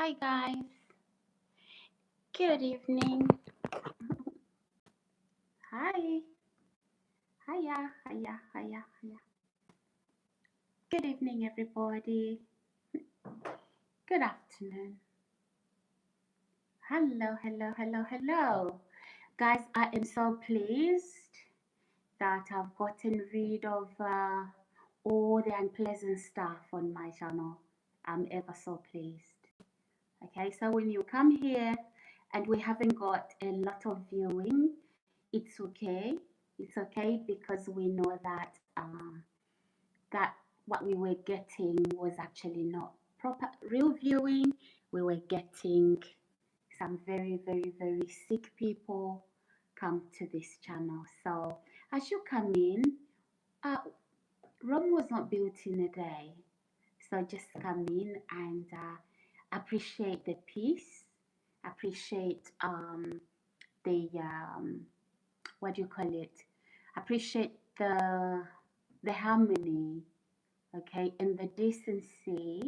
Hi guys, good evening. Hi, hiya, hiya, hiya, hiya. Good evening, everybody. Good afternoon. Hello, hello, hello, hello. Guys, I am so pleased that I've gotten rid of all the unpleasant stuff on my channel. I'm ever so pleased. Okay, so when you come here and we haven't got a lot of viewing, it's okay. It's okay because we know that what we were getting was actually not proper real viewing. We were getting some very, very, very sick people come to this channel. So as you come in, uh, Rome was not built in a day. So just come in and appreciate the peace, appreciate the what do you call it? Appreciate the harmony, okay, and the decency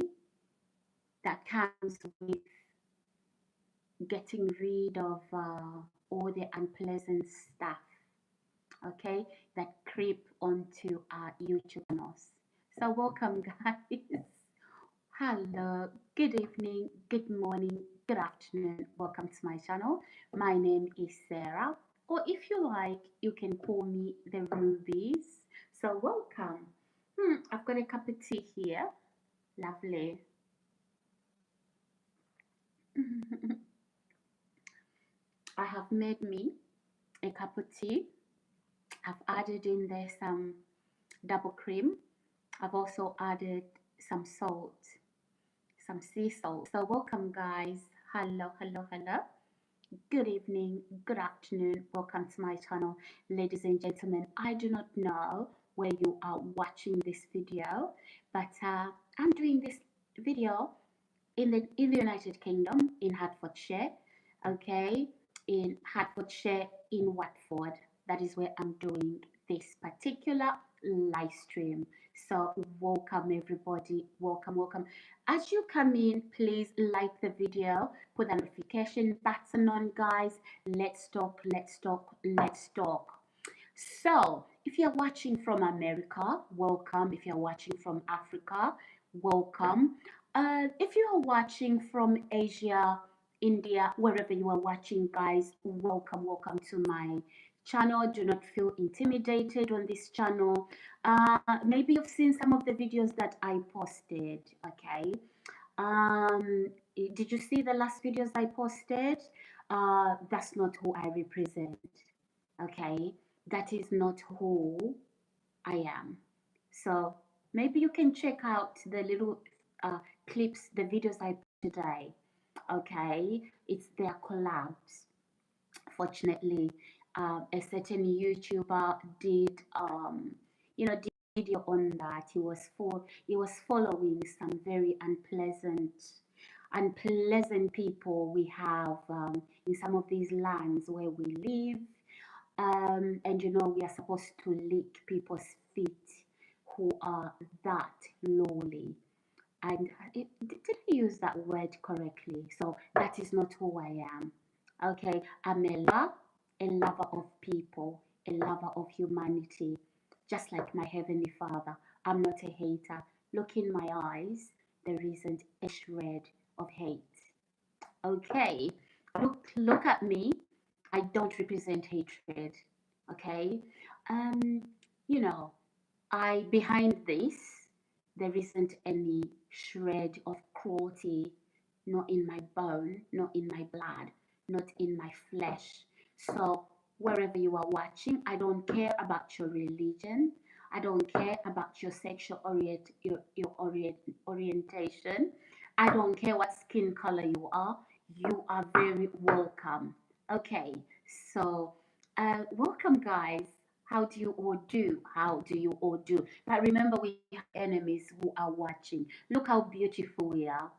that comes with getting rid of all the unpleasant stuff, okay, that creep onto our YouTube channels. So welcome, guys. Hello, good evening, good morning, good afternoon. Welcome to my channel. My name is Sarah, or if you like, you can call me the Rubies. So welcome. I've got a cup of tea here. Lovely. I have made me a cup of tea. I've added in there some double cream. I've also added some salt, some sea salt. So welcome, guys. Hello, hello, hello. Good evening, good afternoon. Welcome to my channel, ladies and gentlemen. I do not know where you are watching this video, but I'm doing this video in the United Kingdom, in Hertfordshire, okay, in Hertfordshire, in Watford. That is where I'm doing this particular live stream. So welcome, everybody. Welcome, welcome. As you come in, please like the video, put the notification button on, guys. Let's talk, let's talk, let's talk. So if you're watching from America, welcome. If you're watching from Africa, welcome. If you are watching from Asia, India, wherever you are watching, guys, welcome, welcome to my channel. Do not feel intimidated on this channel. Maybe you've seen some of the videos that I posted, okay? Did you see the last videos I posted? That's not who I represent, okay? That is not who I am. So maybe you can check out the little clips, the videos I put today. Okay, it's their collabs. Fortunately, a certain YouTuber did, did video on that. He was following some very unpleasant people we have in some of these lands where we live. And we are supposed to lick people's feet who are that lowly. And did I use that word correctly? So that is not who I am. Okay, I'm a lover of people, a lover of humanity, just like my Heavenly Father. I'm not a hater. Look in my eyes, there isn't a shred of hate. Okay, look at me. I don't represent hatred. Okay, um, you know, I behind this there isn't any shred of cruelty, not in my bone, not in my blood, not in my flesh. So wherever you are watching, I don't care about your religion. I don't care about your sexual orientation. I don't care what skin color you are. You are very welcome. Okay, so welcome, guys. How do you all do? How do you all do? But remember, we have enemies who are watching. Look how beautiful we are.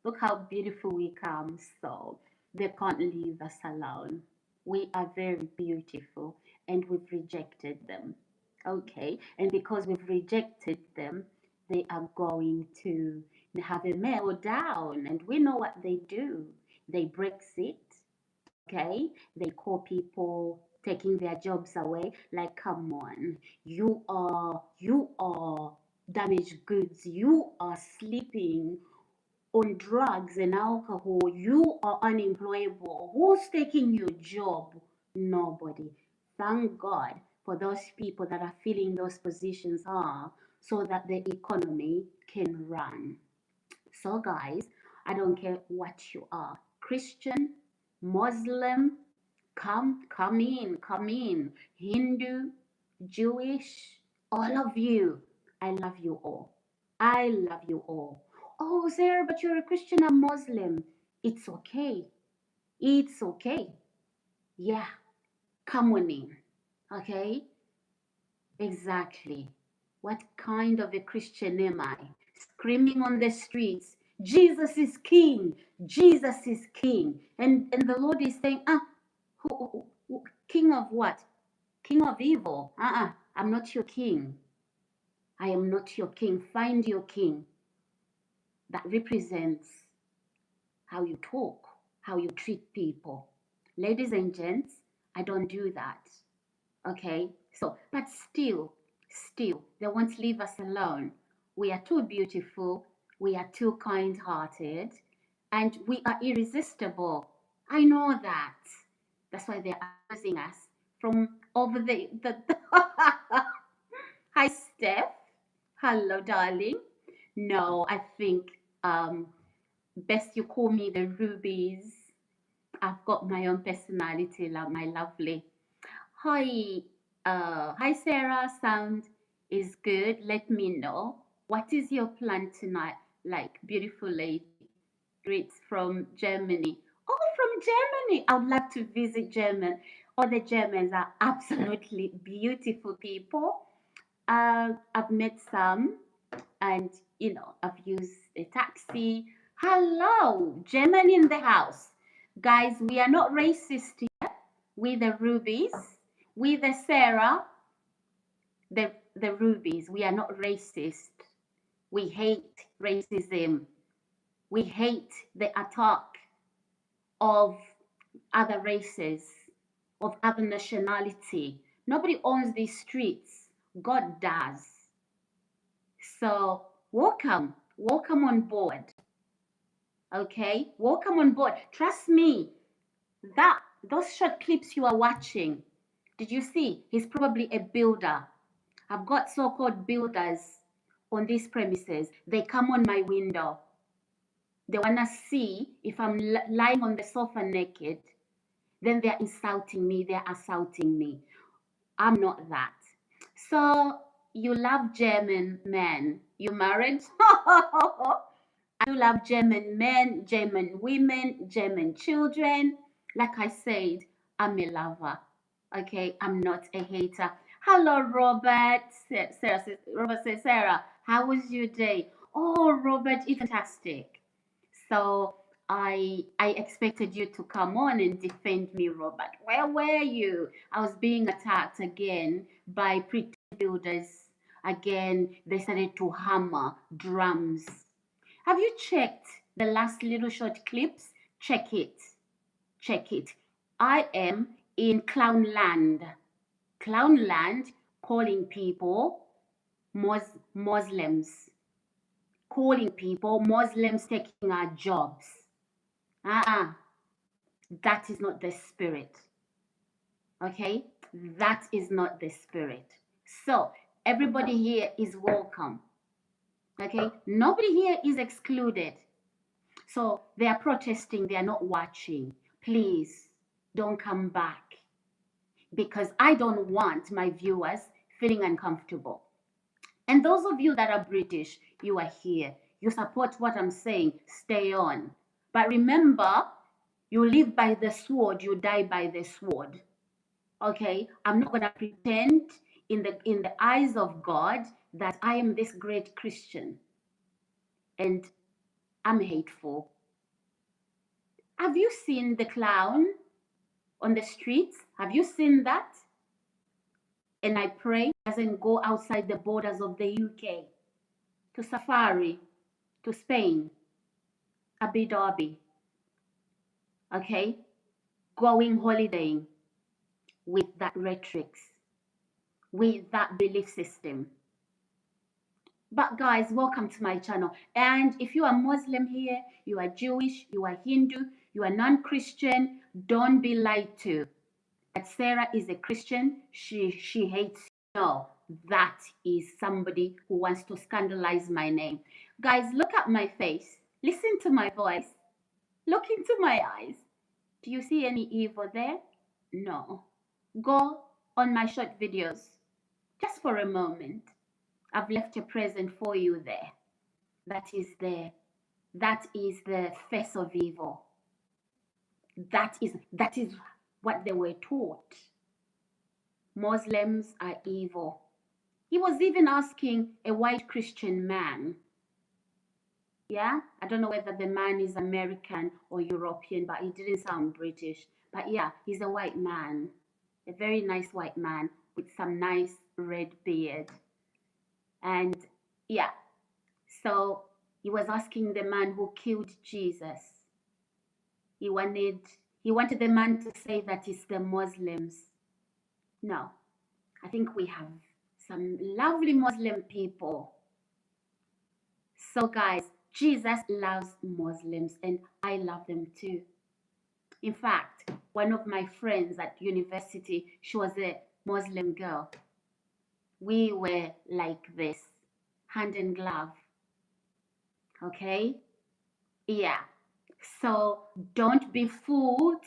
Look how beautiful we come. So they can't leave us alone. We are very beautiful and we've rejected them. Okay, and because we've rejected them, they are going to have a meltdown, and we know what they do. They Brexit, okay? They call people taking their jobs away. Like, come on, you are damaged goods. You are sleeping on drugs and alcohol. You are unemployable. Who's taking your job? Nobody. Thank God for those people that are filling those positions are so that the economy can run. So, guys, I don't care what you are, Christian, Muslim, come in, come in, Hindu, Jewish, all of you. I love you all. I love you all. Oh, Sarah, but you're a Christian and Muslim. It's okay. It's okay. Yeah, come on in. Okay? Exactly. What kind of a Christian am I? Screaming on the streets, Jesus is king, Jesus is king. And the Lord is saying, king of what? King of evil. I'm not your king. I am not your king. Find your king that represents how you talk, how you treat people. Ladies and gents, I don't do that. Okay? So, but still, they won't leave us alone. We are too beautiful, we are too kind hearted, and we are irresistible. I know that. That's why they're using us from over the Hi, Steph. Hello, darling. No, I think best you call me the Rubies. I've got my own personality, my lovely. Hi, hi Sarah. Sound is good. Let me know. What is your plan tonight? Like, beautiful lady. Greets from Germany. Oh, from Germany. I would love to visit German. All the Germans are absolutely beautiful people. I've met some, and I've used a taxi. Hello, German in the house. Guys, we are not racist here. We the Rubies, we the Sarah, the Rubies. We are not racist. We hate racism. We hate the attack of other races, of other nationality. Nobody owns these streets. God does. So welcome on board. Okay, welcome on board. Trust me, those short clips you are watching, did you see? He's probably a builder. I've got so-called builders on these premises. They come on my window. They wanna see if I'm lying on the sofa naked. Then they're insulting me. They're assaulting me. I'm not that. So you love German men. You married? I do love German men, German women, German children. Like I said, I'm a lover. Okay, I'm not a hater. Hello, Robert. Robert says, Sarah, how was your day? Oh, Robert, it's fantastic. So I expected you to come on and defend me, Robert. Where were you? I was being attacked again by pretend builders. Again, they started to hammer drums. Have you checked the last little short clips? Check it. Check it. I am in Clownland. Clownland, calling people Muslims. Calling people Muslims taking our jobs. That is not the spirit. Okay? That is not the spirit. So, everybody here is welcome. Okay? Nobody here is excluded. So, they are protesting, they are not watching. Please don't come back, because I don't want my viewers feeling uncomfortable. And those of you that are British, you are here. You support what I'm saying. Stay on. But remember, you live by the sword, you die by the sword. Okay? I'm not going to pretend in the eyes of God that I am this great Christian and I'm hateful. Have you seen the clown on the streets? Have you seen that? And I pray he doesn't go outside the borders of the UK to safari, to Spain, Abu Dhabi, okay, going holidaying with that rhetorics, with that belief system. But guys, welcome to my channel. And if you are Muslim here, you are Jewish, you are Hindu, you are non-Christian, don't be lied to. That Sarah is a Christian, she hates you. No, that is somebody who wants to scandalize my name. Guys, look at my face. Listen to my voice. Look into my eyes. Do you see any evil there? No. Go on my short videos. Just for a moment. I've left a present for you there. That is the face of evil. That is what they were taught. Muslims are evil. He was even asking a white Christian man. Yeah, I don't know whether the man is American or European, but he didn't sound British. But yeah, he's a white man, a very nice white man with some nice red beard. And yeah, so he was asking the man who killed Jesus. He wanted the man to say that it's the Muslims. No, I think we have some lovely Muslim people. So guys, Jesus loves Muslims and I love them too. In fact, one of my friends at university, she was a Muslim girl. We were like this, hand in glove. Okay? Yeah. So don't be fooled.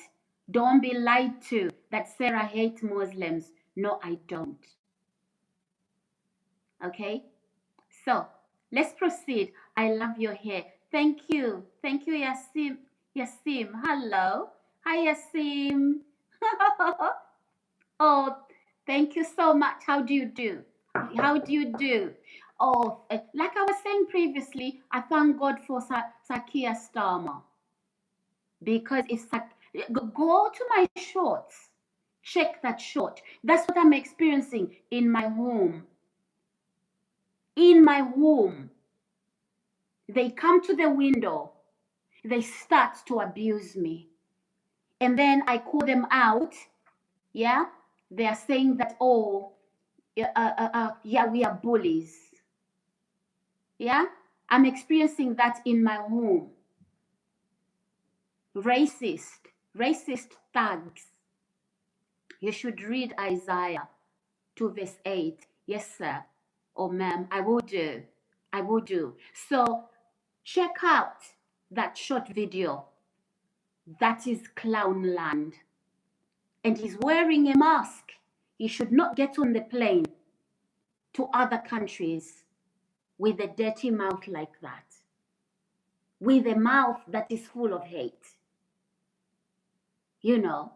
Don't be lied to that Sarah hates Muslims. No, I don't. Okay? So let's proceed. I love your hair. Thank you. Thank you, Yasim. Yasim. Hello. Hi, Yasim. Oh, thank you so much. How do you do? How do you do? Oh, like I was saying previously, I thank God for Sakia Starmer. Because it's go to my shorts. Check that short. That's what I'm experiencing in my home. In my home. They come to the window. They start to abuse me. And then I call them out. Yeah? They are saying that, oh, yeah, we are bullies. Yeah? I'm experiencing that in my home. Racist thugs. You should read Isaiah 2 verse 8. Yes, sir. Oh, ma'am, I will do. I will do. So check out that short video. That is Clownland. And he's wearing a mask. He should not get on the plane to other countries with a dirty mouth like that. With a mouth that is full of hate. You know,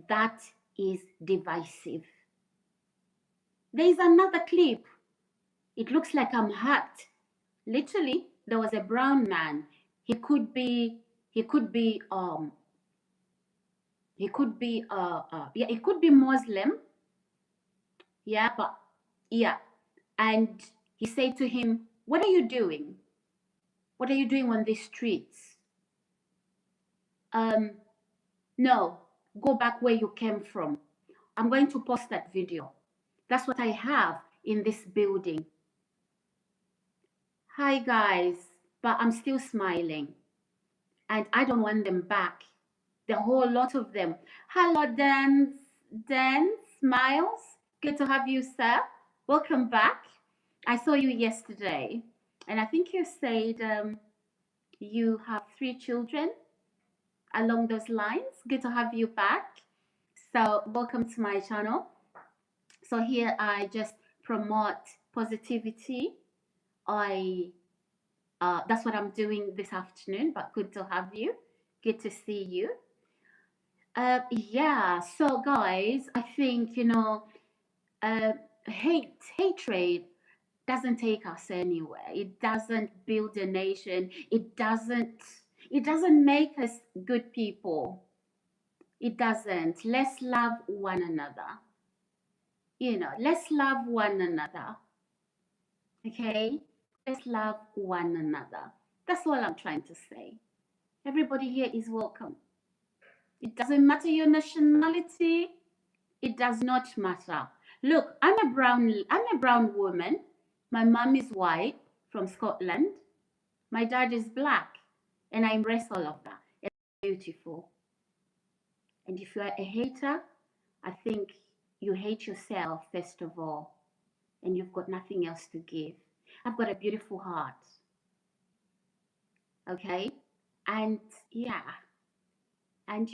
that is divisive. There is another clip. It looks like I'm hacked. Literally, there was a brown man. He could be Muslim. Yeah, but yeah. And he said to him, "What are you doing? What are you doing on these streets? No, go back where you came from." I'm going to post that video. That's what I have in this building. Hi guys, but I'm still smiling. And I don't want them back. The whole lot of them. Hello, Dan, Smiles. Good to have you, sir. Welcome back. I saw you yesterday. And I think you said you have 3 children along those lines. Good to have you back. So welcome to my channel. So here I just promote positivity. That's what I'm doing this afternoon, but good to have you. Good to see you. Yeah, so guys, I think, you know, hatred doesn't take us anywhere. It doesn't build a nation. It doesn't make us good people. It doesn't. Let's love one another. You know, let's love one another. Okay? let's love one another. That's all I'm trying to say. Everybody here is welcome. It doesn't matter your nationality. It does not matter. Look, I'm a brown woman. My mom is white from Scotland. My dad is black, and I embrace all of that. It's beautiful. And if you are a hater, I think you hate yourself first of all, and you've got nothing else to give. I've got a beautiful heart. Okay? And yeah. And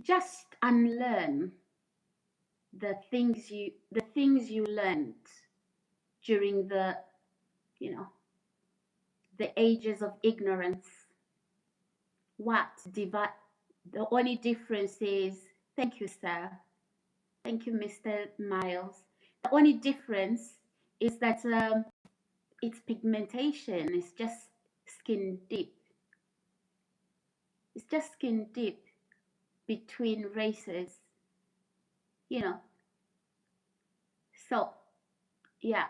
just unlearn the things you learned during the the ages of ignorance. The only difference is, thank you, sir. Thank you, Mr. Miles. The only difference is that its pigmentation is just skin deep. It's just skin deep between races, So, yeah,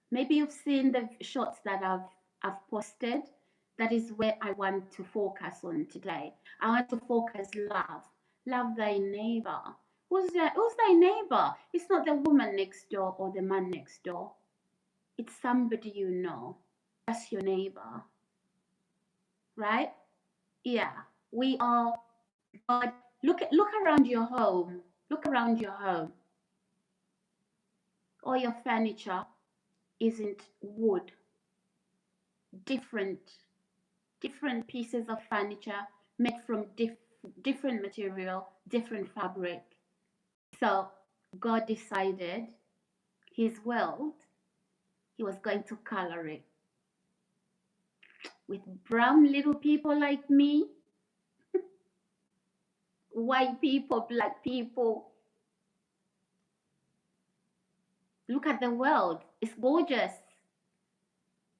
maybe you've seen the shots that I've posted. That is where I want to focus on today. I want to focus love. Love thy neighbor. Who's thy neighbor? It's not the woman next door or the man next door. It's somebody you know. That's your neighbor. Right? Yeah. We are God. Look around your home. Look around your home. All your furniture isn't wood. Different pieces of furniture made from different material, different fabric. So God decided his world, he was going to color it with brown little people like me, white people, black people. Look at the world. It's gorgeous,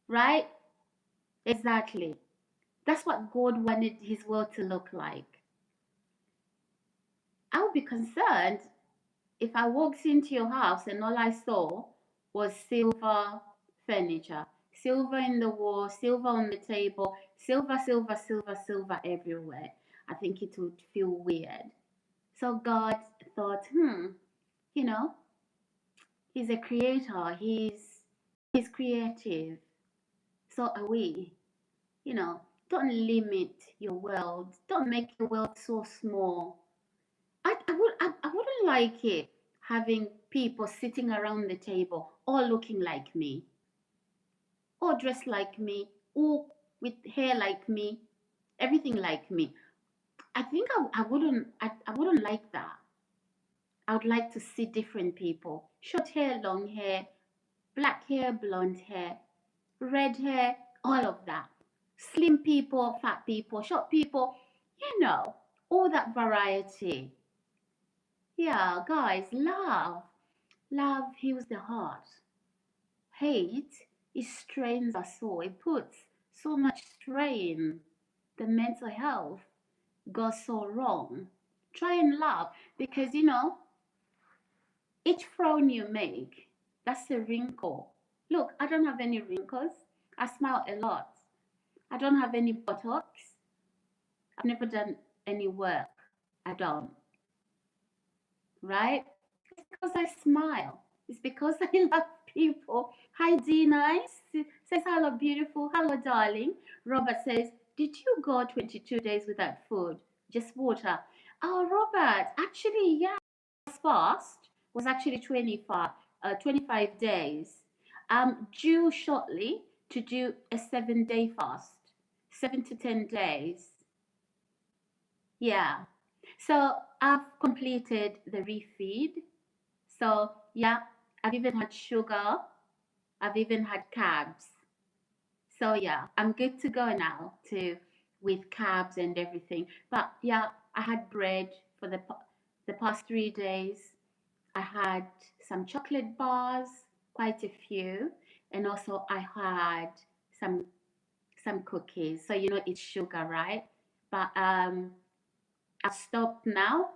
right? Exactly. That's what God wanted his world to look like. I would be concerned if I walked into your house and all I saw was silver furniture, silver in the wall, silver on the table, silver, silver, silver, silver everywhere. I think it would feel weird. So God thought, you know, he's a creator, he's creative. So are we. Don't limit your world. Don't make your world so small. I wouldn't like it having people sitting around the table all looking like me, all dressed like me, all with hair like me, everything like me. I think I wouldn't like that. I would like to see different people. Short hair, long hair, black hair, blonde hair, red hair, all of that. Slim people, fat people, short people, all that variety. Yeah, guys, love heals the heart. Hate, it strains us so. It puts so much strain. The mental health goes so wrong. Try and love because each frown you make, that's a wrinkle. Look, I don't have any wrinkles. I smile a lot. I don't have any Botox. I've never done any work. I don't. Right? It's because I smile. It's because I love people. Hi, D says hello, beautiful. Hello, darling. Robert says, did you go 22 days without food? Just water. Oh, Robert, actually, yeah, fast was actually 25 days. Due shortly to do a 7-day fast, 7 to 10 days. Yeah. So I've completed the refeed. So yeah, I've even had sugar. I've even had carbs. So yeah, I'm good to go now with carbs and everything. But yeah, I had bread for the past 3 days. I had some chocolate bars, quite a few, and also I had some cookies. So it's sugar, right? But I've stopped now,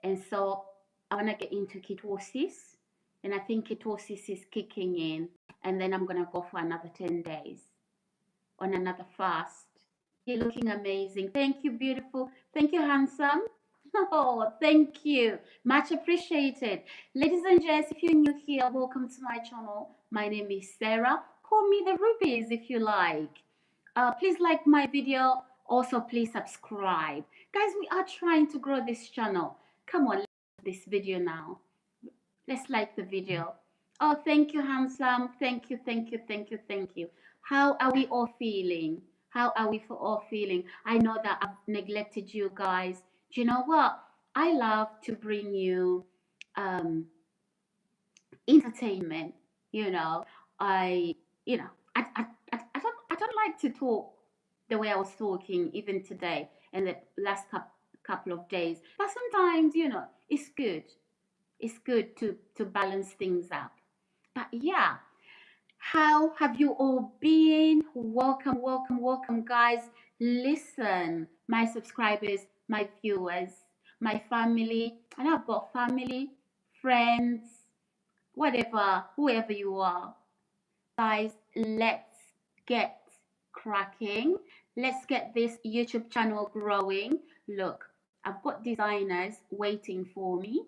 and so I want to get into ketosis, and I think ketosis is kicking in. and then I'm gonna go for another 10 days on another fast. You're looking amazing. Thank you, beautiful. Thank you, handsome. Oh, thank you. Much appreciated. Ladies and gents, if you're new here, welcome to my channel. My name is Sarah. Call me the Rubies if you like. Please like my video. Also, please subscribe. Guys, we are trying to grow this channel. Come on, let's do this video now. Let's like the video. Oh, thank you, handsome. Thank you, thank you, thank you, thank you. How are we all feeling? How are we for all feeling? I know that I've neglected you guys. Do you know what? I love to bring you um, entertainment. You know, I, you know, I don't like to talk the way I was talking even today and the last couple of days. But sometimes, it's good. It's good to balance things up. But yeah, how have you all been? Welcome, welcome, welcome, guys. Listen, my subscribers, my viewers, my family, and I've got family, friends, whatever, whoever you are. Guys, let's get cracking. Let's get this YouTube channel growing. Look, I've got designers waiting for me.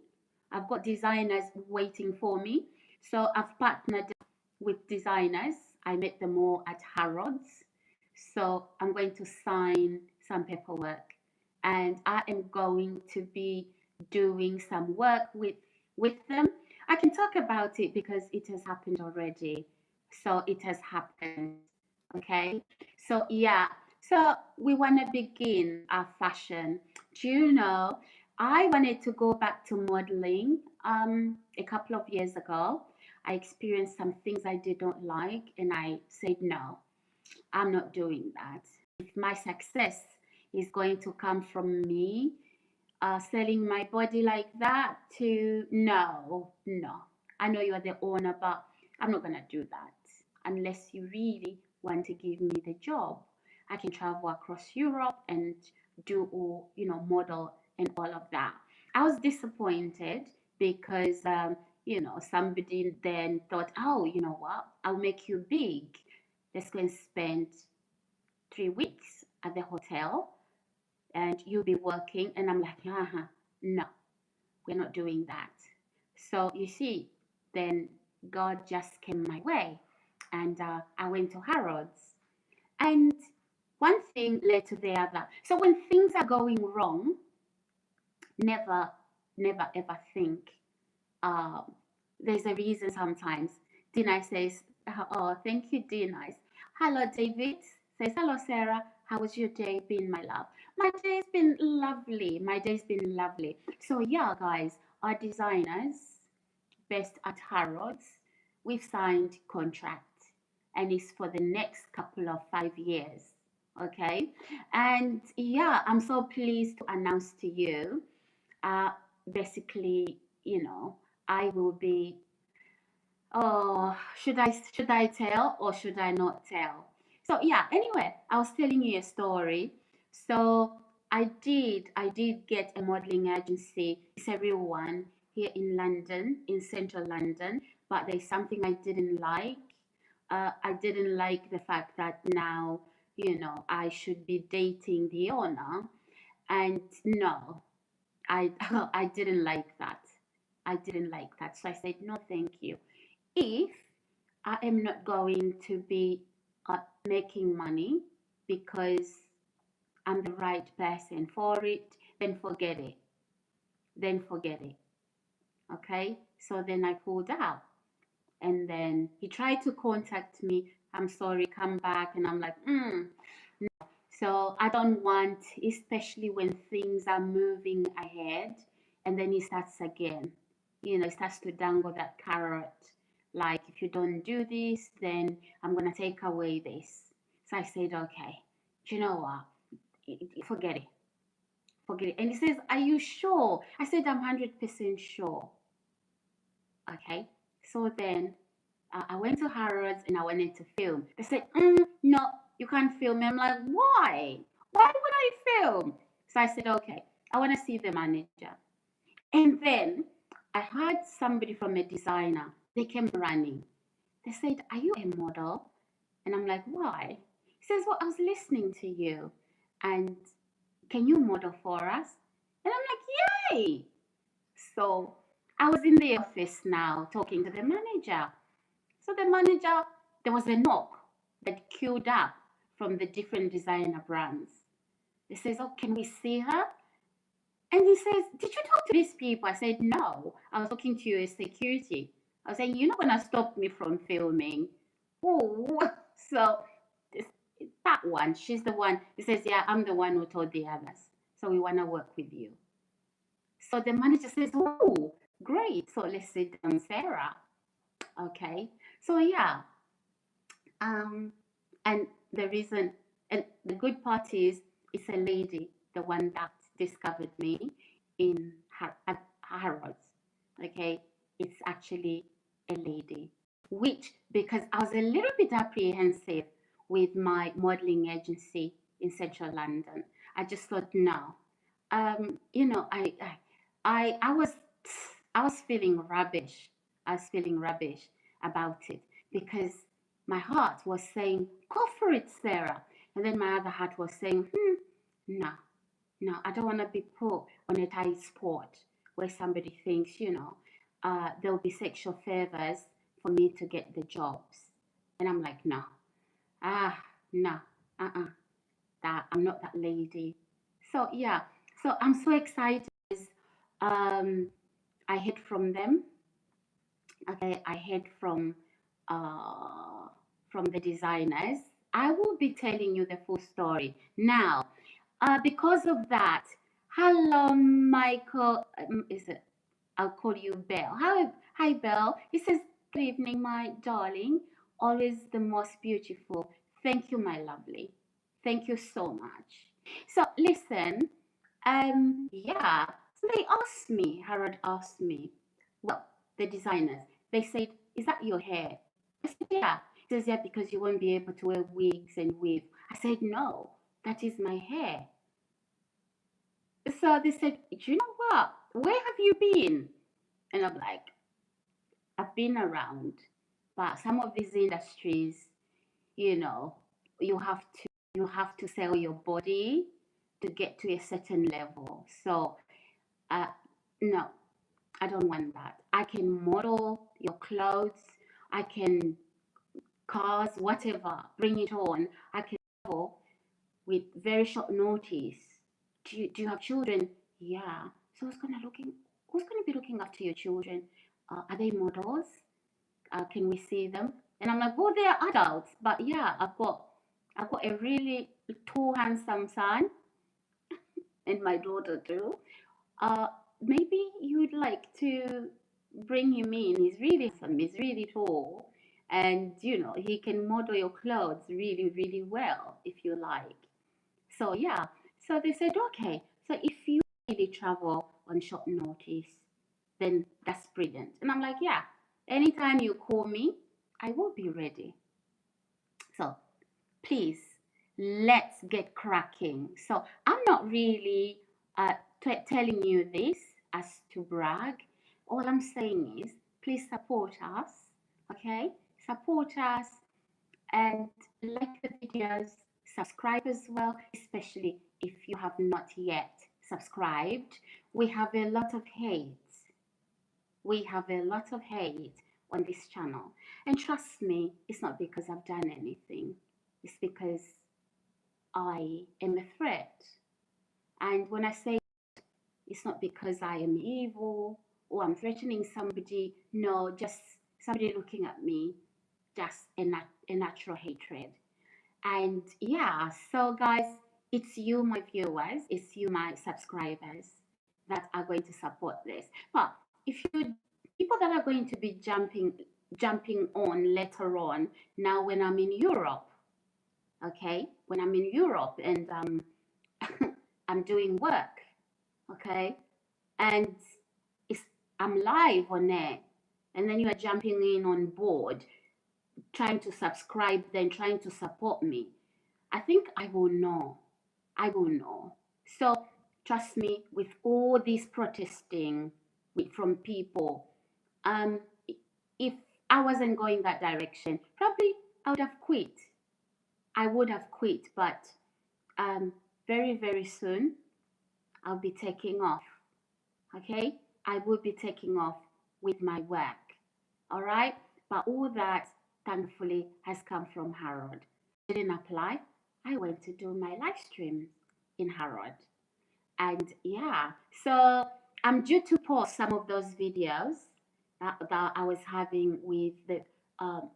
I've got designers waiting for me. So I've partnered with designers. I met them all at Harrods. So I'm going to sign some paperwork and I am going to be doing some work with them. I can talk about it because it has happened already. So it has happened. Okay. So yeah. So we want to begin our fashion. Do you know, I wanted to go back to modeling a couple of years ago. I experienced some things I did not like, and I said, no, I'm not doing that. If my success is going to come from me selling my body like that, to no, no. I know you're the owner, but I'm not going to do that unless you really want to give me the job. I can travel across Europe and do all, model and all of that. I was disappointed because, somebody then thought, oh, you know what? I'll make you big. Let's go and spend 3 weeks at the hotel and you'll be working. And I'm like, no, we're not doing that. So you see, then God just came my way and I went to Harrods. And one thing led to the other. So when things are going wrong, never, never ever think there's a reason sometimes. Dina says, oh, thank you, Dina. Hello, David. Says, hello, Sarah. How was your day been, my love? My day's been lovely. My day's been lovely. So yeah, guys, our designers based at Harrods, we've signed contract and it's for the next couple of 5 years. Okay. And yeah, I'm so pleased to announce to you, basically, I will be, oh, should I tell or should I not tell? So yeah, anyway, I was telling you a story. So I did get a modeling agency. It's a real one here in London, in central London, but there's something I didn't like. I didn't like the fact that now, I should be dating the owner. And no, I I didn't like that. I didn't like that. So I said, no, thank you. If I am not going to be making money because I'm the right person for it, then forget it. Then forget it. Okay? So then I pulled out. And then he tried to contact me. I'm sorry, come back. And I'm like, no. So I don't want, especially when things are moving ahead and then he starts again. He starts to dangle that carrot. Like, if you don't do this, then I'm going to take away this. So I said, okay, do you know what? Forget it. Forget it. And he says, are you sure? I said, I'm 100% sure. Okay. So then I went to Harrods and I wanted to film. They said, no, you can't film me. I'm like, why? Why would I film? So I said, okay, I want to see the manager. And then I heard somebody from a designer. They came running. They said, "Are you a model?" And I'm like, "Why?" He says, "Well, I was listening to you, and can you model for us?" And I'm like, "Yay!" So I was in the office now talking to the manager. So the manager, there was a knock that queued up from the different designer brands. He says, "Oh, can we see her?" And he says, "Did you talk to these people?" I said, "No, I was talking to your security." I was saying, "You're not going to stop me from filming." Oh, so this, that one, she's the one. He says, "Yeah, I'm the one who told the others. So we want to work with you." So the manager says, "Oh, great. So let's sit down, Sarah." Okay. So yeah. Um, and the reason, and the good part is, it's a lady, the one that discovered me in at Harrods. Okay. It's actually a lady, which, because I was a little bit apprehensive with my modeling agency in central London, I just thought, no. You know, I I was feeling rubbish. I was feeling rubbish about it because my heart was saying, "Go for it, Sarah," and then my other heart was saying, "No, no, I don't want to be put on a tight spot where somebody thinks, there'll be sexual favors for me to get the jobs." And I'm like, "No, ah, no, uh-uh, that I'm not that lady." So yeah, so I'm so excited. Um, I heard from them. Okay, I heard uh, from the designers. I will be telling you the full story now. Because of that, hello, Michael. Is it? I'll call you Belle. Hi, Belle. He says, "Good evening, my darling. Always the most beautiful. Thank you, my lovely. Thank you so much." So listen, yeah. So they asked me, Harold asked me, well, the designers, they said, "Is that your hair?" I said, "Yeah." He says, "Yeah, because you won't be able to wear wigs and weave." I said, "No, that is my hair." So they said, "Do you know what? Where have you been?" And I'm like, "I've been around, but some of these industries, you know, you have to sell your body to get to a certain level. So, uh, no, I don't want that. I can model your clothes, I can cars, whatever, bring it on. I can travel with very short notice. Do you have children?" "Yeah." "So who's gonna be looking after your children? Are they models? Can we see them?" And I'm like, "Well, they're adults, but yeah, I've got a really tall, handsome son, and my daughter too. Uh, Maybe you'd like to bring him in. He's really handsome, he's really tall, and he can model your clothes really, really well if you like." So yeah, so they said, "Okay, so if you really travel on short notice, then that's brilliant." And I'm like, "Yeah, anytime you call me, I will be ready." So please, let's get cracking. So I'm not really telling you this as to brag. All I'm saying is, please support us, okay? Support us and like the videos, subscribe as well, especially if you have not yet subscribed. We have a lot of hate. We have a lot of hate on this channel. And trust me, it's not because I've done anything. It's because I am a threat. And when I say it's not because I am evil or I'm threatening somebody, no, just somebody looking at me, just a natural hatred. And yeah, so guys, it's you, my viewers, it's you, my subscribers, that are going to support this. But if you people that are going to be jumping on later on, now when I'm in Europe, okay, when I'm in Europe and I'm doing work, okay, and it's I'm live on there, and then you are jumping in on board, trying to subscribe, then trying to support me. I think I will know. I will know. So trust me, with all this protesting from people, um, if I wasn't going that direction. Probably I would have quit. I would have quit, but very, very soon I'll be taking off. Okay? I will be taking off with my work. All right? But all that, thankfully, has come from Harrod. Didn't apply. I went to do my live stream in Harrod. And yeah, so I'm due to post some of those videos that I was having um,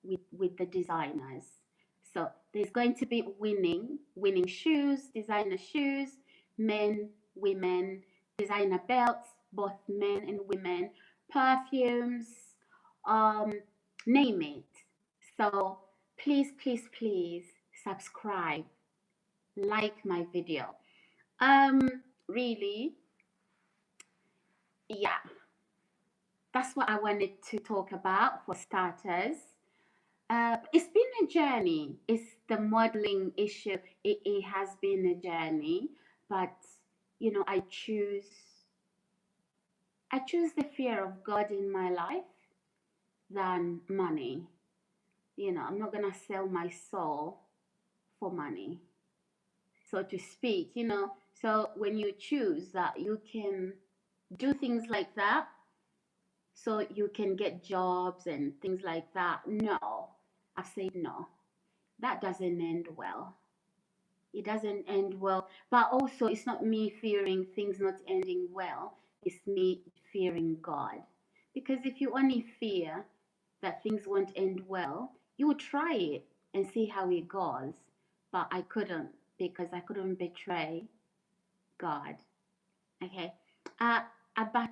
with the designers. So there's going to be winning shoes, designer shoes, men, women, designer belts, both men and women, perfumes, um, name it. So please, please, please subscribe, like my video. Really, yeah, that's what I wanted to talk about for starters. It's been a journey. It's the modeling issue. It has been a journey, but you know, I choose the fear of God in my life than money. You know, I'm not gonna sell my soul for money, so to speak. You know, so when you choose that, you can do things like that, so you can get jobs and things like that. No, I've said no. That doesn't end well. It doesn't end well. But also, it's not me fearing things not ending well, it's me fearing God. Because if you only fear that things won't end well, you would try it and see how it goes. But I couldn't, because I couldn't betray God. Okay.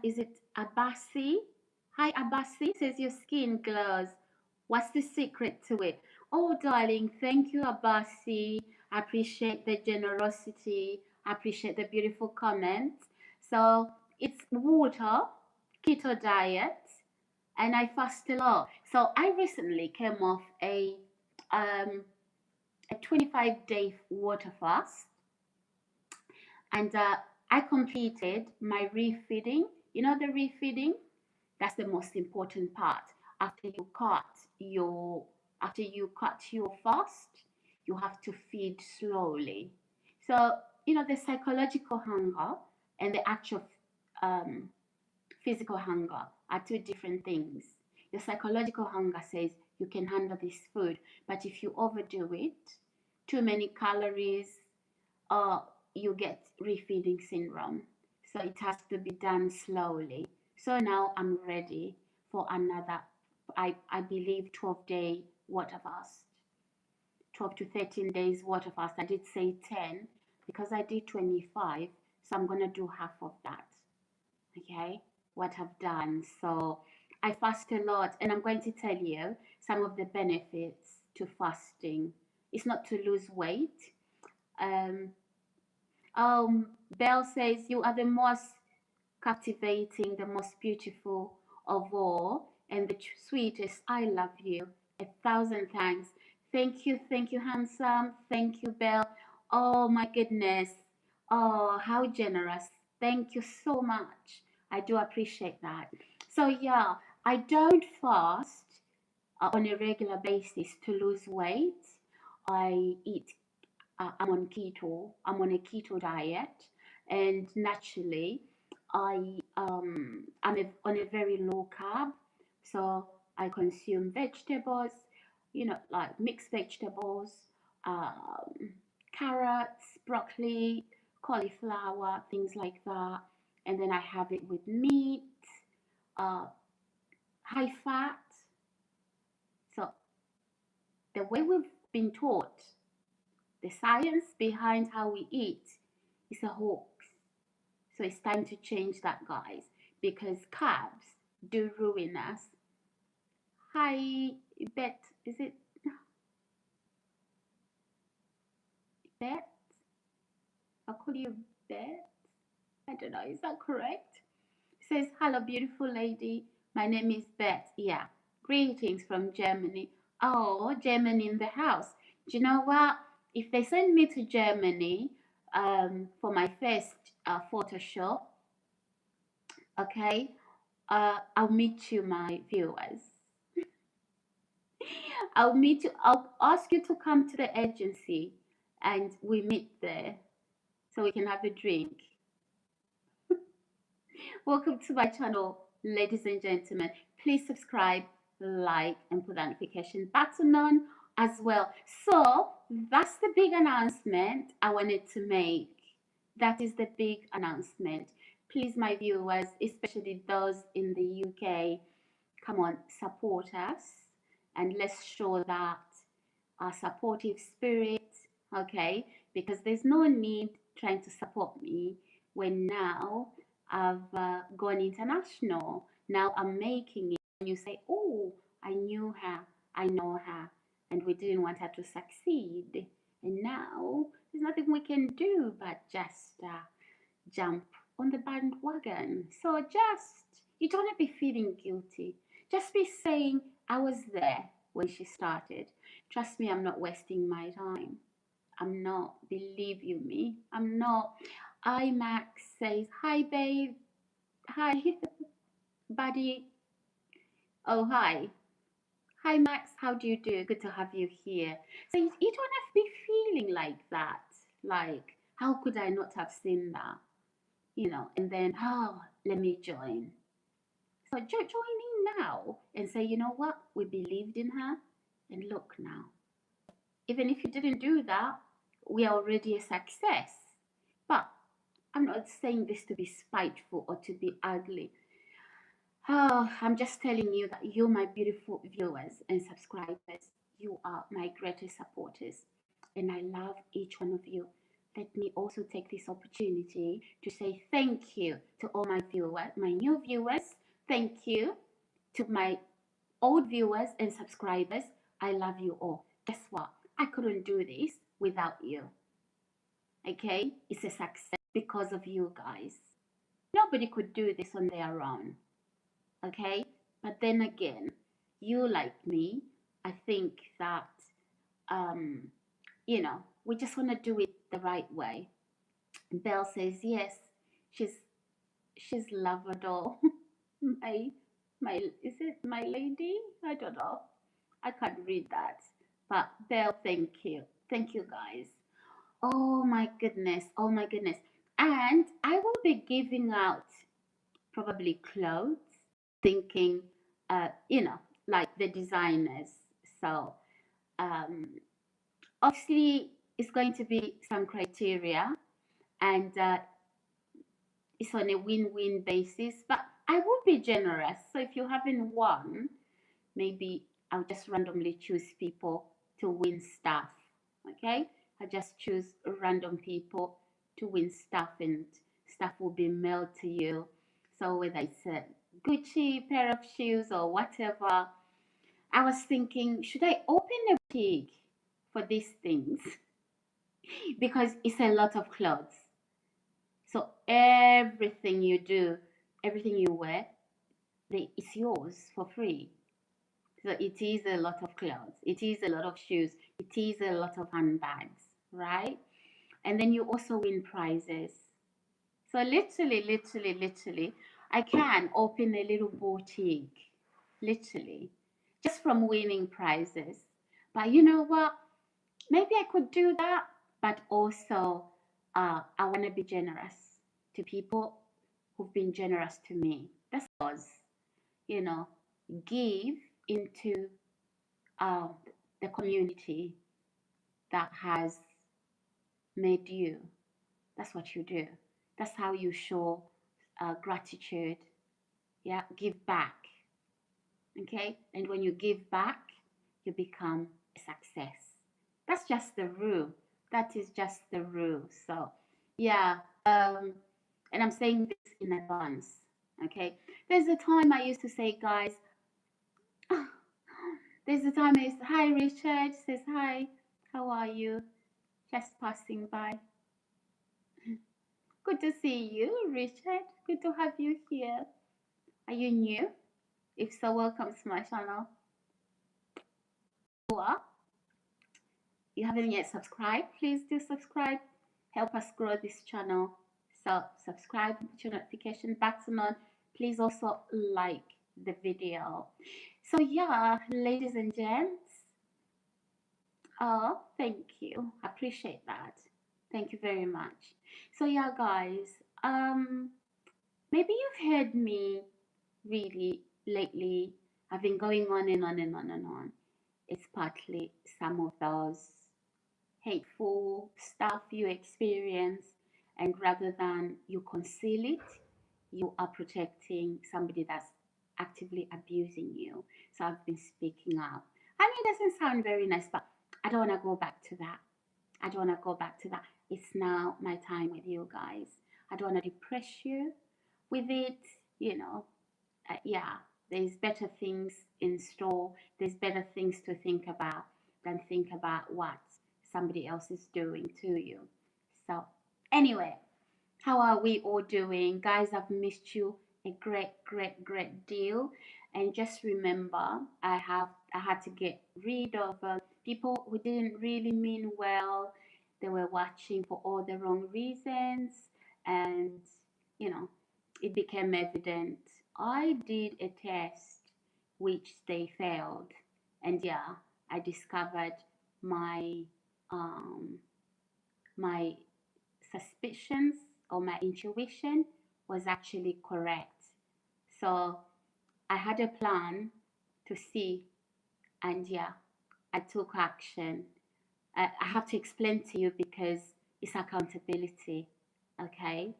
Is it Abasi? Hi, Abasi. Says your skin glows. What's the secret to it? Oh, darling, thank you, Abasi. I appreciate the generosity. I appreciate the beautiful comments. So it's water, keto diet, and I fast a lot. So I recently came off a 25-day water fast, and I completed my refeeding. You know the refeeding? That's the most important part. After you cut your fast, you have to feed slowly. So you know the psychological hunger and the actual um, physical hunger are two different things. Your psychological hunger says you can handle this food, but if you overdo it, too many calories, you get refeeding syndrome. So it has to be done slowly. So now I'm ready for another, I believe, 12-day water fast. 12 to 13 days water fast. I did say 10 because I did 25. So I'm going to do half of that. Okay, what I've done. So I fast a lot, and I'm going to tell you some of the benefits to fasting. It's not to lose weight. Um, Belle says you are the most captivating, the most beautiful of all, and the sweetest. I love you. 1,000 thanks. Thank you, handsome. Thank you, Belle. Oh my goodness. Oh, how generous. Thank you so much. I do appreciate that. So yeah, I don't fast on a regular basis to lose weight. I eat I'm on keto. I'm on a keto diet, and naturally, I'm on a very low carb, so I consume vegetables, you know, like mixed vegetables, um, carrots, broccoli, cauliflower, things like that, and then I have it with meat, uh, high fat. So the way we've been taught, the science behind how we eat is a hoax. So it's time to change that, guys, because carbs do ruin us. Hi, Bet. Is it Bet? I'll call you Bet. I don't know. Is that correct? It says, hello, beautiful lady. My name is Bet. Yeah. Greetings from Germany. Oh, Germany in the house. Do you know what? If they send me to Germany for my first photo show, okay, I'll meet you, my viewers. I'll meet you. I'll ask you to come to the agency and we meet there so we can have a drink. Welcome to my channel, ladies and gentlemen. Please subscribe, like, and put the notification button on as well. So that's the big announcement I wanted to make. That is the big announcement. Please, my viewers, especially those in the UK, come on, support us and let's show that our supportive spirit, okay? Because there's no need trying to support me when now I've gone international. Now I'm making it. And you say, oh, I knew her, I know her, and we didn't want her to succeed. And now there's nothing we can do but just jump on the bandwagon. So you don't want to be feeling guilty. Just be saying, I was there when she started. Trust me, I'm not wasting my time. I'm not. Believe you me, I'm not. IMAX says, hi, babe. Hi, buddy. Oh, hi. Hi, Max. How do you do? Good to have you here. So you don't have to be feeling like that. Like, how could I not have seen that? And then, oh, let me join. So join in now and say, you know what? We believed in her. And look now. Even if you didn't do that, we are already a success. But I'm not saying this to be spiteful or to be ugly. Oh, I'm just telling you that you, my beautiful viewers and subscribers, you are my greatest supporters. And I love each one of you. Let me also take this opportunity to say thank you to all my viewers, my new viewers. Thank you to my old viewers and subscribers. I love you all. Guess what? I couldn't do this without you. Okay? It's a success because of you guys. Nobody could do this on their own. Okay? But then again, you like me, I think that, we just want to do it the right way. Belle says, yes, she's Labrador. my, is it my lady? I don't know. I can't read that. But Belle, thank you. Thank you, guys. Oh my goodness. Oh my goodness. And I will be giving out probably clothes, thinking, like the designers. So, obviously, it's going to be some criteria and it's on a win-win basis, but I will be generous. So if you haven't won, maybe I'll just randomly choose people to win stuff. Okay? I just choose random people to win stuff and stuff will be mailed to you. So whether it's a Gucci pair of shoes or whatever, I was thinking, should I open a boutique for these things? Because it's a lot of clothes. So everything you do, everything you wear, it's yours for free. So it is a lot of clothes. It is a lot of shoes. It is a lot of handbags, right? And then you also win prizes. So literally, I can open a little boutique, literally, just from winning prizes. But you know what? Maybe I could do that, but also I want to be generous to people who've been generous to me. That's us, give into uh, the community that has made you. That's what you do. That's how you show gratitude. Yeah, give back. Okay, and when you give back, you become a success. That's just the rule. That is just the rule. So, yeah, and I'm saying this in advance. Okay, there's a time I used to say, guys. There's a time I used to, hi Richard, says hi. How are you? Just passing by. Good to see you, Richard. Good to have you here. Are you new? If so, welcome to my channel. You haven't yet subscribed, please do subscribe. Help us grow this channel. So subscribe, put your notification button on. Please also like the video. So yeah, ladies and gents, Oh, thank you. I appreciate that. Thank you very much. So yeah, guys, um, maybe you've heard me really lately. I've been going on and on and on and on. It's partly some of those hateful stuff you experience, and rather than you conceal it, you are protecting somebody that's actively abusing you. So I've been speaking up. And it doesn't sound very nice, but I don't want to go back to that. I don't want to go back to that. It's now my time with you guys. I don't want to depress you with it, you know. Yeah, there's better things in store. There's better things to think about than think about what somebody else is doing to you. So, anyway, how are we all doing? Guys, I've missed you a great deal. And just remember, I had to get rid of people who didn't really mean well. They were watching for all the wrong reasons, and you know, it became evident. I did a test which they failed, and yeah, I discovered my um my suspicions or my intuition was actually correct. So I had a plan to see, and yeah, I took action. I have to explain to you because it's accountability, okay?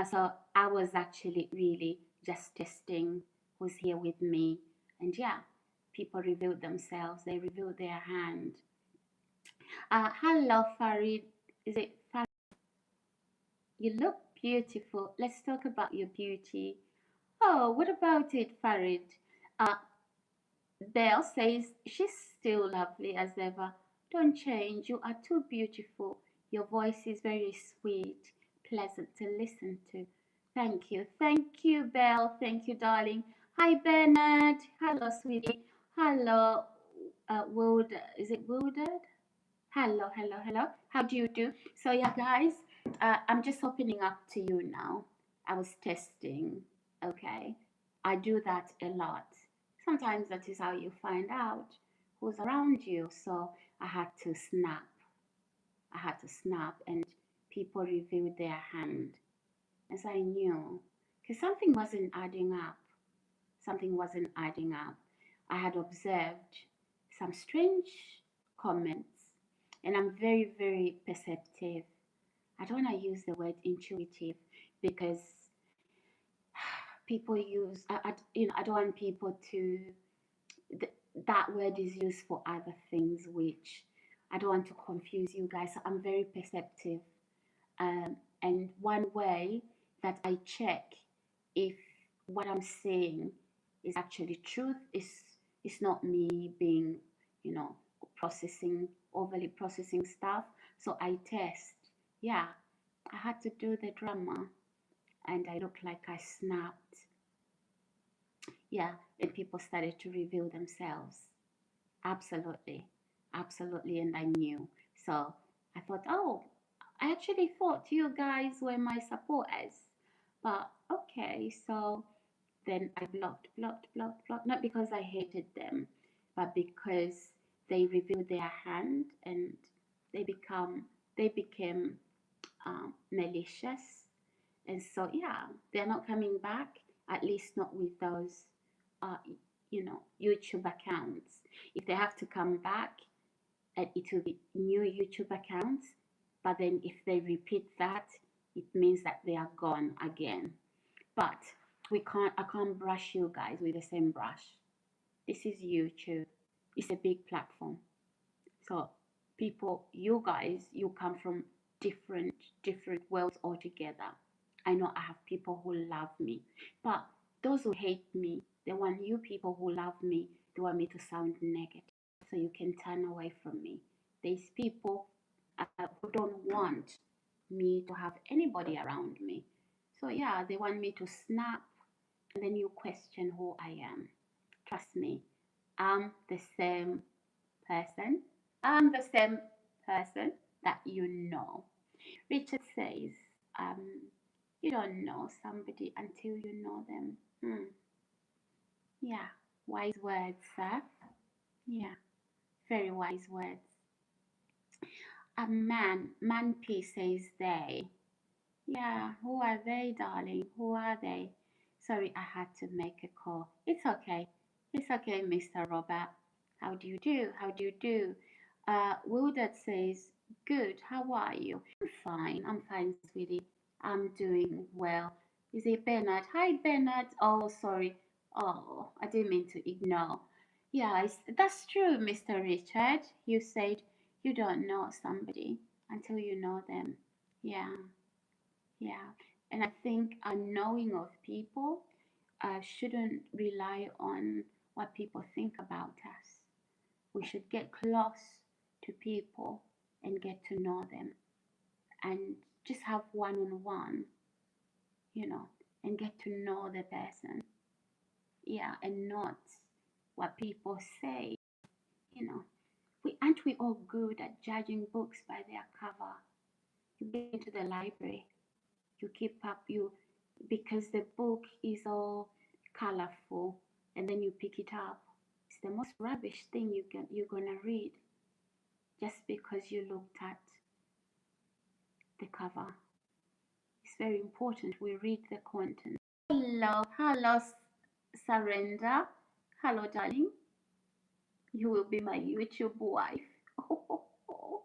So I was actually really just testing who's here with me, and yeah, people revealed themselves, they revealed their hand. Hello, Farid. Is it Farid? You look beautiful. Let's talk about your beauty. Oh, what about it, Farid? Uh, Belle says she's still lovely as ever. Don't change. You are too beautiful. Your voice is very sweet, pleasant to listen to. Thank you. Thank you, Belle. Thank you, darling. Hi, Bernard. Hello, sweetie. Hello, Wood. Is it Woodard? Hello, hello, hello. How do you do? So, yeah, guys, I'm just opening up to you now. I was testing, okay? I do that a lot. Sometimes that is how you find out who's around you. So, I had to snap. I had to snap, and people revealed their hand. As I knew, because something wasn't adding up. Something wasn't adding up. I had observed some strange comments, and I'm very perceptive. I don't want to use the word intuitive because people use, I don't want people to, th- that word is used for other things, which I don't want to confuse you guys. So I'm very perceptive. And one way that I check if what I'm saying is actually truth is not me being, you know, overly processing stuff. So I test. Yeah, I had to do the drama, and I looked like I snapped. Yeah, and people started to reveal themselves. Absolutely, absolutely, and I knew. So I thought, oh, I actually thought you guys were my supporters. But okay, so then I blocked. Not because I hated them, but because they revealed their hand and they became malicious. And so yeah, they're not coming back. At least not with those, uh, YouTube accounts. If they have to come back, it will be new YouTube accounts. But then if they repeat that, it means that they are gone again. But I can't brush you guys with the same brush. This is YouTube. It's a big platform. So people, you guys, you come from different worlds altogether. I know I have people who love me, but those who hate me, they want you people who love me, they want me to sound negative. So you can turn away from me. There's people who don't want me to have anybody around me. So yeah, they want me to snap, and then you question who I am. Trust me, I'm the same person. I'm the same person that you know. Richard says, you don't know somebody until you know them. Yeah, wise words, sir. Yeah, very wise words. A man P says they. Yeah, who are they, darling? Who are they? Sorry, I had to make a call. It's okay. It's okay, Mr. Robert. How do you do? How do you do? Wildad says, good. How are you? I'm fine. I'm fine, sweetie. I'm doing well. Is it Bernard? Hi, Bernard. Oh, sorry. Oh, I didn't mean to ignore. Yeah, that's true, Mr. Richard. You said you don't know somebody until you know them. Yeah. Yeah, and I think a knowing of people shouldn't rely on what people think about us. We should get close to people and get to know them and just have one on one, you know, and get to know the person. Yeah, and not what people say, you know. Aren't we all good at judging books by their cover? You get into the library, you keep up you because the book is all colorful and then you pick it up. It's the most rubbish thing you're gonna read just because you looked at the cover. It's very important we read the content. Hello, Surrender. Hello, darling. You will be my YouTube wife. Oh,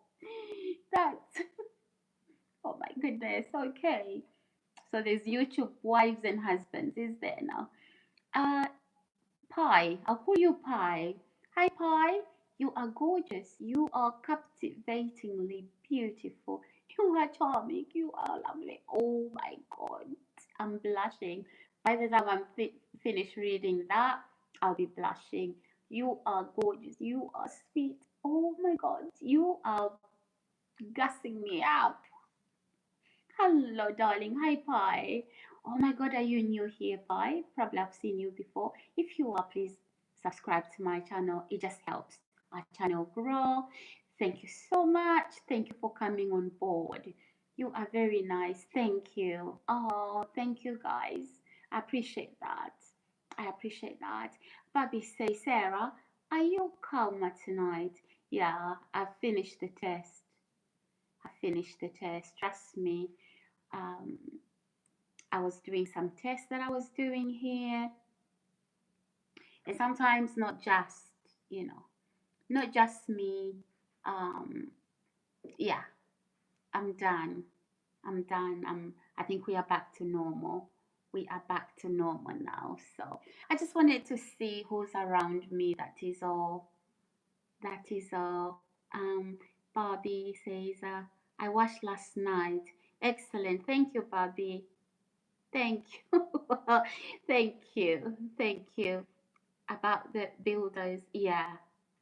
that's oh my goodness. Okay, so there's YouTube wives and husbands, is there now? Uh, Pi, I'll call you Pi. Hi, Pi. You are gorgeous. You are captivatingly beautiful. You are charming. You are lovely. Oh my God. I'm blushing. By the time I'm finished reading that, I'll be blushing. You are gorgeous. You are sweet. Oh my God. You are gassing me up. Hello, darling. Hi, Pi. Oh my God, are you new here, Pi? Probably I've seen you before. If you are, please subscribe to my channel. It just helps our channel grow. Thank you so much. Thank you for coming on board. You are very nice. Thank you. Oh, thank you, guys. I appreciate that. I appreciate that. Bobby says, Sarah, are you calmer tonight? Yeah, I finished the test. I finished the test. Trust me. Um, I was doing some tests that I was doing here, and sometimes not just, you know, not just me. Um, yeah, I'm done. I'm done. I think we are back to normal. We are back to normal now. So I just wanted to see who's around me. That is all. That is all. Barbie says, I watched last night. Excellent. Thank you, Barbie. Thank you. Thank you. Thank you. About the builders, yeah.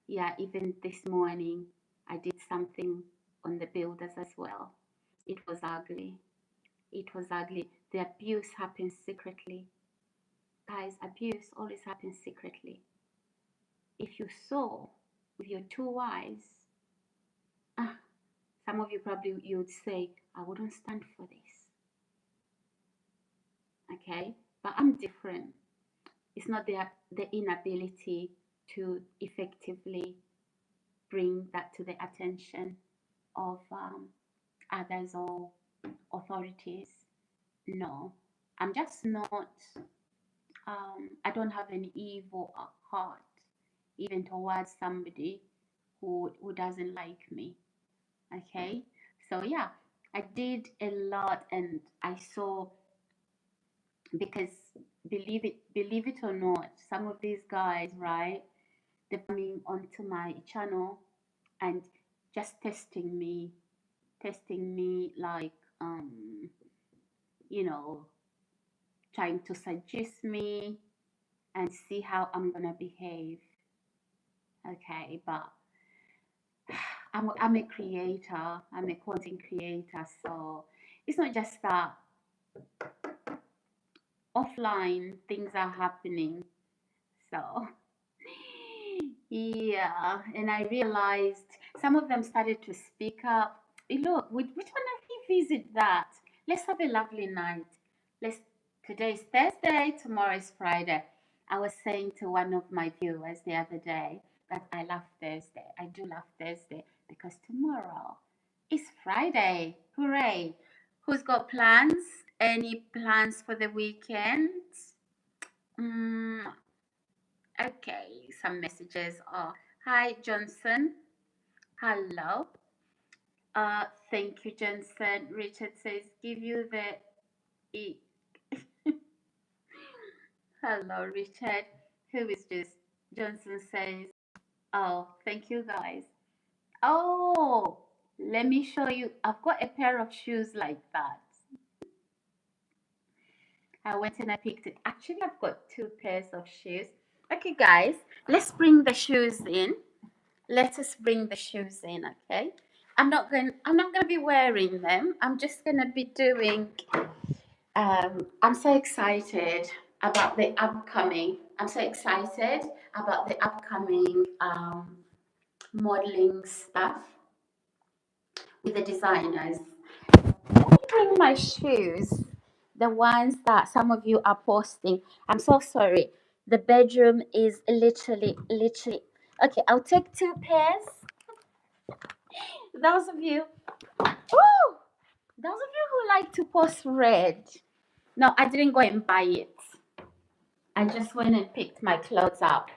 Yeah, even this morning I did something on the builders as well. It was ugly. It was ugly. The abuse happens secretly. Guys, abuse always happens secretly. If you saw with your two eyes, ah, some of you probably you would say, I wouldn't stand for this. Okay? But I'm different. It's not the inability to effectively bring that to the attention of others or authorities. No, I'm just not, I don't have an evil heart, even towards somebody who doesn't like me. Okay, so yeah, I did a lot and I saw, because believe it or not, some of these guys, right, they're coming onto my channel and just testing me like you know, trying to suggest me and see how I'm gonna behave. Okay, but I'm a creator, I'm a content creator, so it's not just that offline things are happening. So yeah, and I realized some of them started to speak up. Look, which one I revisit that? Let's have a lovely night. Let's. Today is Thursday. Tomorrow is Friday. I was saying to one of my viewers the other day that I love Thursday. I do love Thursday. because tomorrow is Friday. Hooray! Who's got plans? Any plans for the weekend? Okay, some messages are, hi Johnson. Hello. Thank you, Johnson. Richard says, give you the e. Hello, Richard. Who is this? Johnson says, oh, thank you guys. Oh, let me show you. I've got a pair of shoes like that. I went and I picked it. Actually, I've got 2 pairs of shoes. Okay, guys, let's bring the shoes in. Let us bring the shoes in, okay? I'm not gonna be wearing them. I'm just gonna be doing. I'm so excited about the upcoming. I'm so excited about the upcoming modeling stuff with the designers. Let me bring my shoes, the ones that some of you are posting. I'm so sorry. The bedroom is literally. Okay, I'll take 2 pairs. Those of you, oh, those of you who like to post red. No, I didn't go and buy it. I just went and picked my clothes up.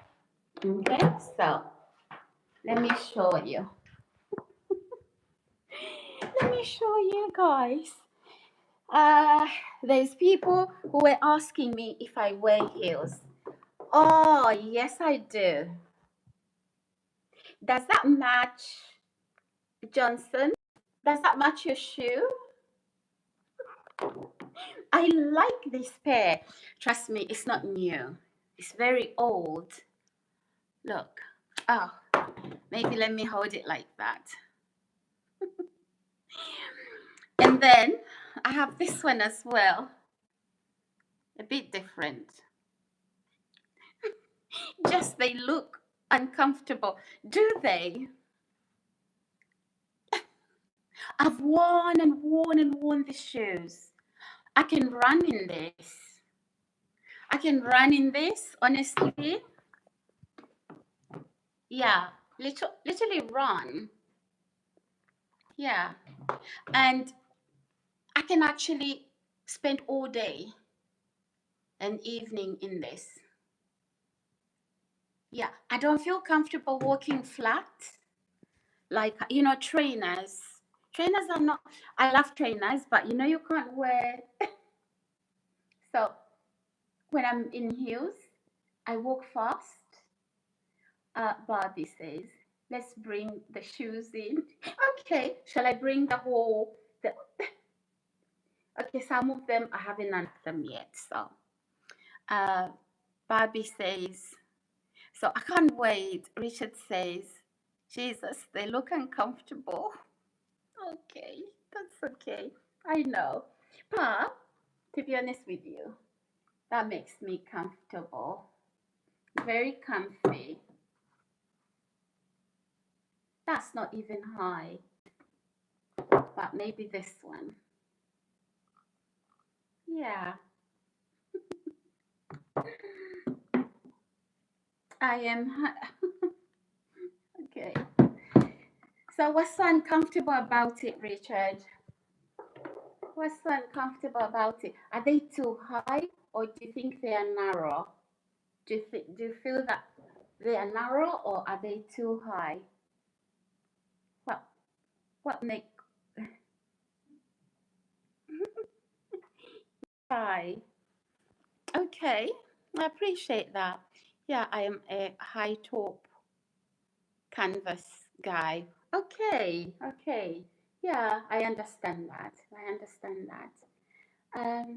Okay, so let me show you. Let me show you guys. There's people who were asking me if I wear heels. Oh, yes, I do. Does that match, Johnson? Does that match your shoe? I like this pair. Trust me, it's not new. It's very old. Look. Oh, maybe let me hold it like that. And then I have this one as well. A bit different. Just they look uncomfortable. Do they? I've worn and worn and worn these shoes. I can run in this. I can run in this, honestly. Yeah, literally run. Yeah. And I can actually spend all day and evening in this. Yeah, I don't feel comfortable walking flat. Like, you know, trainers. Trainers are not, I love trainers, but you know, you can't wear. So when I'm in heels, I walk fast. Barbie says, let's bring the shoes in. Okay, shall I bring the whole, okay, some of them I haven't unpacked them yet. So Barbie says, so I can't wait. Richard says, Jesus, they look uncomfortable. Okay, that's okay. I know. But to be honest with you, that makes me comfortable. Very comfy. That's not even high. But maybe this one. Yeah. I am. Okay. So what's so uncomfortable about it, Richard? What's so uncomfortable about it? Are they too high, or do you think they are narrow? Do you feel that they are narrow, or are they too high? What make high? Okay, I appreciate that. Yeah, I am a high top canvas guy. Okay, okay. Yeah, I understand that. I understand that.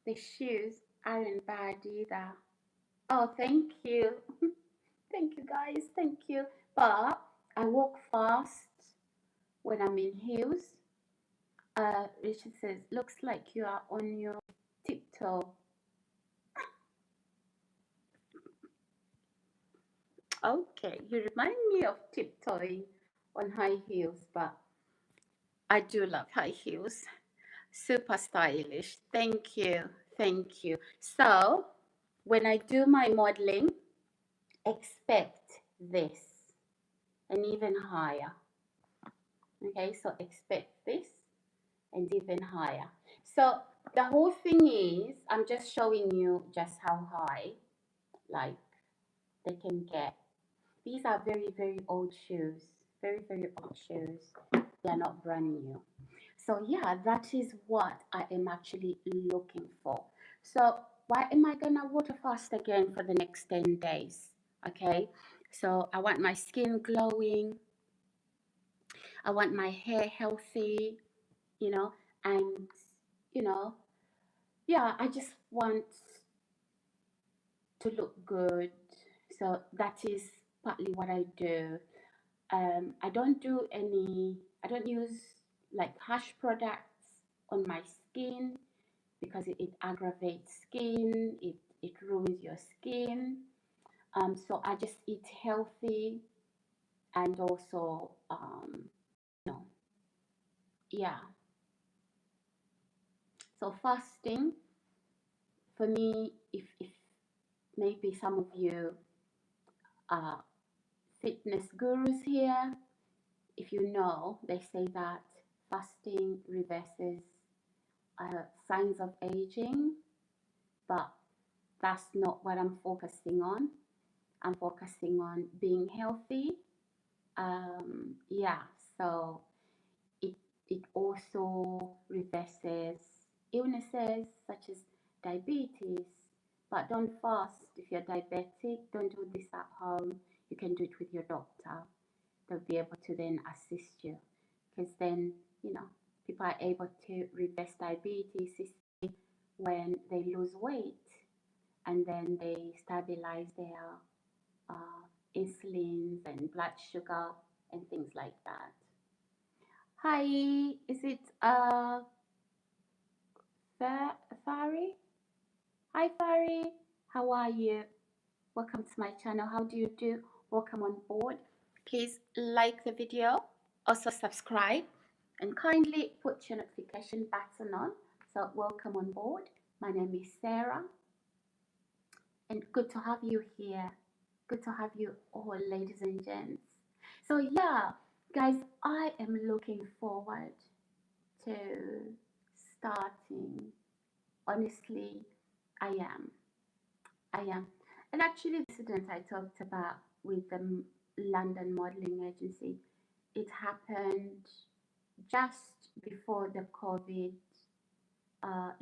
The shoes aren't bad either. Oh, thank you. Thank you, guys. Thank you. But I walk fast when I'm in heels. Richard says, looks like you are on your tiptoe. Okay, you remind me of tiptoeing on high heels, but I do love high heels. Super stylish. Thank you. Thank you. So, when I do my modeling, expect this and even higher. Okay, so expect this and even higher. So the whole thing is, I'm just showing you just how high, like, they can get. These are very, very old shoes. Very, very old shoes. They're not brand new. So yeah, that is what I am actually looking for. So why am I gonna water fast again for the next 10 days? Okay. So I want my skin glowing. I want my hair healthy, you know, and you know, yeah, I just want to look good. So that is partly what I do. I don't use like harsh products on my skin because it aggravates skin, it ruins your skin. So I just eat healthy and also, you know, yeah. So fasting for me, if maybe some of you are fitness gurus here, if you know, they say that fasting reverses signs of aging, but that's not what I'm focusing on. I'm focusing on being healthy. Yeah, so it it also reverses illnesses such as diabetes. But don't fast if you're diabetic. Don't do this at home. You can do it with your doctor. They'll be able to then assist you, because then people are able to reverse diabetes when they lose weight and then they stabilize their uh, insulins and blood sugar and things like that. Hi, is it Fari? Hi Fari, how are you? Welcome to my channel. How do you do? Welcome on board. Please like the video, also subscribe, and kindly put your notification button on. So welcome on board. My name is Sarah, and good to have you here. Good to have you all, ladies and gents. So yeah, guys, I am looking forward to starting. Honestly, I am. I am. And actually, the incident I talked about with the London modeling agency, it happened just before the COVID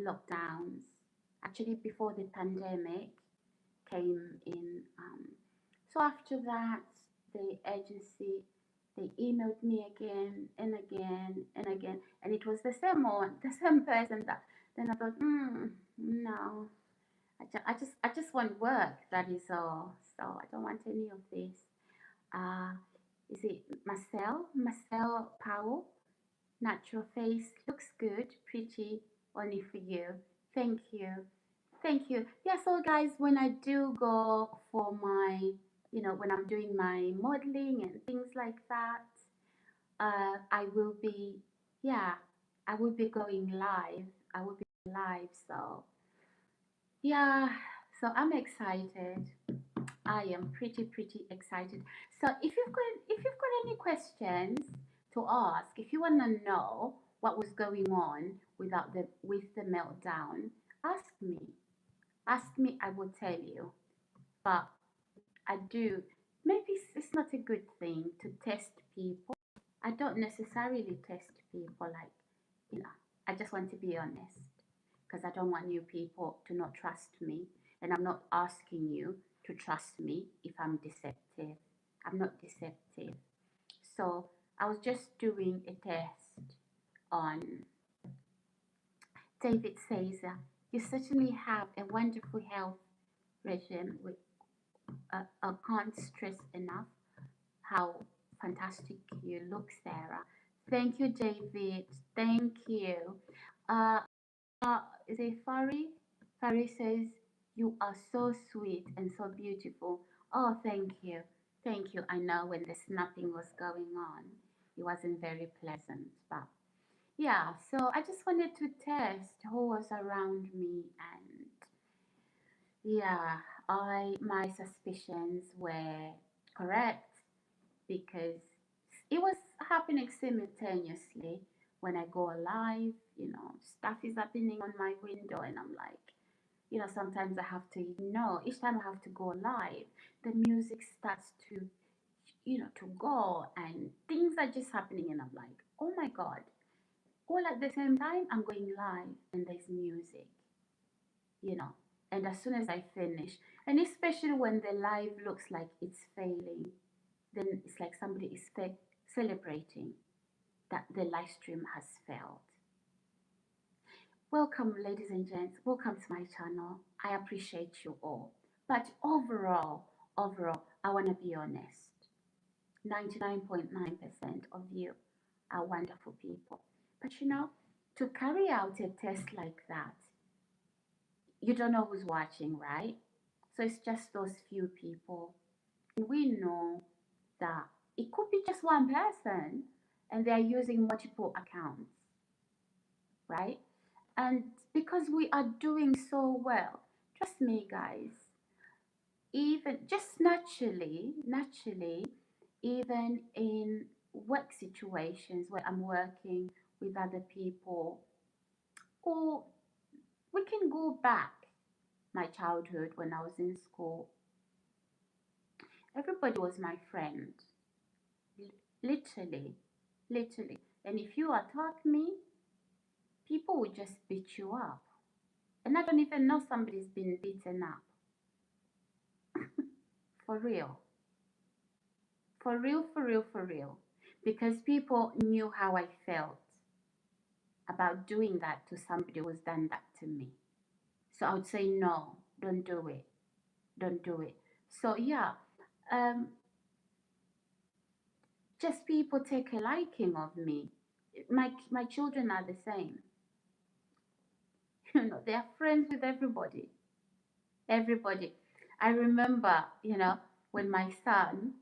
lockdowns, actually before the pandemic came in. So after that, the agency, they emailed me again and again and again, and it was the same one, the same person. That then I thought, no, I just want work. That is all. So I don't want any of this. Uh, is it Marcel Powell? Natural face, looks good, pretty, only for you. Thank you. Thank you. Yeah, so guys, when I do go for my, when I'm doing my modeling and things like that, I will be, yeah, I will be going live. I will be live. So, yeah, so I'm excited. I am pretty excited. So if you've got any questions to ask, if you want to know what was going on with the meltdown, ask me. Ask me, I will tell you. But I do. Maybe it's not a good thing to test people. I don't necessarily test people, like, you know, I just want to be honest because I don't want you people to not trust me. And I'm not asking you to trust me if I'm deceptive. I'm not deceptive. So I was just doing a test on David says, you certainly have a wonderful health regime. I can't stress enough how fantastic you look, Sarah. Thank you, David. Thank you. Uh, is it Fari? Fari says, you are so sweet and so beautiful. Oh, thank you. Thank you. I know when the snapping was going on, it wasn't very pleasant. But yeah, so I just wanted to test who was around me, and yeah, my suspicions were correct because it was happening simultaneously when I go live. Stuff is happening on my window, and I'm like, sometimes I have to ignore. Each time I have to go live, the music starts to go, and things are just happening, and I'm like, oh my God. All at the same time, I'm going live, and there's music, you know. And as soon as I finish, and especially when the live looks like it's failing, then it's like somebody is celebrating that the live stream has failed. Welcome, ladies and gents. Welcome to my channel. I appreciate you all. But overall, I want to be honest. 99.9% of you are wonderful people. But to carry out a test like that, you don't know who's watching, right? So it's just those few people. And we know that it could be just one person and they're using multiple accounts, right? And because we are doing so well, trust me, guys, even just naturally, even in work situations where I'm working with other people, or we can go back my childhood when I was in school. Everybody was my friend, literally, literally. And if you attack me, people will just beat you up. And I don't even know somebody's been beaten up. For real. For real, for real, for real. Because people knew how I felt about doing that to somebody who's done that to me. So I would say, no, don't do it. Don't do it. So yeah, um, just people take a liking of me. My children are the same. They are friends with everybody. Everybody. I remember, when my son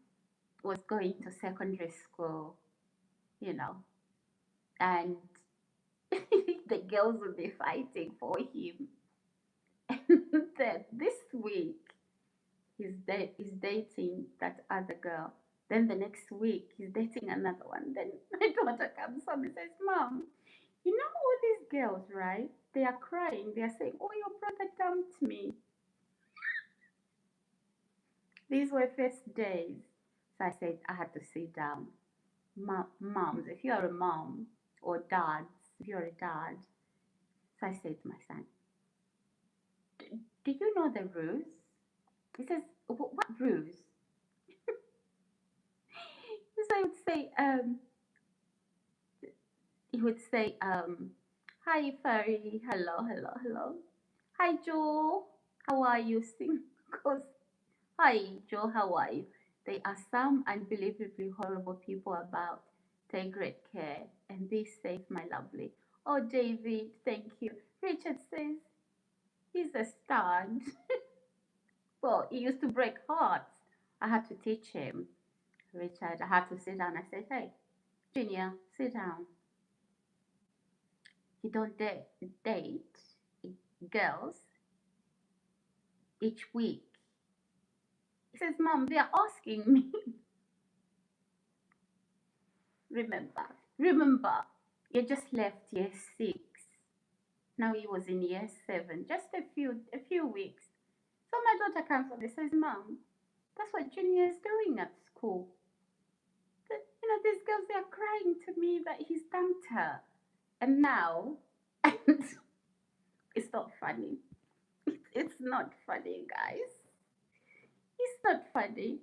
was going to secondary school, you know, and the girls would be fighting for him. And then this week, he's dating that other girl. Then the next week, he's dating another one. Then my daughter comes home and says, Mom, all these girls, right? They are crying. They are saying, oh, your brother dumped me. These were first days. So I said, I had to sit down. Moms, if you're a mom, or dads, if you're a dad. So I said to my son, do you know the rules? He says, what rules? So he would say, hi, Fairy, hello, hello, hello. Hi, Joe, how are you? Sing, goes, hi, Joe, how are you? There are some unbelievably horrible people about. Take great care and be safe, my lovely. Oh, David, thank you. Richard says he's a stud. Well, he used to break hearts. I had to teach him. Richard, I had to sit down. I said, hey, Junior, sit down. You don't date girls each week. He says, Mom, they are asking me. Remember, you just left year 6. Now he was in year 7, just a few weeks. So my daughter comes up and says, Mom, that's what Junior is doing at school. These girls, they are crying to me that he's dumped her. And now, it's not funny. It's not funny, guys. It's not funny.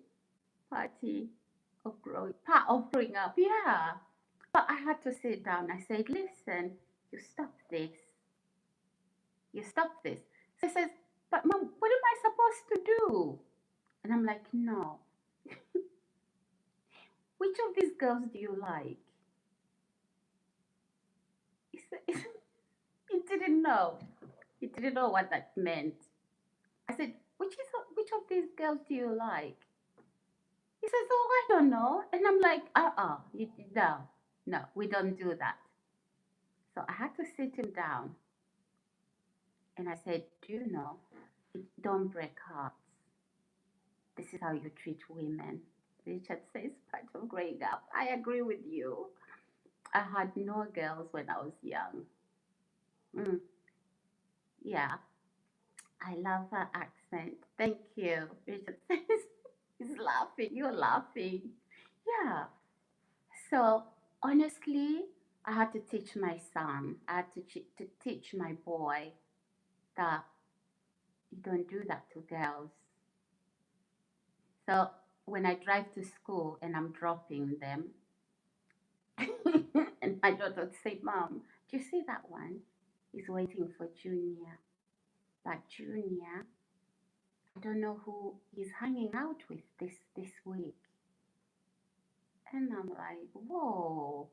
Part of growing up, yeah. But I had to sit down. I said, listen, you stop this. You stop this. So he says, but Mom, what am I supposed to do? And I'm like, no. Which of these girls do you like? He didn't know. He didn't know what that meant. I said, which of these girls do you like? He says, oh, I don't know. And I'm like, no, we don't do that. So I had to sit him down. And I said, do you know, don't break hearts. This is how you treat women. Richard says part of growing up. I agree with you. I had no girls when I was young. Mm, yeah, I love her accent. Thank you. Richard says he's laughing. You're laughing. Yeah. So honestly, I had to teach my son. I had to teach my boy that you don't do that to girls. So when I drive to school and I'm dropping them, and my daughter would say, "Mom, do you see that one? He's waiting for Junior. But Junior, I don't know who he's hanging out with this week." And I'm like, "Whoa!"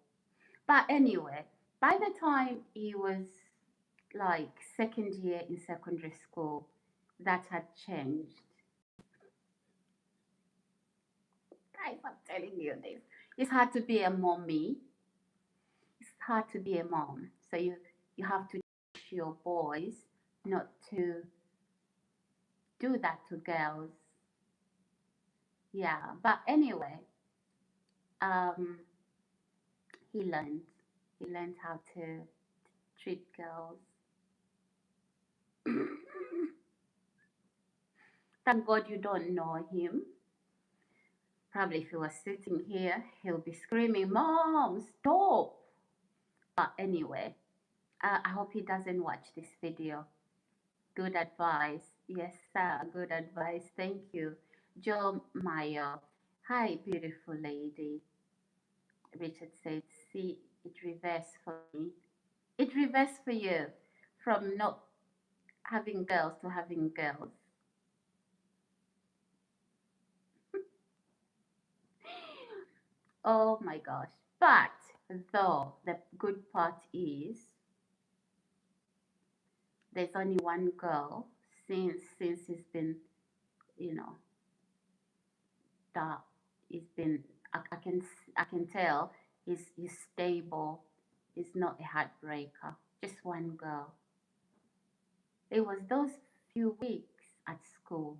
But anyway, by the time he was like second year in secondary school, that had changed. Guys, I'm telling you this. It's hard to be a mommy. It's hard to be a mom. So you have to teach your boys not to do that to girls. Yeah, but anyway, um, he learned. He learned how to treat girls. Thank God you don't know him. Probably if he was sitting here, he'll be screaming, "Mom, stop!" But anyway, I hope he doesn't watch this video. Good advice. Yes, sir. Good advice. Thank you. Joe Mayo. Hi, beautiful lady. Richard said, "See, it reversed for me. It reversed for you from not having girls to having girls." Oh my gosh. But though the good part is there's only one girl since it's been, you know, that it's been I can tell he's stable. He's not a heartbreaker. Just one girl. It was those few weeks at school.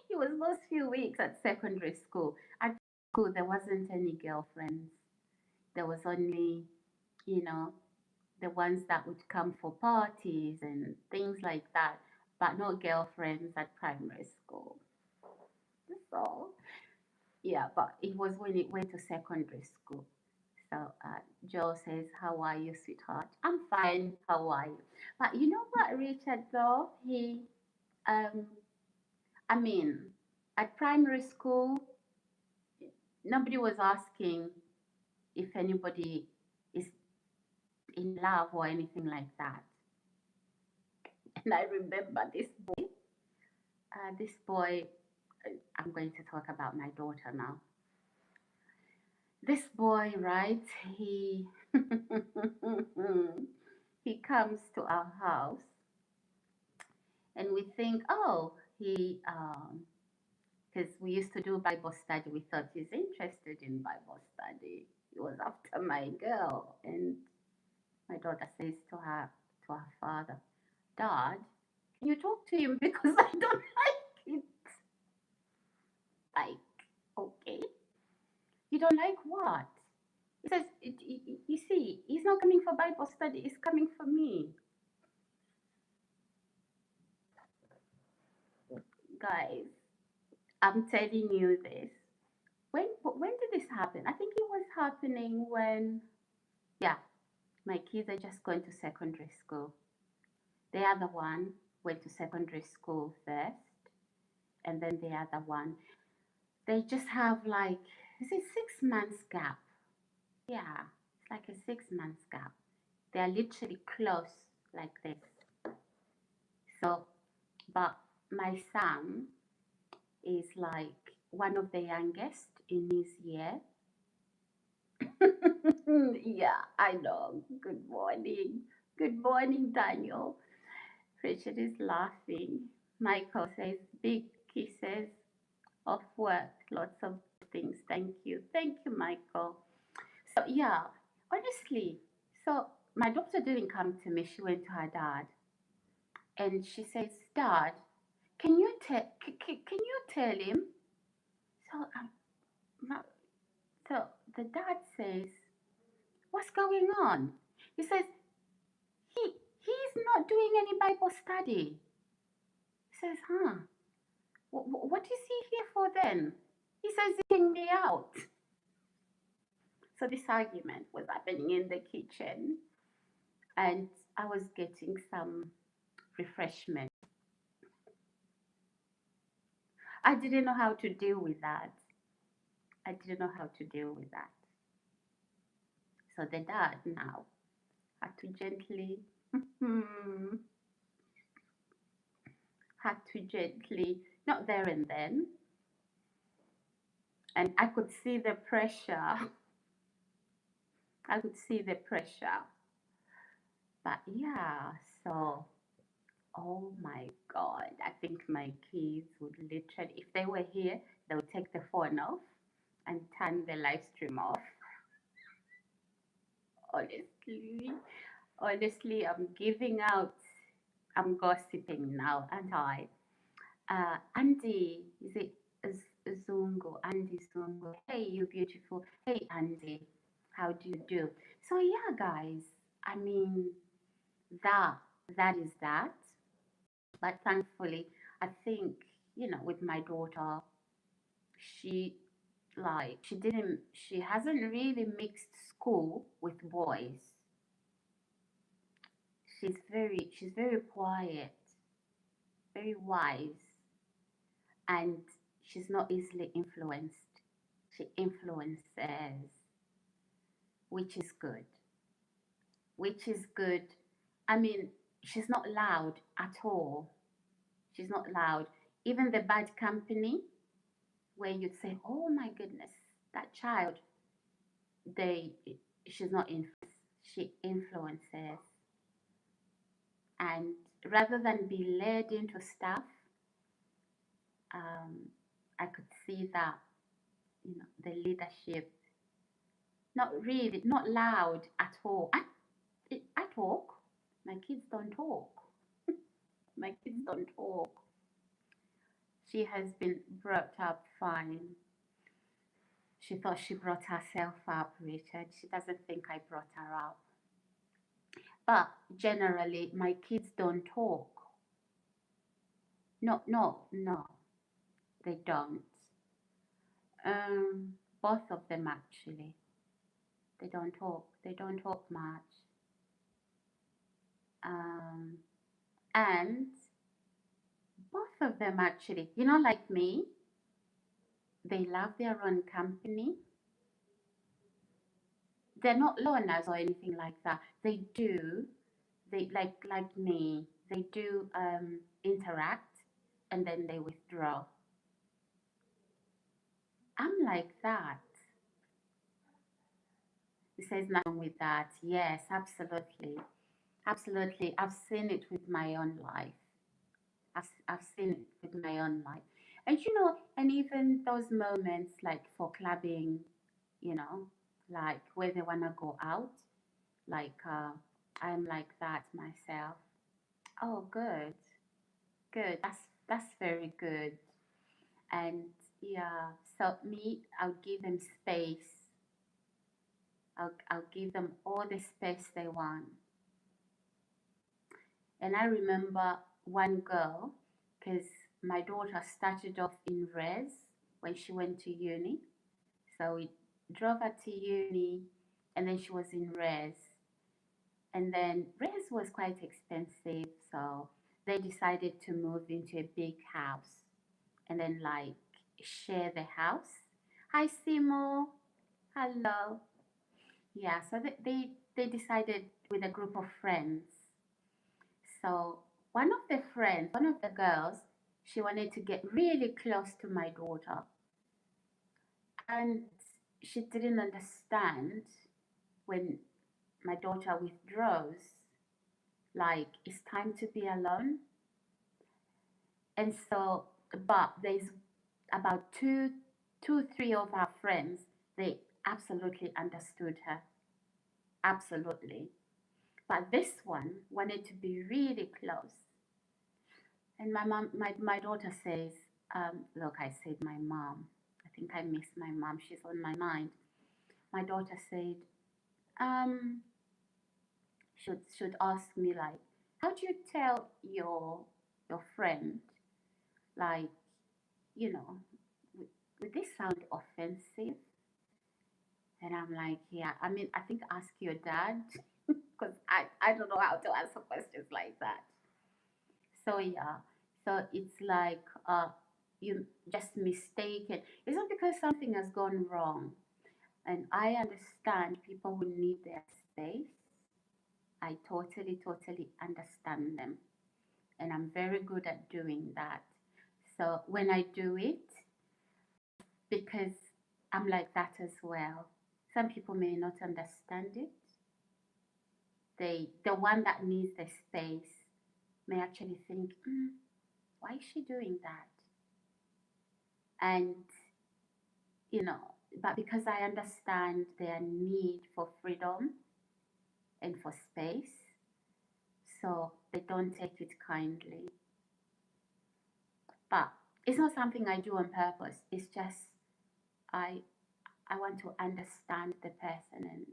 It was those few weeks at secondary school. At school there wasn't any girlfriends. There was only, you know, the ones that would come for parties and things like that, but no girlfriends at primary school. So yeah, but it was when it went to secondary school. So Joe says, "How are you, sweetheart?" "I'm fine. How are you?" But you know what, Richard? Though um, I mean, at primary school, nobody was asking if anybody is in love or anything like that. And I remember this boy. I'm going to talk about my daughter now. This boy, right? He he comes to our house, and we think, oh, because we used to do Bible study. We thought he's interested in Bible study. He was after my girl, and my daughter says to her father, "Dad, can you talk to him because I don't like it." Like, okay, you don't like what? He says, "You see, he's not coming for Bible study. He's coming for me." Guys, I'm telling you this. When did this happen? I think it was happening when, yeah, my kids are just going to secondary school. The other one went to secondary school first, and then the other one, they just have like, is it 6 months gap? Yeah, it's like a 6 months gap. They are literally close like this. So, but my son is like one of the youngest in his year. Yeah, I know. Good morning. Good morning, Daniel. Richard is laughing. Michael says, "Big kisses of work, lots of things. Thank you." Thank you, Michael. So, yeah, honestly, so my daughter didn't come to me. She went to her dad. And she says, "Dad, can you tell him?" So ma- so the dad says, "What's going on?" He says, he's not doing any Bible study. He says, "Huh? What is he here for then?" He says, "Eating me out." So this argument was happening in the kitchen, and I was getting some refreshment. I didn't know how to deal with that. I didn't know how to deal with that. So the dad now had to gently, had to gently, not there and then. And I could see the pressure. I could see the pressure. But yeah, so, oh my God, I think my kids would literally, if they were here, they would take the phone off and turn the live stream off. Honestly, honestly, I'm giving out, I'm gossiping now, aren't I? Andy, is it Zungo? Andy Zungo. Hey, you beautiful. Hey, Andy, how do you do? So yeah, guys, I mean, that that is that. But thankfully, I think, with my daughter, she she hasn't really mixed school with boys. She's very quiet, very wise, and she's not easily influenced. She influences, which is good. Which is good. I mean, she's not loud at all. She's not loud. Even the bad company, where you'd say, "Oh my goodness, that child," they she's not influenced. She influences, and rather than be led into stuff, um, I could see that, the leadership. Not really, not loud at all. I talk. My kids don't talk. My kids don't talk. She has been brought up fine. She thought she brought herself up, Richard. She doesn't think I brought her up. But generally, my kids don't talk. No, no, no, they don't. Both of them actually. They don't talk. They don't talk much. Um, and both of them actually, like me, they love their own company. They're not loners or anything like that. They do. They like me. They do interact, and then they withdraw. I'm like that. He says nothing with that. Yes, absolutely. Absolutely. I've seen it with my own life. I've seen it with my own life. And and even those moments like for clubbing, like where they want to go out, like I'm like that myself. Oh, good. Good. That's very good. And yeah, so me, I'll give them space. I'll give them all the space they want. And I remember one girl, because my daughter started off in res when she went to uni. So we drove her to uni, and then she was in res. And then res was quite expensive, so they decided to move into a big house and then like share the house. Hi, Simo. Hello. Yeah, so they decided with a group of friends. So one of the girls, she wanted to get really close to my daughter. And she didn't understand when my daughter withdraws, like it's time to be alone. And so, but there's about three of our friends, they absolutely understood her. Absolutely. But this one wanted to be really close. And my daughter says, look, I said my mom, I think I miss my mom. She's on my mind. My daughter said, should ask me like, how do you tell your friend, like, you know, would this sound offensive? And I'm like, yeah, I mean, I think ask your dad because I don't know how to answer questions like that. So yeah, so it's like you just mistaken. It's not because something has gone wrong, and I understand people will need their space. I totally understand them, and I'm very good at doing that. So when I do it, because I'm like that as well. Some people may not understand it. The one that needs the space may actually think, why is she doing that? And but because I understand their need for freedom and for space, so they don't take it kindly. But it's not something I do on purpose. It's just I I want to understand the person, and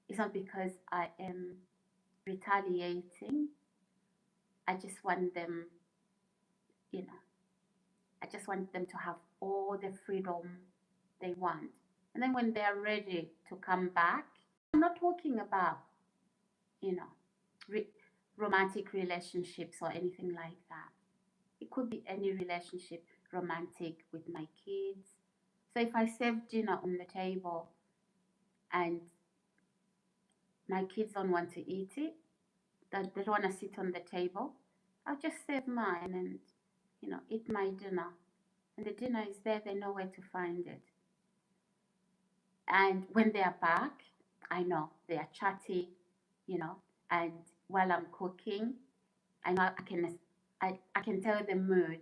it's not because I am retaliating. I just want them, you know, I just want them to have all the freedom they want. And then when they're ready to come back, I'm not talking about, you know, re- romantic relationships or anything like that. It could be any relationship, romantic with my kids. So if I serve dinner on the table and my kids don't want to eat it, they don't want to sit on the table, I'll just serve mine and, eat my dinner. And the dinner is there, they know where to find it. And when they are back, I know they are chatty, and while I'm cooking, I know I can tell the mood.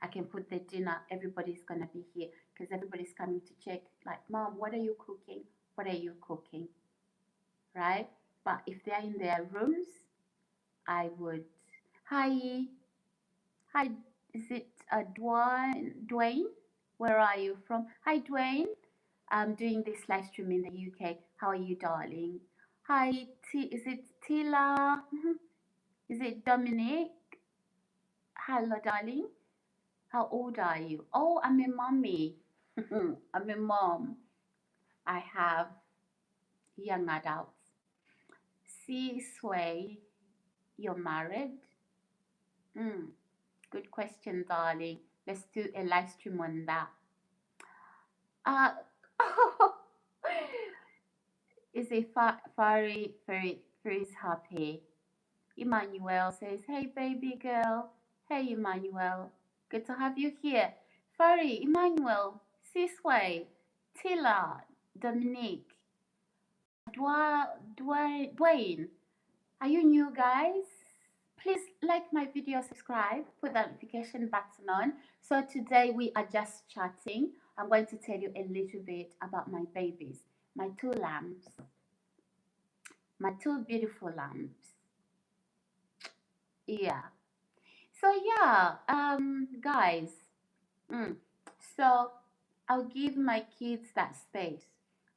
I can put the dinner, everybody's gonna be here because everybody's coming to check, like, Mom, what are you cooking? What are you cooking? Right? But if they're in their rooms, I would, hi, hi, is it Dwayne? Where are you from? Hi, Dwayne. I'm doing this live stream in the UK. How are you, darling? Hi, is it Tila? Is it Dominic? Hello, darling. How old are you? Oh, I'm a mommy. I'm a mom. I have young adults. See, Sway, you're married? Good question, darling. Let's do a live stream on that. Uh, is a very happy. Emmanuel says, hey, baby girl. Hey, Emmanuel. Good to have you here. Fari, Emmanuel, Sisway, Tila, Dominique, Dwayne. Are you new, guys? Please like my video, subscribe, put the notification button on. So today we are just chatting. I'm going to tell you a little bit about my babies, my two lambs, my two beautiful lambs. Yeah. So yeah, guys. So I'll give my kids that space.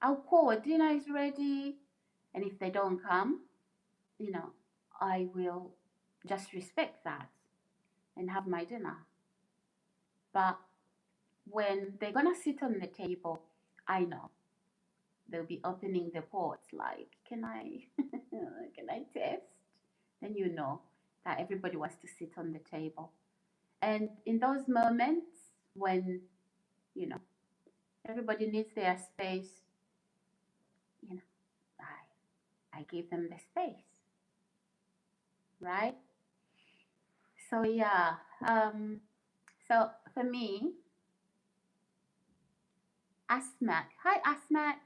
I'll call, dinner is ready, and if they don't come, I will just respect that and have my dinner. But when they're gonna sit on the table, I know they'll be opening the pots like, can I can I test? Then you know that everybody wants to sit on the table. And in those moments when, everybody needs their space, I give them the space. Right? So yeah. So for me, Asmac. Hi, Asmac.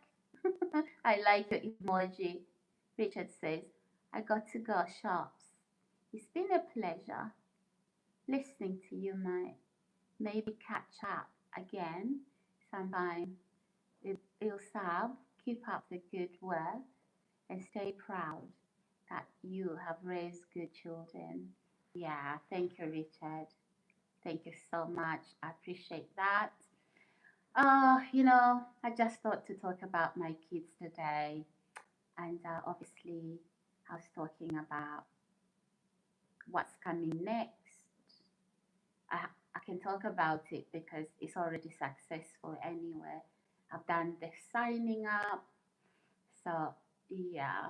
I like your emoji. Richard says, I got to go, shops. It's been a pleasure listening to you, mate. Maybe catch up again sometime. Ilsab, keep up the good work and stay proud that you have raised good children. Yeah, thank you, Richard. Thank you so much. I appreciate that. I just thought to talk about my kids today, and obviously, I was talking about what's coming next. I can talk about it because it's already successful anyway. I've done the signing up, so yeah.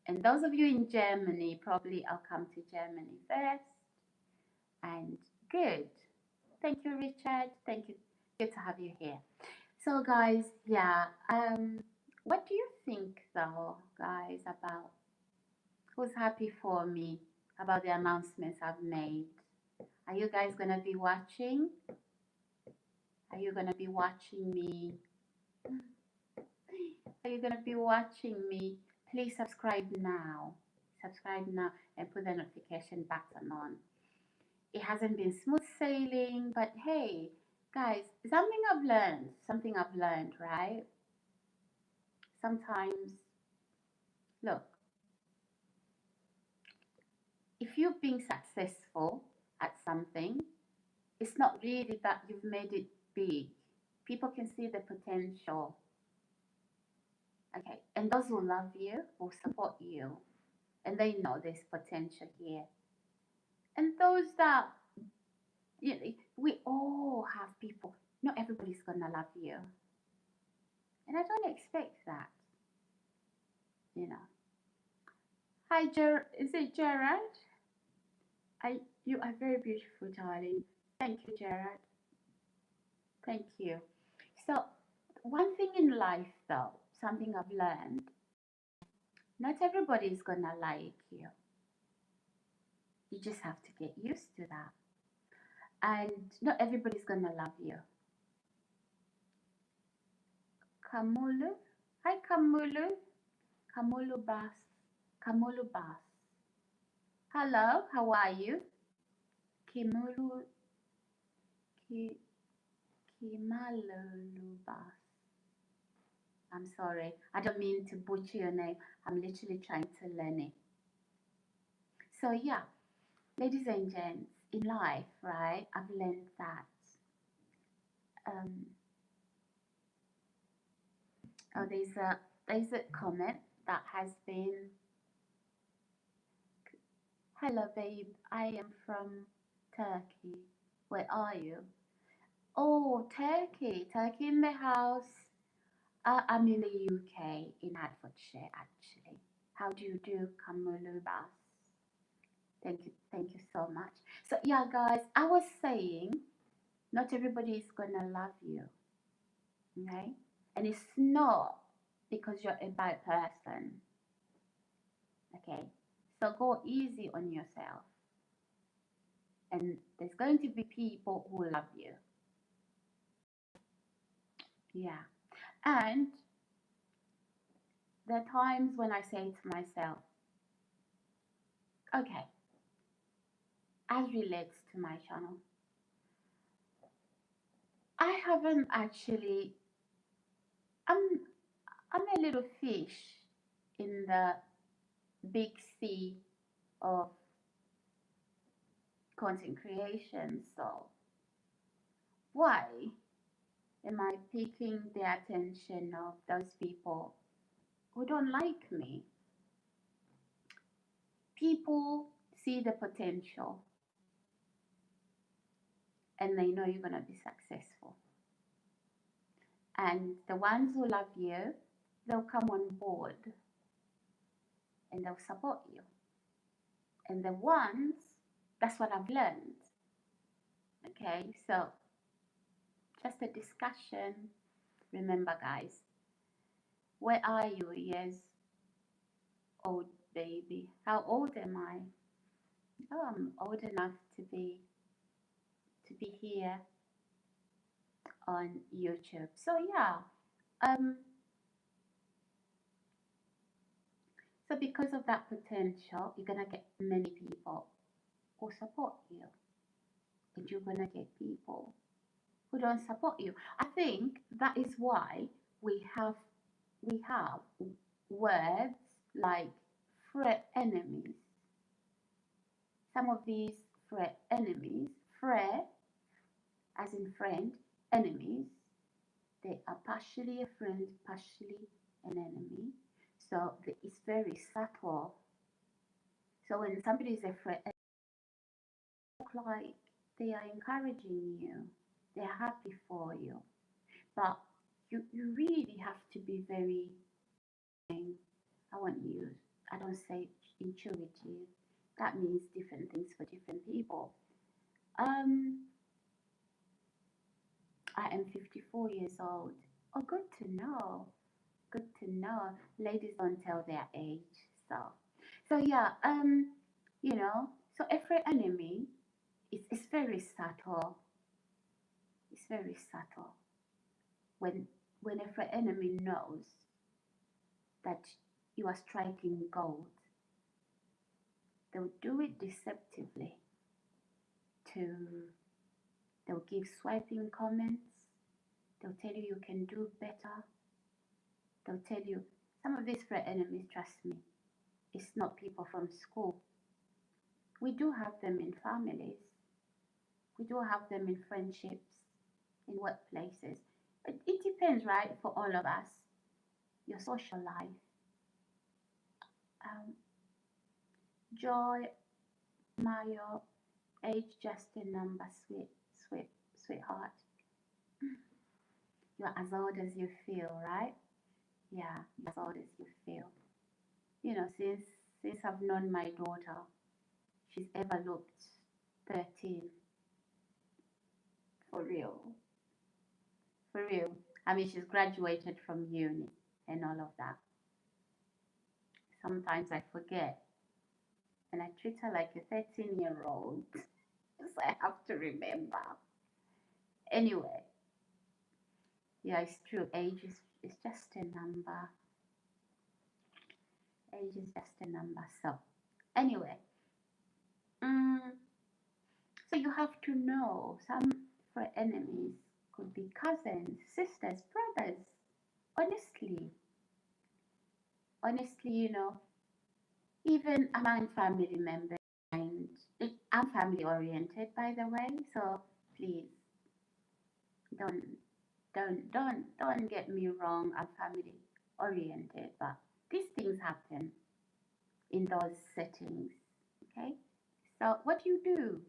And those of you in Germany, probably I'll come to Germany first. And good. Thank you, Richard. Thank you. Good to have you here. So, guys, yeah. What do you think, though, guys, about who's happy for me about the announcements I've made? Are you guys gonna be watching? Are you gonna be watching me? Are you gonna be watching me? Please subscribe now. Subscribe now and put the notification button on. It hasn't been smooth sailing, but hey, guys, something I've learned, right? Sometimes, look, if you've been successful at something, it's not really that you've made it big. People can see the potential, okay? And those who love you will support you, and they know there's potential here. And those that, we all have people, not everybody's gonna love you. And I don't expect that, you know. Hi, is it Gerard? You are very beautiful, darling. Thank you, Gerard. Thank you. So, one thing in life, though, something I've learned, not everybody is gonna like you. You just have to get used to that. And not everybody's gonna love you. Kamulu? Hi, Kamulu. Kamulu Bas. Kamulu Bas. Hello, how are you? Kimulu. Ki, Kimalulu Bas. I'm sorry. I don't mean to butcher your name. I'm literally trying to learn it. So yeah, ladies and gents, in life, right, I've learned that um, there's a comment that has been, hello babe, I am from Turkey. Where are you? Oh, Turkey in the house. I'm in the UK, in Hertfordshire, actually. How do you do, Kamulubas? Thank you so much. So yeah, guys, I was saying, not everybody is gonna love you, okay? And it's not because you're a bad person, okay? So go easy on yourself. And there's going to be people who love you. Yeah. And there are times when I say to myself, okay, as relates to my channel, I haven't actually, I'm a little fish in the big sea of content creation. So why am I picking the attention of those people who don't like me? People see the potential and they know you're going to be successful. And the ones who love you, they'll come on board and they'll support you. And the ones, that's what I've learned. Okay, so just a discussion. Remember, guys, where are you, years old baby? How old am I? Oh, I'm old enough to be here on YouTube. So yeah, so because of that potential, you're gonna get many people who support you, and you're gonna get people who don't support you. I think that is why we have words like friend enemies. Some of these friend enemies, friend as in friend, enemies, they are partially a friend, partially an enemy. So it's very subtle. So when somebody is a friend, it looks like they are encouraging you, they're happy for you. But you really have to be very, I want you, I don't say intuitive. That means different things for different people. Um, I am 54 years old. Oh, good to know. Good to know. Ladies don't tell their age. So yeah, so every enemy is very subtle. It's very subtle. When every enemy knows that you are striking gold, they'll do it deceptively to they'll give swiping comments, they'll tell you can do better, they'll tell you some of these friend enemies, trust me, it's not people from school. We do have them in families, we do have them in friendships, in workplaces. It depends, right, for all of us, your social life. Um, Joy, Mayo, age just a number, sweetheart. You're as old as you feel, right? Yeah, as old as you feel. Since I've known my daughter, she's ever looked 13. For real. For real. I mean, she's graduated from uni and all of that. Sometimes I forget and I treat her like a 13-year-old. So I have to remember. Anyway, yeah, it's true. Age is just a number. Age is just a number. So, anyway, mm, so you have to know some for enemies could be cousins, sisters, brothers. Honestly, honestly, even among family members. And I'm family oriented, by the way. So please don't don't get me wrong. I'm family oriented, but these things happen in those settings. Okay. So what do you do?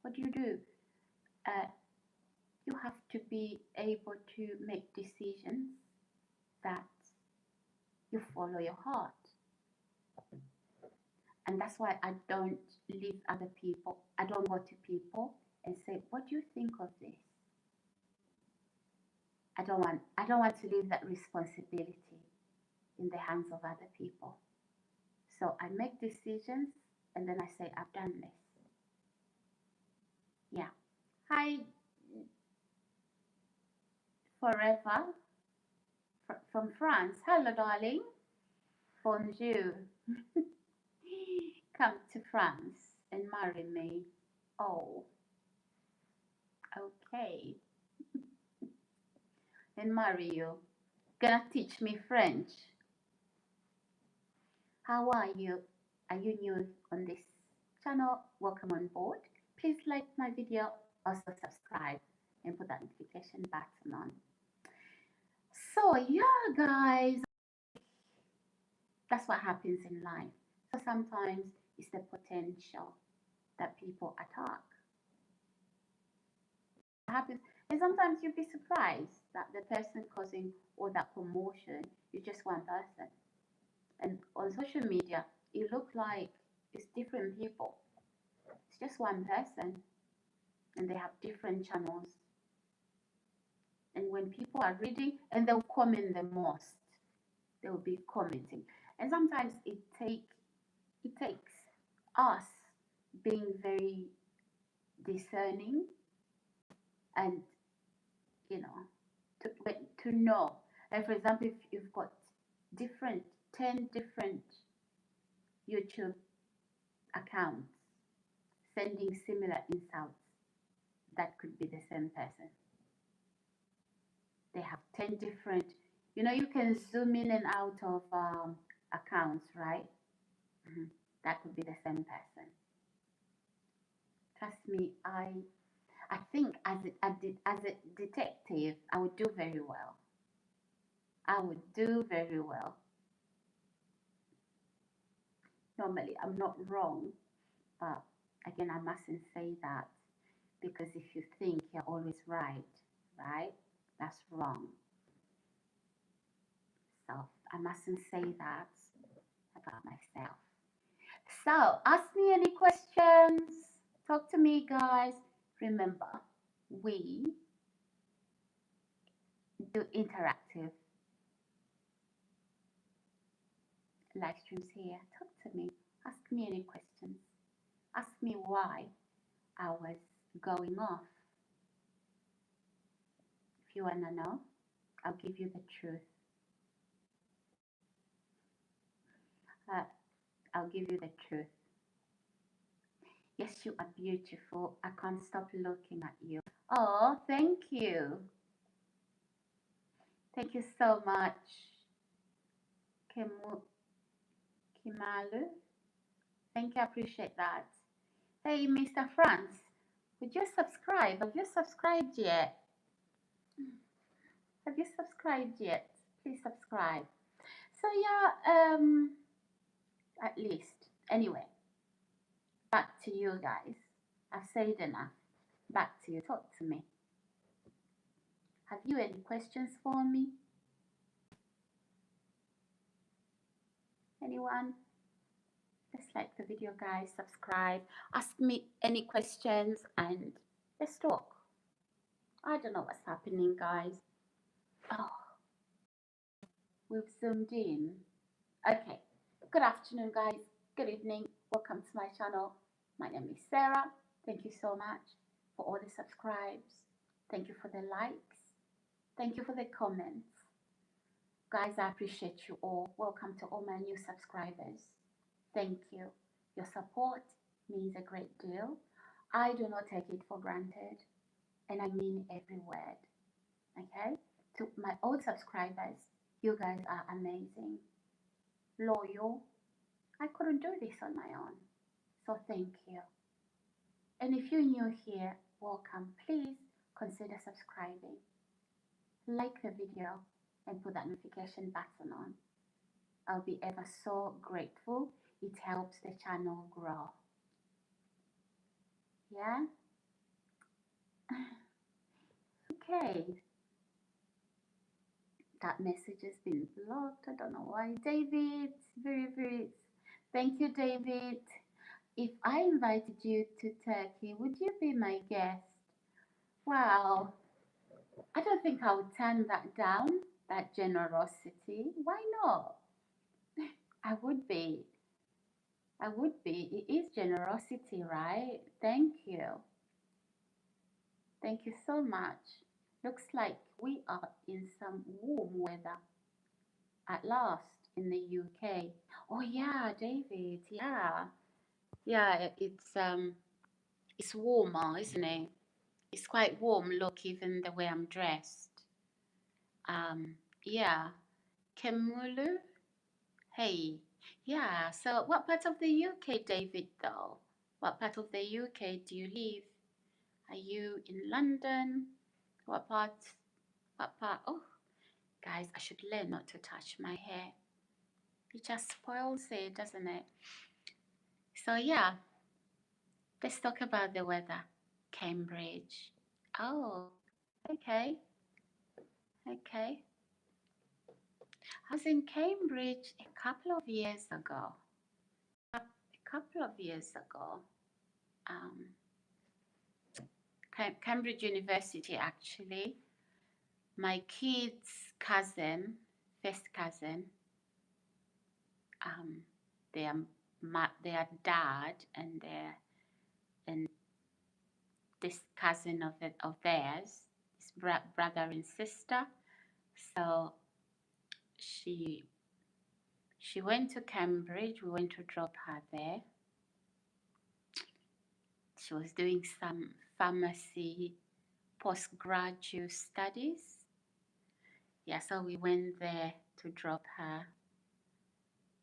What do you do? Uh, you have to be able to make decisions that you follow your heart. And that's why I don't leave other people. I don't go to people and say, "What do you think of this?" I don't want to leave that responsibility in the hands of other people. So I make decisions and then I say, "I've done this." Yeah. Hi, Forever from France. Hello, darling. Bonjour. Come to France and marry me. Oh, okay. And marry you. Gonna teach me French. How are you? Are you new on this channel? Welcome on board. Please like my video, also subscribe and put that notification button on. So yeah, guys, that's what happens in life. So sometimes it's the potential that people attack. It happens, and sometimes you'll be surprised that the person causing all that commotion is just one person. And on social media, it looks like it's different people. It's just one person, and they have different channels. And when people are reading, and they'll comment the most, they'll be commenting. And sometimes it takes us being very discerning and you know to know. Like for example, if you've got 10 different YouTube accounts sending similar insults, that could be the same person. They have 10 different, you can zoom in and out of accounts, right? That could be the same person. Trust me, I think as a detective, I would do very well. I would do very well. Normally, I'm not wrong, but again, I mustn't say that because if you think you're always right, right, that's wrong. So I mustn't say that about myself. So ask me any questions. Talk to me, guys. Remember, we do interactive live streams here. Talk to me. Ask me any questions. Ask me why I was going off. If you want to know, I'll give you the truth. Uh, I'll give you the truth. Yes, you are beautiful. I can't stop looking at you. Oh, thank you. Thank you so much. Kimalu. Thank you. I appreciate that. Hey, Mr. France, would you subscribe? Have you subscribed yet? Have you subscribed yet? Please subscribe. So yeah, at least. Anyway, back to you guys. I've said enough. Back to you. Talk to me. Have you any questions for me? Anyone? Just like the video, guys. Subscribe. Ask me any questions and let's talk. I don't know what's happening, guys. Oh, we've zoomed in. Okay. Good afternoon, guys. Good evening. Welcome to my channel. My name is Sarah. Thank you so much for all the subscribes. Thank you for the likes. Thank you for the comments. Guys, I appreciate you all. Welcome to all my new subscribers. Thank you. Your support means a great deal. I do not take it for granted, and I mean every word. Okay? To my old subscribers, you guys are amazing, loyal. I couldn't do this on my own, so thank you. And if you're new here, welcome. Please consider subscribing. Like the video and put that notification button on. I'll be ever so grateful. It helps the channel grow. Yeah? Okay. That message has been blocked. I don't know why. David, very. Thank you, David. If I invited you to Turkey, would you be my guest? Wow. I don't think I would turn that down, that generosity. Why not? I would be. I would be. It is generosity, right? Thank you. Thank you so much. Looks like we are in some warm weather at last in the UK. Oh yeah, David. Yeah. Yeah, it's warmer, isn't it? It's quite warm. Look, even the way I'm dressed. Yeah. Kemulu. Hey. Yeah. So what part of the UK, David, though? What part of the UK do you live? Are you in London? What part? What part? Oh, guys, I should learn not to touch my hair. It just spoils it, doesn't it? So yeah, let's talk about the weather. Cambridge. Oh, okay. Okay. I was in Cambridge a couple of years ago. A couple of years ago. Cambridge University, actually. My kid's cousin, first cousin, their dad and this cousin of theirs, his brother and sister. So she went to Cambridge. We went to drop her there. She was doing some pharmacy postgraduate studies. Yeah, so we went there to drop her.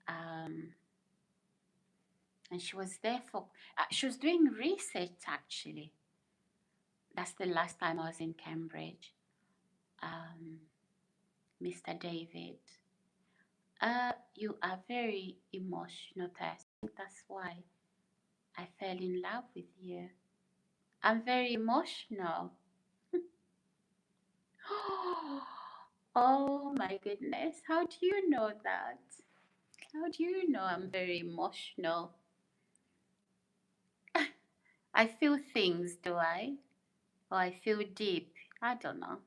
And she was there for, she was doing research actually. That's the last time I was in Cambridge. Um, Mr. David, you are very emotional person. That's why I fell in love with you. I'm very emotional. Oh my goodness. How do you know that? How do you know I'm very emotional? I feel things, do I? Or I feel deep. I don't know.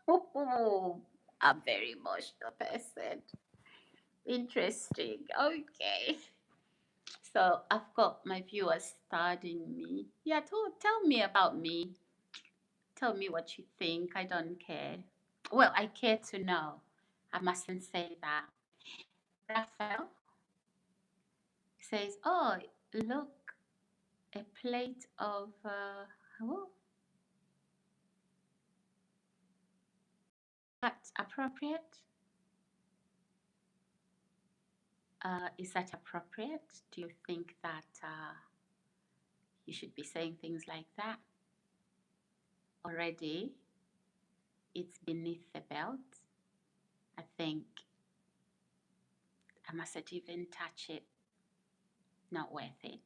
Oh, I'm a very emotional person. Interesting. Okay. So I've got my viewers studying me. Yeah, tell me about me. Tell me what you think. I don't care. Well, I care to know. I mustn't say that. Raphael says, "Oh, look, a plate of oh, that's appropriate. Is that appropriate? Do you think that you should be saying things like that already? It's beneath the belt. I think I mustn't even touch it. Not worth it.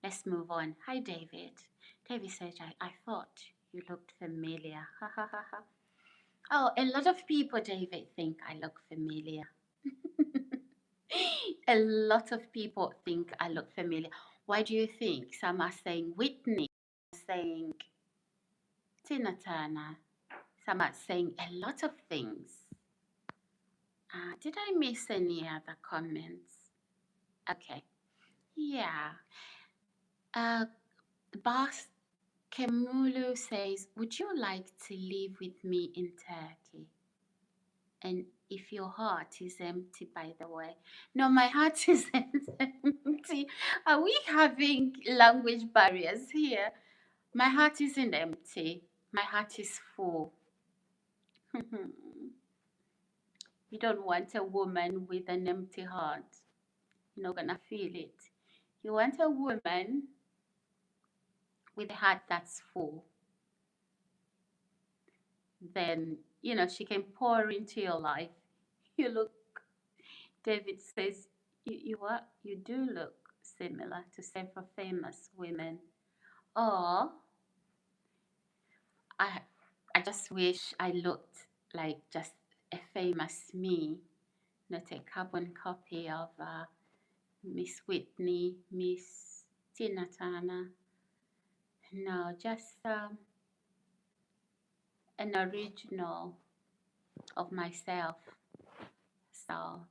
Let's move on. Hi, David. David says, I thought you looked familiar. Ha ha ha ha. Oh, a lot of people, David, think I look familiar. A lot of people think I look familiar. Why do you think? Some are saying Whitney, saying Tina Turner. Some are saying a lot of things. Did I miss any other comments? Okay. Yeah. Bas Kemulu says, would you like to live with me in Turkey? And if your heart is empty, by the way. No, my heart isn't empty. Are we having language barriers here? My heart isn't empty. My heart is full. You don't want a woman with an empty heart. You're not gonna feel it. You want a woman with a heart that's full. Then, she can pour into your life. You look, David says, you do look similar to several famous women. Or I, I just wish I looked like just a famous me, not a carbon copy of Miss Whitney, Miss Tina Turner. No, just an original of myself. So,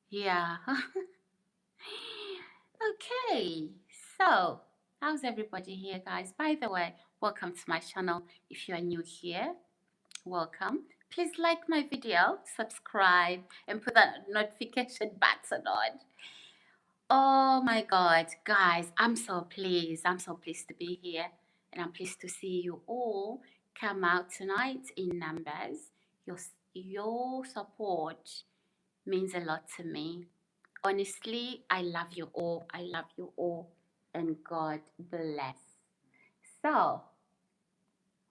yeah. Okay, so how's everybody here, guys? By the way, welcome to my channel. If you are new here, welcome. Please like my video, subscribe, and put that notification button on. Oh my God, guys, I'm so pleased. I'm so pleased to be here, and I'm pleased to see you all come out tonight in numbers. Your support means a lot to me. Honestly, I love you all. I love you all. And God bless. So,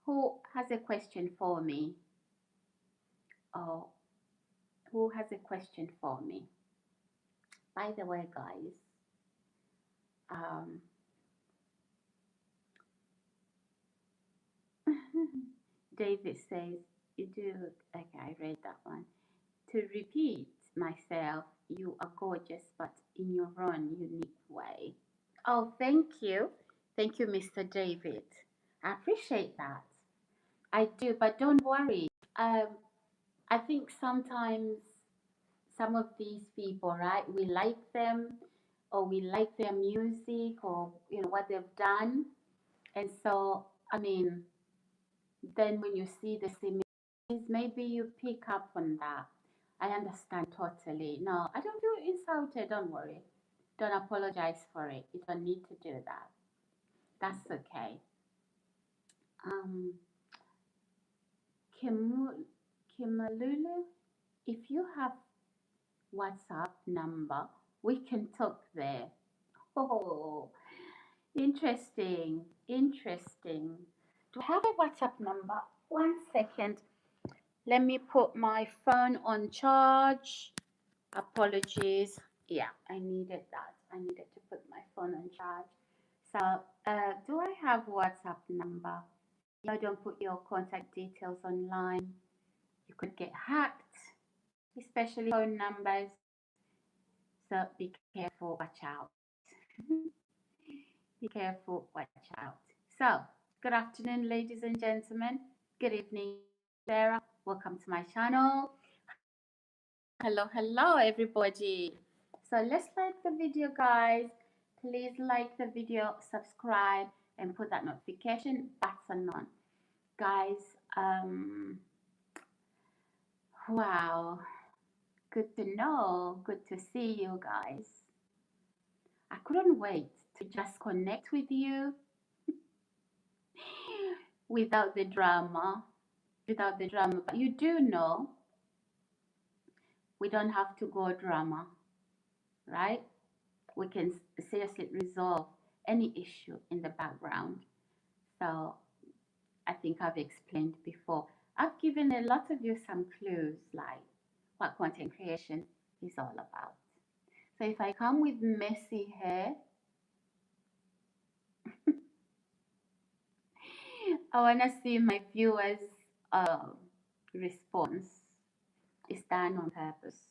who has a question for me? Oh, who has a question for me? By the way, guys, um, David says, you do, okay, I read that one. To repeat myself, you are gorgeous, but in your own unique way. Oh, thank you. Thank you, Mr. David. I appreciate that. I do, but don't worry. Um, I think sometimes some of these people, right, we like them or we like their music or what they've done. And so, I mean, then when you see the similarities, maybe you pick up on that. I understand totally. No, I don't feel insulted, don't worry. Don't apologize for it. You don't need to do that. That's okay. Um, Kimalulu, if you have WhatsApp number, we can talk there. Oh, Interesting. Interesting. Do I have a WhatsApp number? 1 second. Let me put my phone on charge. Apologies. Yeah, I needed that. I needed to put my phone on charge. So, do I have WhatsApp number? You don't put your contact details online. You could get hacked, especially phone numbers. So be careful, watch out. Be careful, watch out. So, good afternoon, ladies and gentlemen. Good evening, Sarah. Welcome to my channel. Hello, hello, everybody. So let's like the video, guys. Please like the video, subscribe, and put that notification button on. Guys, wow, good to know, good to see you guys. I couldn't wait to just connect with you without the drama, But you do know we don't have to go drama, right? We can seriously resolve any issue in the background. So I think I've explained before. I've given a lot of you some clues like what content creation is all about. So if I come with messy hair, I want to see my viewers' response. It's done on purpose.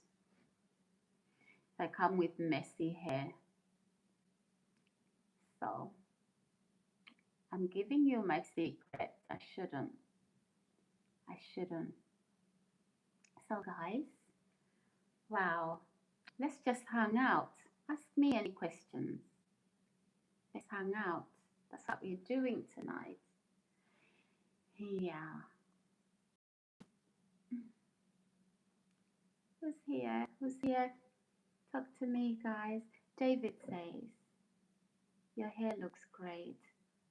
If I come with messy hair, so I'm giving you my secret. I shouldn't. I shouldn't. So guys, wow. Let's just hang out. Ask me any questions. Let's hang out. That's what we're doing tonight. Yeah. Who's here? Who's here? Talk to me, guys. David says, your hair looks great.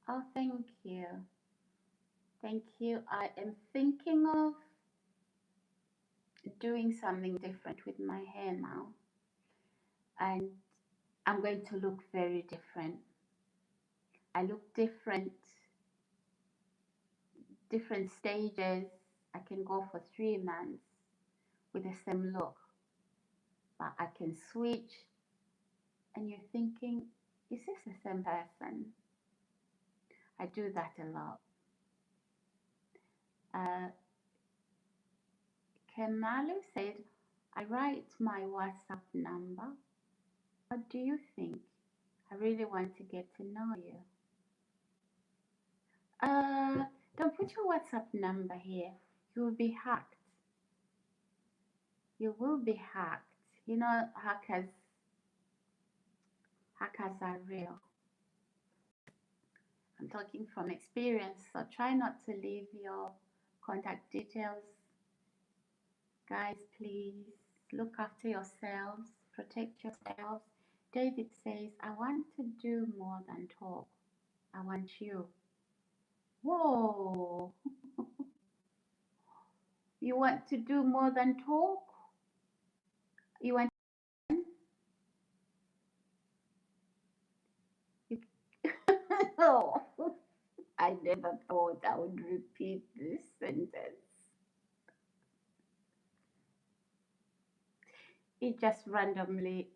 Oh, thank you. Thank you. I am thinking of doing something different with my hair now. And I'm going to look very different. I look different stages. I can go for 3 months with the same look, but I can switch, and you're thinking, is this the same person? I do that a lot. Kemalu said, I write my WhatsApp number. What do you think? I really want to get to know you. Don't put your WhatsApp number here. You will be hacked. You will be hacked. You know, hackers are real. I'm talking from experience, so try not to leave your contact details. Guys, please look after yourselves, protect yourselves. David says, I want to do more than talk. I want you. Whoa. You want to do more than talk? You want you... Oh, I never thought I would repeat this sentence. It just randomly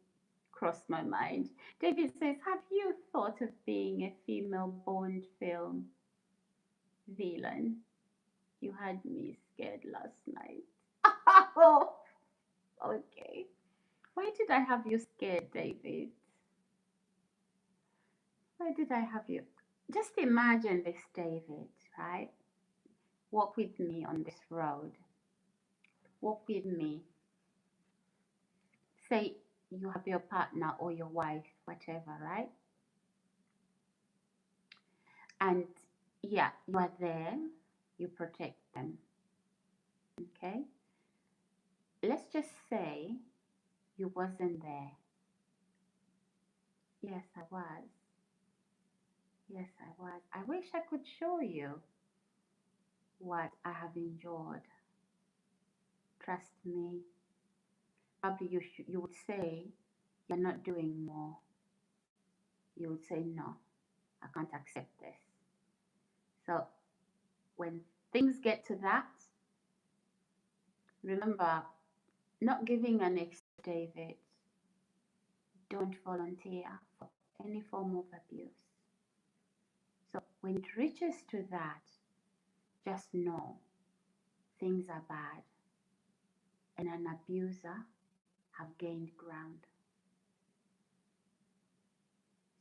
crossed my mind. David says, have you thought of being a female Bond film villain? You had me scared last night. Oh, okay. Why did I have you scared, David? Why did I have you? Just imagine this, David, right? Walk with me on this road. Walk with me. Say you have your partner or your wife, whatever, right? And yeah, you are there, you protect them. Okay? Let's just say you wasn't there. Yes, I was. Yes, I was. I wish I could show you what I have endured. Trust me. Probably you would say you're not doing more. You would say no. I can't accept this. So when things get to that, remember, not giving an excuse, David, don't volunteer for any form of abuse. So when it reaches to that, just know things are bad and an abuser have gained ground.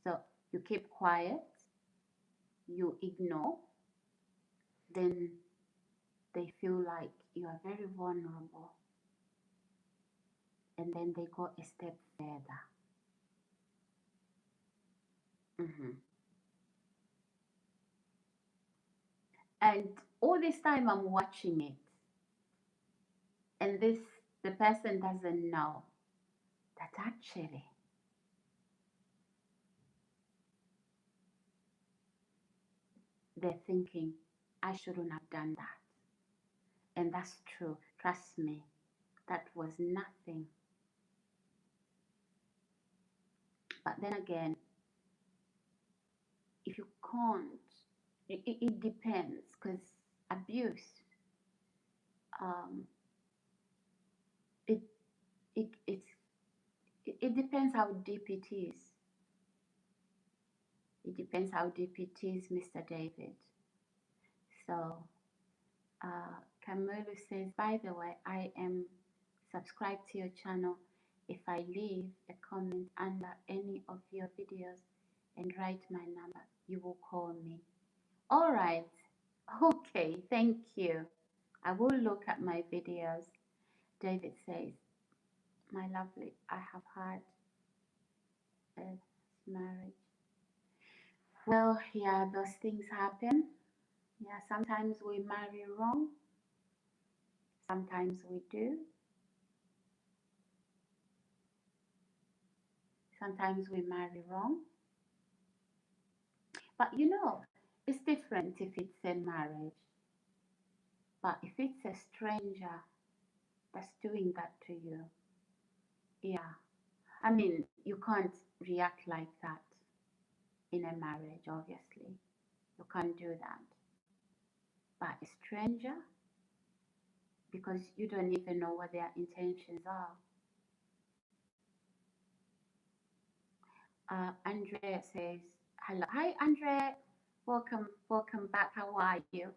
So you keep quiet, you ignore, then they feel like you are very vulnerable, and then they go a step further. Mhm. And all this time I'm watching it, and the person doesn't know that actually they're thinking, I shouldn't have done that. And that's true. Trust me, that was nothing. But then again, if you can't, it depends, because abuse, um, it, it, it's, it depends how deep it is. It depends how deep it is, Mr. David. So, Camilo says, by the way, I am subscribed to your channel. If I leave a comment under any of your videos and write my number, you will call me. All right. Okay, thank you. I will look at my videos. David says, my lovely, I have had a marriage. Well, yeah, those things happen. Yeah, sometimes we marry wrong. Sometimes we do. Sometimes we marry wrong. But you know, it's different if it's a marriage. But if it's a stranger that's doing that to you, yeah. I mean, you can't react like that in a marriage, obviously. You can't do that. But a stranger, because you don't even know what their intentions are. Andrea says, hello. Hi, Andrea. Welcome back. How are you?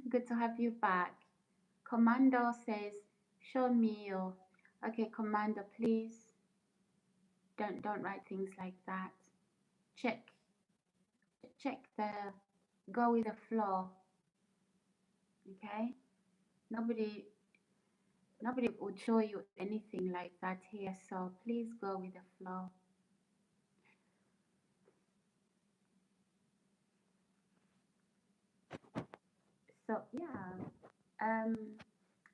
Good to have you back. Commando says, show me your. Okay, Commando, please don't write things like that. Check the, go with the flow. Okay, nobody would show you anything like that here, so please go with the flow. So yeah,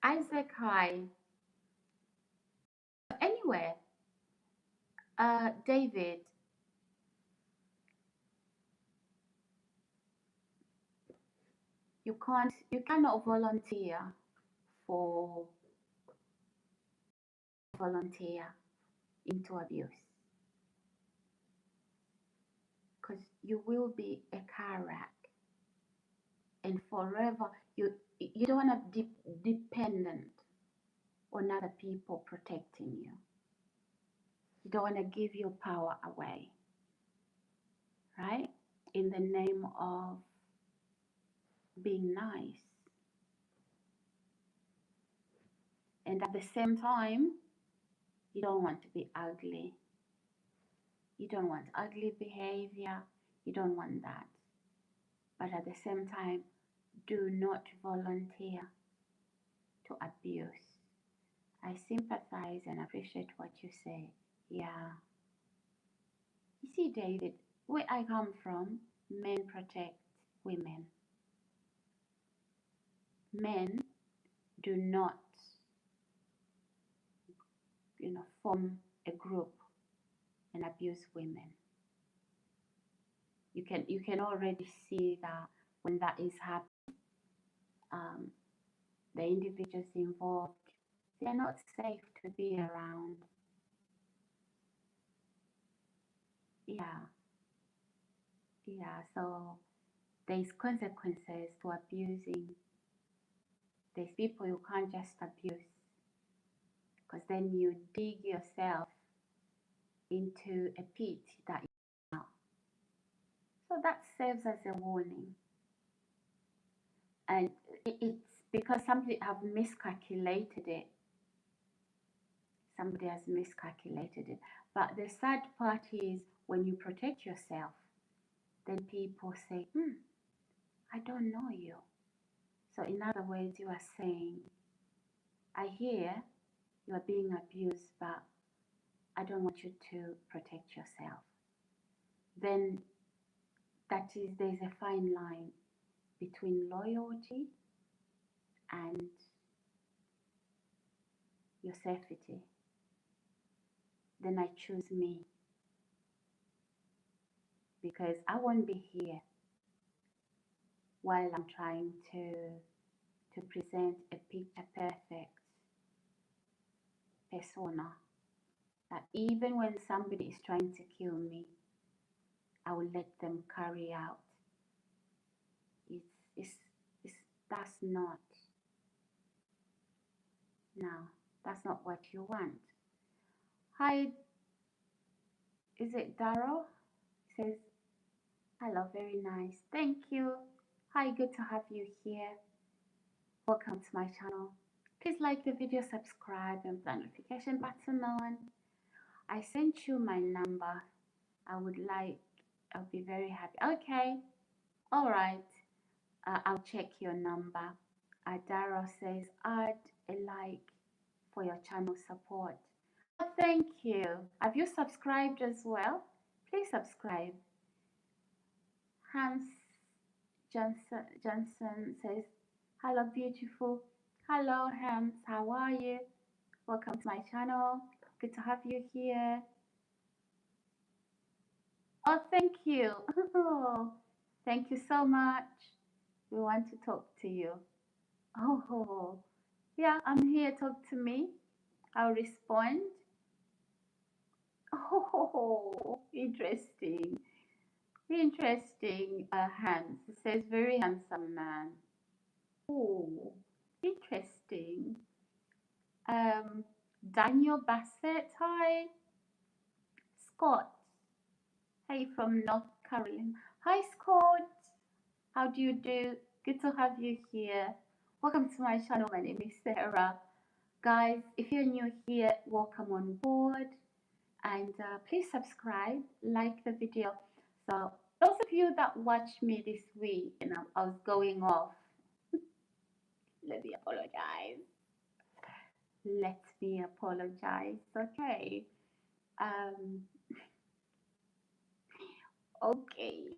Isaac, hi. Anyway, David, you cannot volunteer into abuse, because you will be a car wreck, and forever you don't want to be dependent on other people protecting you. You don't want to give your power away, right? In the name of being nice. And at the same time, you don't want to be ugly. You don't want ugly behavior. You don't want that. But at the same time, do not volunteer to abuse. I sympathize and appreciate what you say. Yeah. You see, David, where I come from, men protect women. Men do not, form a group and abuse women. You can already see that when that is happening, the individuals involved, they're not safe to be around. Yeah. Yeah, so there's consequences to abusing. There's people you can't just abuse because then you dig yourself into a pit that you know. So that serves as a warning. And it's because somebody have miscalculated it. Somebody has miscalculated it. But the sad part is when you protect yourself, then people say, I don't know you. So in other words, you are saying, I hear you are being abused, but I don't want you to protect yourself. Then there's a fine line between loyalty and your safety. Then I choose me because I won't be here while I'm trying to present a picture perfect persona that even when somebody is trying to kill me, I will let them carry out. It's, it's that's not, no, that's not what you want. Hi, is it Darrow? Says, hello, very nice. Thank you. Hi, good to have you here. Welcome to my channel. Please like the video, subscribe, and the notification button on. I sent you my number. I'll be very happy. Okay, all right. I'll check your number. Dara says, add a like for your channel support. Oh, thank you. Have you subscribed as well? Please subscribe. Hans Johnson says, hello, beautiful. Hello, Hans. How are you? Welcome to my channel. Good to have you here. Oh, thank you. Oh, thank you so much. We want to talk to you. Oh, yeah, I'm here. Talk to me. I'll respond. Oh, interesting. Interesting, Hans. It says very handsome man. Oh, interesting. Daniel Bassett. Hi. Scott. Hey, from North Carolina. Hi, Scott. How do you do? Good to have you here. Welcome to my channel. My name is Sarah. Guys, if you're new here, welcome on board. And please subscribe, like the video. So those of you that watched me this week, I was going off. Let me apologize. Let me apologize. Okay. Okay.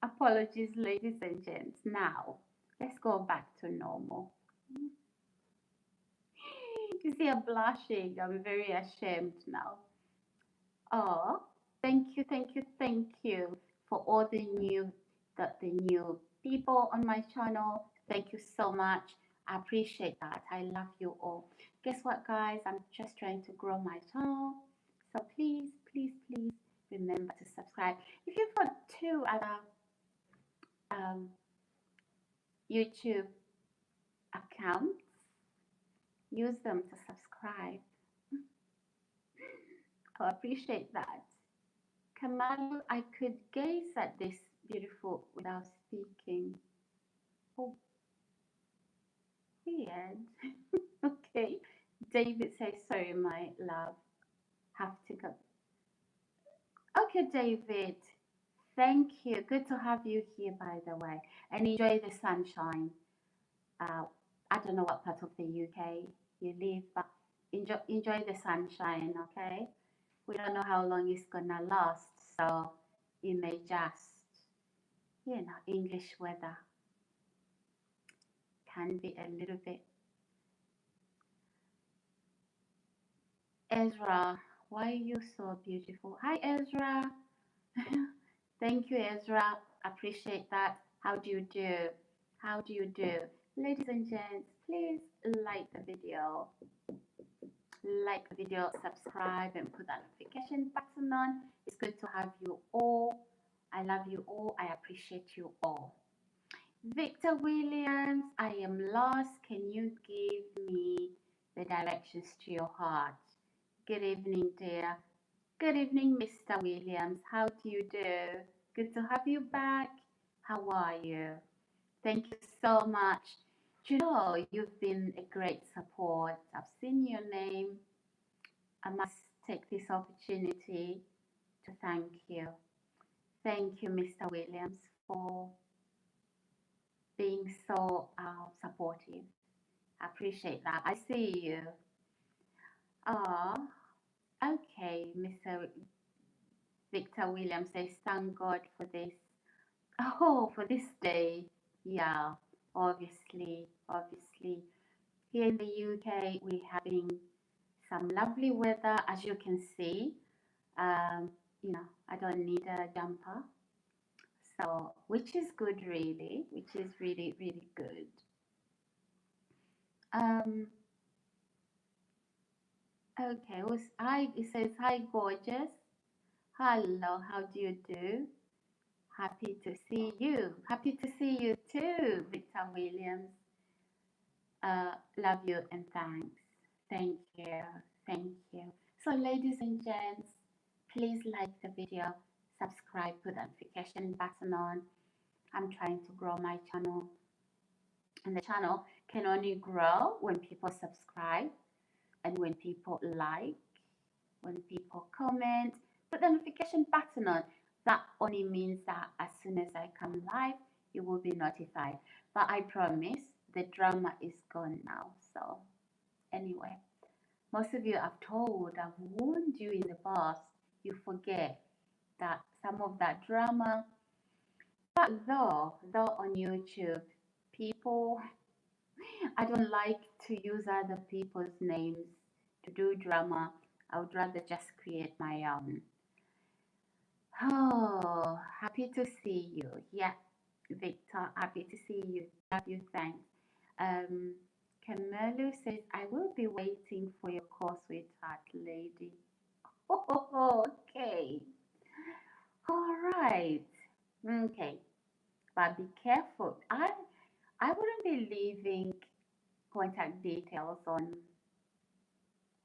Apologies, ladies and gents. Now, let's go back to normal. You see, I'm blushing. I'm very ashamed now. Oh, thank you for all the new people on my channel. Thank you so much. I appreciate that. I love you all. Guess what, guys? I'm just trying to grow my channel. So please, please, please remember to subscribe. If you've got two other YouTube accounts, use them to subscribe. I appreciate that. Kamal, I could gaze at this beautiful without speaking. Oh, weird. Okay. David says, sorry, my love. Have to go. Okay, David. Thank you. Good to have you here, by the way. And enjoy the sunshine. I don't know what part of the UK you live, but enjoy the sunshine, okay? We don't know how long it's gonna last, so you may just, English weather can be a little bit. Ezra, why are you so beautiful? Hi, Ezra. Thank you, Ezra. Appreciate that. How do you do? How do you do? Ladies and gents, please like the video. Like the video, subscribe, and put that notification button on. It's good to have you all. I love you all. I appreciate you all. Victor Williams, I am lost. Can you give me the directions to your heart? Good evening, dear. Good evening, Mr. Williams. How do you do? Good to have you back. How are you? Thank you so much. You know, you've been a great support. I've seen your name. I must take this opportunity to thank you. Thank you, Mr. Williams, for being so supportive. I appreciate that. I see you. Ah, okay, Mr. Victor Williams says, thank God for this. Oh, for this day. Yeah, obviously. Here in the UK, we're having some lovely weather, as you can see. Um, I don't need a jumper. So, which is good, really, which is really, really good. Okay, it says, hi, gorgeous. Hello, how do you do? Happy to see you. Happy to see you too, Victor Williams. Love you and thanks. Thank you. Thank you. So, ladies and gents, please like the video, subscribe, put the notification button on. I'm trying to grow my channel, and the channel can only grow when people subscribe and when people like, when people comment. Put the notification button on. That only means that as soon as I come live, you will be notified. But I promise the drama is gone now. So anyway, most of you I've warned you in the past, you forget that some of that drama. But though on YouTube, people, I don't like to use other people's names to do drama. I would rather just create my own. Oh, happy to see you. Yeah, Victor, happy to see you. Love you, thanks. Camelo says, I will be waiting for your call, sweetheart lady. Oh, okay. All right. Okay. But be careful. I wouldn't be leaving contact details on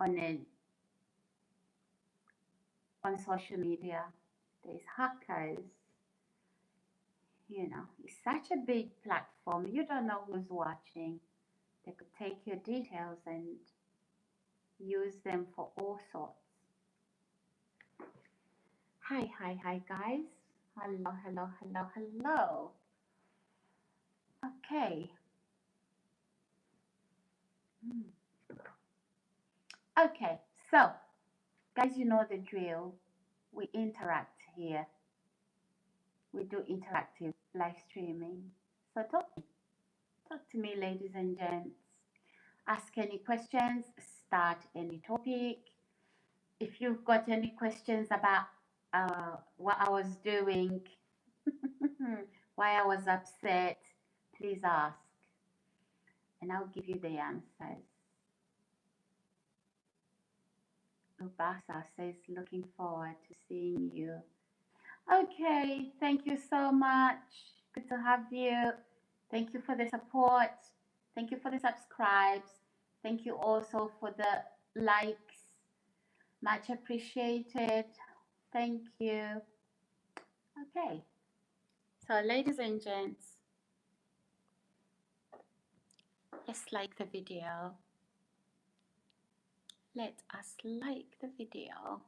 it on social media. There's hackers. It's such a big platform. You don't know who's watching. They could take your details and use them for all sorts. Hi, guys. Hello. Okay. Okay, so, guys, you know the drill. We interact here. We do interactive live streaming. So talk to me, ladies and gents. Ask any questions, start any topic. If you've got any questions about what I was doing, why I was upset, please ask, and I'll give you the answers. Ubasa says, looking forward to seeing you. Okay, thank you so much. Good to have you. Thank you for the support. Thank you for the subscribes. Thank you also for the likes. Much appreciated. Thank you. Okay. So, ladies and gents, let's like the video. Let us like the video.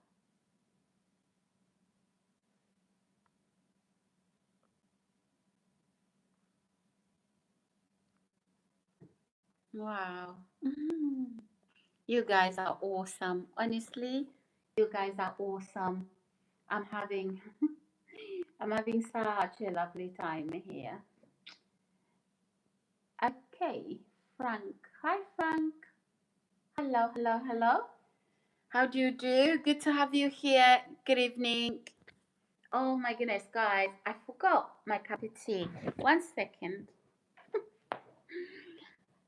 Wow. You guys are awesome. Honestly, you guys are awesome. I'm having such a lovely time here. Okay, Frank. Hi, Frank. Hello. How do you do? Good to have you here. Good evening. Oh my goodness, guys, I forgot my cup of tea. 1 second.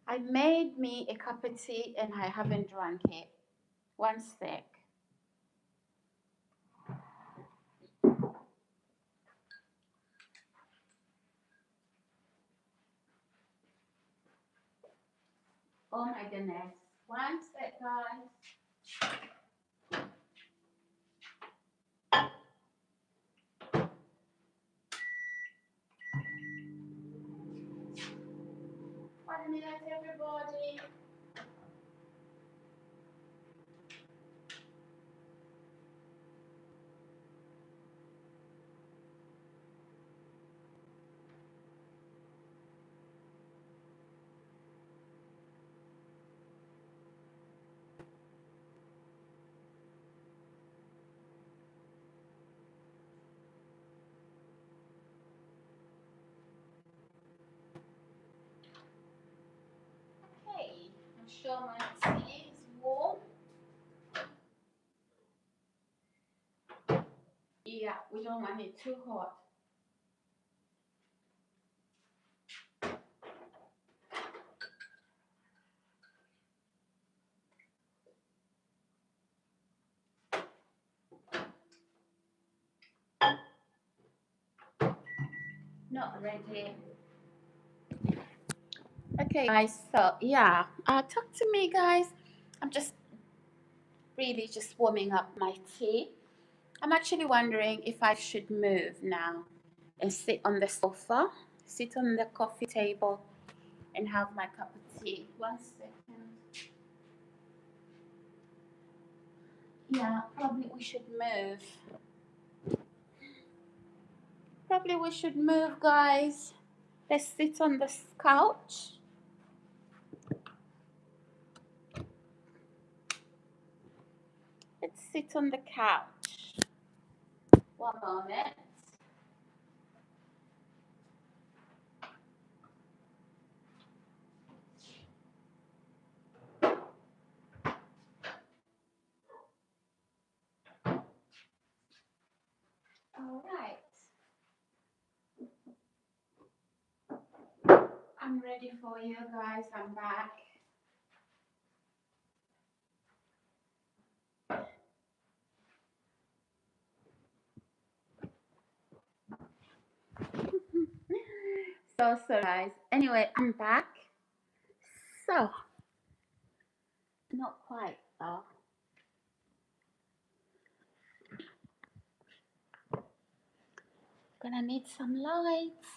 I made me a cup of tea and I haven't drunk it. 1 sec. Oh my goodness. One sec, guys. One minute, everybody. Okay, I'm sure my tea is warm. Yeah, we don't want it too hot. Not ready. Okay, guys, so yeah, talk to me, guys. I'm just really just warming up my tea. I'm actually wondering if I should move now and sit on the sofa, sit on the coffee table, and have my cup of tea. 1 second. Yeah, probably we should move. Probably we should move, guys. Let's sit on the couch. Let's sit on the couch. One moment. All right. I'm ready for you guys. I'm back. So guys. Anyway, I'm back. So, not quite though. Gonna need some lights.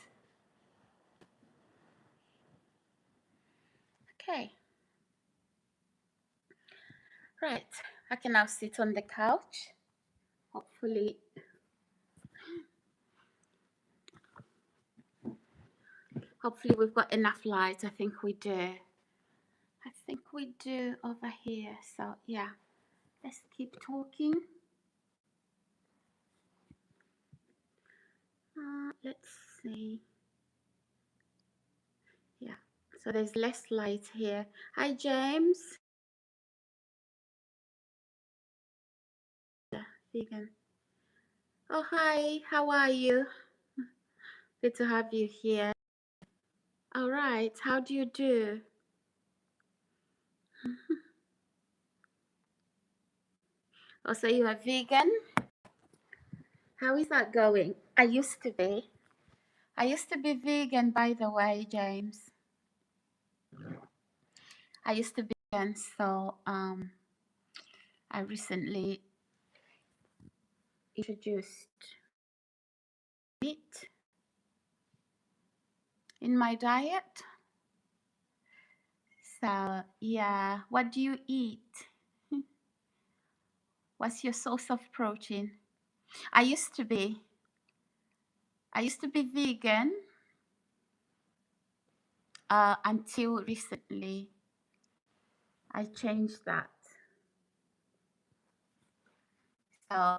Okay. Right. I can now sit on the couch. Hopefully we've got enough light. I think we do. I think we do over here. So yeah, let's keep talking. Let's see. Yeah, so there's less light here. Hi, James. Vegan. Oh, hi. How are you? Good to have you here. All right. How do you do? Oh, so you are vegan? How is that going? I used to be. I used to be vegan, by the way, James. I used to be vegan, so I recently introduced meat in my diet. So yeah, what do you eat? What's your source of protein? I used to be vegan until recently. I changed that. So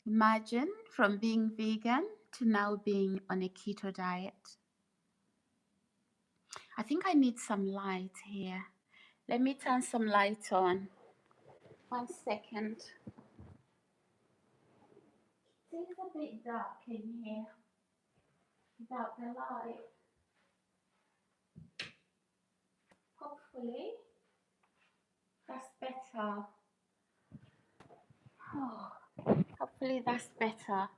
imagine from being vegan to now being on a keto diet. I think I need some light here. Let me turn some light on. 1 second. It's a bit dark in here without the light. Hopefully that's better. Oh, hopefully that's better.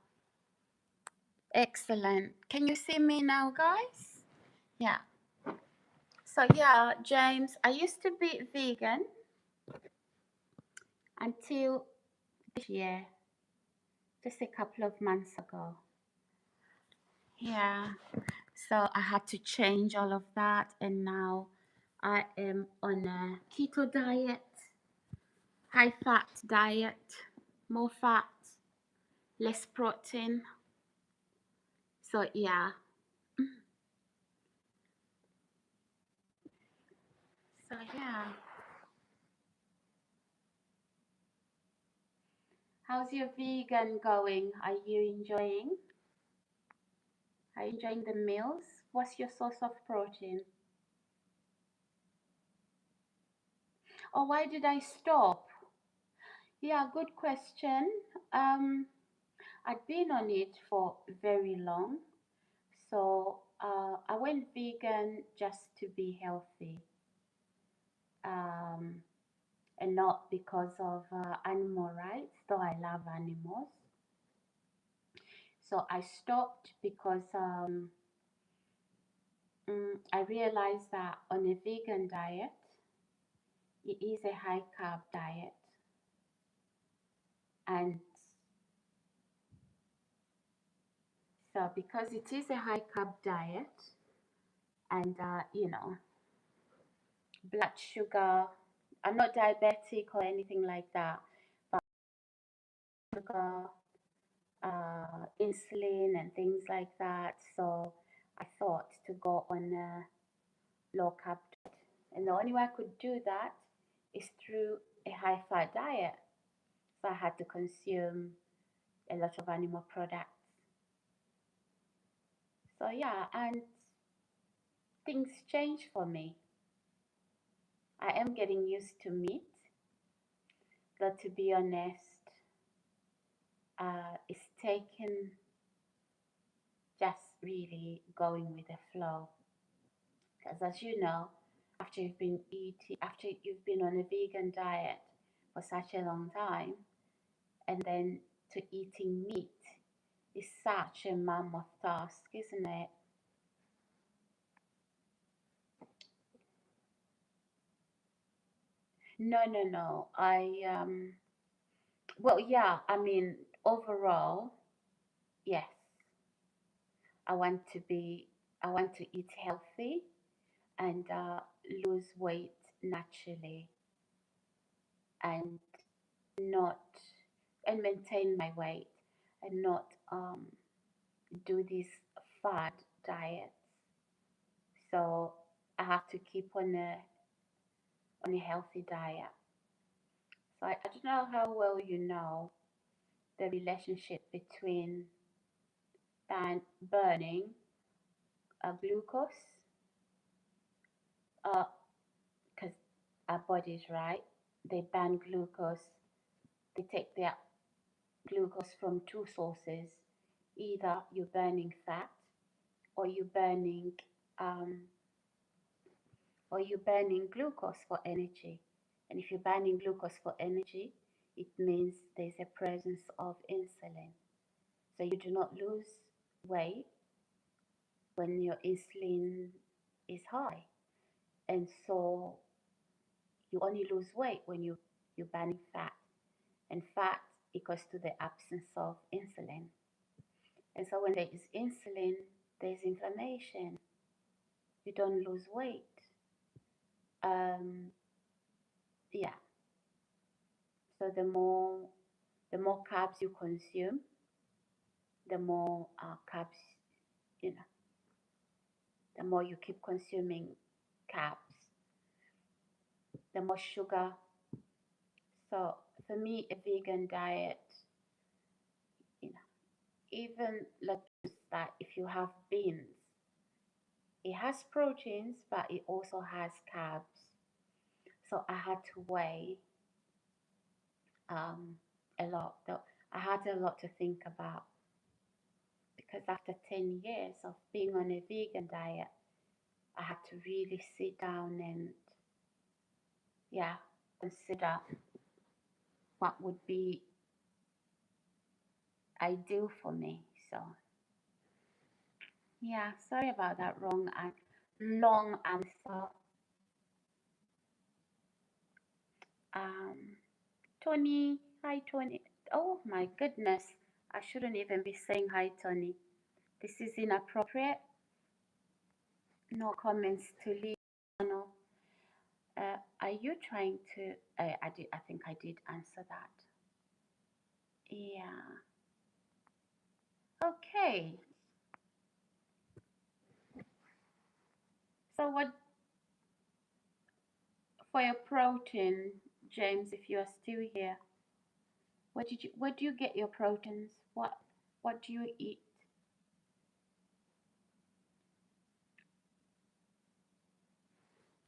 Excellent. Can you see me now, guys? Yeah. So yeah, James, I used to be vegan until this year, just a couple of months ago. Yeah. So I had to change all of that, and now I am on a keto diet, high fat diet, more fat, less protein. So yeah. So yeah. How's your vegan going? Are you enjoying? Are you enjoying the meals? What's your source of protein? Oh, why did I stop? Yeah, good question. Um, I'd been on it for very long. So I went vegan just to be healthy, um, and not because of animal rights, though I love animals. So I stopped because I realized that on a vegan diet, it is a high carb diet. And so, because it is a high carb diet, and blood sugar, I'm not diabetic or anything like that, but sugar, insulin and things like that. So I thought to go on a low carb diet. And the only way I could do that is through a high fat diet. So I had to consume a lot of animal products. So yeah, and things change for me. I am getting used to meat, but to be honest, it's taken just really going with the flow. Because as you know, after you've been on a vegan diet for such a long time, and then to eating meat is such a mammoth task, isn't it? No, no, no. Well, yeah. I mean, overall, yes. I want to be. I want to eat healthy and lose weight naturally, and not and maintain my weight, and not do these fad diets. So I have to keep on a healthy diet. So I don't know how well you know the relationship between burning glucose, because our bodies, right? They burn glucose. They take their glucose from two sources. Either you're burning fat, or you're burning um, glucose for energy. And if you're burning glucose for energy, it means there's a presence of insulin. So you do not lose weight when your insulin is high. And so you only lose weight when you're burning fat. And fat equals to the absence of insulin. And so when there is insulin, there's inflammation. You don't lose weight. Um, yeah. So the more carbs you consume, the more carbs, you know, the more you keep consuming carbs, the more sugar. So for me, a vegan diet, you know, even like that, if you have beans, it has proteins, but it also has carbs. So I had to weigh um, a lot. I had a lot to think about because after 10 years of being on a vegan diet, I had to really sit down and, yeah, consider what would be ideal for me. So, yeah, sorry about that long answer. Um, Tony, hi Tony. Oh my goodness, I shouldn't even be saying hi Tony. This is inappropriate. No comments to leave. No. Are you trying to? I did. I think I did answer that. Yeah. Okay. So what for your protein, James? If you are still here, where do you get your proteins? What do you eat?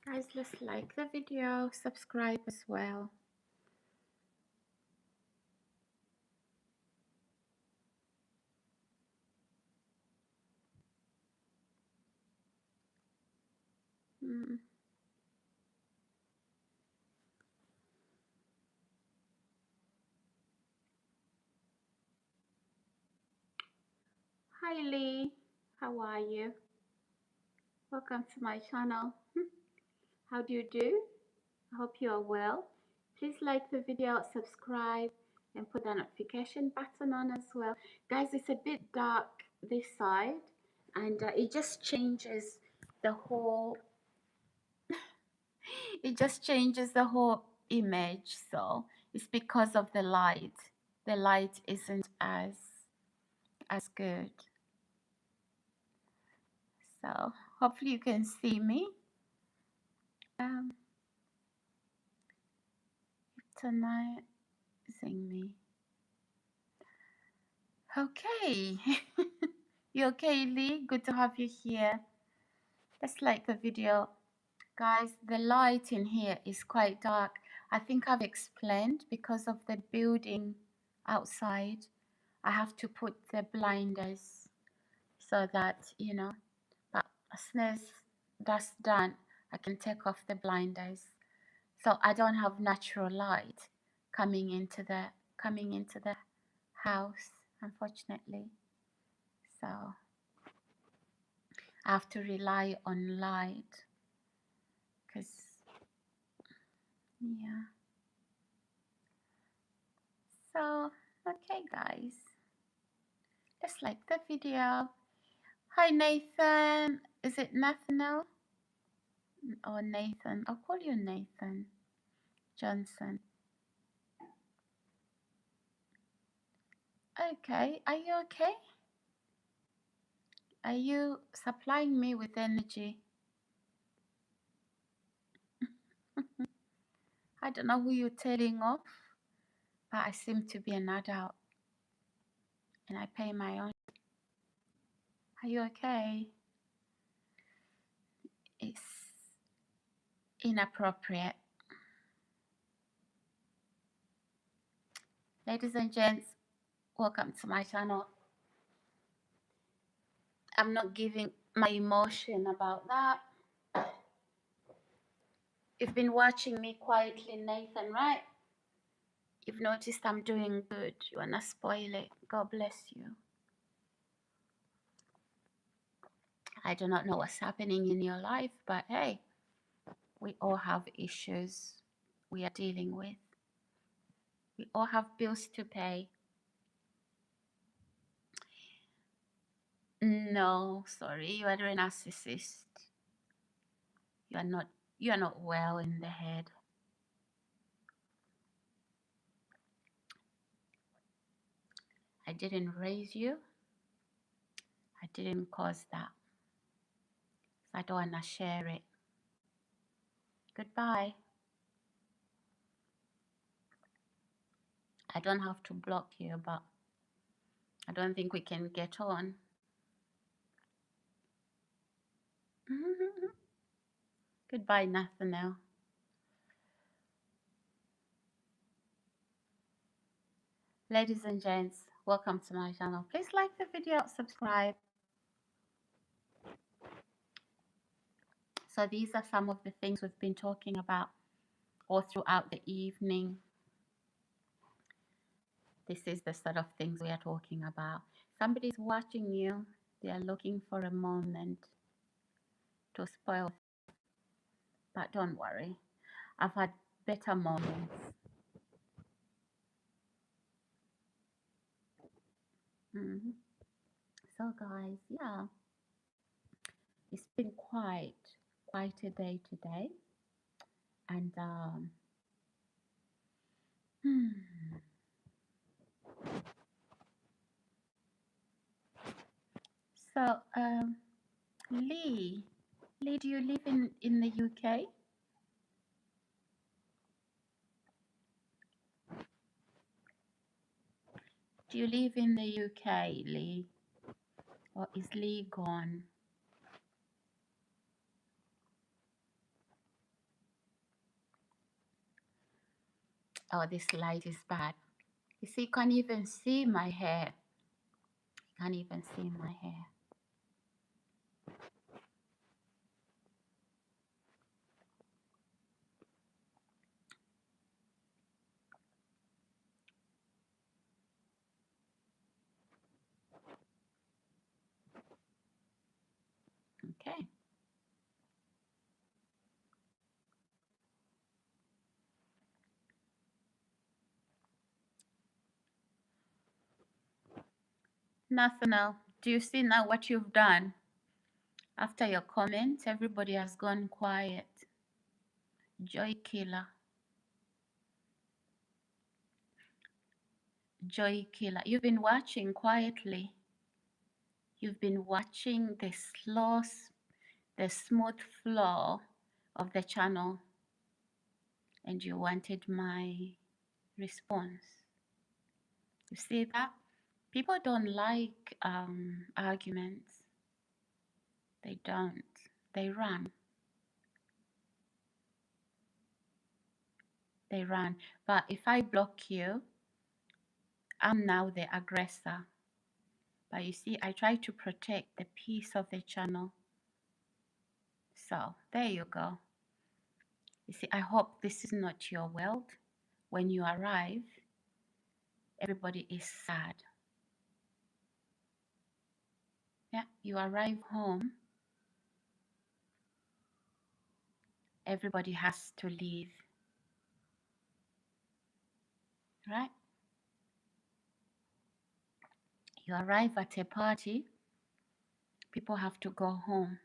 Guys, let's like the video, subscribe as well. Mm. Hi Lee, how are you? Welcome to my channel. How do you do? I hope you are well. Please like the video, subscribe, and put the notification button on as well. Guys, it's a bit dark this side, and it just changes the whole. It just changes the whole image. So it's because of the light. The light isn't as good. So hopefully you can see me. Tonight, sing me. Okay. You okay, Lee? Good to have you here. Let's like the video. Guys, the light in here is quite dark. I think I've explained because of the building outside. I have to put the blinders so that, but as soon as that's done, I can take off the blinders. So I don't have natural light coming into the house, unfortunately. So I have to rely on light because, yeah. So, okay, guys, let's like the video. Hi, Nathan. Is it Nathaniel or Nathan? I'll call you Nathan Johnson. Okay, are you okay? Are you supplying me with energy? I don't know who you're telling off, but I seem to be an adult and I pay my own. Are you okay? It's inappropriate. Ladies and gents, welcome to my channel. I'm not giving my emotion about that. You've been watching me quietly, Nathan, right? You've noticed I'm doing good. You wanna spoil it. God bless you. I do not know what's happening in your life, but hey, we all have issues we are dealing with. We all have bills to pay. No, sorry, you are a narcissist. You are not well in the head. I didn't raise you. I didn't cause that. So I don't want to share it. Goodbye. I don't have to block you, but I don't think we can get on. Goodbye, Nathaniel. Ladies and gents, welcome to my channel. Please like the video, subscribe. So these are some of the things we've been talking about all throughout the evening. This is the sort of things we are talking about. Somebody's watching you. They are looking for a moment to spoil. But don't worry. I've had better moments. Mhm. So guys, yeah, it's been quite a day today, and hmm. So Lee, Lee, do you live in the UK? Do you live in the UK, Lee, or is Lee gone? Oh, this light is bad. You see, you can't even see my hair. You can't even see my hair. Okay. Nathaniel, do you see now what you've done? After your comment, everybody has gone quiet. Joy killer. Joy killer. You've been watching quietly. You've been watching the smooth flow of the channel, and you wanted my response. You see that? People don't like arguments. They don't. They run. They run. But if I block you, I'm now the aggressor. But you see, I try to protect the peace of the channel. So there you go. You see, I hope this is not your world. When you arrive, everybody is sad. Yeah, you arrive home, everybody has to leave, right? You arrive at a party, people have to go home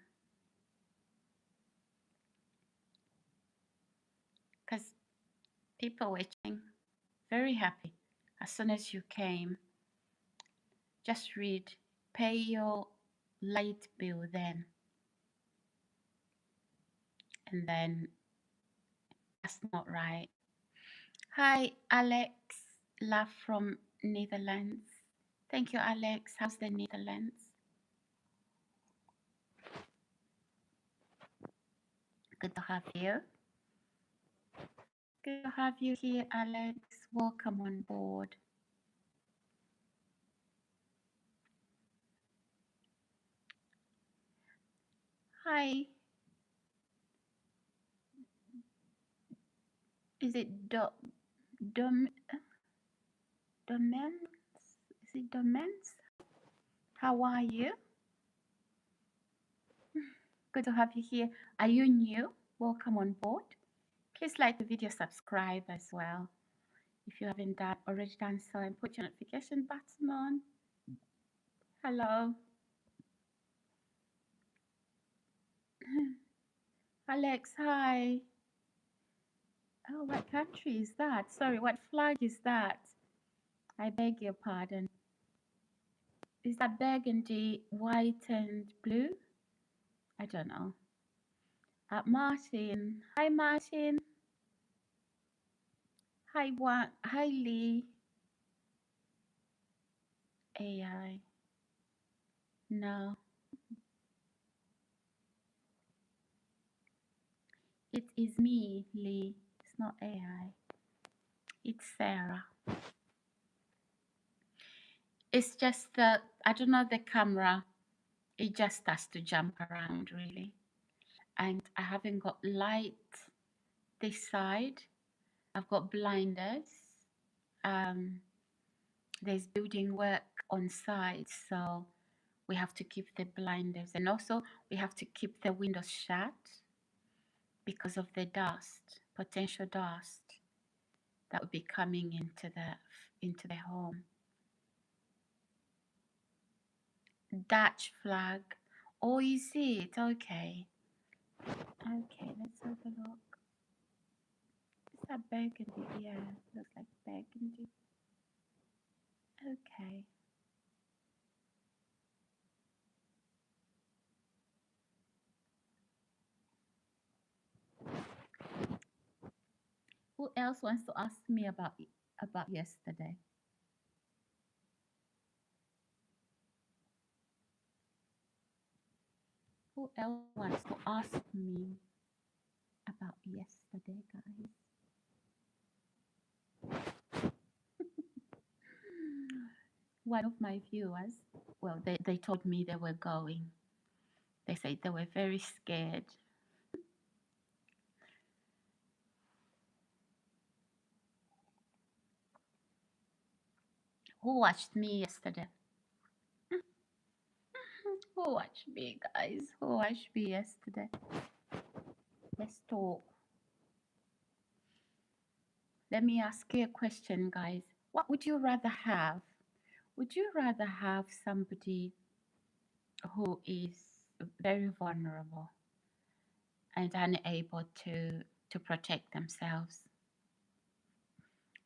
because people were very happy as soon as you came. Just read, pay your light bill then, and then that's not right. Hi, Alex, love from Netherlands. Thank you, Alex. How's the Netherlands? Good to have you. Good to have you here, Alex. Welcome on board. Hi. Is it Dom Domens? Is it Domens? How are you? Good to have you here. Are you new? Welcome on board. Please like the video, subscribe as well. If you haven't already done so, and put your notification button on. Hello. Alex, hi. Oh, what country is that? Sorry, what flag is that? I beg your pardon. Is that burgundy, white, and blue? I don't know. Martin. Hi, Martin. Hi, Hi, Lee. AI. No, it is me, Lee. It's not AI. It's Sarah. It's just that I don't know the camera. It just has to jump around, really. And I haven't got light this side. I've got blinders. There's building work on site, so we have to keep the blinders, and also we have to keep the windows shut because of the dust potential dust that would be coming into the home. Dutch flag. Oh, is it? Okay. Okay, let's have a look. Is that burgundy? Yeah, looks like burgundy. Okay. Who else wants to ask me about yesterday? Who else wants to ask me about yesterday, guys? One of my viewers, well, they told me they were going. They said they were very scared. Who watched me yesterday? Who watched me, guys? Who watched me yesterday? Let's talk. Let me ask you a question, guys. What would you rather have? Would you rather have somebody who is very vulnerable and unable to protect themselves?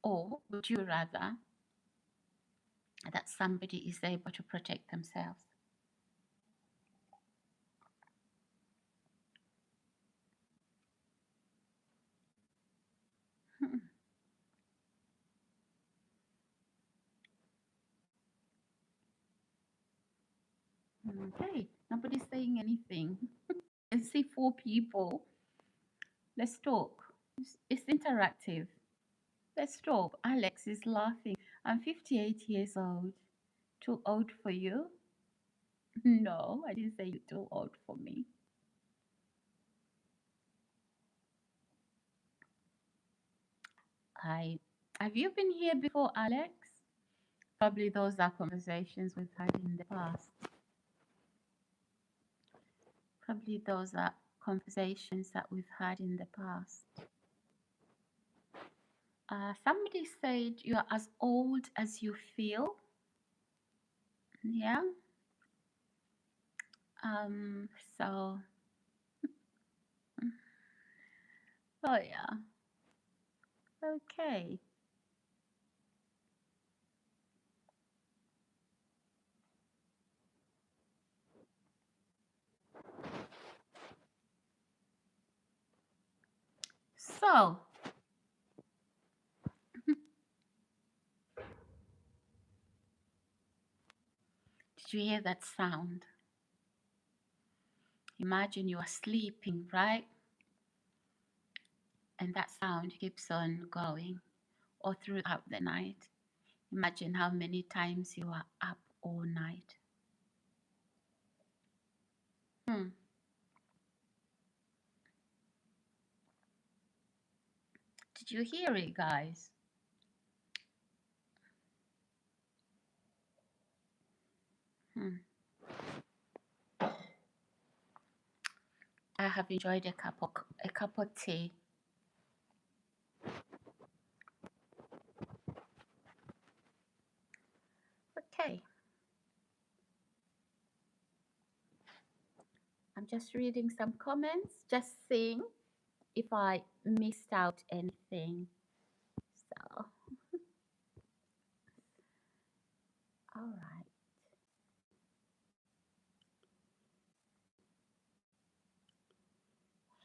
Or would you rather that somebody is able to protect themselves? Okay, nobody's saying anything. I see four people. Let's talk. It's interactive. Let's talk. Alex is laughing. I'm 58 years old. Too old for you? No, I didn't say you're too old for me. I Have you been here before, Alex? Probably those are conversations we've had in the past. Probably those are conversations that we've had in the past. Somebody said you're as old as you feel. Yeah. So, oh yeah. Okay. So, did you hear that sound? Imagine you are sleeping, right? And that sound keeps on going all throughout the night. Imagine how many times you are up all night. Hmm. Did you hear it, guys? Hmm. I have enjoyed a cup of tea. Okay. I'm just reading some comments, just seeing if I missed out anything. So, all right.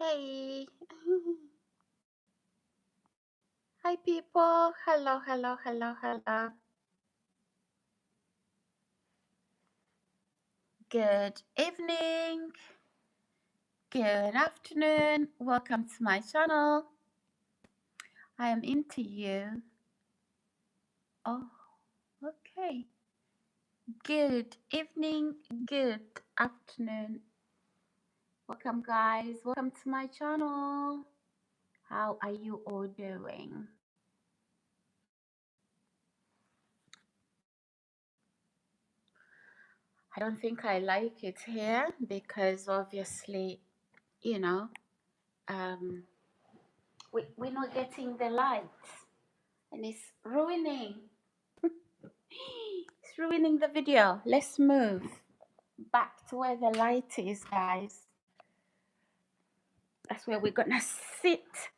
Hey. Hi, people. Hello, hello, hello, hello. Good evening. Good afternoon. Welcome to my channel. I am into you. Oh, okay. Good evening. Good afternoon. Welcome, guys. Welcome to my channel. How are you all doing? I don't think I like it here because obviously, you know, we're not getting the light, and it's ruining the video. Let's move back to where the light is, guys. That's where we're gonna sit.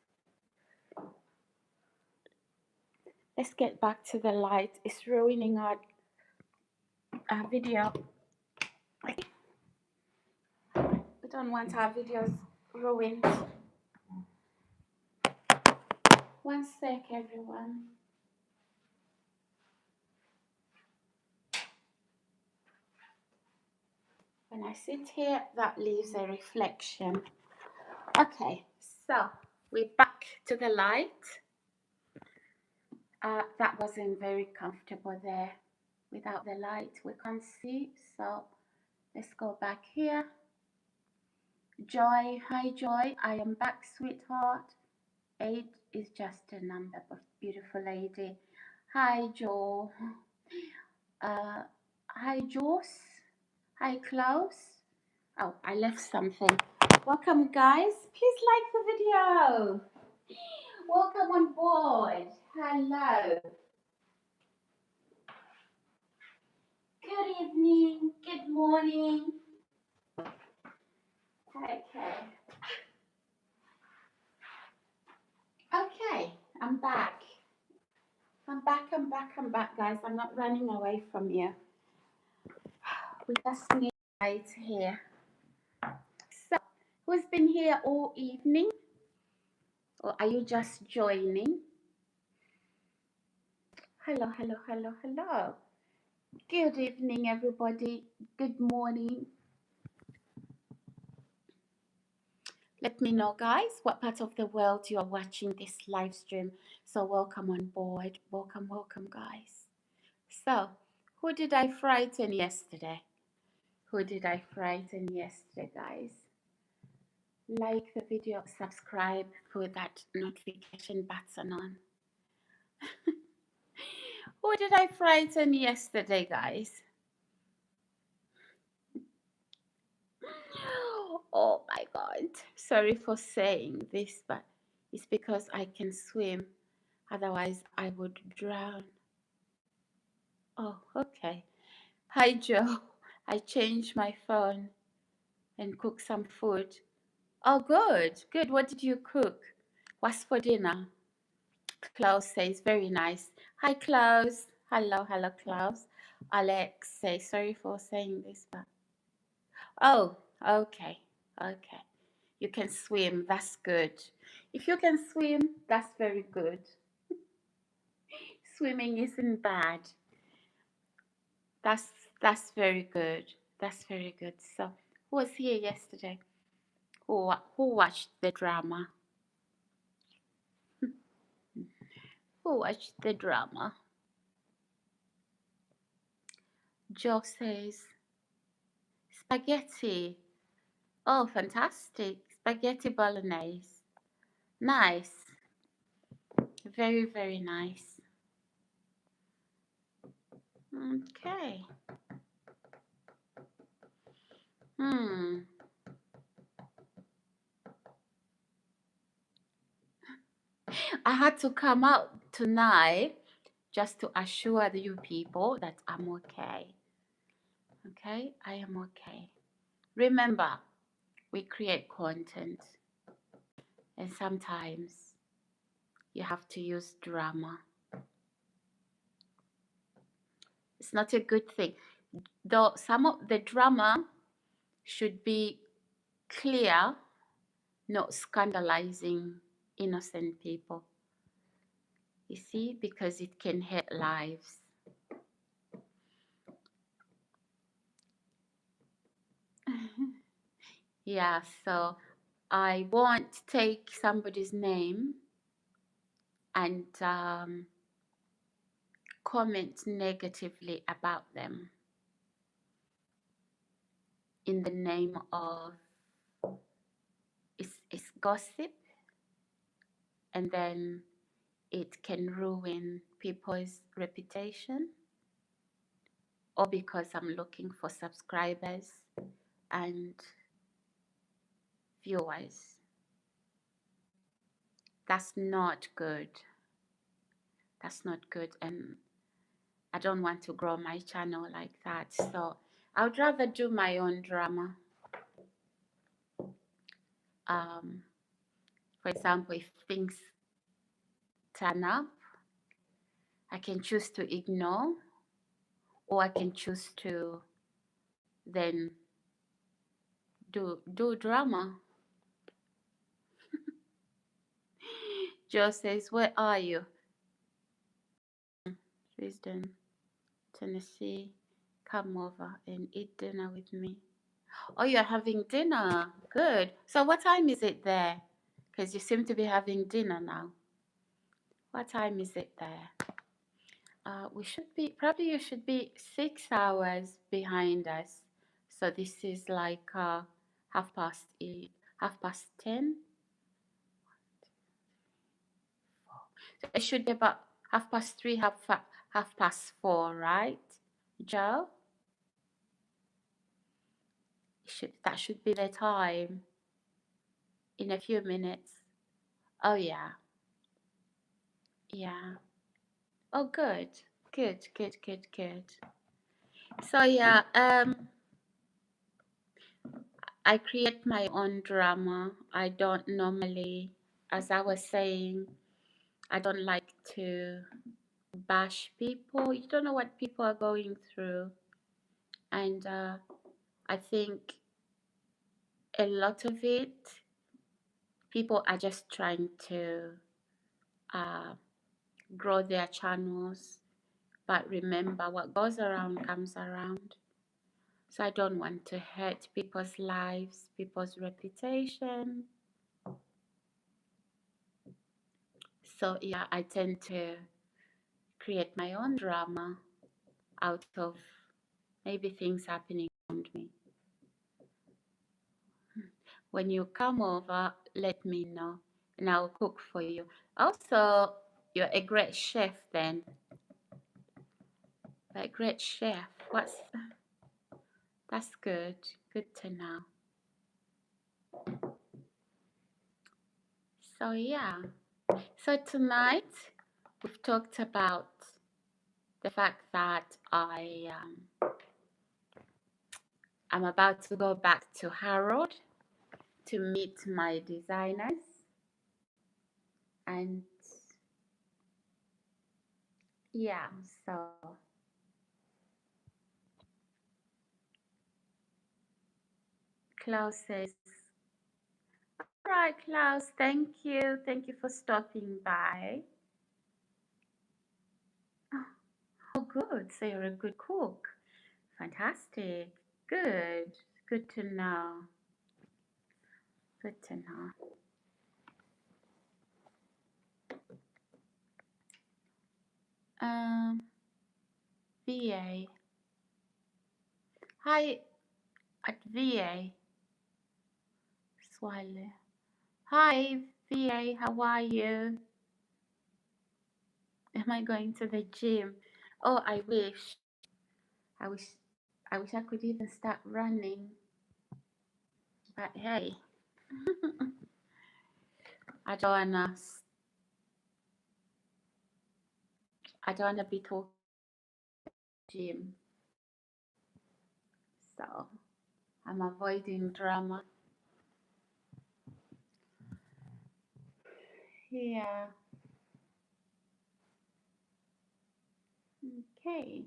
Let's get back to the light. It's ruining our video. We don't want our videos ruined. One sec, everyone. When I sit here, that leaves a reflection. Okay, so we're back to the light. That wasn't very comfortable there. Without the light, we can't see. So let's go back here. Joy, hi Joy, I am back, sweetheart. 8 is just a number, but beautiful lady. Hi Joe. Hi Joss. Hi Klaus. Oh, I left something. Welcome guys. Please like the video. Welcome on board. Hello. Good evening. Good morning. Okay. Okay, I'm back. I'm back, guys. I'm not running away from you. We just need light here. So, who's been here all evening? Or are you just joining? Hello, hello, hello, hello. Good evening, everybody. Good morning. Let me know, guys, what part of the world you are watching this live stream. So welcome on board. Welcome, welcome, guys. So, who did I frighten yesterday? Who did I frighten yesterday, guys? Like the video, subscribe, put that notification button on. Who did I frighten yesterday, guys? Oh my God. Sorry for saying this, but it's because I can swim. Otherwise, I would drown. Oh, okay. Hi, Joe. I changed my phone and cooked some food. Oh, good. Good. What did you cook? What's for dinner? Klaus says, very nice. Hi, Klaus. Hello, hello, Klaus. Alex says, sorry for saying this, but... Oh, okay. Okay. You can swim. That's good. If you can swim, that's very good. Swimming isn't bad. That's very good. That's very good. So, who was here yesterday? Who watched the drama? Who watched the drama? Joe says, spaghetti. Oh, fantastic. Spaghetti bolognese. Nice. Very, very nice. Okay. I had to come out tonight just to assure you people that I'm okay. Okay, I am okay. Remember, we create content, and sometimes you have to use drama. It's not a good thing. Though some of the drama should be clear, not scandalizing innocent people. You see, because it can hurt lives. Yeah, so I won't take somebody's name and comment negatively about them in the name of it's gossip, and then it can ruin people's reputation, or because I'm looking for subscribers and viewers. That's not good. That's not good. And I don't want to grow my channel like that. So I would rather do my own drama. Um, for example, if things turn up, I can choose to ignore, or I can choose to then do drama. Joe says, "Where are you?" Dresden, Tennessee. Come over and eat dinner with me. Oh, you're having dinner. Good. So what time is it there? Because you seem to be having dinner now. What time is it there? We should be, probably you should be 6 hours behind us. So this is like half past 8, half past 10. So it should be about half past 3, half past 4, right, Joe? That should be the time in a few minutes. Oh yeah, yeah. Oh good, good, good, good, good. So yeah, I create my own drama. I don't normally, as I was saying, I don't like to bash people. You don't know what people are going through. And I think a lot of it, people are just trying to uh, grow their channels. But remember, what goes around comes around. So I don't want to hurt people's lives, people's reputation. So yeah, I tend to create my own drama out of maybe things happening around me. When you come over, let me know and I'll cook for you. Also, you're a great chef then. A great chef. That's good. Good to know. So yeah. So tonight we've talked about the fact that I'm about to go back to Harrods to meet my designers, and yeah, so Klaus says, all right, Klaus, thank you. Thank you for stopping by. Oh, good. So you're a good cook. Fantastic. Good. Good to know. Good to know. VA. Hi, at VA. Swale. Hi, VA. How are you? Am I going to the gym? Oh, I wish. I wish. I wish I could even start running. But hey, I don't wanna. I don't wanna be talking gym. So I'm avoiding drama. Yeah. Okay.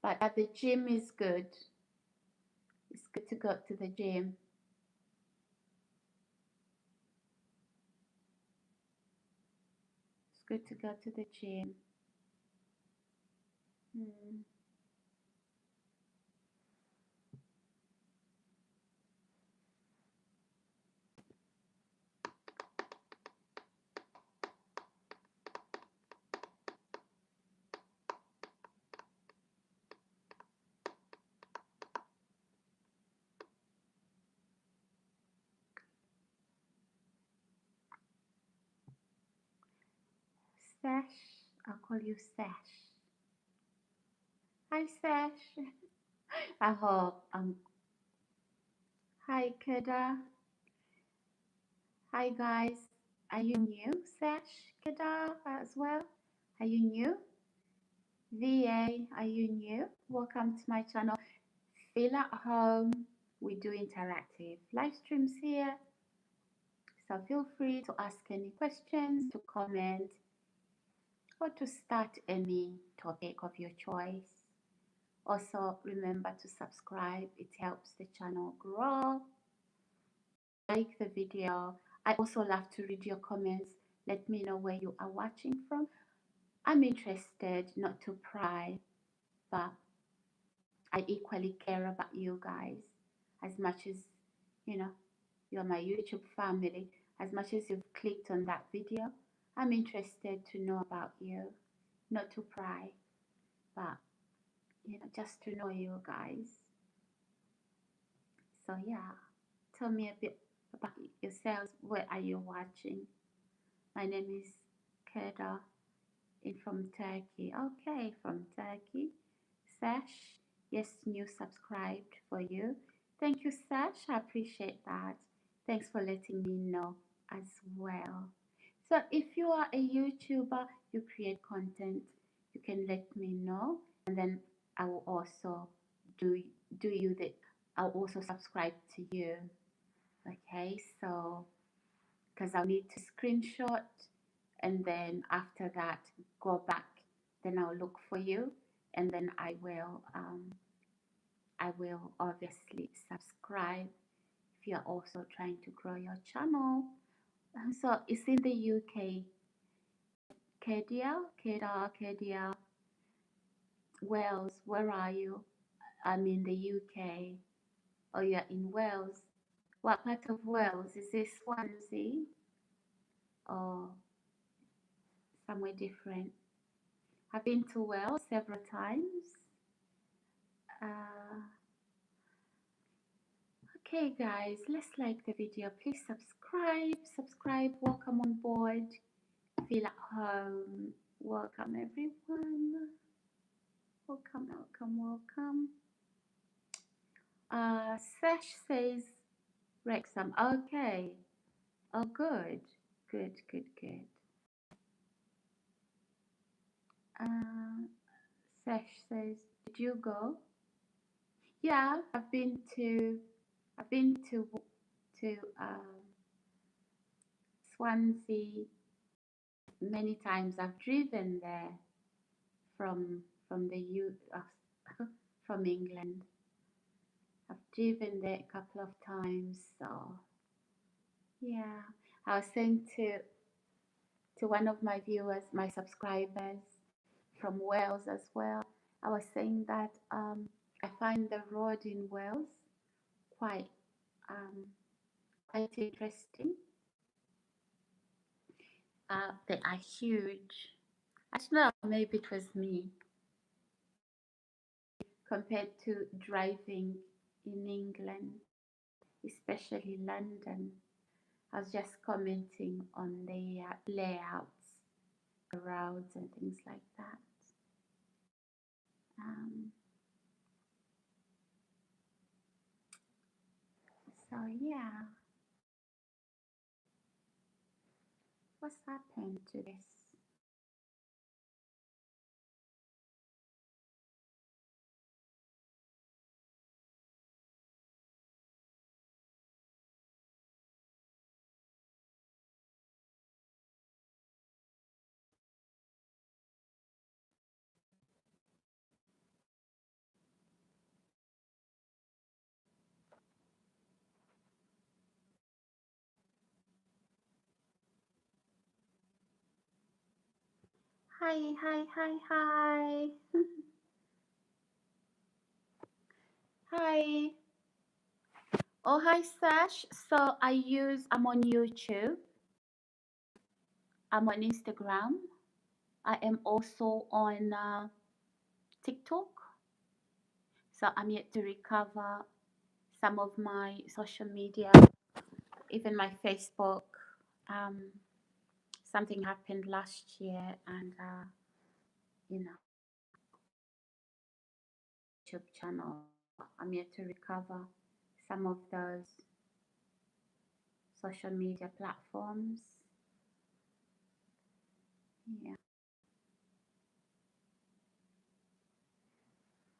But at the gym is good. It's good to go to the gym. It's good to go to the gym. Hmm. Sash. I'll call you Sash. Hi, Sash. I hope. Hi, Keda. Hi guys, are you new? Sash, Keda as well. Are you new? VA, are you new? Welcome to my channel. Feel at home. We do interactive live streams here. So feel free to ask any questions, to comment, or to start any topic of your choice. Also, remember to subscribe. It helps the channel grow. Like the video. I also love to read your comments. Let me know where you are watching from. I'm interested, not to pry, but I equally care about you guys as much as, you know, you're my YouTube family. As much as you've clicked on that video, I'm interested to know about you, not to pry, but, just to know you guys. So yeah, tell me a bit about yourselves. Where are you watching? My name is Keda from Turkey. Okay, from Turkey. Sash, yes, new subscribed for you. Thank you, Sash. I appreciate that. Thanks for letting me know as well. So if you are a YouTuber, you create content, you can let me know, and then I will also do you the I'll also subscribe to you. Okay, so because I'll need to screenshot and then after that go back, then I'll look for you, and then I will obviously subscribe if you're also trying to grow your channel. So it's in the UK. Kedia, Wales, where are you? I'm in the UK. Oh, you're in Wales. What part of Wales? Is this Swansea or somewhere different? I've been to Wales several times. Uh, okay, guys, let's like the video. Please subscribe. Welcome on board. Feel at home. Welcome, everyone. Welcome. Sash says Wrexham. Okay. Oh, good. Uh, Sash says, did you go? Yeah, I've been to Swansea many times. I've driven there from the from England. I've driven there a couple of times. So yeah, I was saying to one of my viewers, my subscribers from Wales as well. I was saying that I find the road in Wales quite quite interesting. They are huge. I don't know, maybe it was me compared to driving in England, especially London. I was just commenting on the layouts, the roads, and things like that. So yeah, what's happened to this? Hi. Hi. Oh, hi, Sash. So I'm on YouTube. I'm on Instagram. I am also on TikTok. So I'm yet to recover some of my social media, even my Facebook. Um, Something happened last year, and you know, YouTube channel. I'm yet to recover some of those social media platforms. Yeah.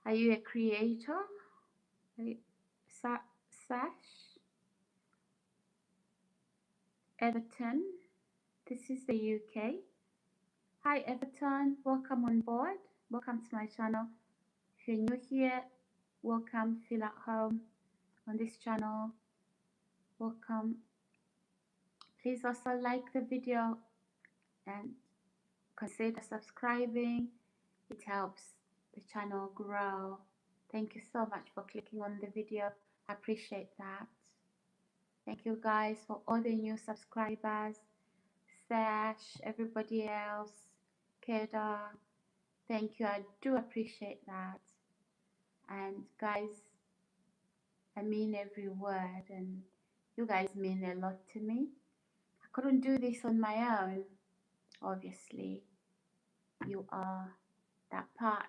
Are you a creator? Sash? Everton? This is the UK. Hi Everton, welcome on board. Welcome to my channel. If you're new here, welcome, feel at home on this channel. Welcome. Please also like the video and consider subscribing. It helps the channel grow. Thank you so much for clicking on the video. I appreciate that. Thank you guys for all the new subscribers. Sash, everybody else, Keda. Thank you. I do appreciate that. And guys, I mean every word, and you guys mean a lot to me. I couldn't do this on my own, obviously. You are that part.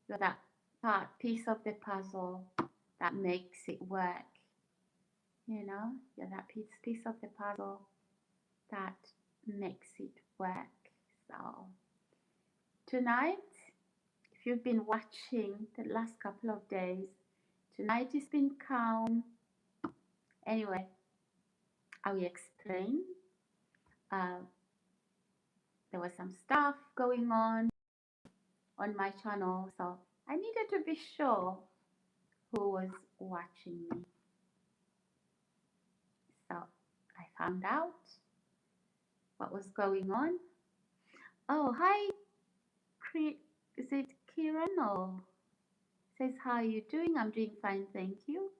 You're that piece of the puzzle that makes it work. You know, you're that piece of the puzzle that makes it work. So tonight, if you've been watching the last couple of days, tonight has been calm. Anyway, I will explain. There was some stuff going on my channel, so I needed to be sure who was watching me. So I found out what was going on. Oh, hi, is it Kiran? Or says, how are you doing? I'm doing fine, thank you.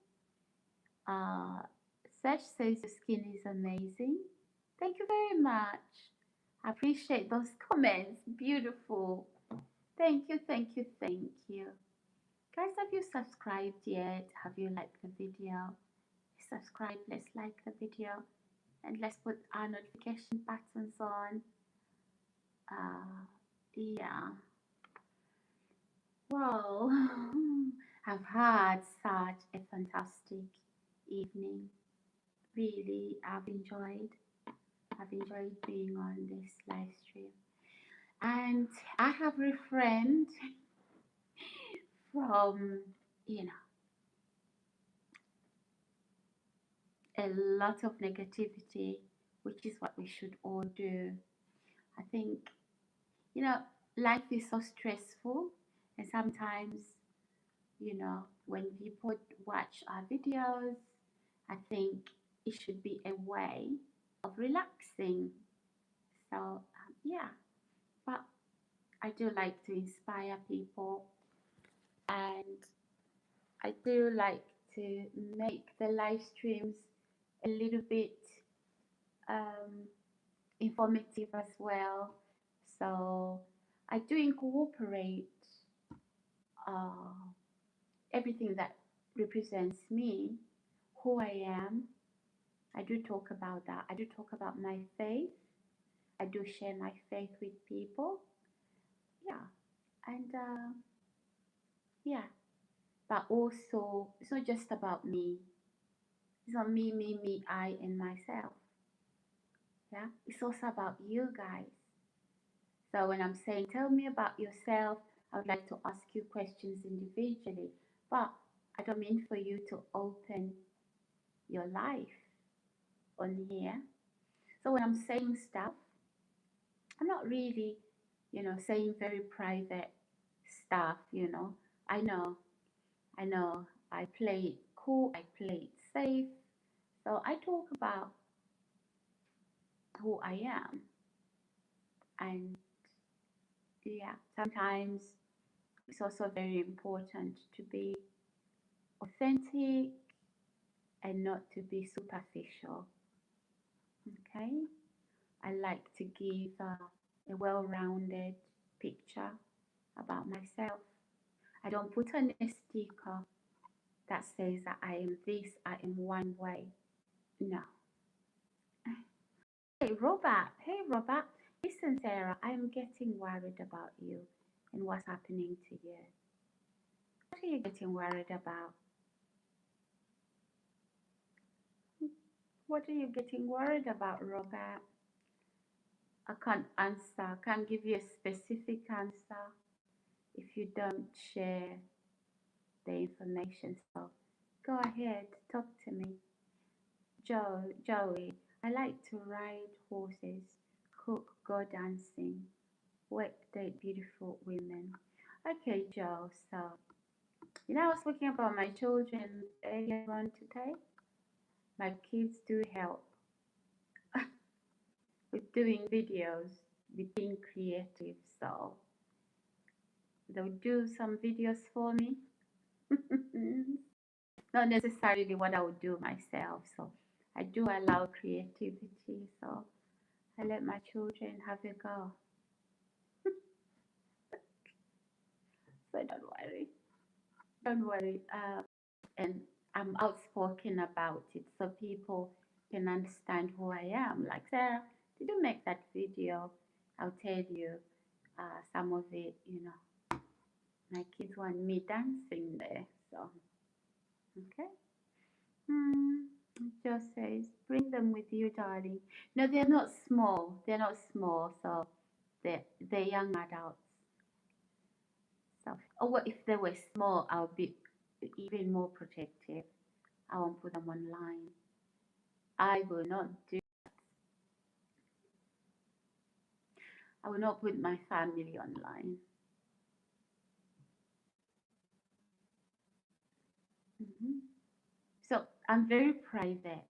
Seth says your skin is amazing. Thank you very much. I appreciate those comments. Beautiful. Thank you, thank you, thank you. Guys, have you subscribed yet? Have you liked the video? Subscribe, let's like the video, and let's put our notification buttons on. Yeah. Well, I've had such a fantastic evening. Really, I've enjoyed being on this live stream. And I have refrained from, you know, a lot of negativity, which is what we should all do. I think, you know, life is so stressful, and sometimes, you know, when people watch our videos, I think it should be a way of relaxing. So, yeah, but I do like to inspire people, and I do like to make the live streams a little bit informative as well. So I do incorporate everything that represents me, who I am. I do talk about that. I do talk about my faith. I do share my faith with people. Yeah. And yeah. But also, it's not just about me. It's not me, I, and myself. Yeah. It's also about you guys. So when I'm saying, tell me about yourself, I would like to ask you questions individually. But I don't mean for you to open your life on here. So when I'm saying stuff, I'm not really, you know, saying very private stuff, you know. I know, I play it cool, I play it safe. So I talk about who I am. And yeah, sometimes it's also very important to be authentic and not to be superficial. Okay? I like to give a well-rounded picture about myself. I don't put on a sticker that says that I am this, I am one way. No. Hey Robert, listen Sarah, I'm getting worried about you and what's happening to you. What are you getting worried about? What are you getting worried about, Robert? I can't answer. Can't give you a specific answer if you don't share the information. So go ahead, talk to me. Joey, I like to ride horses, cook, go dancing, work, date beautiful women. Okay, Joe, so I was speaking about my children earlier on today. My kids do help with doing videos, with being creative. So they'll do some videos for me. Not necessarily what I would do myself. So I do allow creativity. So I let my children have a go. So don't worry. Don't worry. And I'm outspoken about it so people can understand who I am. Like, Sarah, did you make that video? I'll tell you some of it, My kids want me dancing there. So, okay. Hmm. Just says, bring them with you, darling. No, they're not small. They're not small. So they're young adults. So, oh, well, if they were small, I'll be even more protective. I won't put them online. I will not do. I will not put my family online. Mhm. So I'm very private.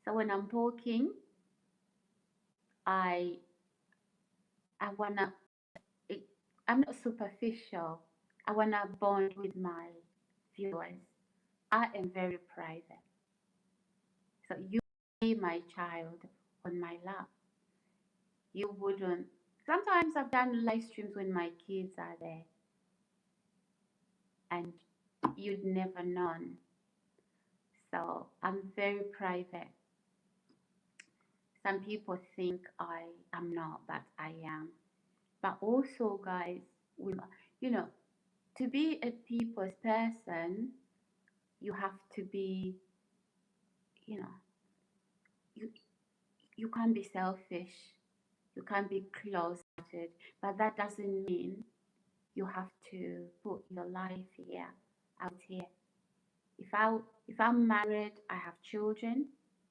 So when I'm talking, I I wanna. I'm not superficial. I wanna bond with my viewers. I am very private. So you see my child on my lap. You wouldn't. Sometimes I've done live streams when my kids are there, and you'd never known. So I'm very private. Some people think I am not, but I am. But also, guys, we, you know, to be a people's person, you have to be, you know, you you can't be selfish, you can't be close-hearted, but that doesn't mean you have to put your life here, out here. If I if I'm married, I have children,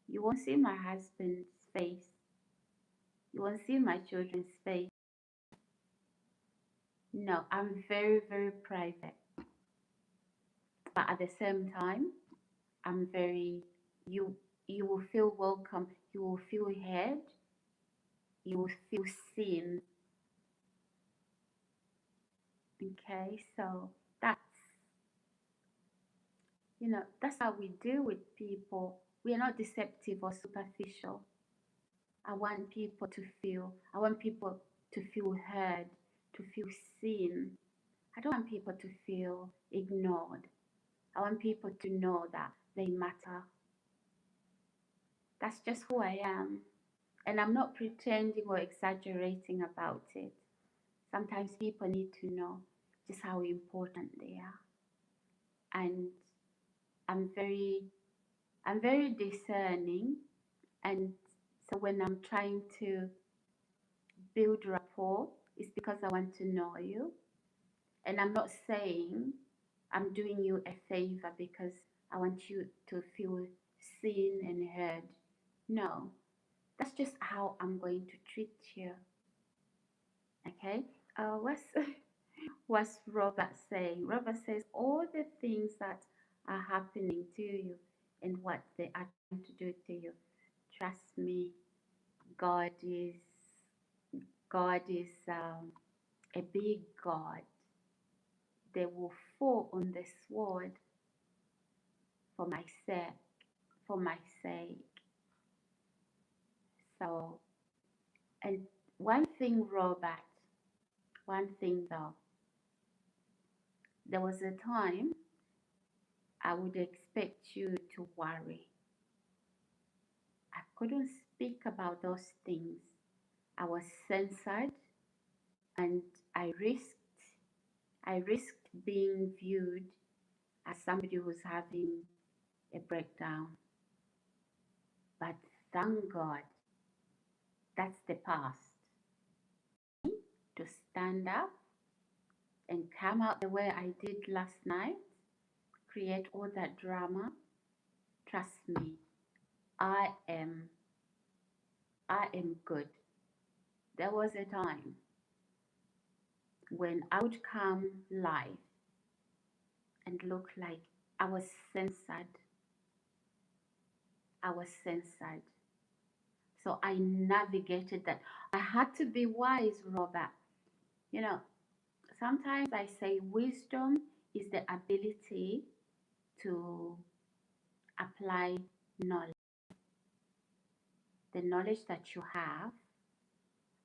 you won't see my husband's face, you won't see my children's face. No, I'm very, very private. But at the same time, I'm very you you will feel welcome, you will feel heard, you will feel seen. Okay, so that's how we deal with people. We are not deceptive or superficial. I want people to feel heard, to feel seen. I don't want people to feel ignored. I want people to know that they matter. That's just who I am. And I'm not pretending or exaggerating about it. Sometimes people need to know just how important they are. And I'm very I'm very discerning, and so when I'm trying to build rapport, it's because I want to know you. And I'm not saying I'm doing you a favor because I want you to feel seen and heard. No, that's just how I'm going to treat you. Okay? What's what's Robert saying? Robert says all the things that are happening to you and what they are trying to do to you. Trust me, God is God is a big God. They will fall on the sword for my sake, for my sake. So, and one thing, Robert, one thing though, there was a time I would expect you to worry. I couldn't speak about those things. I was censored, and I risked I risked being viewed as somebody who's having a breakdown. But thank God, that's the past. To stand up and come out the way I did last night, create all that drama, trust me, I am I am good. There was a time when I would come live and look like I was censored. I was censored. So I navigated that. I had to be wise, Robert. You know, sometimes I say wisdom is the ability to apply knowledge, the knowledge that you have,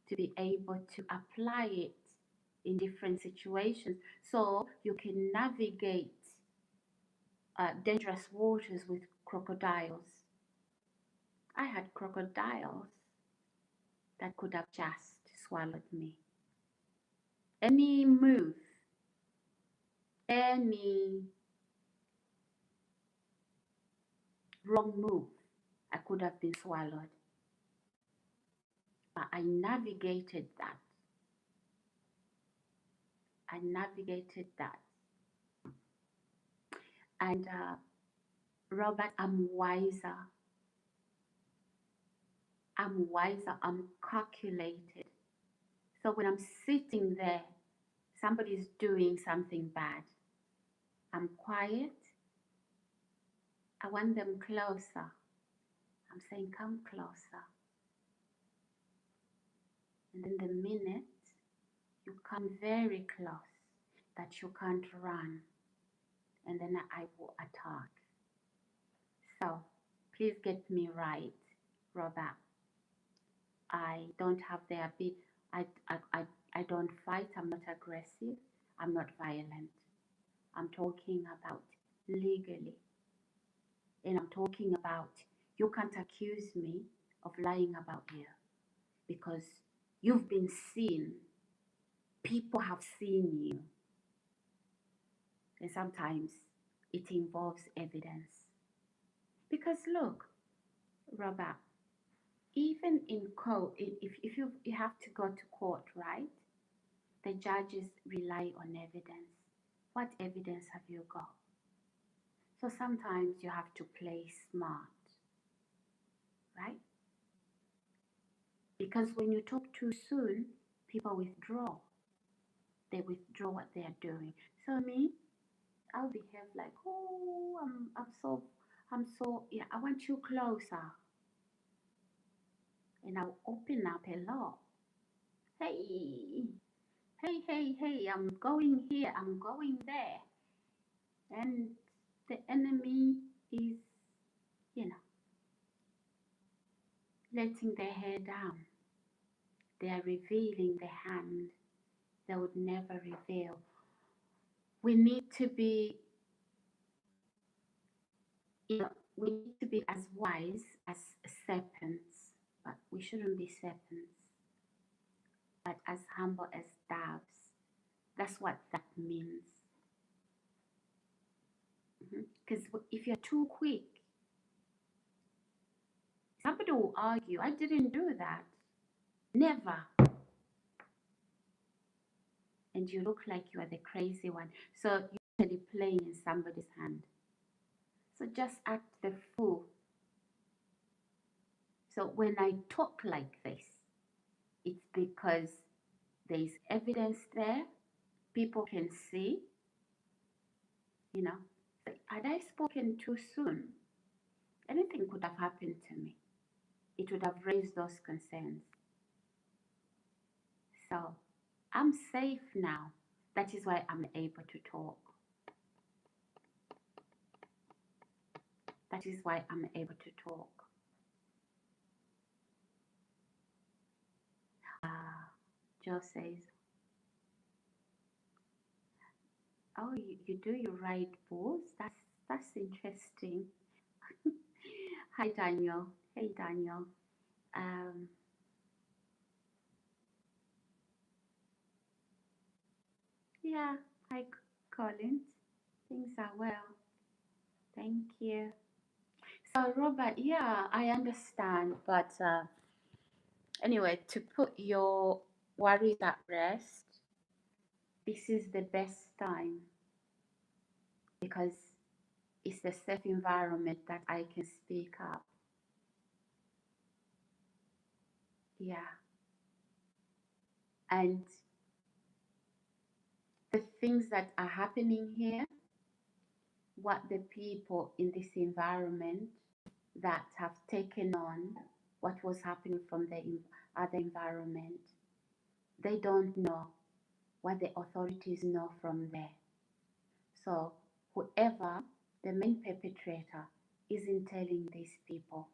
to be able to apply it in different situations so you can navigate dangerous waters with crocodiles. I had crocodiles that could have just swallowed me. Any move, any wrong move, I could have been swallowed. But I navigated that. I navigated that. And Robert, I'm wiser. I'm wiser. I'm calculated. So when I'm sitting there, somebody's doing something bad, I'm quiet. I want them closer. I'm saying, come closer. And then the minute you come very close, that you can't run, and then I will attack. So please get me right, Robert. I don't have the ability. I don't fight. I'm not aggressive. I'm not violent. I'm talking about legally. And I'm talking about you can't accuse me of lying about you because you've been seen. People have seen you. And sometimes it involves evidence. Because look, Robert, even in court, if you have to go to court, right? The judges rely on evidence. What evidence have you got? So sometimes you have to play smart, right? Because when you talk too soon, people withdraw. They withdraw what they are doing. So me, I'll behave like, oh, I'm so, yeah, I want you closer. And I'll open up a lot. Hey, hey, I'm going here, I'm going there. And the enemy is, you know, letting their hair down. They are revealing the hand they would never reveal. We need to be, we need to be as wise as serpents, but we shouldn't be serpents, but as humble as doves. That's what that means. Because if you're too quick, somebody will argue, I didn't do that. Never. And you look like you are the crazy one. So you're usually playing in somebody's hand. So just act the fool. So when I talk like this, it's because there's evidence there. People can see, you know. Had I spoken too soon, anything could have happened to me. It would have raised those concerns. So I'm safe now. That is why I'm able to talk. That is why I'm able to talk. Joe says, oh, you do you write books? That's interesting. Hi Daniel. Hey Daniel. Um, yeah, hi Collins. Things are well. Thank you. So, Robert, yeah, I understand, but anyway, to put your worries at rest, this is the best time because it's a safe environment that I can speak up. Yeah. And the things that are happening here, what the people in this environment that have taken on what was happening from the other environment, they don't know what the authorities know from there. So whoever the main perpetrator isn't telling these people,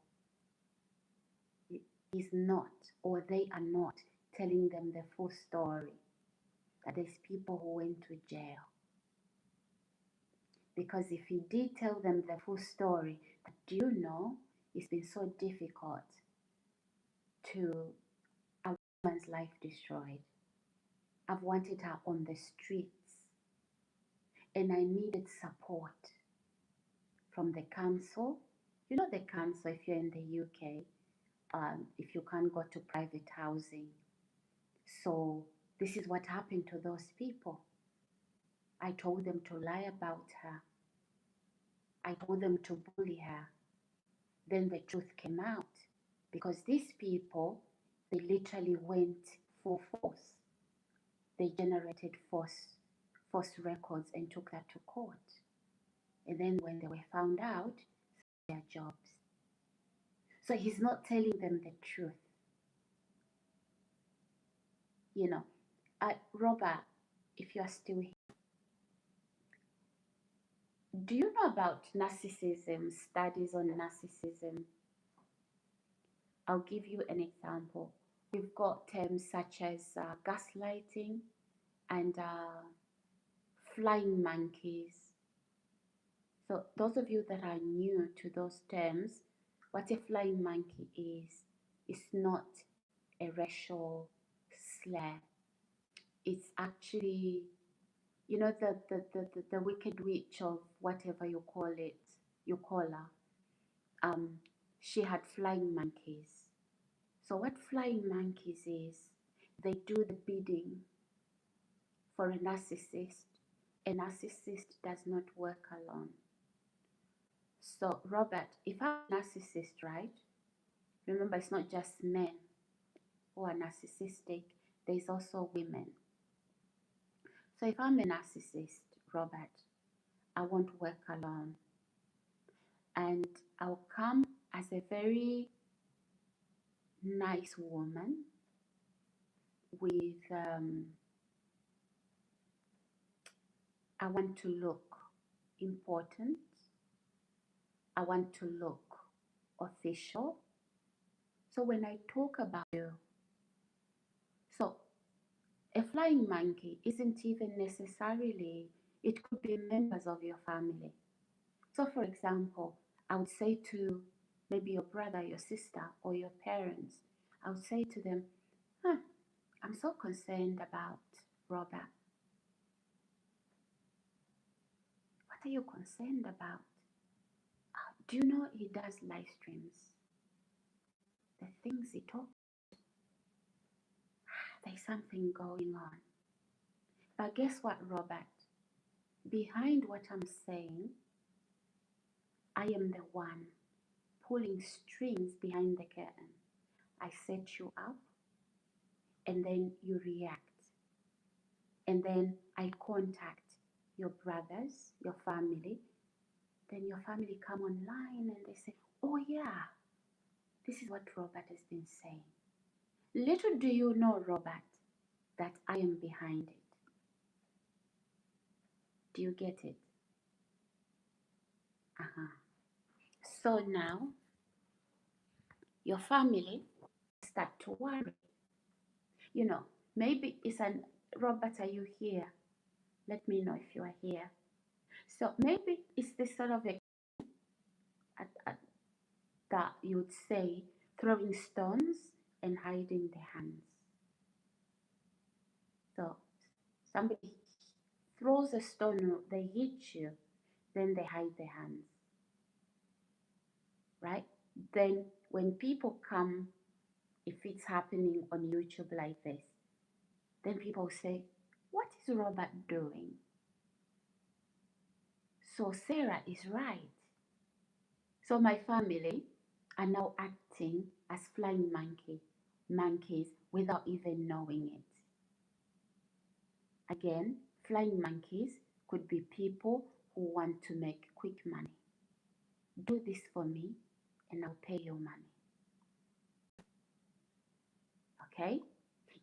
is not, or they are not telling them the full story, that there's people who went to jail. Because if he did tell them the full story, do you know it's been so difficult to a woman's life destroyed? I've wanted her on the streets and I needed support from the council. You know the council, if you're in the UK, if you can't go to private housing. So this is what happened to those people. I told them to lie about her. I told them to bully her. Then the truth came out because these people, they literally went for force. They generated false records and took that to court. And then when they were found out, their jobs. So he's not telling them the truth. You know, Robert, if you're still here, do you know about narcissism, studies on narcissism? I'll give you an example. We've got terms such as gaslighting and flying monkeys. So those of you that are new to those terms, what a flying monkey is not a racial slur. It's actually, you know, the wicked witch of whatever you call it, you call her. She had flying monkeys. So what flying monkeys is, they do the bidding for a narcissist. A narcissist does not work alone. So Robert, if I'm a narcissist, right? Remember, it's not just men who are narcissistic, there's also women. So if I'm a narcissist, Robert, I won't work alone. And I'll come as a very nice woman with, I want to look important. I want to look official. So when I talk about you, so a flying monkey isn't even necessarily, it could be members of your family. So for example, I would say to maybe your brother, your sister, or your parents, I would say to them, I'm so concerned about Robert. What are you concerned about? Do you know he does live streams? The things he talks, there's something going on. But guess what, Robert? Behind what I'm saying, I am the one pulling strings behind the curtain. I set you up and then you react. And then I contact your brothers, your family. Then your family come online and they say, oh yeah, this is what Robert has been saying. Little do you know, Robert, that I am behind it. Do you get it? So now, your family start to worry. You know, maybe it's an, Robert, are you here? Let me know if you are here. So maybe it's this sort of a, that you would say, throwing stones and hiding their hands. So somebody throws a stone, they hit you, then they hide their hands. right? Then when people come, if it's happening on YouTube like this, then people say, what is Robert doing? So Sarah is right. So my family are now acting as flying monkeys without even knowing it. Again, flying monkeys could be people who want to make quick money. Do this for me and I'll pay you money. Okay?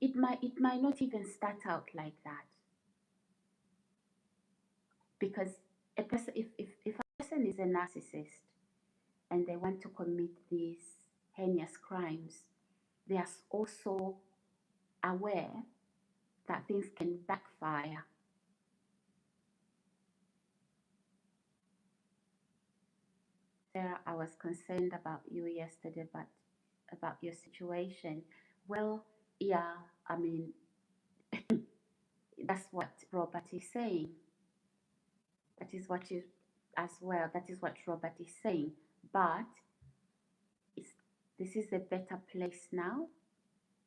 It might not even start out like that. Because a person if a person is a narcissist and they want to commit these heinous crimes, they are also aware that things can backfire. Sarah, I was concerned about you yesterday, but about your situation. Well, yeah, I mean, that's what Robert is saying. That is what you, as well, that is what Robert is saying. But it's, this is a better place now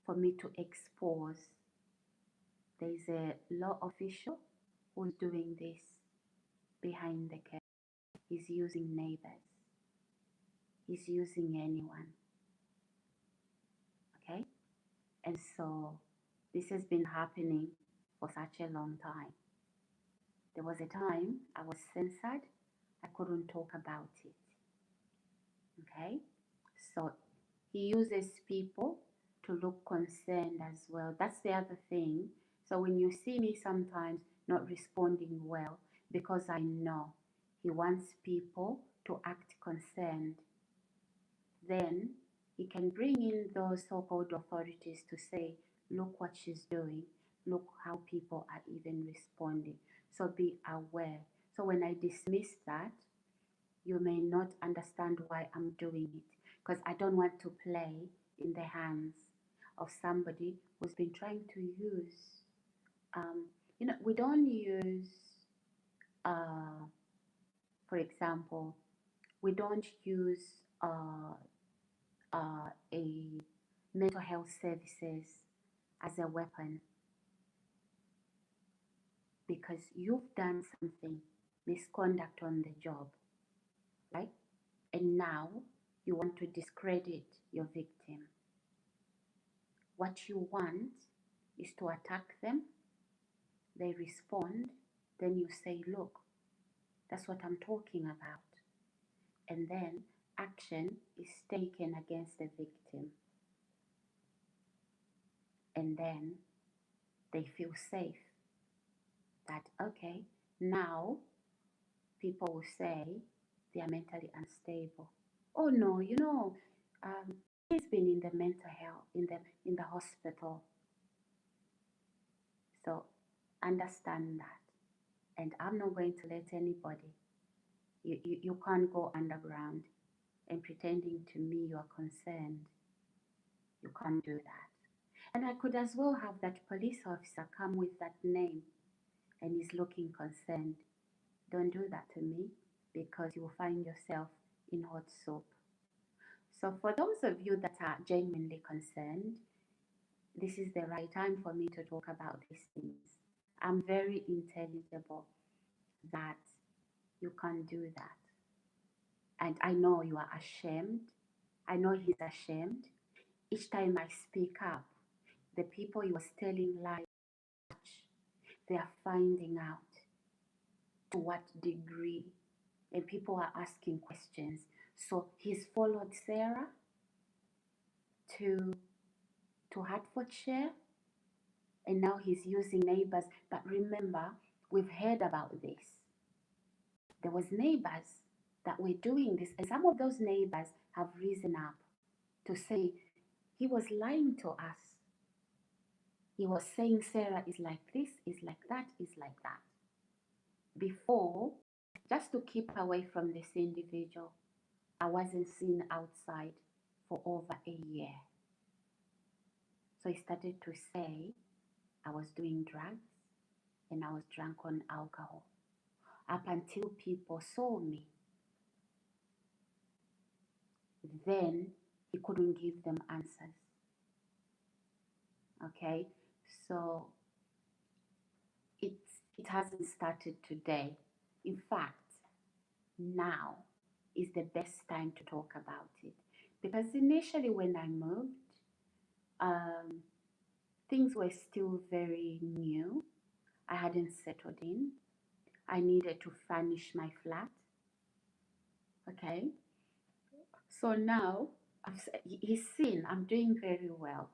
for me to expose. There is a law official who's doing this behind the curtain. He's using neighbors. He's using anyone. Okay? And so this has been happening for such a long time. There was a time I was censored. I couldn't talk about it. Okay? So he uses people to look concerned as well. That's the other thing. So when you see me sometimes not responding well, because I know he wants people to act concerned, then he can bring in those so-called authorities to say, look what she's doing, look how people are even responding. So be aware. So when I dismiss that, you may not understand why I'm doing it, because I don't want to play in the hands of somebody who's been trying to use, we don't use, for example, we don't use a mental health services as a weapon, because you've done something, misconduct on the job, right? And now you want to discredit your victim. What you want is to attack them, they respond, then you say, look, that's what I'm talking about. And then action is taken against the victim. And then they feel safe that, okay, now people will say they are mentally unstable. Oh no, he's been in the mental health, in the hospital. So understand that. And I'm not going to let anybody, you can't go underground and pretending to me you are concerned. You can't do that. And I could as well have that police officer come with that name and he's looking concerned. Don't do that to me, because you will find yourself in hot soup. So for those of you that are genuinely concerned, this is the right time for me to talk about these things. I'm very intelligible that you can't do that. And I know you are ashamed. I know he's ashamed. Each time I speak up, the people he was telling lies, they are finding out to what degree, and people are asking questions. So he's followed Sarah to Hertfordshire, and now he's using neighbors. But remember, we've heard about this. There was neighbors that were doing this, and some of those neighbors have risen up to say he was lying to us. He was saying Sarah is like this, is like that, is like that. Before, just to keep away from this individual, I wasn't seen outside for over a year. So he started to say I was doing drugs and I was drunk on alcohol, up until people saw me. then he couldn't give them answers. Okay, so it hasn't started today. In fact, now is the best time to talk about it, because initially when I moved, um, things were still very new. I hadn't settled in. I needed to furnish my flat. Okay, so now he's seen I'm doing very well.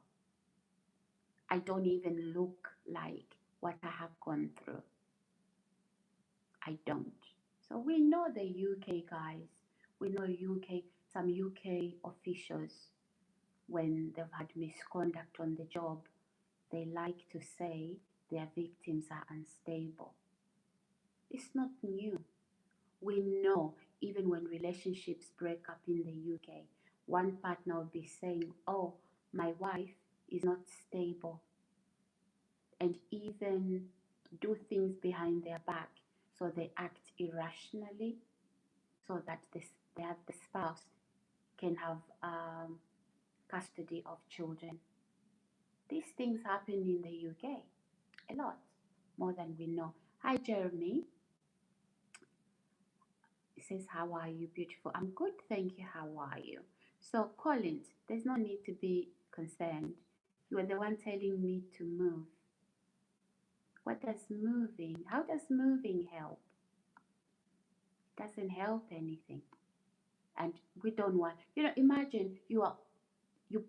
I don't even look like what I have gone through. I don't. So we know the UK guys. We know some UK officials, when they've had misconduct on the job, they like to say their victims are unstable. It's not new. We know even when relationships break up in the UK, one partner will be saying, oh, my wife is not stable, and even do things behind their back. So they act irrationally so that the spouse can have custody of children. These things happen in the UK a lot, more than we know. Hi, Jeremy. It says, how are you? Beautiful. I'm good, thank you. How are you? So, Collins, there's no need to be concerned. You are the one telling me to move. What does moving, how does moving help? It doesn't help anything. And we don't want, imagine you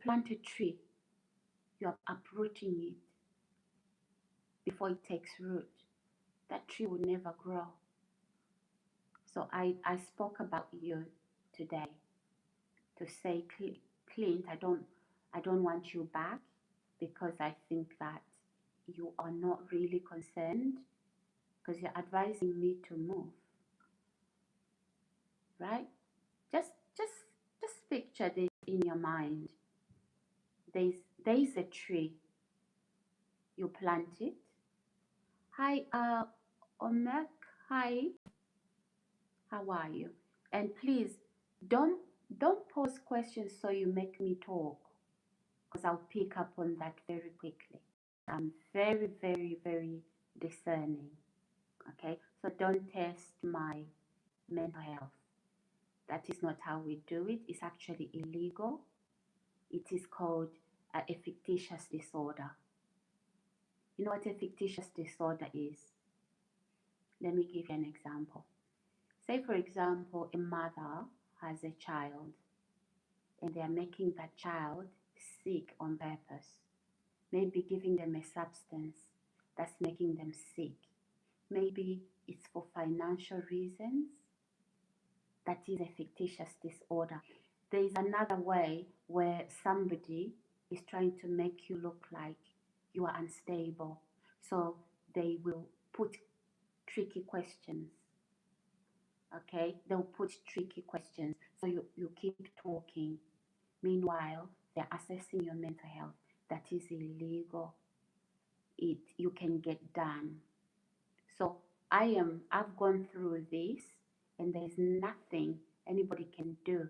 plant a tree, you are uprooting it before it takes root. That tree will never grow. So I spoke about you today to say, Clint, I don't want you back, because I think that you are not really concerned, because you're advising me to move, right? Just picture this in your mind. There's a tree. You plant it. Hi, Omek. Hi. How are you? And please don't pose questions so you make me talk, because I'll pick up on that very quickly. I'm very, very, very discerning. Okay, so don't test my mental health. That is not how we do it. It's actually illegal. It is called a fictitious disorder. You know what a fictitious disorder is? Let me give you an example. Say, for example, a mother has a child and they are making that child sick on purpose, maybe giving them a substance that's making them sick. Maybe it's for financial reasons. That is a fictitious disorder. There is another way where somebody is trying to make you look like you are unstable. So they will put tricky questions. Okay, they'll put tricky questions. So you keep talking. Meanwhile, they're assessing your mental health. That is illegal. You can get done. So I've gone through this, and there's nothing anybody can do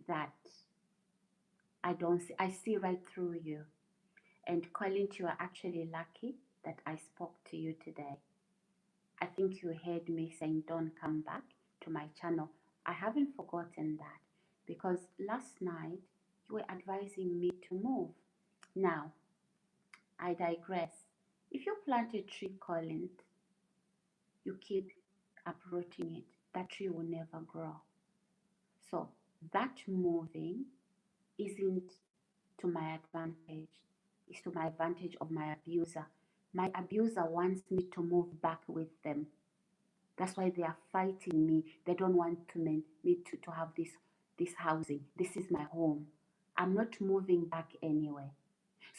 that I don't see. I see right through you. And Colin, you are actually lucky that I spoke to you today. I think you heard me saying, don't come back to my channel. I haven't forgotten that, because last night you were advising me to move. Now, I digress. If you plant a tree, Colin, you keep uprooting it, that tree will never grow. So that moving isn't to my advantage. It's to my advantage of my abuser. My abuser wants me to move back with them. That's why they are fighting me. They don't want me to have this housing. This is my home. I'm not moving back anyway.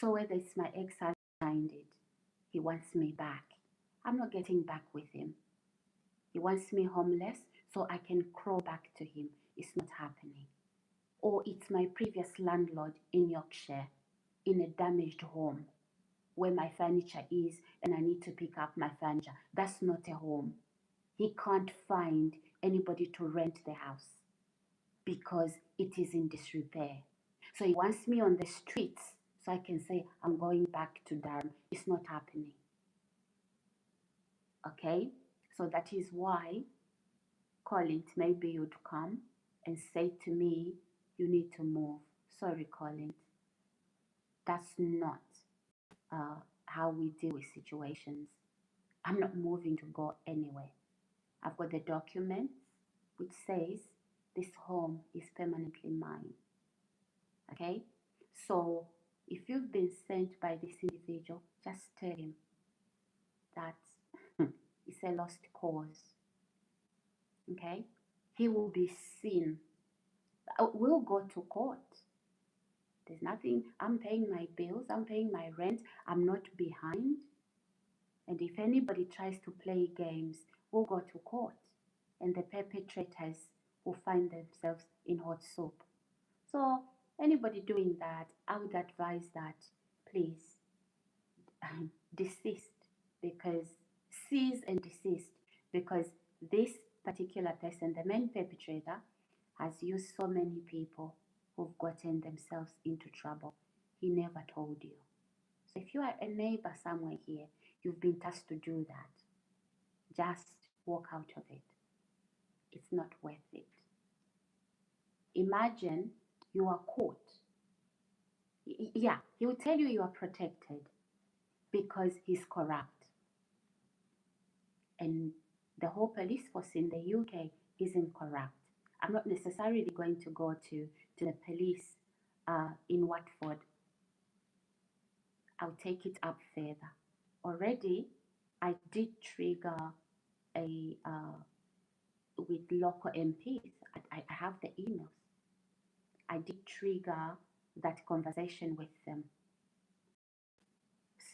So whether it's my ex-husband, he wants me back. I'm not getting back with him. He wants me homeless so I can crawl back to him. It's not happening. Or it's my previous landlord in Yorkshire, in a damaged home where my furniture is and I need to pick up my furniture. That's not a home. He can't find anybody to rent the house. because it is in disrepair. So he wants me on the streets so I can say I'm going back to Durham. It's not happening. Okay? So that is why, Colin, maybe you'd come and say to me, you need to move. Sorry, Colin. That's not how we deal with situations. I'm not moving to go anywhere. I've got the documents which says this home is permanently mine. Okay? So if you've been sent by this individual, just tell him that it's a lost cause. Okay? He will be seen. We'll go to court. There's nothing, I'm paying my bills, I'm paying my rent, I'm not behind. And if anybody tries to play games, we'll go to court. And the perpetrators will find themselves in hot soup. So anybody doing that, I would advise that please desist, because cease and desist, because this particular person, the main perpetrator, has used so many people who've gotten themselves into trouble. He never told you. So if you are a neighbor somewhere here, you've been tasked to do that, just walk out of it. It's not worth it. Imagine you are caught. Yeah, he will tell you you are protected because he's corrupt. And the whole police force in the UK isn't corrupt. I'm not necessarily going to go to the police in Watford. I'll take it up further. Already, I did trigger a with local MPs. I have the emails. I did trigger that conversation with them.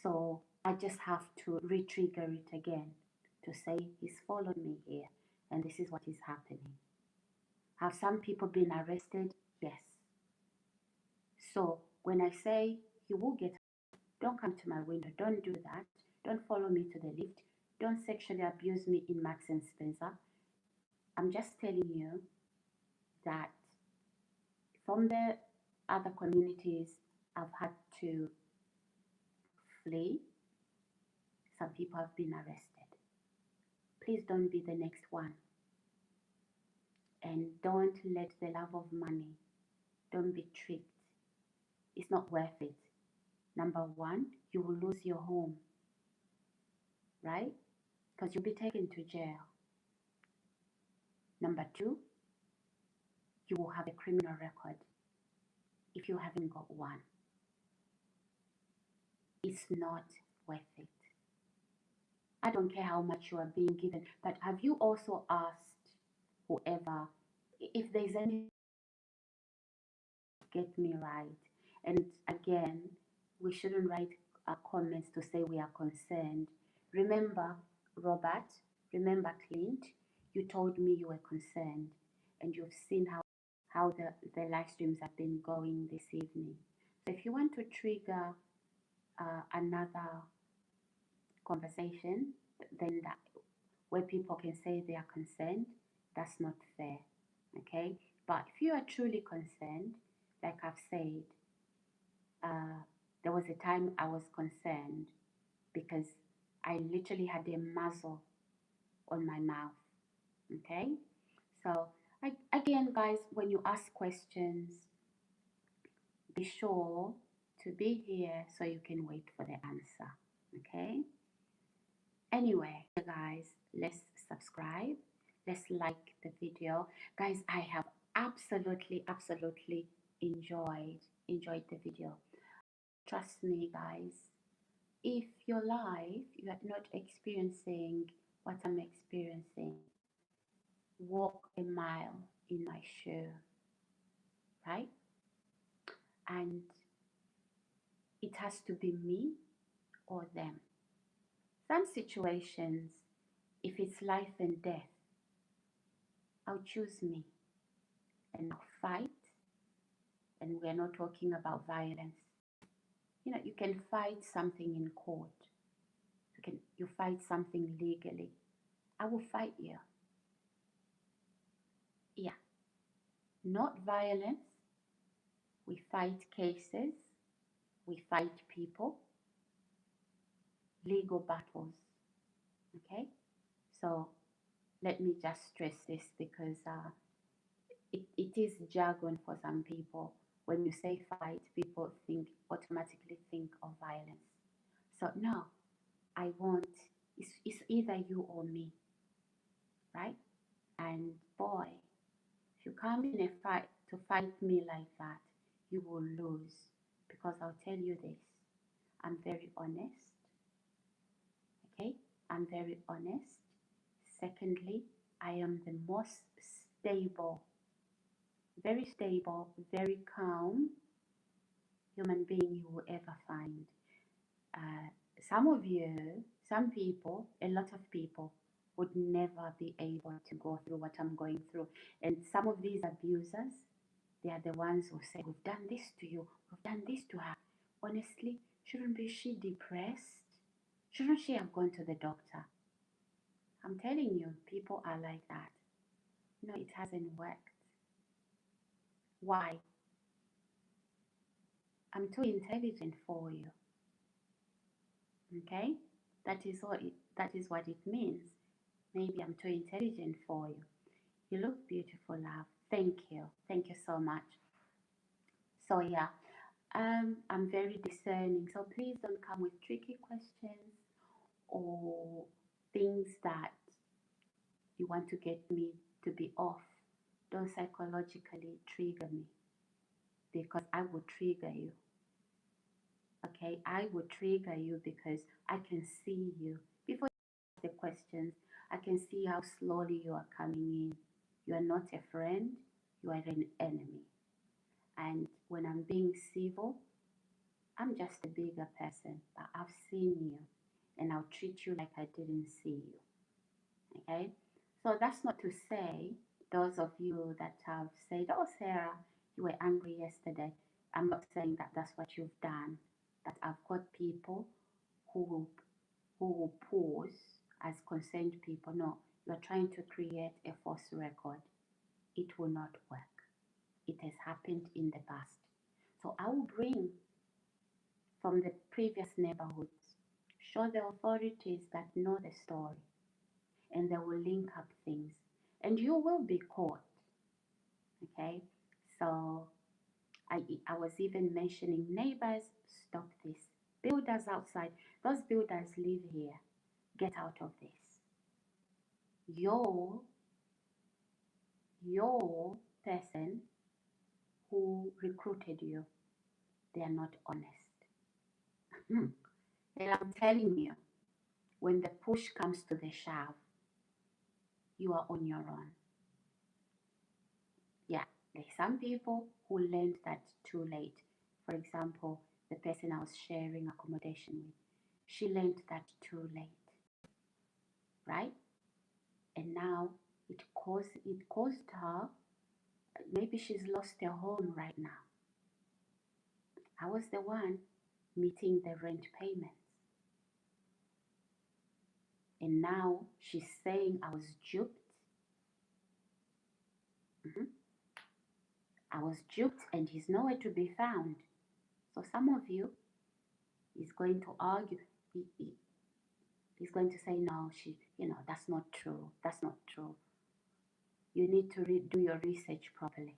So I just have to re-trigger it again to say he's followed me here and this is what is happening. Have some people been arrested? Yes. So when I say you will get, don't come to my window, don't do that, don't follow me to the lift, don't sexually abuse me in Marks and Spencer. I'm just telling you that from the other communities I've had to flee, some people have been arrested. Please don't be the next one. And don't let the love of money, don't be tricked. It's not worth it. Number one, you will lose your home, right? Because you'll be taken to jail. Number two, you will have a criminal record if you haven't got one. It's not worth it. I don't care how much you are being given, but have you also asked whoever if there's any, get me right? And again, we shouldn't write comments to say we are concerned. Remember, Robert, remember Clint, you told me you were concerned, and you've seen how the live streams have been going this evening. So if you want to trigger another conversation, then that where people can say they are concerned, that's not fair. Okay? But if you are truly concerned, like I've said, there was a time I was concerned because I literally had a muzzle on my mouth. Okay? So, again, guys, when you ask questions, be sure to be here so you can wait for the answer. Okay? Anyway, guys, let's subscribe. Let's like the video. Guys, I have absolutely enjoyed the video. Trust me, guys. If your life, you are not experiencing what I'm experiencing, walk a mile in my shoe, right? And it has to be me or them. Some situations, if it's life and death, I'll choose me and I'll fight. And we're not talking about violence. You know, you can fight something in court. You fight something legally. I will fight you. Yeah. not violence. We fight cases, we fight people, legal battles. Okay? So let me just stress this because it is jargon for some people. When you say fight, people automatically think of violence. So no, I want, it's either you or me, right? And boy, if you come in a fight to fight me like that, you will lose. Because I'll tell you this, I'm very honest, okay? I'm very honest. Secondly, I am the most stable, very calm human being you will ever find. Uh, some of you, some people, a lot of people would never be able to go through what I'm going through. And some of these abusers, they are the ones who say, we've done this to you, we've done this to her. Honestly, shouldn't be she depressed? Shouldn't she have gone to the doctor? I'm telling you, people are like that. No, it hasn't worked. Why? I'm too intelligent for you. Okay? That is what it means. Maybe I'm too intelligent for you. You look beautiful, love. Thank you. Thank you so much. So yeah, I'm very discerning. So please don't come with tricky questions or things that you want to get me to be off. Don't psychologically trigger me because I will trigger you. Okay, I will trigger you because I can see you. Before you ask the questions, I can see how slowly you are coming in. You are not a friend, you are an enemy. And when I'm being civil, I'm just a bigger person, but I've seen you and I'll treat you like I didn't see you. Okay? So that's not to say, those of you that have said, oh, Sarah, you were angry yesterday. I'm not saying that that's what you've done, but I've got people who will pose as concerned people. No, you're trying to create a false record. It will not work. It has happened in the past. So I will bring from the previous neighborhoods, show the authorities that know the story, and they will link up things. And you will be caught. Okay? So I was even mentioning neighbors, stop this. Builders outside, those builders live here. Get out of this. Your person who recruited you, they are not honest. And I'm telling you, when the push comes to the shove, you are on your own. Yeah, there's some people who learned that too late. For example, the person I was sharing accommodation with, she learned that too late, right? And now it caused her, maybe she's lost her home right now. I was the one meeting the rent payments. And now she's saying I was duped. I was duped and he's nowhere to be found. So some of you is going to argue. He's going to say, no, that's not true. That's not true. You need to do your research properly.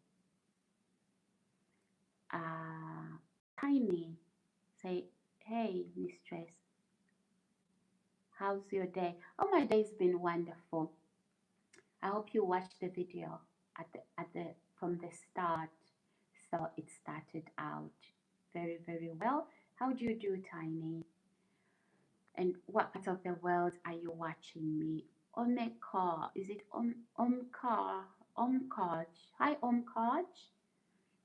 Tiny, say, hey, mistress, how's your day? Oh, my day's been wonderful. I hope you watched the video from the start. So it started out very, very well. How do you do, Tiny? And what part of the world are you watching me? Omekar, is it Omkar? Omkaj. Hi, Omkaj.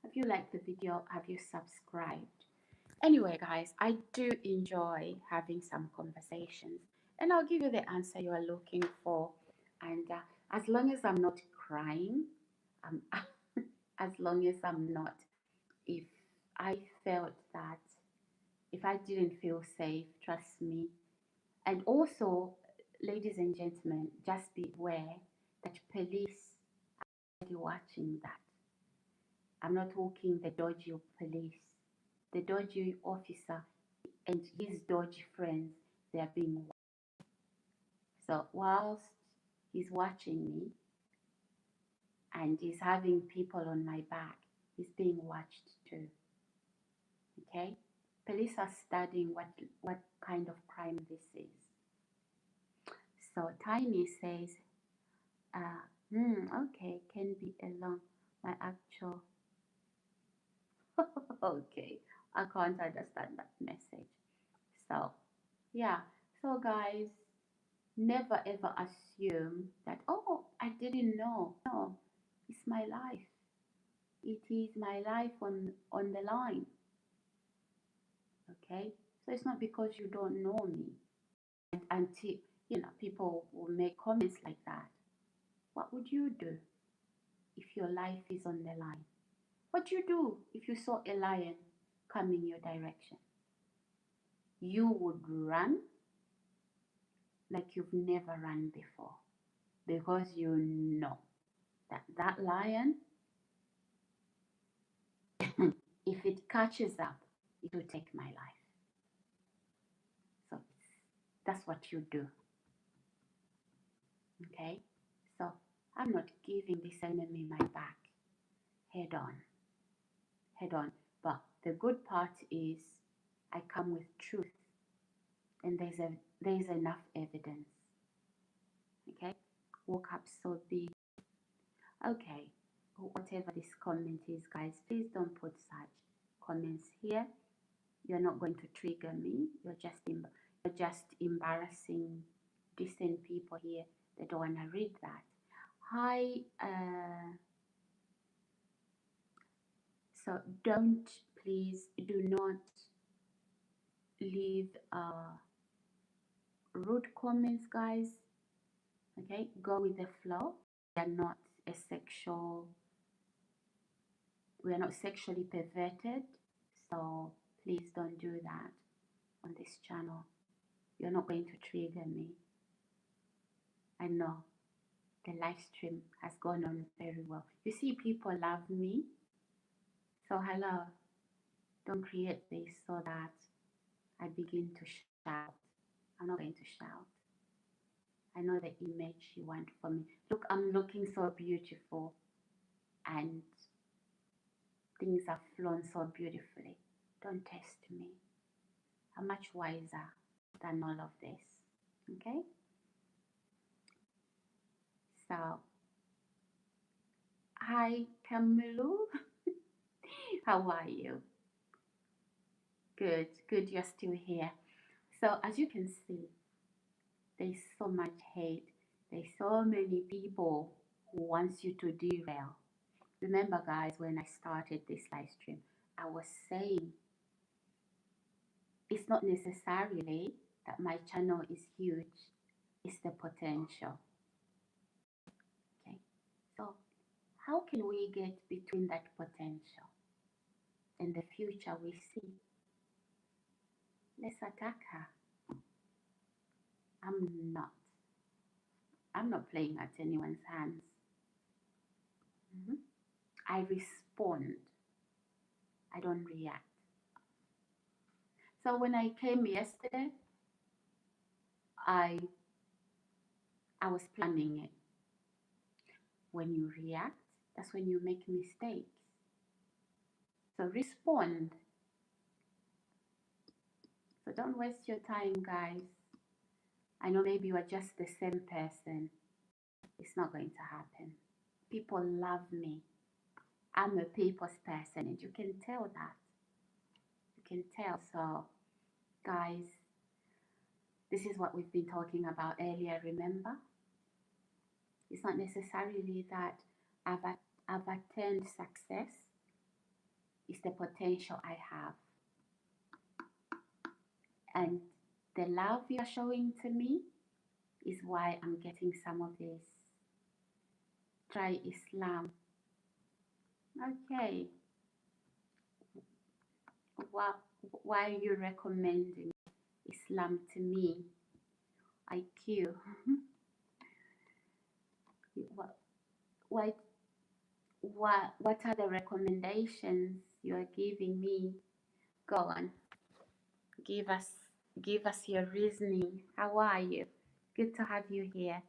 Have you liked the video? Have you subscribed? Anyway, guys, I do enjoy having some conversations, and I'll give you the answer you are looking for. And as long as I'm not crying, as long as I'm not, if I felt that, if I didn't feel safe, trust me. And also, ladies and gentlemen, just beware that police are watching that. I'm not talking the dodgy police, the dodgy officer and his dodgy friends. They are being watched. So whilst he's watching me and he's having people on my back, he's being watched too. Okay? Police are studying what kind of crime this is. So Tiny says, okay, can be along my actual. Okay, I can't understand that message. So, yeah. So, guys, never ever assume that, oh, I didn't know. No, it's my life. It is my life on the line. Okay? So, it's not because you don't know me. And until, people will make comments like that. What would you do if your life is on the line? What do you do if you saw a lion coming your direction? You would run like you've never run before, because you know that lion, if it catches up, it will take my life. So that's what you do. Okay? So I'm not giving this enemy my back head on. Head on. But the good part is I come with truth, and there's enough evidence. Okay? Woke up so big. Okay, whatever this comment is, guys, please don't put such comments here. You're not going to trigger me. You're just embarrassing decent people here. They don't want to read that. Hi, so please do not leave rude comments, guys. Okay, go with the flow. We are not sexually perverted, so please don't do that on this channel. You're not going to trigger me. I know the live stream has gone on very well. You see, people love me. So hello, don't create this so that I begin to shout. I'm not going to shout. I know the image you want for me. Look, I'm looking so beautiful and things have flown so beautifully. Don't test me. I'm much wiser than all of this. Okay? So, hi, Camilo. How are you? Good, good, you're still here. So, as you can see, there's so much hate. There's so many people who wants you to derail. Remember, guys, when I started this live stream, I was saying it's not necessarily that my channel is huge, it's the potential. Okay, so how can we get between that potential and the future we see? Let's attack her. I'm not playing at anyone's hands. I respond. I don't react. So when I came yesterday, I was planning it. When you react, that's when you make mistakes. So respond. So don't waste your time, guys. I know maybe you are just the same person. It's not going to happen. People love me. I'm a people's person, and you can tell that. You can tell. So, guys, this is what we've been talking about earlier, remember? It's not necessarily that I've attained success. It's the potential I have. And the love you're showing to me is why I'm getting some of this. Try Islam. Okay. Why are you recommending Islam to me? Why What are the recommendations you are giving me? Go on. Give us give us your reasoning. How are you? Good to have you here.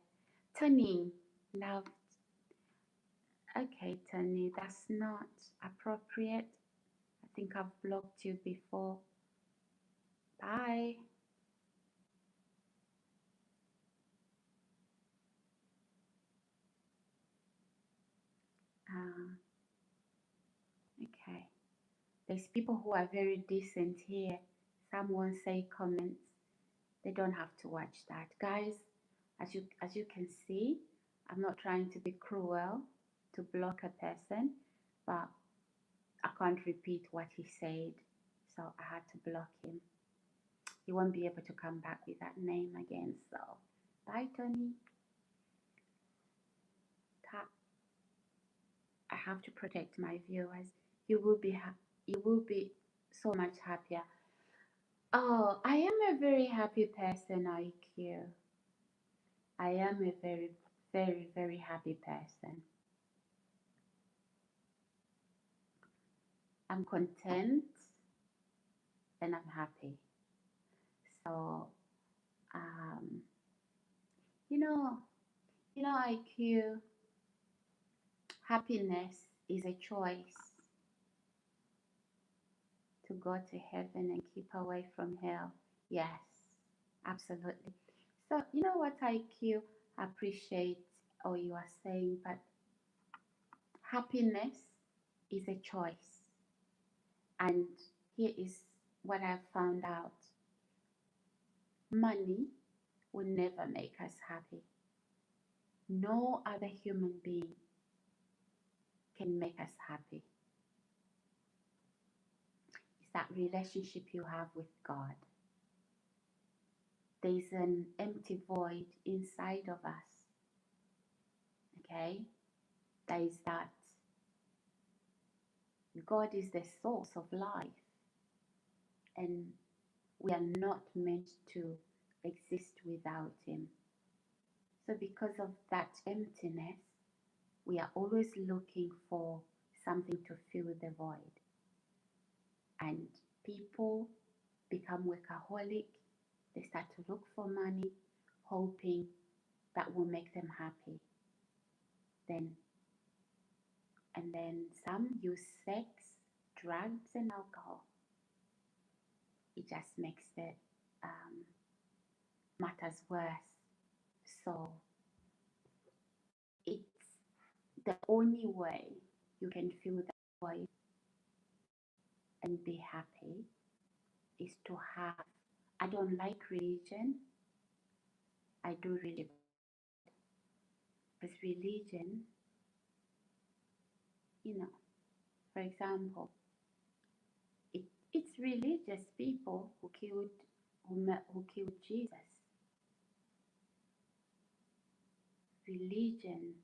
Tony, love. Okay, Tony, that's not appropriate. I think I've blocked you before. Bye. Uh, okay. There's people who are very decent here. Some won't say comments. They don't have to watch that. Guys, as you can see, I'm not trying to be cruel to block a person, but I can't repeat what he said, so I had to block him. He won't be able to come back with that name again. So, bye, Tony. I have to protect my viewers. You will be so much happier. Oh, I am a very happy person, IQ. I am a very, very, very happy person. I'm content and I'm happy. So, um, you know, IQ, happiness is a choice to go to heaven and keep away from hell. Yes, absolutely. So, you know what, IQ, appreciate all you are saying, but happiness is a choice. And here is what I've found out: money will never make us happy. No other human being can make us happy. It's that relationship you have with God. There's an empty void inside of us. Okay? There is that. God is the source of life, and we are not meant to exist without Him. So, because of that emptiness, we are always looking for something to fill the void. And people become workaholic. They start to look for money, hoping that will make them happy. Then, and then some use sex, drugs, and alcohol. It just makes the matters worse. So it's the only way you can fill that void and be happy is to have. I don't like religion. I do really, because religion, for example, it's religious people who killed Jesus. Religion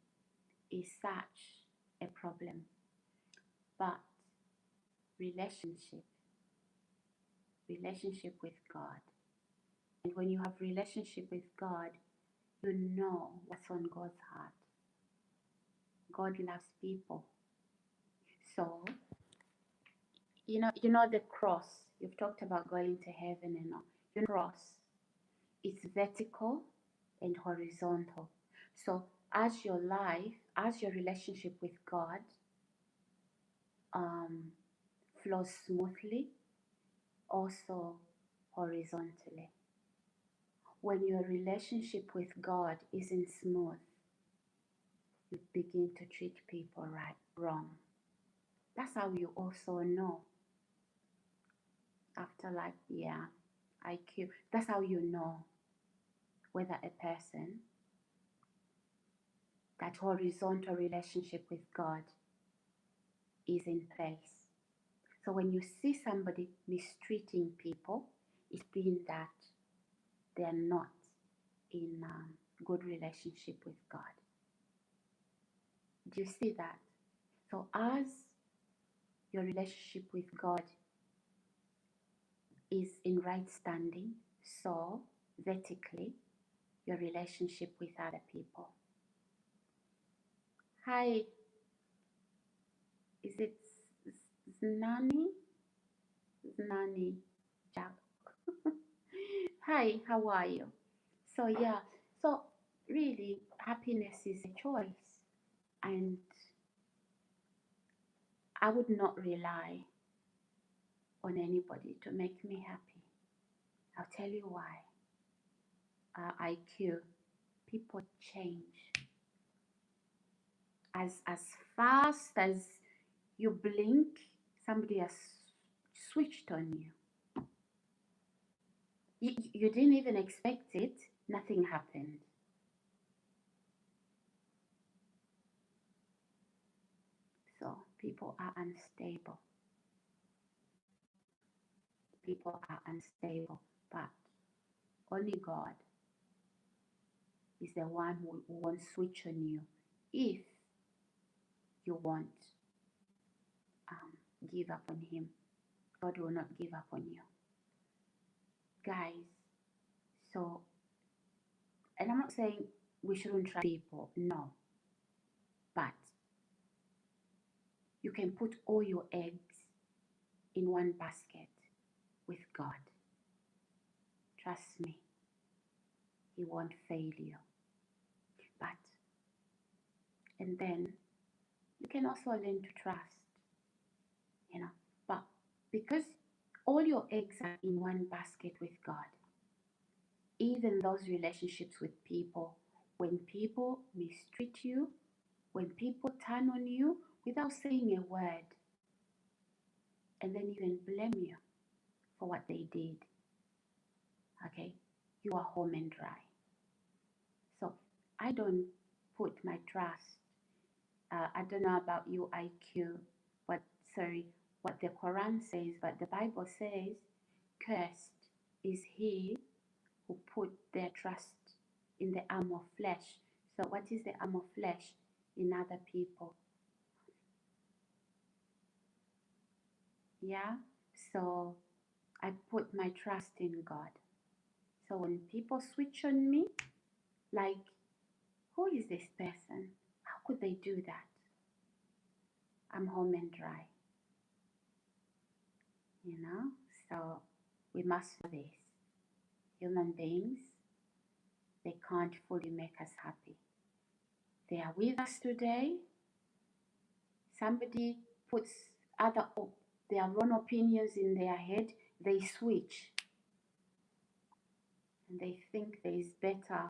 is such a problem, but relationship with God. And when you have relationship with God, you know what's on God's heart. God loves people. So, the cross. You've talked about going to heaven and all. The cross, it's vertical and horizontal. So as your relationship with God flows smoothly, also horizontally. When your relationship with God isn't smooth, you begin to treat people wrong. That's how you also know. After IQ, that's how you know whether a person, that horizontal relationship with God, is in place. So when you see somebody mistreating people, it's being that they are not in good relationship with God. Do you see that? So as your relationship with God is in right standing, so vertically, your relationship with other people. Hi, Nani, Nani, Jack. Hi, how are you? So yeah, so really, happiness is a choice, and I would not rely on anybody to make me happy. I'll tell you why. IQ, people change as fast as you blink. Somebody has switched on you. You didn't even expect it. Nothing happened. So people are unstable. People are unstable, but only God is the one who won't switch on you if you won't give up on Him. God will not give up on you, guys. So, and I'm not saying we shouldn't try people, no, but you can put all your eggs in one basket with God. Trust me, He won't fail you. But, and then you can also learn to trust, but because all your eggs are in one basket with God, even those relationships with people, when people mistreat you, when people turn on you without saying a word, and then even blame you for what they did, okay, you are home and dry. So I don't put my trust, I don't know about you, IQ, but sorry, what the Quran says, but the Bible says, cursed is he who put their trust in the arm of flesh. So what is the arm of flesh? In other people. Yeah? So I put my trust in God. So when people switch on me, like, who is this person? How could they do that? I'm home and dry. So we must know this. Human beings, they can't fully make us happy. They are with us today. Somebody puts their own opinions in their head, they switch. And they think there is better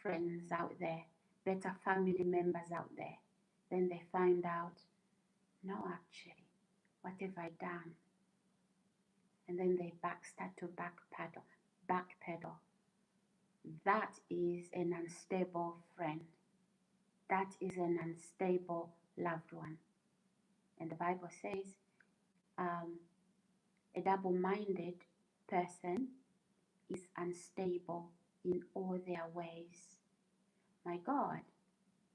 friends out there, better family members out there. Then they find out, no, actually, what have I done? And then they start to backpedal. That is an unstable friend. That is an unstable loved one. And the Bible says, a double-minded person is unstable in all their ways. My God,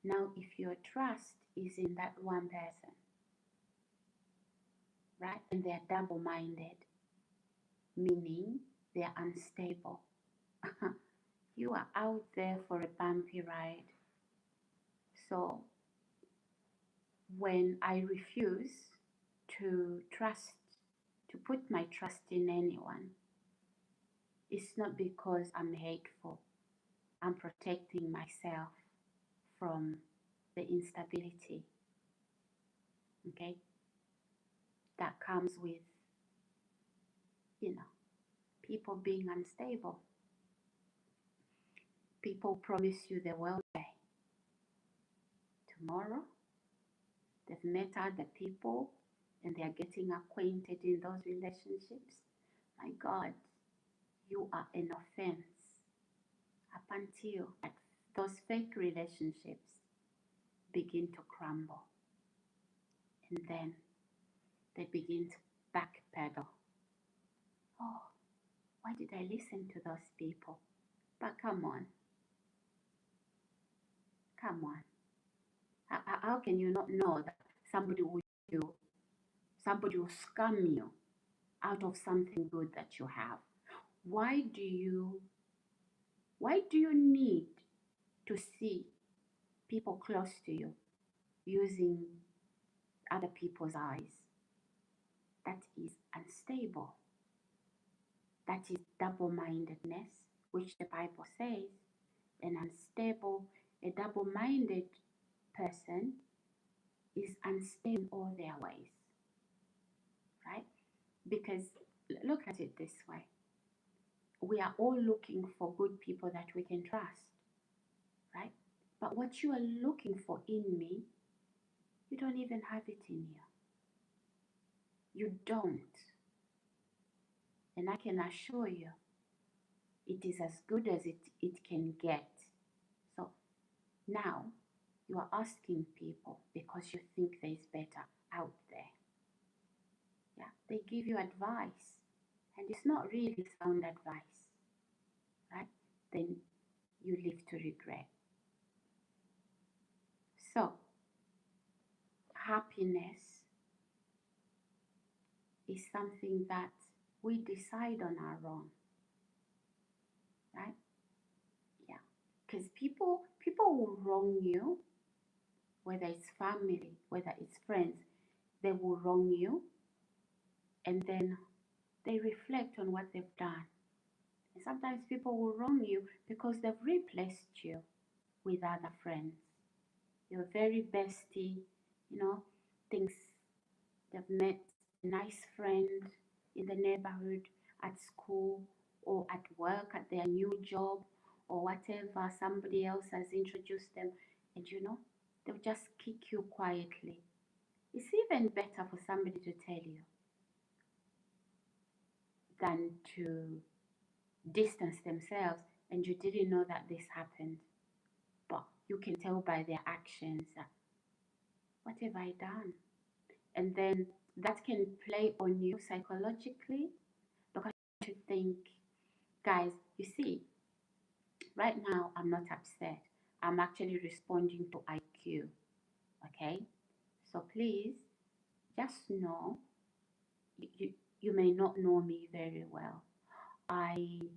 now if your trust is in that one person, right, and they're double-minded, meaning they're unstable, you are out there for a bumpy ride. So when I refuse to put my trust in anyone, it's not because I'm hateful. I'm protecting myself from the instability, okay, that comes with, people being unstable. People promise you the world today. Tomorrow, they've met other people and they are getting acquainted in those relationships. My God, you are an offense up until those fake relationships begin to crumble. And then they begin to backpedal. Oh, why did I listen to those people? But come on. Come on. How can you not know that somebody will scam you out of something good that you have? Why do you need to see people close to you using other people's eyes? that is unstable. That is double-mindedness, which the Bible says an unstable, a double-minded person is unstable in all their ways, right? Because look at it this way. We are all looking for good people that we can trust, right? But what you are looking for in me, you don't even have it in you. You don't. And I can assure you, it is as good as it can get. So now you are asking people because you think there is better out there. Yeah, they give you advice and it's not really sound advice, right? Then you live to regret. So happiness is something that we decide on our own, right? Yeah, because people will wrong you, whether it's family, whether it's friends, they will wrong you, and then they reflect on what they've done. And sometimes people will wrong you because they've replaced you with other friends. Your very bestie, thinks they've met a nice friend in the neighborhood, at school, or at work, at their new job, or whatever. Somebody else has introduced them, and they'll just kick you quietly. It's even better for somebody to tell you than to distance themselves and you didn't know that this happened. But you can tell by their actions that, what have I done? And then that can play on you psychologically because you think, guys, you see, right now I'm not upset. I'm actually responding to IQ. Okay? So please just know you may not know me very well. I'm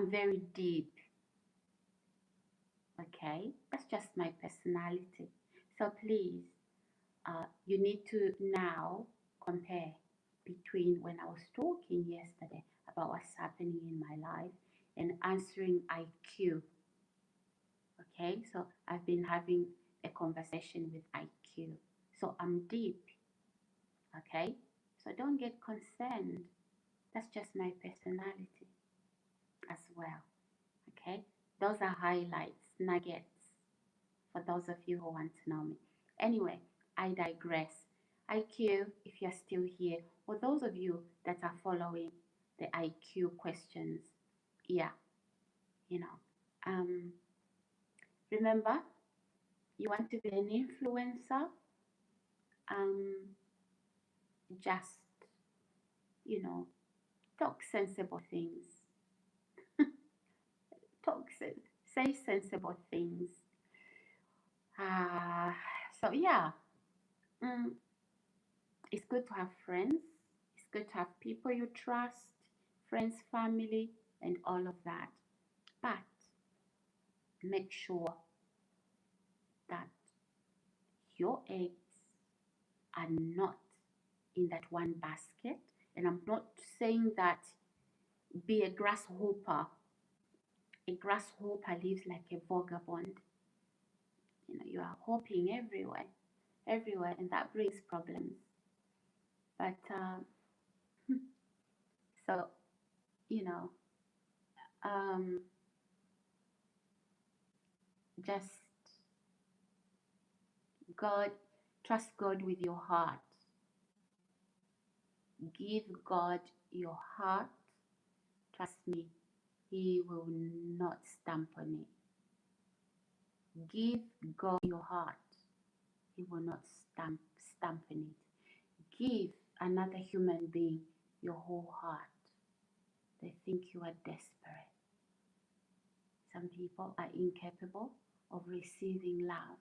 very deep. Okay? That's just my personality. So please, you need to now compare between when I was talking yesterday about what's happening in my life and answering IQ. Okay, so I've been having a conversation with IQ. So I'm deep. Okay, so don't get concerned. That's just my personality as well. Okay, those are highlights, nuggets for those of you who want to know me. Anyway, I digress. IQ, if you're still here, or those of you that are following the IQ questions, yeah, remember, you want to be an influencer, just, talk sensible things, say sensible things. So yeah, it's good to have friends. It's good to have people you trust, friends, family, and all of that. But make sure that your eggs are not in that one basket. And I'm not saying that be a grasshopper. A grasshopper lives like a vagabond. You are hopping everywhere, and that brings problems. But so, um, just trust God with your heart. Give God your heart. Trust me, He will not stamp on it. Give God your heart. He will not stamp on it. Give another human being your whole heart. They think you are desperate. Some people are incapable of receiving love.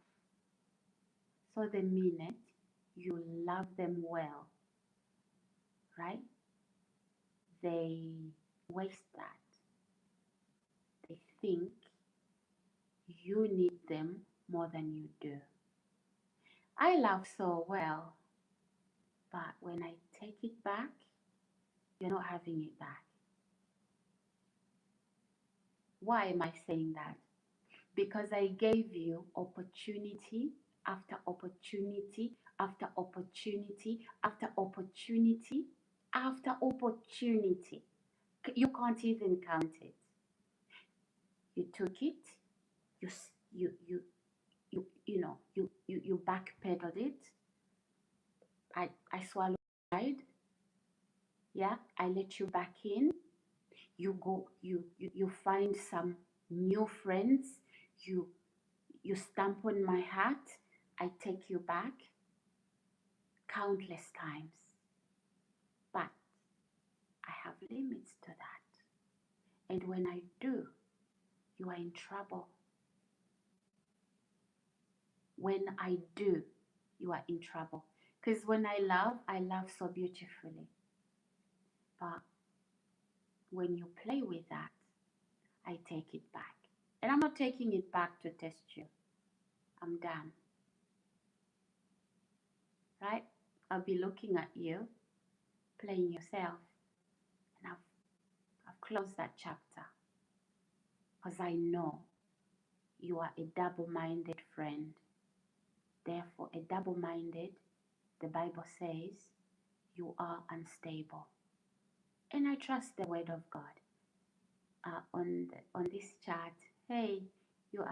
So the minute you love them well, right? They waste that. They think you need them more than you do. I love so well, but when I take it back, you're not having it back. Why am I saying that? Because I gave you opportunity after opportunity after opportunity after opportunity after opportunity. You can't even count it. You took it, you you backpedaled it. I swallowed pride. Yeah, I let you back in. You go, you find some new friends. You you stamp on my heart. I take you back countless times. But I have limits to that. And when I do, you are in trouble. When I do, you are in trouble. Because when I love so beautifully. But when you play with that, I take it back. And I'm not taking it back to test you. I'm done. Right? I'll be looking at you, playing yourself, and I've closed that chapter. Because I know you are a double-minded friend. Therefore, a double-minded, the Bible says, you are unstable. And I trust the word of God. On this chat, hey, you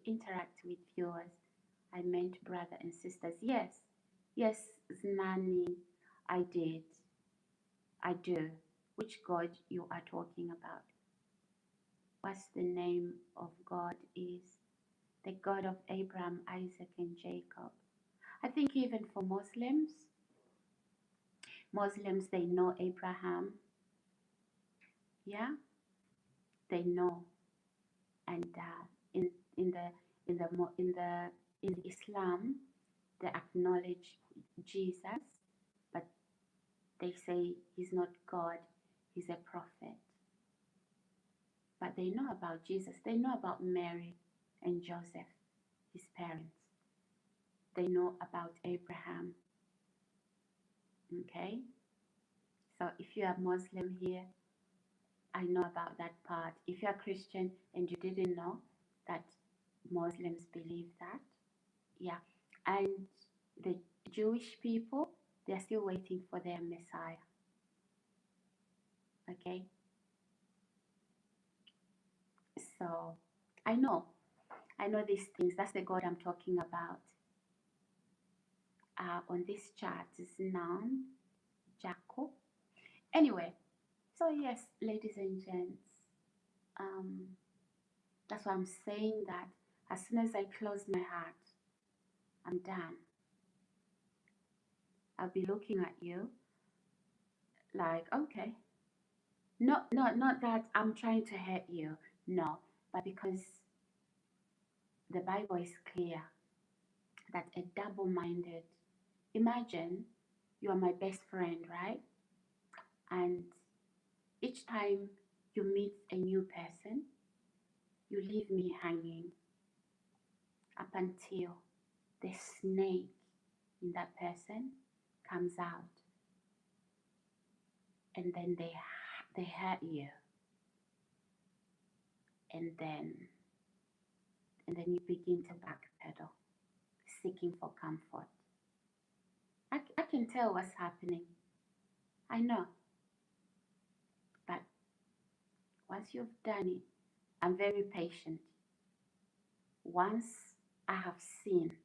interact with viewers. I meant brother and sisters. Yes, Znani, I did. I do. Which God you are talking about? What's the name of God is? The God of Abraham, Isaac, and Jacob. I think even for Muslims, they know Abraham. Yeah, they know. And in in the in the in Islam, they acknowledge Jesus, but they say he's not God, he's a prophet. But they know about Jesus. They know about Mary and Joseph, his parents. They know about Abraham. Okay? So if you are Muslim here, I know about that part. If you're Christian and you didn't know that Muslims believe that, yeah. And the Jewish people, they're still waiting for their Messiah. Okay? So I know these things. That's the God I'm talking about. On this chart is Nan, Jacob. Anyway, so yes, ladies and gents, that's why I'm saying that as soon as I close my heart, I'm done. I'll be looking at you like, okay. Not that I'm trying to hurt you, no, but because the Bible is clear that a double-minded, imagine you are my best friend, right? And each time you meet a new person, you leave me hanging up until the snake in that person comes out, and then they hurt you, and then you begin to backpedal, seeking for comfort. I can tell what's happening. I know. But once you've done it, I'm very patient. Once I have seen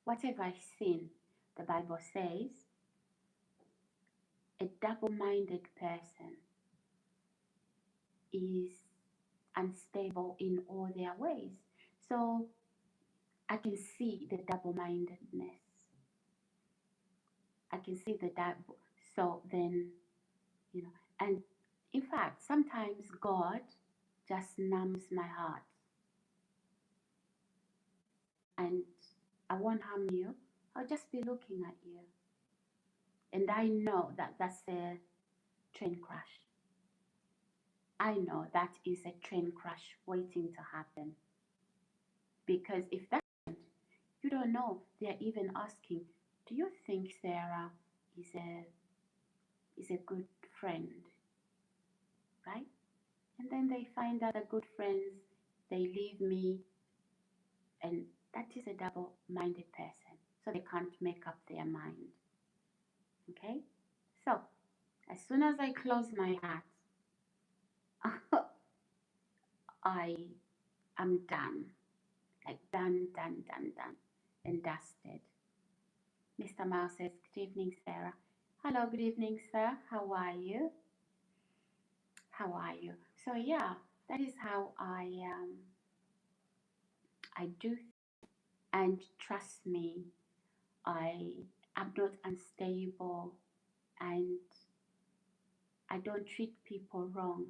whatever I've seen, the Bible says a double-minded person is unstable in all their ways. So I can see the double-mindedness. I can see the double. So then, and in fact, sometimes God just numbs my heart. And I won't harm you. I'll just be looking at you. And I know that that's a train crash. I know that is a train crash waiting to happen. Because if that happened, You don't know. They're even asking, do you think Sarah is a good friend, right? And then they find out the good friends, they leave me, and that is a double-minded person. So they can't make up their mind. Okay? So as soon as I close my heart, I am done. Like done, done, done, done, and dusted. Mr. Miles says, good evening, Sarah. Hello, good evening, sir. How are you? How are you? So yeah, that is how I do. And trust me, I am not unstable, and I don't treat people wrong.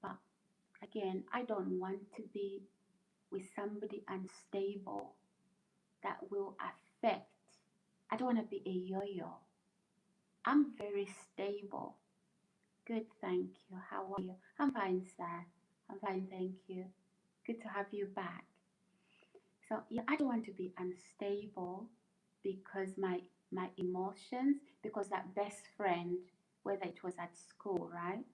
But again, I don't want to be with somebody unstable that will affect. I don't want to be a yo-yo. I'm very stable. Good, thank you. How are you? I'm fine, sir. I'm fine, thank you. Good to have you back. So yeah, I don't want to be unstable because my emotions, because that best friend, whether it was at school, right?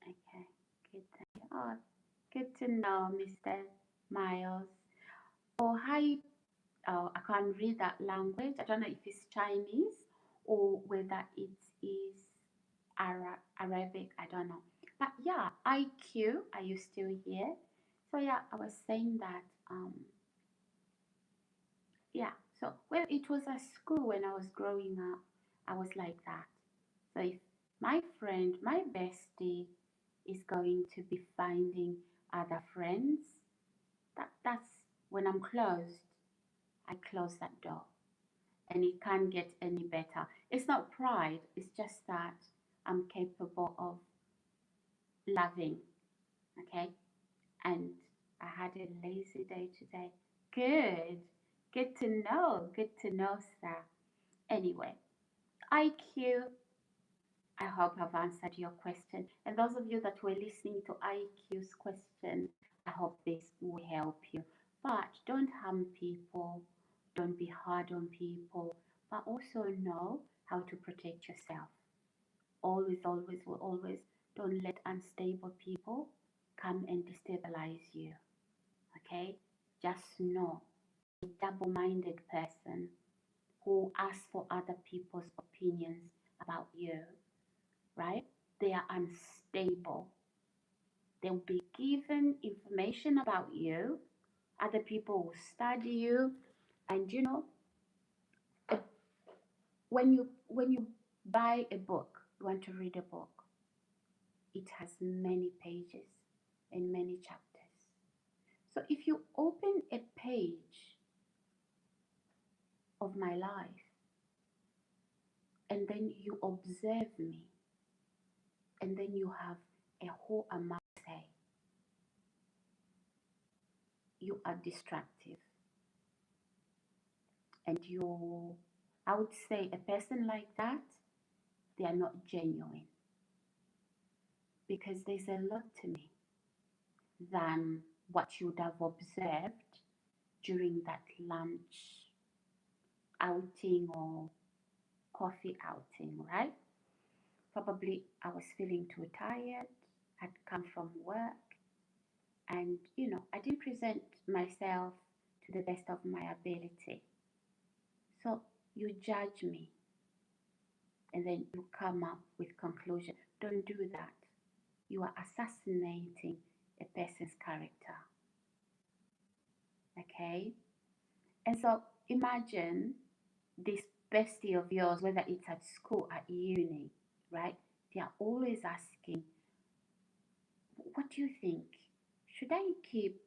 Okay, good. Thank you. Oh, good to know, Mr. Miles. Oh, hi. Oh, I can't read that language. I don't know if it's Chinese or whether it is Arabic. I don't know. But yeah, IQ, are you still here? So yeah, I was saying that yeah, so well, it was at school when I was growing up, I was like that. So if my friend, my bestie, is going to be finding other friends, that's when I'm closed. I close that door, and it can't get any better. It's not pride. It's just that I'm capable of loving. Okay, and I had a lazy day today. Good. Good to know. Good to know, sir. Anyway, IQ, I hope I've answered your question. And those of you that were listening to IQ's question, I hope this will help you. But don't harm people, don't be hard on people, but also know how to protect yourself. Always, always, always don't let unstable people come and destabilize you. Okay? Just know a double minded person who ask for other people's opinions about you, right? They are unstable. They'll be given information about you. Other people will study you. And you know, when you buy a book, you want to read a book, it has many pages and many chapters. So if you open a page of my life and then you observe me, and then you have a whole amount to say, you are destructive. And I would say a person like that, they are not genuine. Because there's a lot to me than what you would have observed during that lunch outing or coffee outing, right? Probably I was feeling too tired, had come from work, and I didn't present myself to the best of my ability. So you judge me and then you come up with conclusion. Don't do that. You are assassinating a person's character. Okay? And so imagine this bestie of yours, whether it's at school, at uni, right? They are always asking, what do you think? Should I keep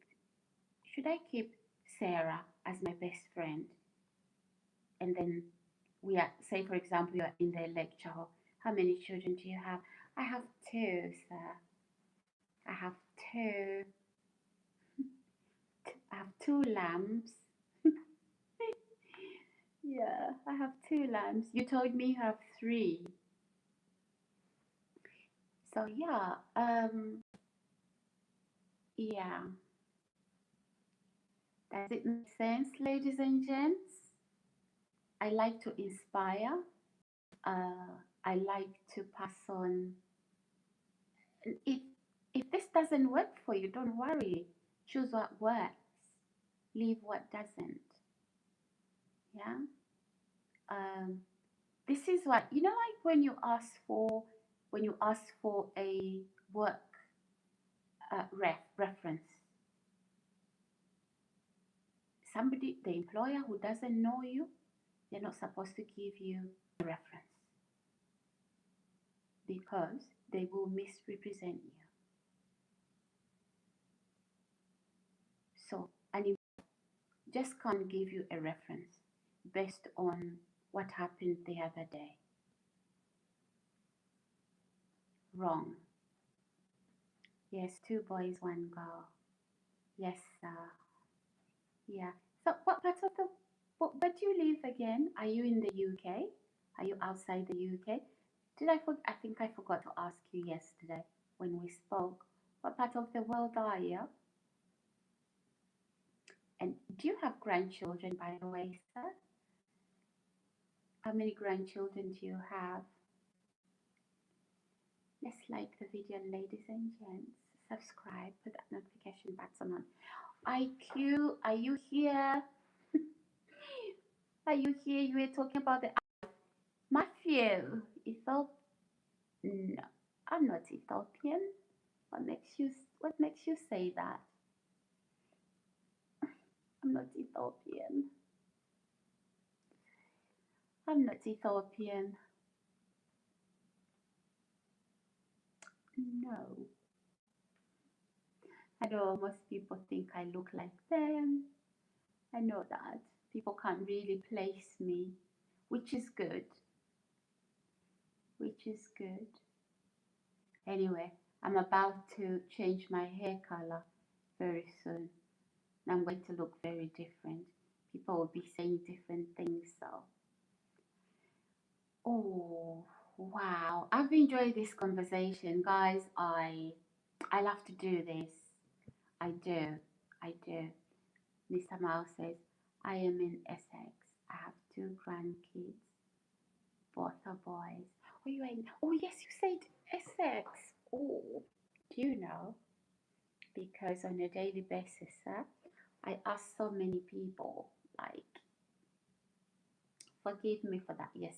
should I keep Sarah as my best friend? And then we are, say for example, you are in the lecture hall. How many children do you have? I have two, sir. I have two. I have two lambs. Yeah, I have two lambs. You told me you have three. So yeah, yeah. Does it make sense, ladies and gents? I like to inspire. I like to pass on. If this doesn't work for you, don't worry. Choose what works. Leave what doesn't. Yeah. Um, this is what like when you ask for a work reference. Somebody, the employer who doesn't know you, they're not supposed to give you a reference because they will misrepresent you. So, and you just can't give you a reference based on what happened the other day. Wrong. Yes, 2 boys, 1 girl. Yes, sir. Yeah. So, what part of the where do you live again? Are you in the UK? Are you outside the UK? I think I forgot to ask you yesterday when we spoke. What part of the world are you? And do you have grandchildren, by the way, sir? How many grandchildren do you have? Let's like the video, ladies and gents. Subscribe, put that notification button on. IQ, are you here? Are you here? You were talking about the Matthew. No, I'm not Ethiopian. What makes you say that? I'm not Ethiopian. I'm not Ethiopian. No. I know most people think I look like them. I know that. People can't really place me, which is good. Which is good. Anyway, I'm about to change my hair color very soon. And I'm going to look very different. People will be saying different things, so. Oh, wow. I've enjoyed this conversation, guys. I love to do this. I do. I do. Mr. Miles says, I am in Essex. I have 2 grandkids. Both are boys. Oh, yes, you said Essex. Oh, do you know? Because on a daily basis, I ask so many people, like, forgive me for that. Yes,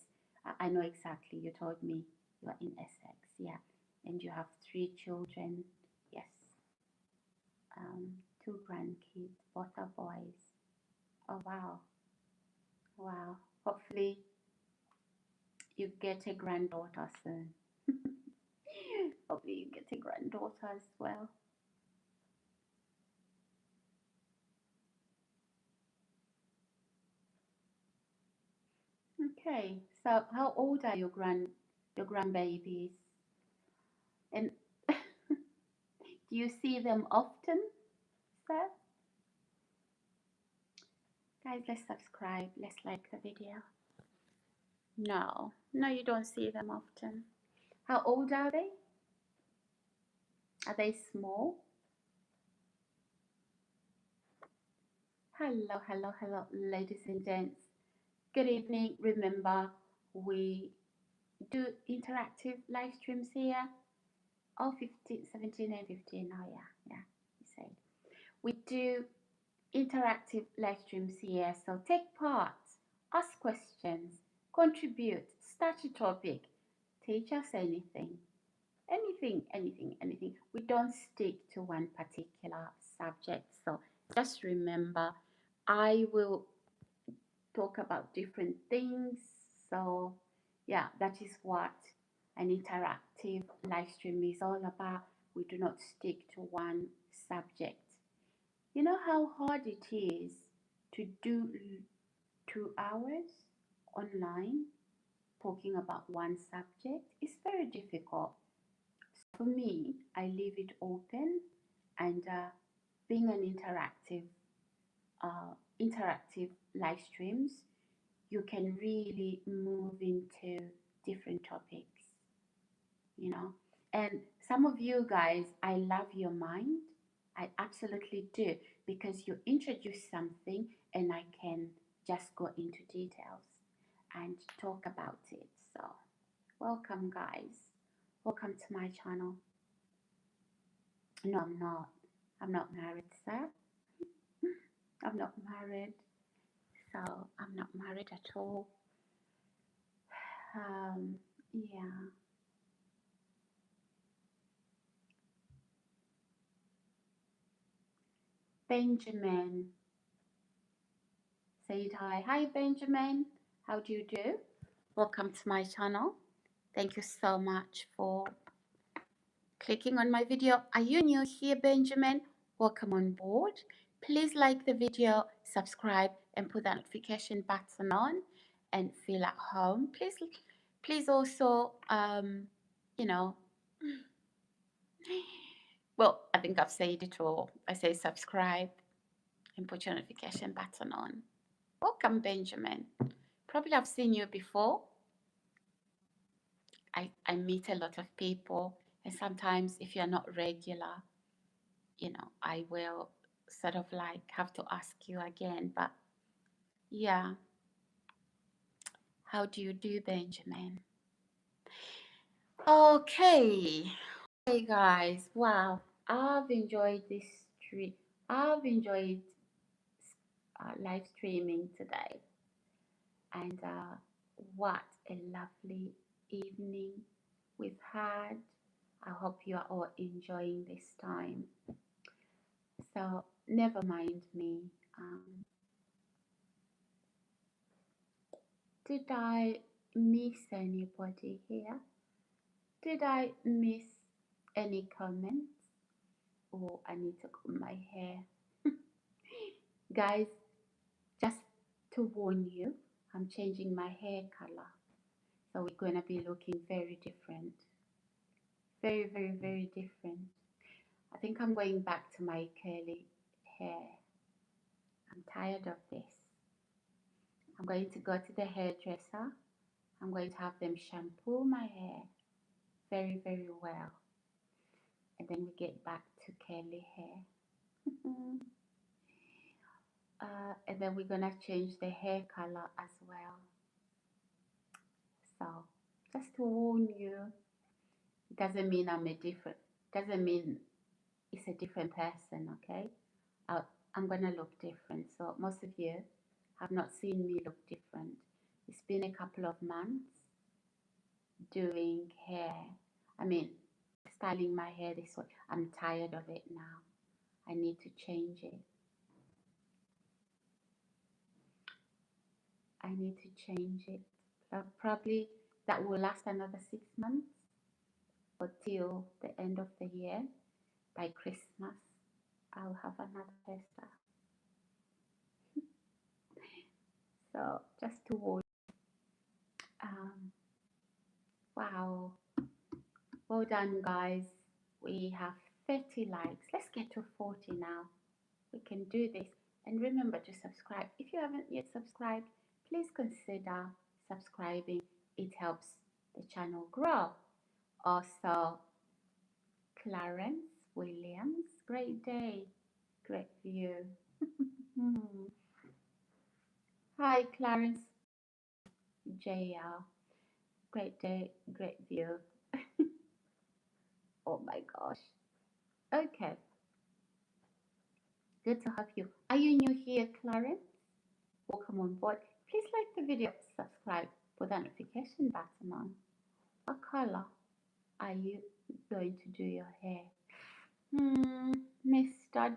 I know exactly. You told me you are in Essex, yeah, and you have 3 children. Yes, 2 grandkids, both are boys. Oh wow, wow. Hopefully, you get a granddaughter soon. Hopefully, you get a granddaughter as well. Okay, so how old are your grandbabies? And do you see them often, sir? Guys, let's subscribe. Let's like the video. No, no, you don't see them often. How old are they? Are they small? Hello, hello, hello, ladies and gents. Good evening. Remember, we do interactive live streams here. Oh, 15, 17 and 15. Oh, yeah, you said. We do interactive live streams here. So take part, ask questions, contribute, start a topic, teach us anything. Anything. We don't stick to one particular subject. So just remember, I will talk about different things. So yeah, that is what an interactive live stream is all about. We do not stick to one subject. You know how hard it is to do 2 hours online talking about one subject? It's very difficult. For me, I leave it open, and being an interactive live streams, you can really move into different topics, you know. And some of you guys, I love your mind. I absolutely do, because you introduce something and I can just go into details and talk about it. So, welcome, guys. Welcome to my channel. No, I'm not. I'm not married, sir. I'm not married. So, I'm not married at all. Yeah. Benjamin. Say hi. Hi, Benjamin. How do you do? Welcome to my channel. Thank you so much for clicking on my video. Are you new here, Benjamin? Welcome on board. Please like the video, subscribe, and put that notification button on and feel at home. Please also, you know, well, I think I've said it all. I say subscribe and put your notification button on. Welcome, Benjamin. Probably I've seen you before. I meet a lot of people, and sometimes if you're not regular, I will sort of like have to ask you again. But yeah, how do you do, Benjamin? Okay. Hey guys, wow, I've enjoyed this stream. I've enjoyed live streaming today, and what a lovely evening we've had. I hope you are all enjoying this time. So never mind me. Did I miss anybody here? Did I miss any comments? Oh, I need to comb my hair. Guys, just to warn you, I'm changing my hair color. So we're going to be looking very different. Very, very, very different. I think I'm going back to my curly hair. I'm tired of this. I'm going to go to the hairdresser. I'm going to have them shampoo my hair very, very well. And then we get back to curly hair. And then we're gonna change the hair color as well. So just to warn you, it doesn't mean doesn't mean it's a different person, okay? I'm gonna look different. So most of you have not seen me look different. It's been a couple of months doing hair. Styling my hair this way. I'm tired of it now. I need to change it. I need to change it. Probably that will last another 6 months or till the end of the year. By Christmas, I'll have another hairstyle. So just to warn. Wow. Well done, guys. We have 30 likes. Let's get to 40 now. We can do this. And remember to subscribe. If you haven't yet subscribed, please consider subscribing. It helps the channel grow. Also, Clarence Williams, great day, great view. Hi, Clarence JL, great day, great view. Oh my gosh. Okay, good to have you. Are you new here, Clarence? Welcome on board. Please like the video, subscribe, put the notification button on. What color are you going to do your hair? Mr.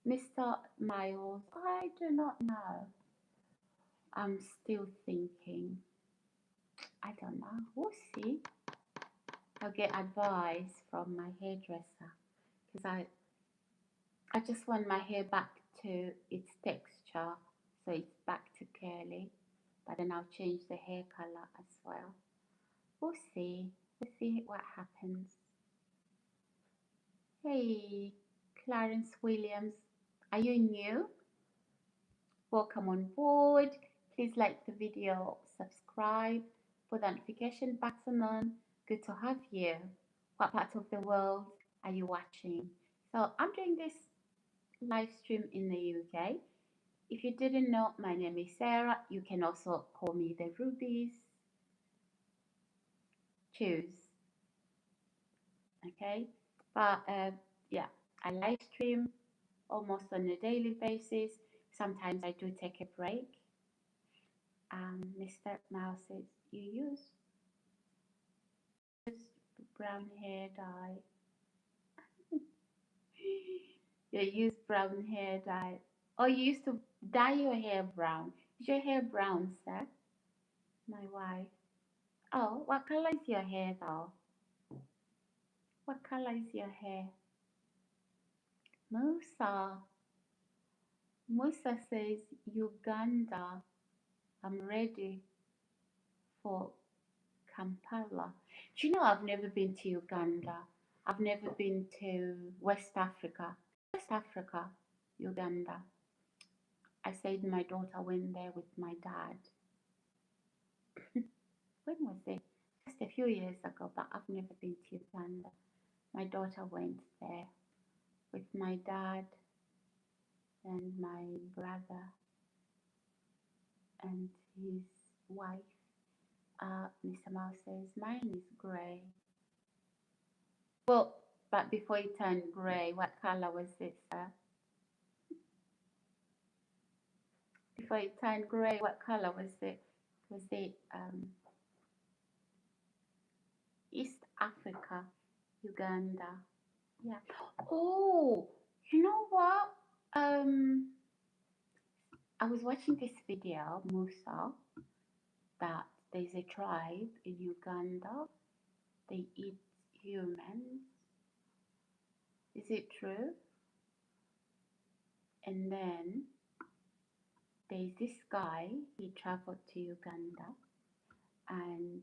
Mr. Miles, I do not know. I'm still thinking. I don't know. We'll see. I'll get advice from my hairdresser because I just want my hair back to its texture, so it's back to curly. But then I'll change the hair color as well. We'll see. We'll see what happens. Hey, Clarence Williams, are you new? Welcome on board. Please like the video, subscribe, put the notification button on. Good to have you. What part of the world are you watching So I'm doing this live stream in the UK. If you didn't know, my name is Sarah. You can also call me the Rubies. Choose, okay? But yeah, I live stream almost on a daily basis. Sometimes I do take a break. Mr. Mouse says you use brown hair dye. You use brown hair dye. Oh, you used to dye your hair brown. Is your hair brown, sir? My wife. Oh, what color is your hair though? What color is your hair? Musa. Musa says Uganda. I'm ready for Kampala. Do you know I've never been to Uganda? I've never been to West Africa. West Africa, Uganda. I said my daughter went there with my dad. When was it? Just a few years ago, but I've never been to Uganda. My daughter went there with my dad and my brother and his wife. Mr. Mouse says mine is grey. Well, but before it turned grey, what color was it, sir? Before it turned grey, what color was it? Was it East Africa, Uganda? Yeah. Oh, you know what? I was watching this video, Musa, that there's a tribe in Uganda. They eat humans. Is it true? And then there's this guy, he traveled to Uganda and,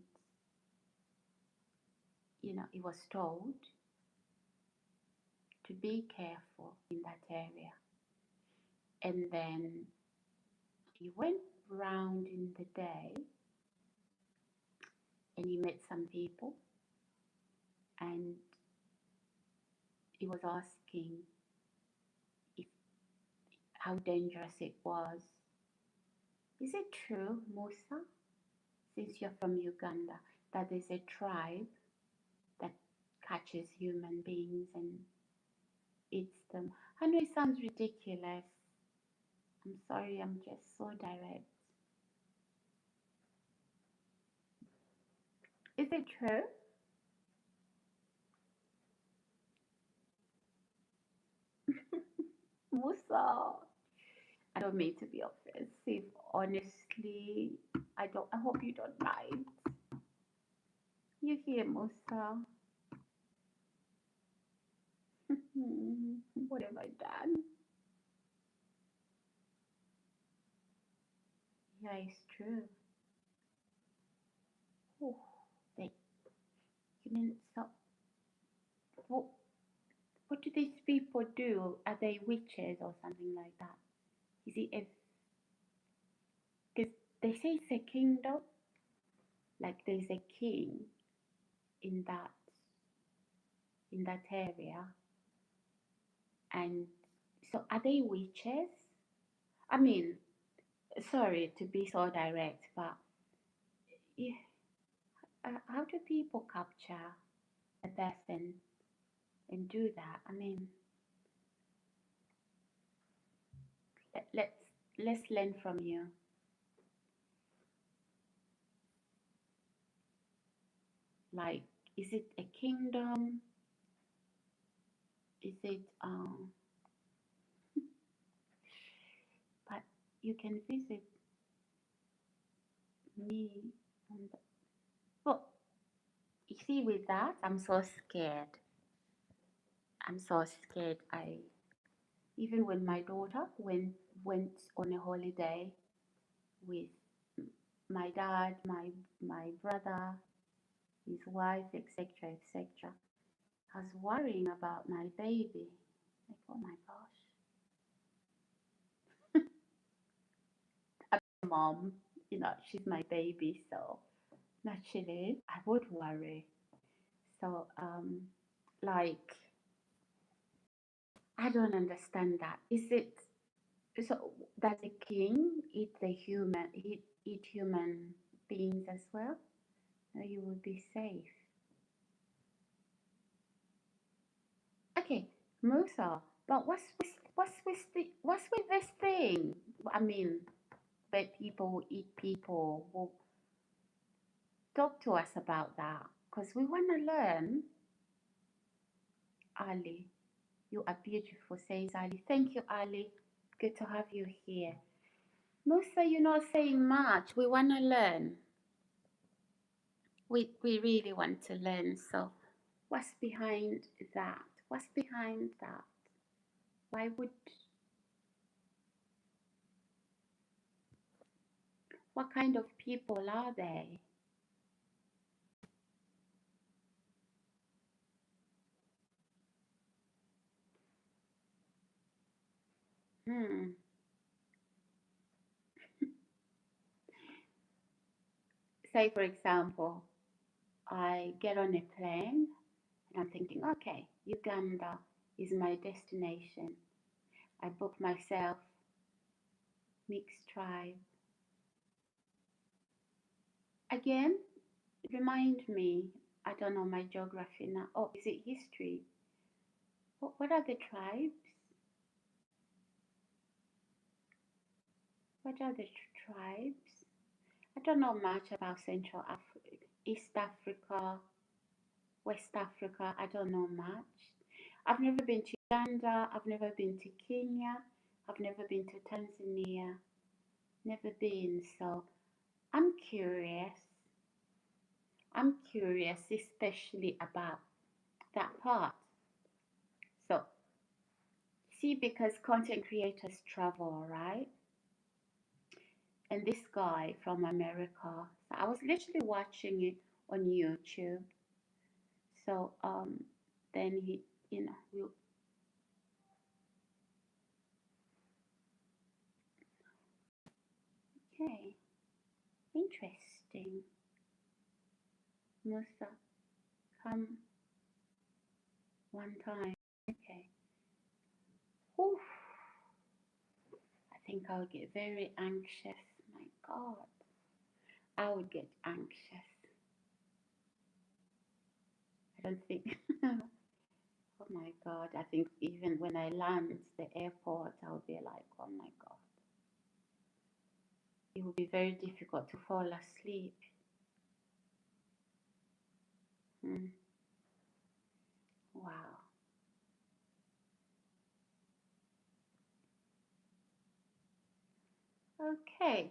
he was told to be careful in that area. And then he went round in the day and he met some people and he was asking if how dangerous it was. Is it true, Musa, since you're from Uganda, that there's a tribe that catches human beings and eats them? I know it sounds ridiculous. I'm sorry, I'm just so direct. Is it true? Musa, I don't mean to be offensive. Honestly, I hope you don't mind. You hear, Musa? What have I done? Yeah, it's true. Oh, they, you mean so? What, what do these people do? Are they witches or something like that? Is it a? Because they say it's a kingdom, like there's a king in that area, and so are they witches? I mean, sorry to be so direct, but yeah, how do people capture a person and do that? I mean, let, let's let's learn from you. Like, is it a kingdom? Is it but you can visit me and well, you see with that, I'm so scared. I'm so scared. I even when my daughter went on a holiday with my dad, my brother, his wife, etc., etc. I was worrying about my baby. Like, oh my gosh, mom, she's my baby, so naturally I would worry. So, like, I don't understand that. Is it so? Does the king eat the human? Eat human beings as well? No, you will be safe. Okay, Musa. But what's with this thing? I mean, where people will eat people. Will talk to us about that because we want to learn. Ali, you are beautiful, says Ali. Thank you, Ali. Good to have you here. Musa, you're not saying much. We want to learn. We really want to learn. So, what's behind that? What's behind that? Why would what kind of people are they? Hmm. Say for example, I get on a plane and I'm thinking, okay, Uganda is my destination. I book myself mixed tribe. Again, remind me, I don't know my geography now. Oh, is it history? What are the tribes? What are the tribes? I don't know much about Central Africa, East Africa, West Africa. I don't know much. I've never been to Uganda. I've never been to Kenya. I've never been to Tanzania. Never been. So I'm curious. I'm curious, especially about that part. So, see, because content creators travel, right? And this guy from America, so I was literally watching it on YouTube. So, then he, you know, okay, interesting. Musa, come one time. Okay. Oof, I think I'll get very anxious. My God, I would get anxious. I don't think. Oh my God, I think even when I land the airport, I'll be like, oh my God. It will be very difficult to fall asleep. Hmm. Wow. Okay.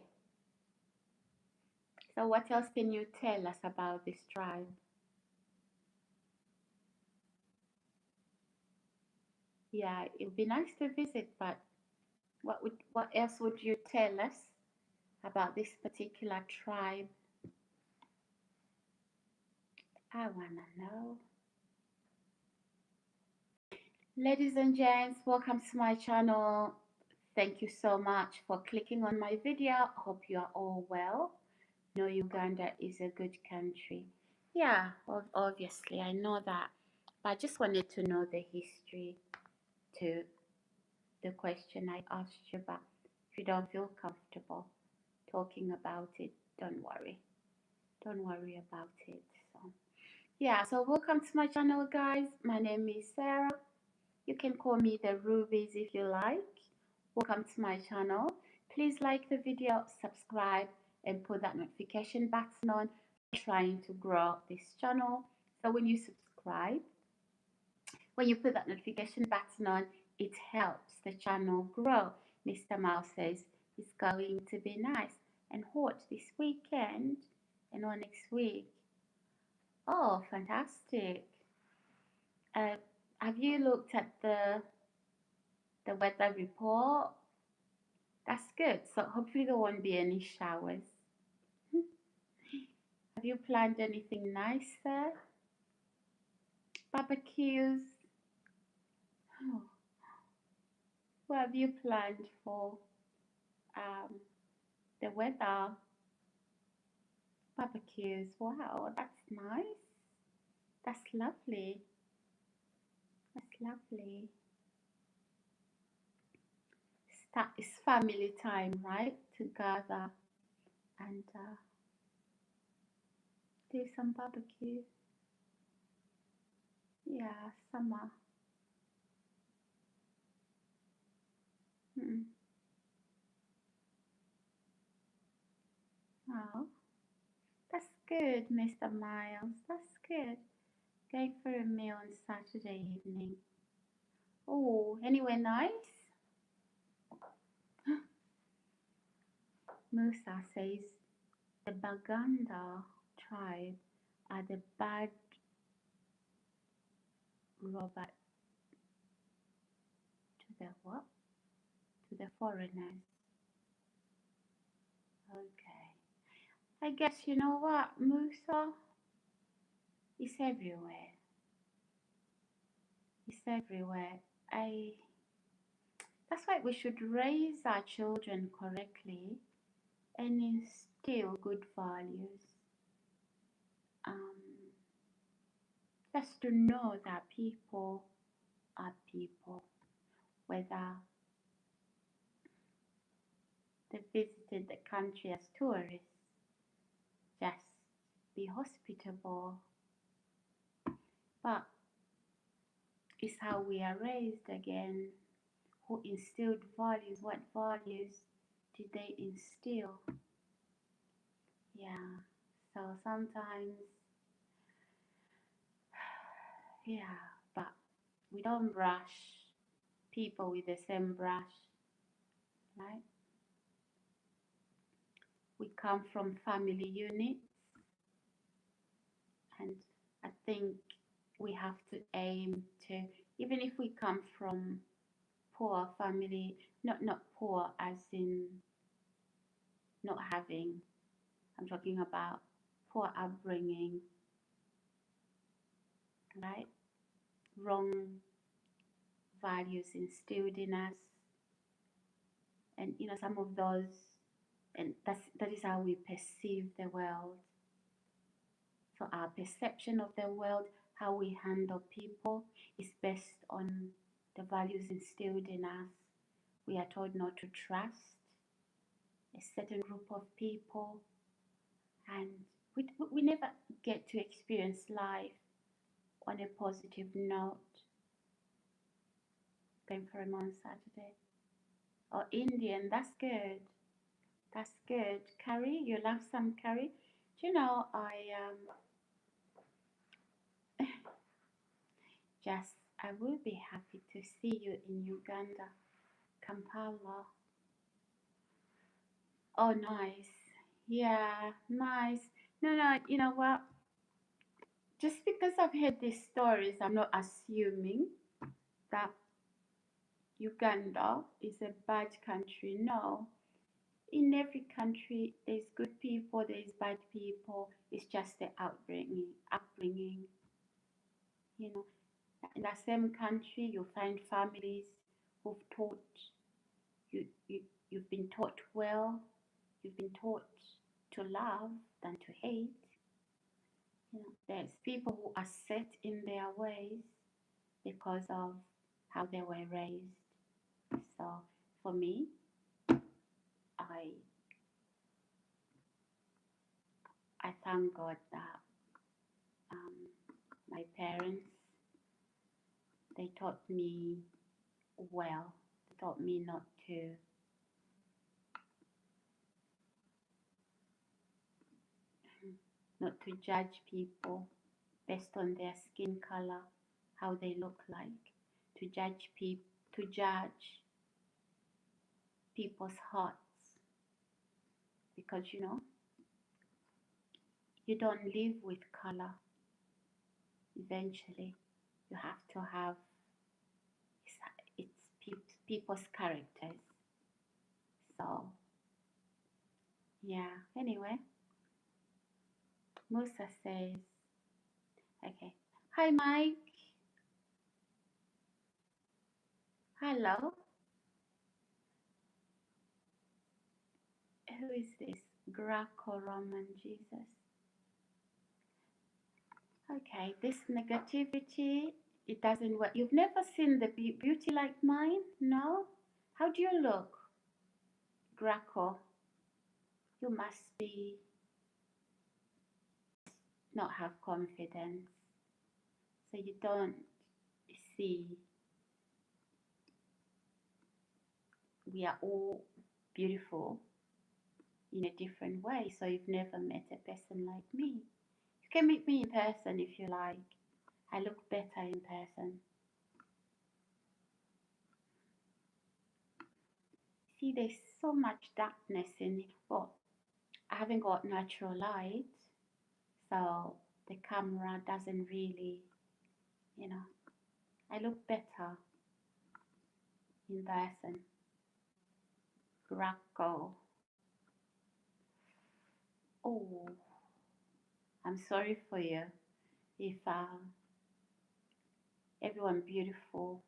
So what else can you tell us about this tribe? Yeah, it would be nice to visit, but what else would you tell us about this particular tribe? I wanna know. Ladies and gents, welcome to my channel. Thank you so much for clicking on my video. Hope you are all well. Know Uganda is a good country. Yeah, obviously, I know that. But I just wanted to know the history to the question I asked you. But if you don't feel comfortable talking about it, don't worry. Don't worry about it. So, yeah, so welcome to my channel, guys. My name is Sarah. You can call me the Rubies if you like. Welcome to my channel. Please like the video, subscribe, and put that notification button on. I'm trying to grow this channel. So when you subscribe, when you put that notification button on, it helps the channel grow. Mr. Mouse says it's going to be nice and hot this weekend and on next week. Oh, fantastic. Uh, have you looked at the weather report? That's good. So hopefully there won't be any showers. Have you planned anything nice there? Barbecues? Oh, what have you planned for um, the weather? Barbecues. Wow, that's nice. That's lovely. That's lovely. that is family time, right? To gather and do some barbecue. Yeah, summer. Mm. Oh, that's good, Mr. Miles. That's good. Going for a meal on Saturday evening. Oh, anywhere nice? Musa says the Baganda tribe are the bad Robert to the what? To the foreigners. Okay. I guess you know what, Musa is everywhere. It's everywhere. I That's why we should raise our children correctly and instill good values. Um, just to know that people are people, whether they visited the country as tourists, just be hospitable. But it's how we are raised again. Who instilled values? What values did they instill? Yeah. So sometimes, yeah, but we don't brush people with the same brush, right? We come from family units, and I think we have to aim to, even if we come from poor family, not poor as in not having, I'm talking about poor upbringing, right? Wrong values instilled in us, and some of those, and that is how we perceive the world. So our perception of the world, how we handle people, is based on the values instilled in us. We are told not to trust a certain group of people, and we never get to experience life on a positive note. Going for a meal on Saturday. Oh, Indian, that's good. That's good. Curry, you love some curry? Do you know, I will be happy to see you in Uganda, Kampala. Oh, nice. Yeah, nice. No, you know what? Just because I've heard these stories, I'm not assuming that Uganda is a bad country. No. In every country, there's good people, there's bad people. It's just the upbringing. You know, in that same country, you find families who've taught you, you've been taught well, you've been taught to love than to hate. There's people who are set in their ways because of how they were raised. So for me, I I thank God that my parents, they taught me well. They taught me not to judge people based on their skin color, how they look like, to judge people's hearts, because you don't live with color. Eventually, you have to have people's characters. So yeah. Anyway, Musa says, okay. Hi, Mike. Hello. Who is this? Greco-Roman Jesus. Okay, this negativity, it doesn't work. You've never seen the beauty like mine? No? How do you look? Graco, you must be not have confidence, so you don't see we are all beautiful in a different way. So you've never met a person like me. You can meet me in person if you like. I look better in person. See, there's so much darkness in it. Well, I haven't got natural light, so the camera doesn't really, you know, I look better in person. Rocco. Oh, I'm sorry for you. If everyone beautiful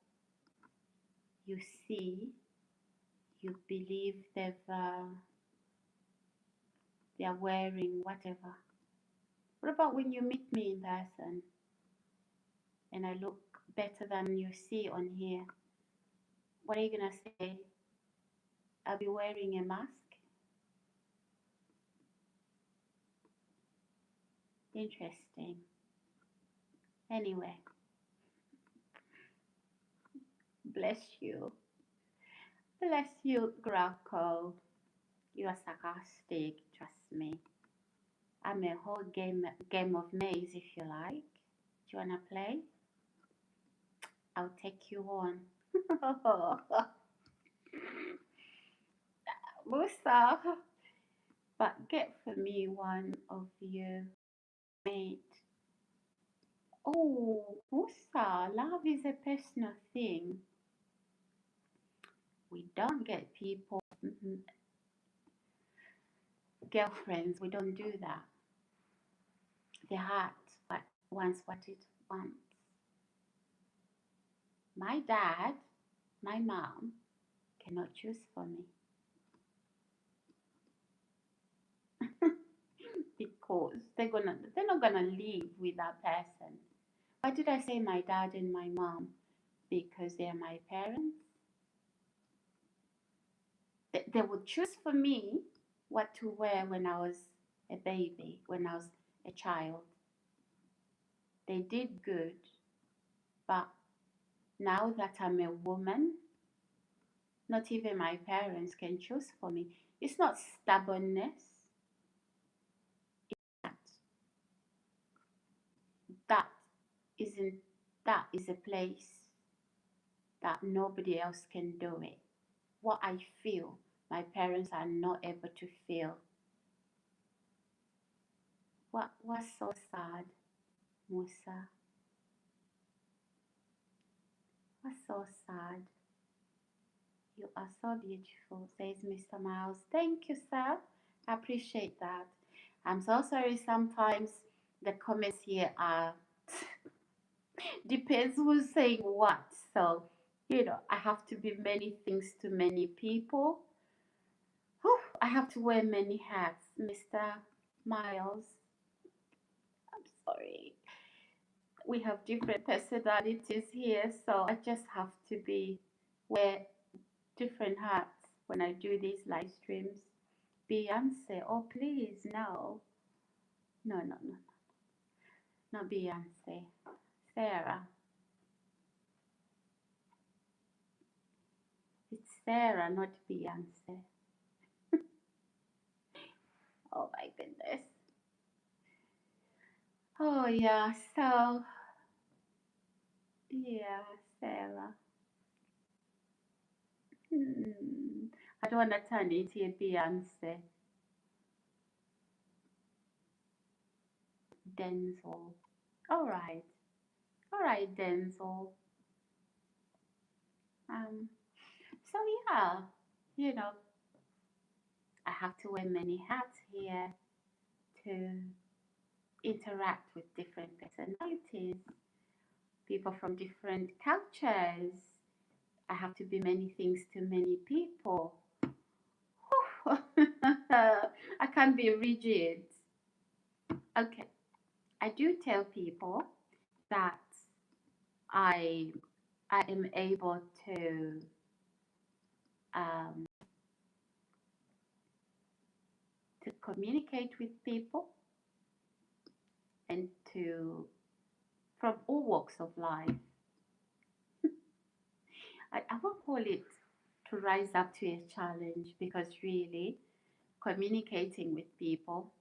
you see, you believe they're wearing whatever. What about when you meet me in person and I look better than you see on here? What are you gonna say? I'll be wearing a mask? Interesting. Anyway, bless you. Bless you, Graco. You are sarcastic, trust me. I'm a whole game of maze if you like. Do you wanna play? I'll take you on. Musa, but get for me one of your mate. Oh, Musa, love is a personal thing. We don't get people, girlfriends, we don't do that. The heart what wants what it wants. My dad, my mom cannot choose for me because they're not gonna live with that person. Why did I say my dad and my mom? Because they're my parents. They would choose for me what to wear when I was a baby, when I was a child. They did good, but now that I'm a woman, not even my parents can choose for me. It's not stubbornness. That that isn't that is a place that nobody else can do it. What I feel, my parents are not able to feel. What's so sad, Musa? What's so sad? You are so beautiful, says Mr. Miles. Thank you, sir. I appreciate that. I'm so sorry sometimes the comments here are depends who's saying what. So, I have to be many things to many people. Whew, I have to wear many hats, Mr. Miles. I'm sorry. We have different personalities here, so I just have to wear different hats when I do these live streams. Beyonce, oh please, no. No, no, no, no. Not Beyonce. Sarah. It's Sarah, not Beyonce. Oh my goodness. Oh yeah, so yeah, Sarah. I don't want to turn into a Beyonce. Denzel. All right. All right, Denzel. Um, so yeah, you know, I have to wear many hats here to interact with different personalities, people from different cultures. I have to be many things to many people. I can't be rigid. Okay, I do tell people that I I am able to um, to communicate with people and to from all walks of life. I won't call it to rise up to a challenge because really communicating with people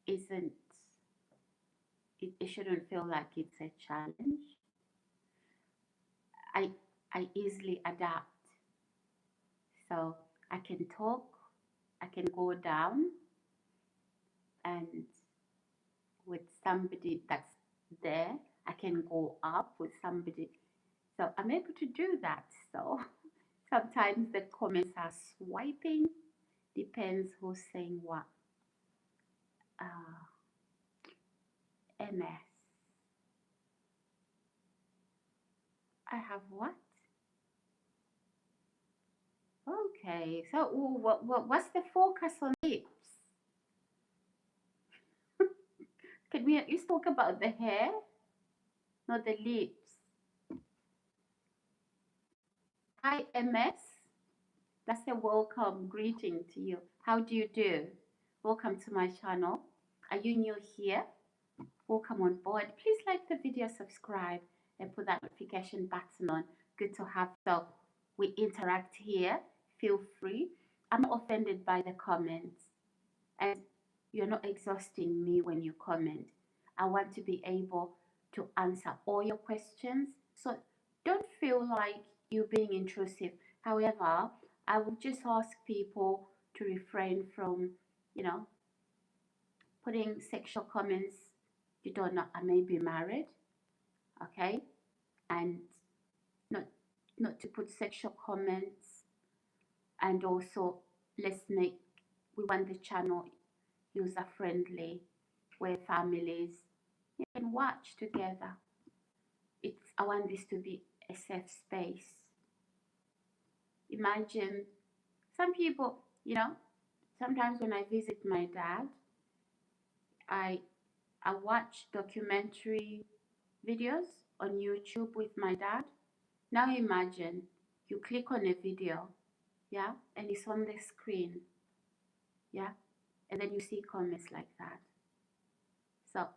isn't it shouldn't feel like it's a challenge. I I easily adapt. So I can talk, I can go down and with somebody that's there, I can go up with somebody. So I'm able to do that. So sometimes the comments are swiping, depends who's saying what. Uh, MS. I have what? Okay, so what's the focus on lips? Can we at least talk about the hair, not the lips? Hi, MS. That's a welcome greeting to you. How do you do? Welcome to my channel. Are you new here? Welcome on board. Please like the video, subscribe, and put that notification button on. Good to have so we interact here. Feel free. I'm not offended by the comments, and you're not exhausting me when you comment. I want to be able to answer all your questions, so don't feel like you're being intrusive. However, I will just ask people to refrain from, you know, putting sexual comments. You don't know, I may be married, okay, and not not to put sexual comments. And also, we want the channel user friendly, where families can watch together. I want this to be a safe space. Imagine some people, sometimes when I visit my dad, I watch documentary videos on YouTube with my dad. Now imagine you click on a video, yeah, and it's on the screen, yeah, and then you see comments like that. So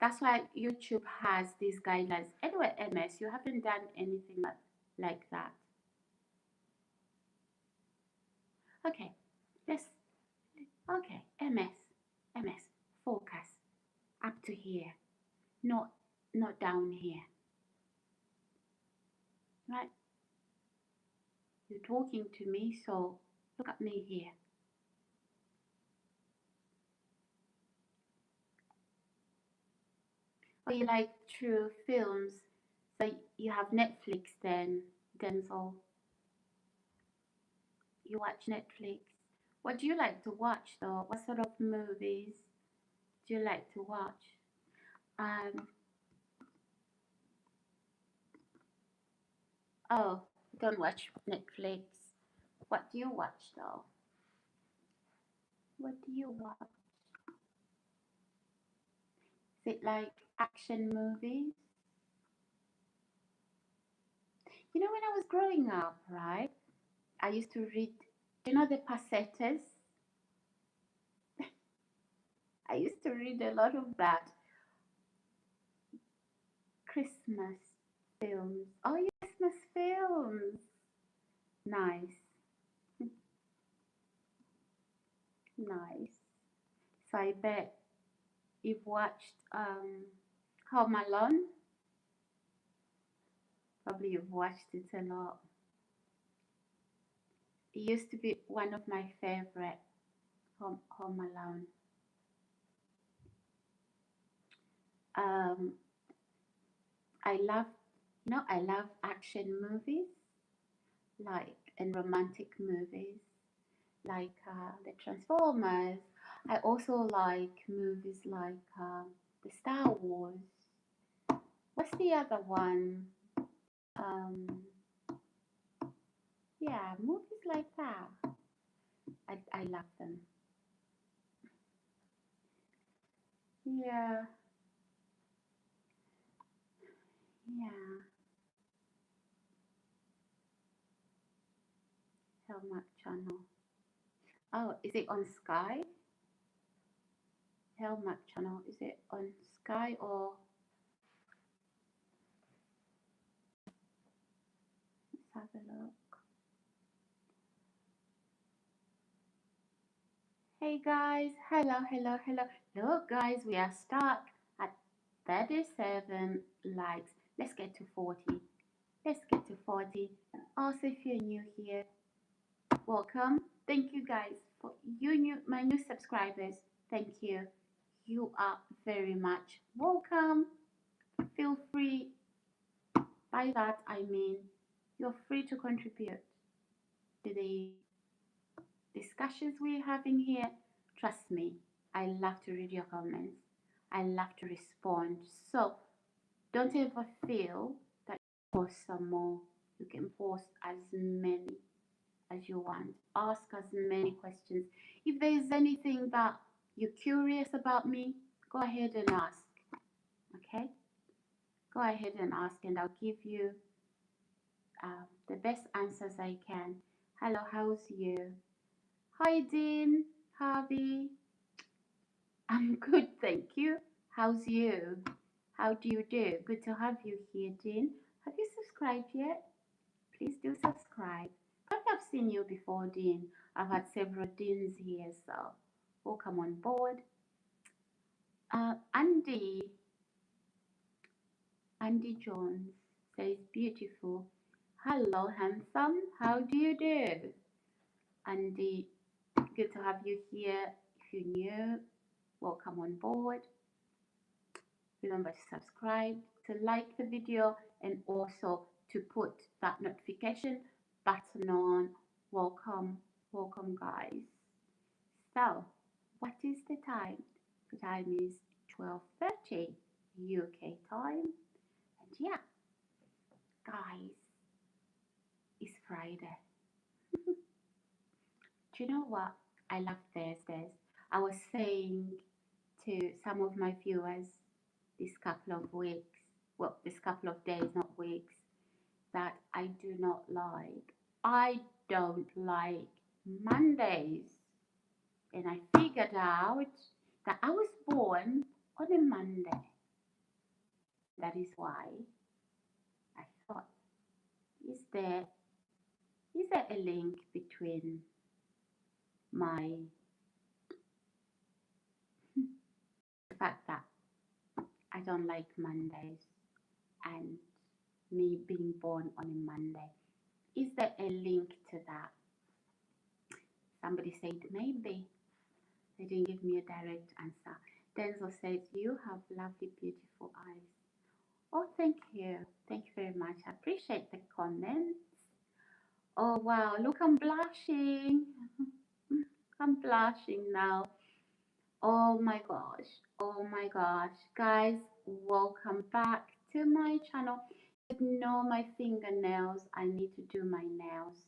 that's why YouTube has these guidelines. Anyway, MS, you haven't done anything like that. Okay, okay, MS, focus, up to here, not down here, right? You're talking to me, so look at me here. Oh, you like true films, so you have Netflix then, Denzel. You watch Netflix. What do you like to watch though? What sort of movies do you like to watch? Oh, don't watch Netflix. What do you watch though? What do you watch? Is it like action movies? You know, when I was growing up, right, I used to read, do you know the Passettes? I used to read a lot of that. Christmas films. Oh, yeah, Christmas films. Nice. Nice. So I bet you've watched Home Alone. Probably you've watched it a lot. It used to be one of my favorite, Home Alone. I love, I love action movies, like, and romantic movies, like the Transformers. I also like movies like the Star Wars. What's the other one? Um, yeah, movies like that. I love them. Yeah, yeah. Helmet channel. Oh, is it on Sky? Helmet channel. Is it on Sky or? Let's have a look. Hey guys, hello, hello, hello. Look guys, we are stuck at 37 likes. Let's get to 40. Let's get to 40. And also if you're new here, welcome. Thank you guys for my new subscribers. Thank you. You are very much welcome. Feel free. By that I mean you're free to contribute to the discussions we're having here. Trust me, I love to read your comments. I love to respond. So don't ever feel that you post some more. You can post as many as you want. Ask as many questions. If there is anything that you're curious about me, go ahead and ask. Okay? Go ahead and ask, and I'll give you the best answers I can. Hello, how's you? Hi, Dean, Harvey. I'm good, thank you. How's you? How do you do? Good to have you here, Dean. Have you subscribed yet? Please do subscribe. I think I've seen you before, Dean. I've had several Deans here, so welcome on board. Andy Jones says beautiful. Hello, handsome. How do you do? Andy, good to have you here. If you're new, welcome on board. Remember to subscribe, to like the video, and also to put that notification button on. Welcome, welcome guys. So, what is the time? The time is 12:30 UK time. And yeah, guys, it's Friday. Do you know what? I love Thursdays. I was saying to some of my viewers this couple of weeks, well, this couple of days, not weeks, that I do not like. I don't like Mondays. And I figured out that I was born on a Monday. That is why I thought, is there a link between the fact that I don't like Mondays and me being born on a Monday? Is there a link to that? Somebody said maybe. They didn't give me a direct answer. Denzel says, you have lovely, beautiful eyes. Oh, thank you. Thank you very much. I appreciate the comments. Oh, wow. Look, I'm blushing. I'm blushing now. Oh my gosh. Oh my gosh. Guys, welcome back to my channel. Ignore my fingernails. I need to do my nails.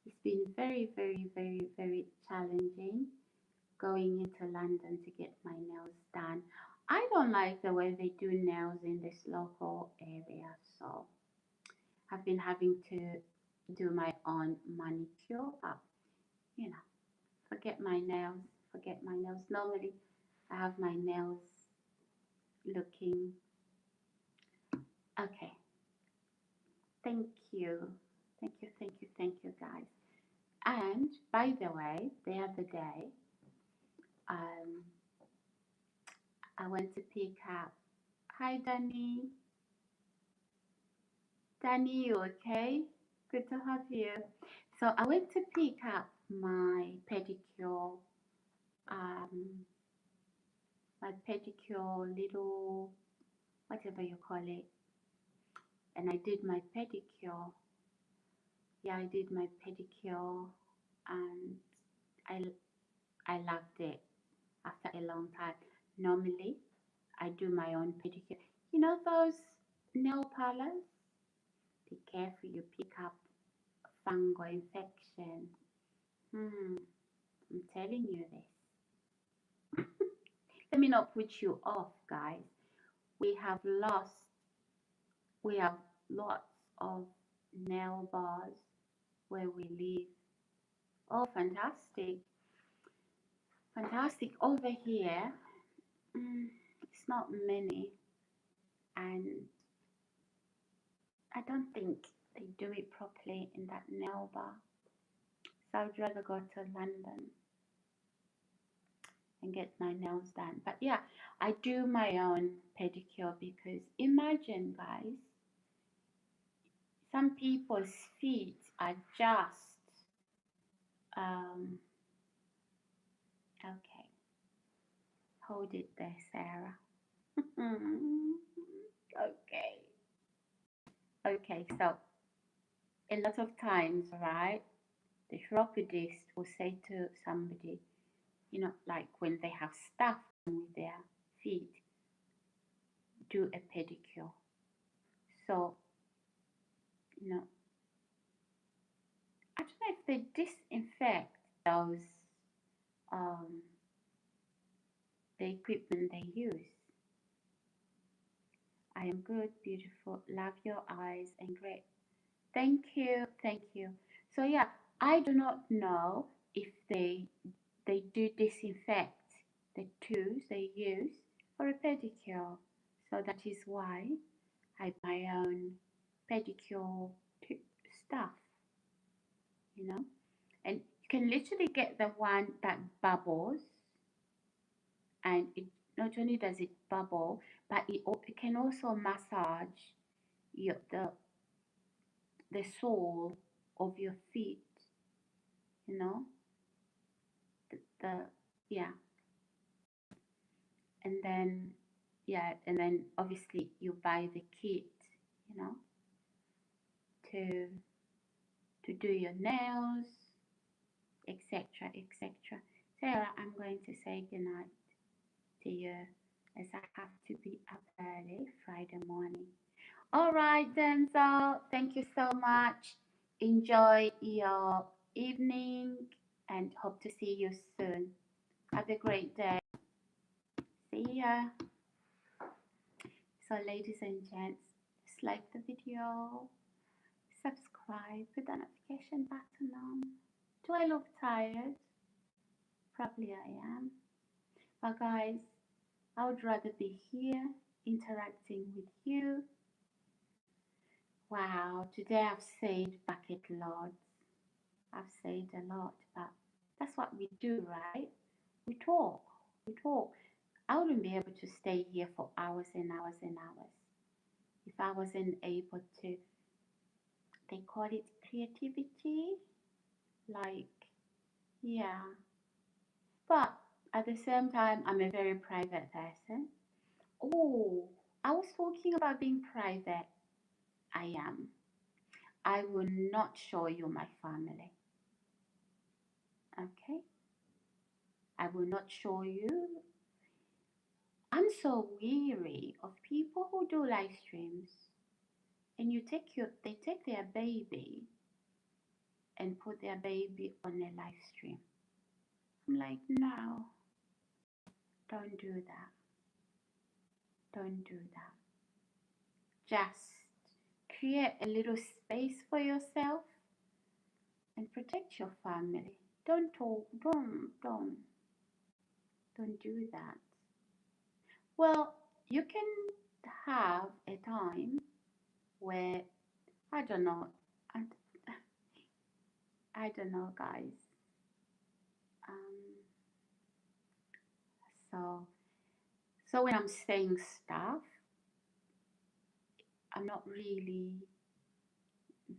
It's been very, very, very, very challenging going into London to get my nails done. I don't like the way they do nails in this local area, so I've been having to do my own manicure. But you know, forget my nails. Forget my nails. Normally, I have my nails looking okay. Thank you, thank you, thank you, thank you, guys. And by the way, the other day, I went to pick up. Hi, Danny. Danny, you okay? Good to have you. So I went to pick up my pedicure, little, whatever you call it. And I did my pedicure. Yeah, I did my pedicure and I loved it after a long time. Normally, I do my own pedicure. You know those nail parlors? Be careful you pick up fungal infection. I'm telling you this. Let me not put you off, guys. We have lots of nail bars where we live. Oh, fantastic. Fantastic. Over here, it's not many, and I don't think they do it properly in that nail bar. So I'd rather go to London and get my nails done. But yeah, I do my own pedicure because imagine, guys, some people's feet are just okay. Hold it there, Sarah. Okay. Okay, so a lot of times, right, the chiropodist will say to somebody, like when they have stuff with their feet, do a pedicure. So, you know, I don't know if they disinfect those, um, the equipment they use. I am good, beautiful, love your eyes, and great. Thank you, thank you. So yeah, I do not know if they do disinfect the tools they use for a pedicure. So that is why I buy my own pedicure stuff, you know. And you can literally get the one that bubbles, and it not only does it bubble, but it can also massage the sole of your feet, you know. The yeah, and then obviously you buy the kit, you know, to do your nails, etc., etc. Sarah, I'm going to say goodnight to you as I have to be up early Friday morning. All right, then, so thank you so much. Enjoy your evening and hope to see you soon. Have a great day. See ya. So, ladies and gents, just like the video, subscribe, put the notification button on. Do I look tired? Probably I am. But, guys, I would rather be here interacting with you. Wow, today I've said bucket loads. I've said a lot, but that's what we do, right? We talk. We talk. I wouldn't be able to stay here for hours and hours and hours if I wasn't able to. They call it creativity. Like, yeah. But at the same time, I'm a very private person. Oh, I was talking about being private. I am. I will not show you my family. Okay? I will not show you. I'm so weary of people who do live streams and they take their baby and put their baby on a live stream. I'm like, no, don't do that. Don't do that. Just create a little space for yourself and protect your family. Don't talk, don't do that. Well, you can have a time where I don't know, I, I don't know, guys. Um, so when I'm saying stuff, I'm not really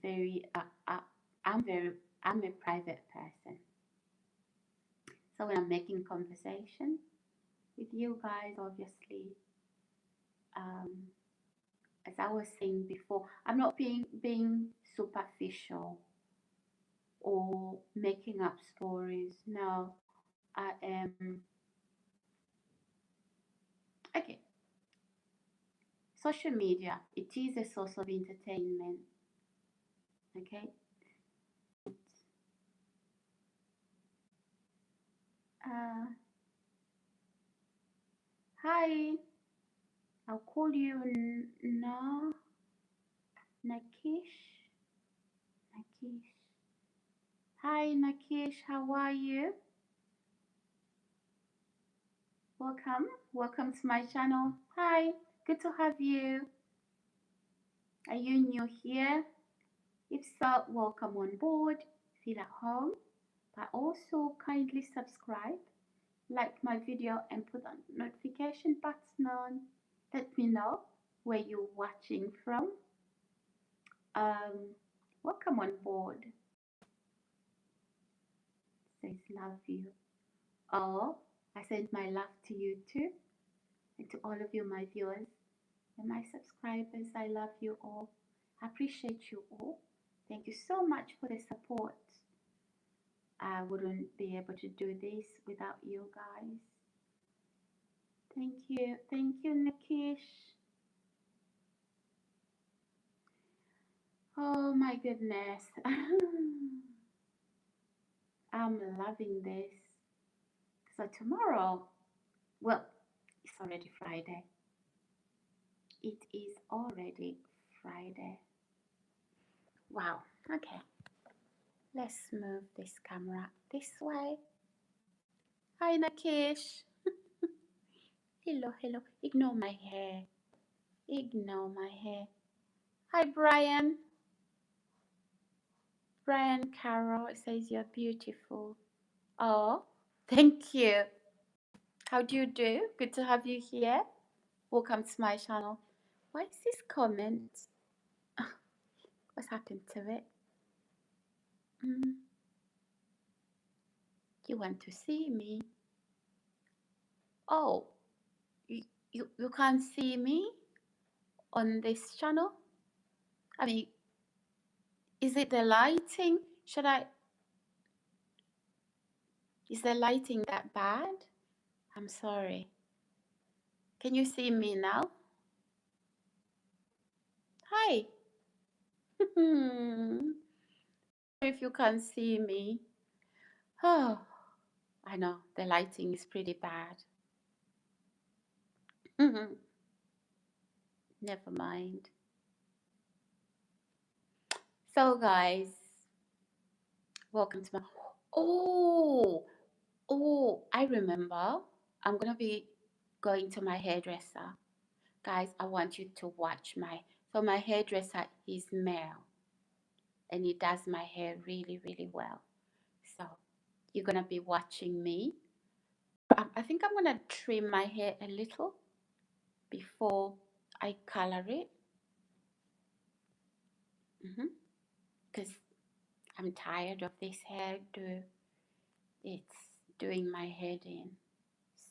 very. I'm very. I'm a private person. So when I'm making conversation with you guys, obviously, um, as I was saying before, I'm not being superficial or making up stories. No, I am. Okay, social media. It is a source of entertainment. Okay. Uh, Hi. I'll call you Nakish. Nakish. Hi, Nakish. How are you? Welcome. Welcome to my channel. Hi. Good to have you. Are you new here? If so, welcome on board. Feel at home. But also kindly subscribe, like my video, and put on notification button on. Let me know where you're watching from. Um, Welcome on board. Says love you. Oh, I send my love to you too, and to all of you, my viewers and my subscribers. I love you all. I appreciate you all. Thank you so much for the support. I wouldn't be able to do this without you guys. Thank you. Thank you, Nikish. Oh my goodness. I'm loving this. So tomorrow, well, it's already Friday. It is already Friday. Wow. Okay. Let's move this camera this way. Hi, Nakish. Hello, hello. Ignore my hair. Ignore my hair. Hi, Brian. Brian Carroll says you're beautiful. Oh, thank you. How do you do? Good to have you here. Welcome to my channel. Why is this comment? What's happened to it? You want to see me? Oh, you can't see me on this channel? I mean, is it the lighting? Is the lighting that bad? I'm sorry. Can you see me now? Hi. If you can see me. Oh, I know the lighting is pretty bad. Never mind. So guys, welcome to my... Oh, I remember. I'm going to be going to my hairdresser. Guys, I want you to watch so my hairdresser is male and he does my hair really, really well. So you're going to be watching me. I think I'm going to trim my hair a little before I color it. Because I'm tired of this hairdo. It's doing my head in.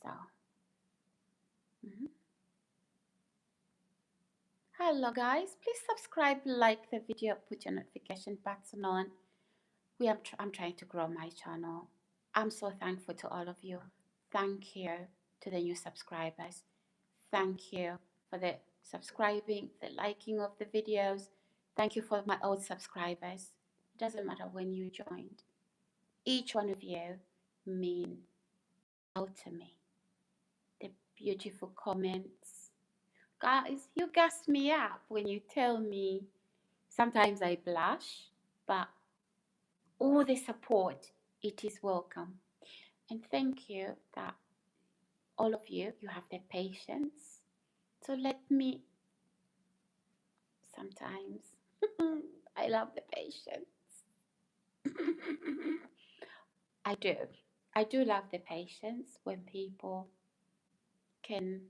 So, hello guys. Please subscribe, like the video, put your notification button on. I'm trying to grow my channel. I'm so thankful to all of you. Thank you to the new subscribers. Thank you for the subscribing, the liking of the videos. Thank you for my old subscribers. It doesn't matter when you joined. Each one of you mean out to me. The beautiful comments. Guys, you gas me up when you tell me. Sometimes I blush, but all the support, it is welcome. And thank you that all of you have the patience to let me sometimes. I love the patience. I do. I do love the patience when people can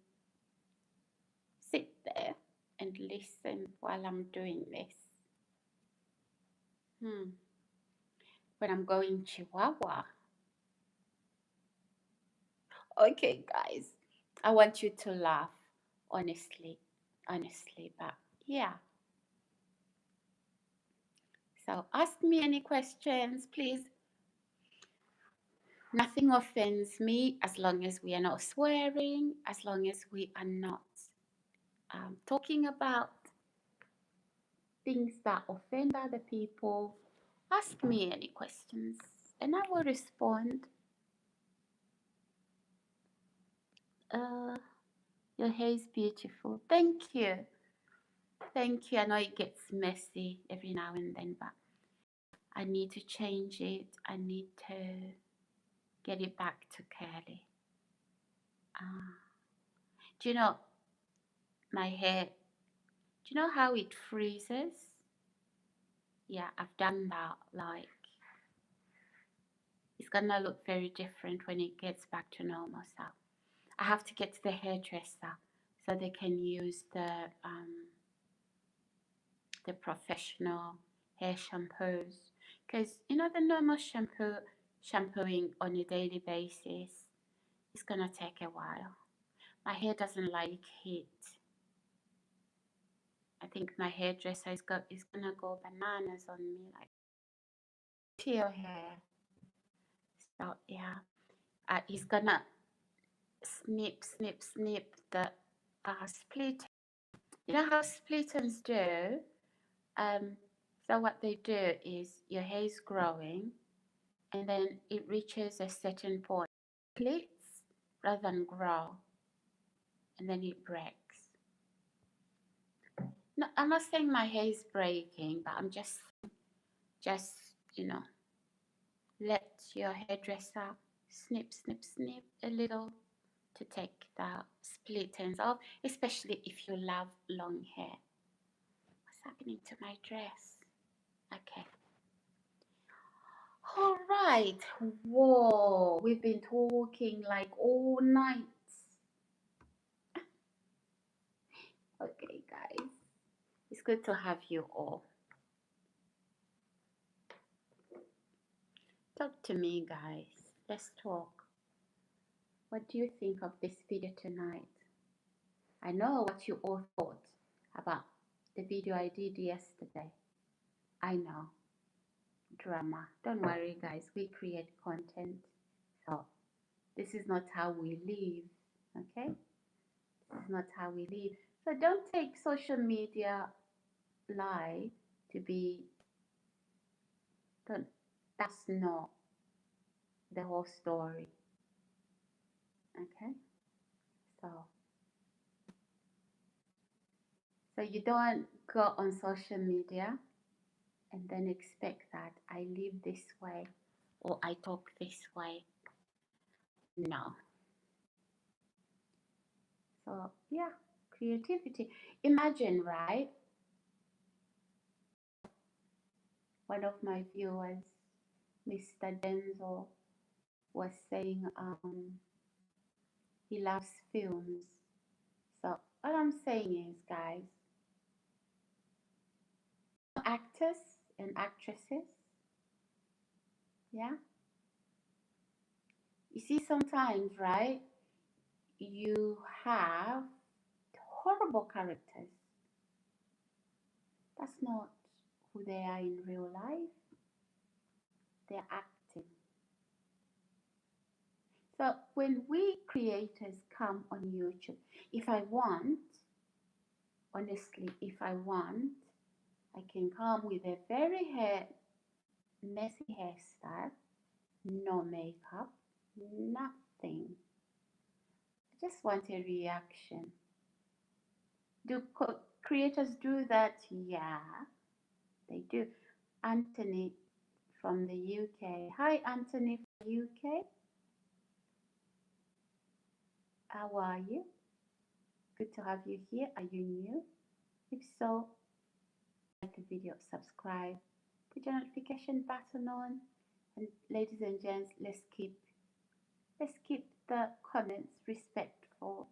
sit there and listen while I'm doing this. When I'm going Chihuahua. Okay, guys, I want you to laugh, honestly, but yeah. So ask me any questions, please. Nothing offends me as long as we are not swearing, as long as we are not talking about things that offend other people. Ask me any questions and I will respond. Your hair is beautiful. Thank you. Thank you. I know it gets messy every now and then, but I need to change it. I need to get it back to curly. Do you know my hair? Do you know how it freezes? Yeah, I've done that. Like, it's gonna look very different when it gets back to normal. So I have to get to the hairdresser so they can use the professional hair shampoos, because you know the normal shampooing on a daily basis is gonna take a while. My hair doesn't like heat. I think my hairdresser is gonna go bananas on me, like, to your hair. So yeah, he's gonna snip the split. You know how split ends do? So what they do is your hair is growing, and then it reaches a certain point, splits rather than grow, and then it breaks. No, I'm not saying my hair is breaking, but I'm just you know, let your hairdresser snip a little to take the split ends off, especially if you love long hair. What's happening to my dress? Okay. All right. Whoa, we've been talking like all night. Okay, guys. It's good to have you all. Talk to me, guys. Let's talk. What do you think of this video tonight? I know what you all thought about the video I did yesterday. I know. Drama. Don't worry, guys. We create content. So this is not how we live. Okay? This is not how we live. So don't take social media lie to be, that's not the whole story. Okay? So you don't go on social media and then expect that I live this way or I talk this way. No. So yeah, creativity. Imagine, right? One of my viewers, Mr. Denzel, was saying he loves films. So all I'm saying is, guys, actors and actresses, yeah. You see, sometimes, right, you have horrible characters. That's not who they are in real life. They're acting. So when we creators come on YouTube, if I want, honestly, if I want, I can come with a very messy hairstyle, no makeup, nothing. I just want a reaction. Do creators do that? Yeah, they do. Anthony from the UK. Hi, Anthony from the UK. How are you? Good to have you here. Are you new? If so, like the video, subscribe, put your notification button on, and ladies and gents, let's keep the comments respectful.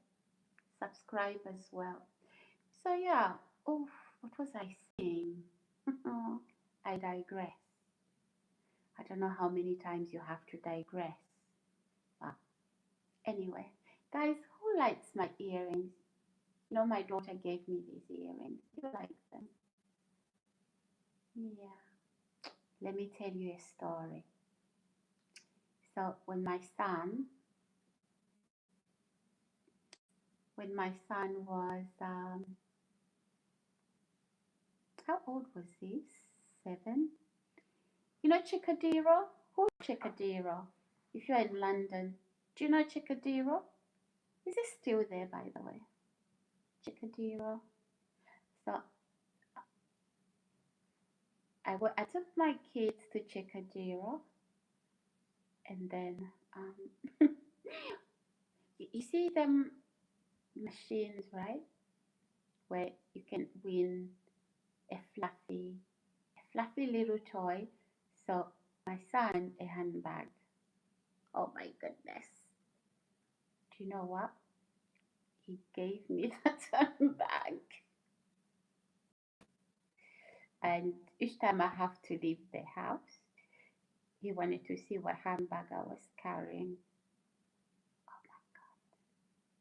Subscribe as well. So yeah, oh, what was I saying? I digress. I don't know how many times you have to digress. But anyway, guys, who likes my earrings? You know, my daughter gave me these earrings. You like them? Yeah. Let me tell you a story. So when my son was how old was he? 7. You know Chickadero? Who's Chickadero? If you're in London, do you know Chickadero? Is it still there, by the way? Chickadero. So I took my kids to Chikadero, and then you see them machines, right? Where you can win a fluffy little toy. So my son a handbag. Oh my goodness. Do you know what? He gave me that handbag. And each time I have to leave the house, he wanted to see what handbag I was carrying. Oh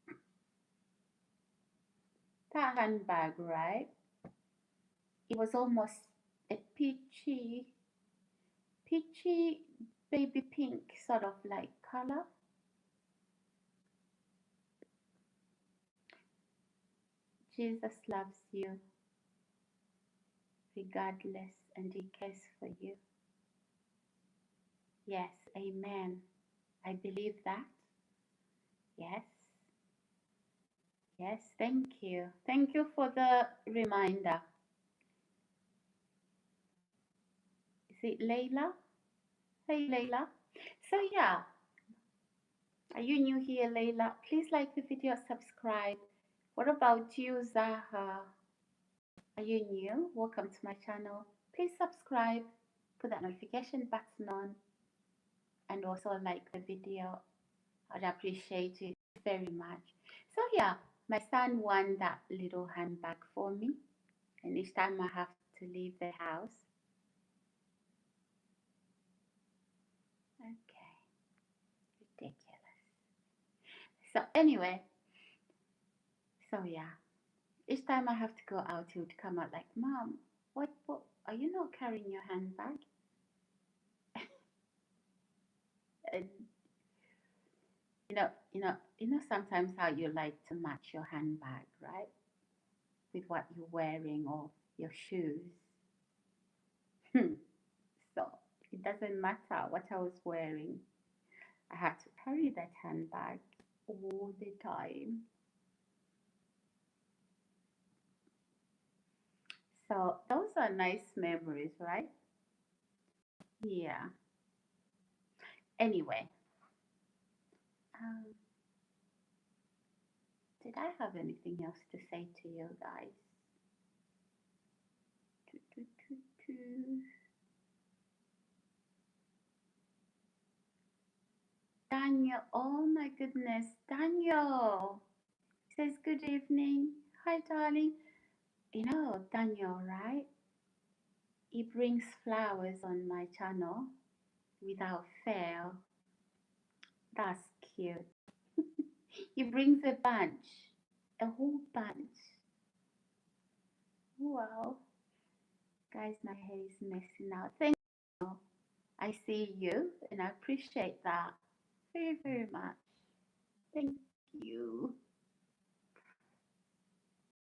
my, that handbag, right? It was almost a peachy baby pink sort of like color. Jesus loves you regardless and he cares for you. Yes, amen. I believe that. Yes, yes, thank you. Thank you for the reminder. Is it Layla? Hey, Layla. So, yeah, are you new here, Layla? Please like the video, subscribe. What about you, Zaha? Are you new? Welcome to my channel. Please subscribe, put that notification button on, and also like the video. I'd appreciate it very much. So yeah, my son won that little handbag for me, and each time I have to leave the house. Okay, ridiculous. So anyway, so yeah, each time I have to go out, he would come out like, "Mom, what are you not carrying your handbag?" And sometimes how you like to match your handbag, right, with what you're wearing or your shoes. So it doesn't matter what I was wearing. I had to carry that handbag all the time. So those are nice memories, right? Yeah. Anyway, um, did I have anything else to say to you guys? Doo, doo, doo, doo. Daniel, oh my goodness, Daniel says good evening. Hi, darling. Daniel, right? He brings flowers on my channel without fail. That's cute. He brings a bunch, a whole bunch. Wow. Guys, my hair is messing out. Thank you. I see you and I appreciate that very, very much. Thank you.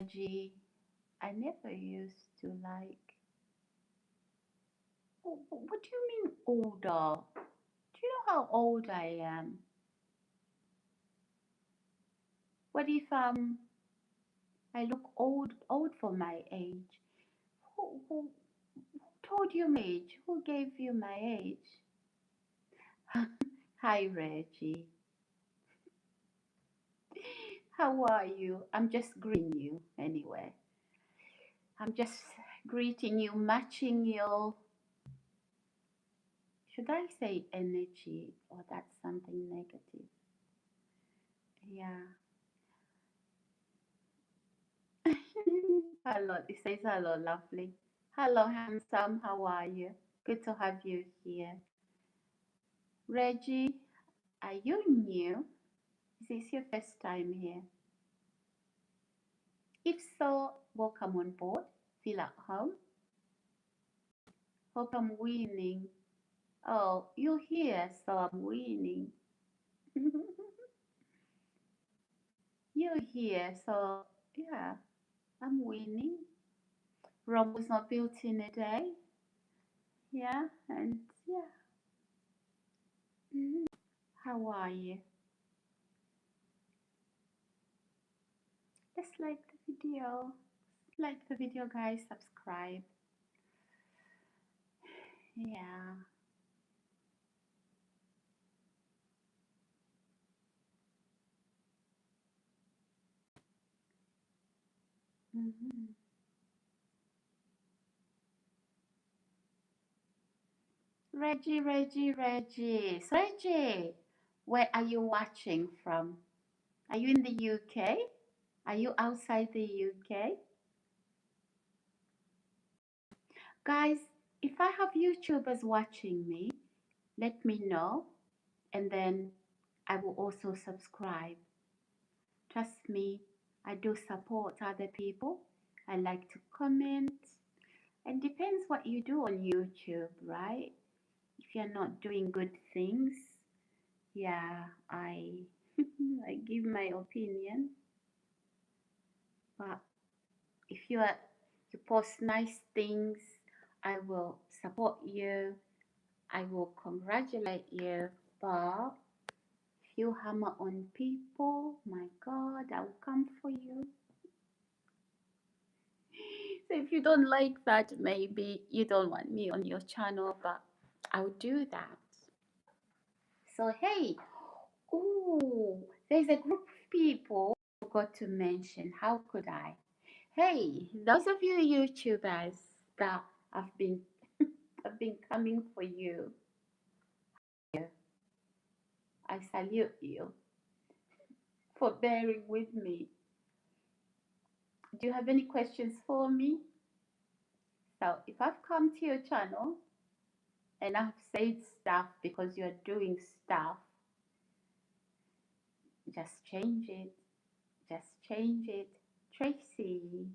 G, I never used to like. What do you mean older? Do you know how old I am? What if I look old for my age? Who told you my age? Who gave you my age? Hi Reggie. How are you? I'm just greeting you anyway. I'm just greeting you, matching your, should I say energy or that's something negative? Yeah. Hello, it says hello, lovely. Hello, handsome. How are you? Good to have you here. Reggie, are you new? Is this your first time here? If so, welcome on board. Feel at home. Hope I'm winning. Oh, you're here, so I'm winning. You're here, so yeah, I'm winning. Rome was not built in a day. Yeah, and yeah. How are you? Let's like the video. Like the video, guys. Subscribe. Yeah. Hmm. Reggie. So Reggie, where are you watching from? Are you in the UK? Are you outside the UK? Guys, if I have YouTubers watching me, let me know and then I will also subscribe. Trust me, I do support other people. I like to comment. And depends what you do on YouTube, right? If you're not doing good things, yeah, I I give my opinion. But if you post nice things, I will support you. I will congratulate you. But if you hammer on people, my God, I will come for you. So if you don't like that, maybe you don't want me on your channel, but I'll do that. So hey, ooh, there's a group of people I forgot to mention. How could I? Hey, those of you YouTubers that have been have been coming for you, I salute you for bearing with me. Do you have any questions for me? So if I've come to your channel and I've said stuff because you're doing stuff, just change it. Just change it. Tracy,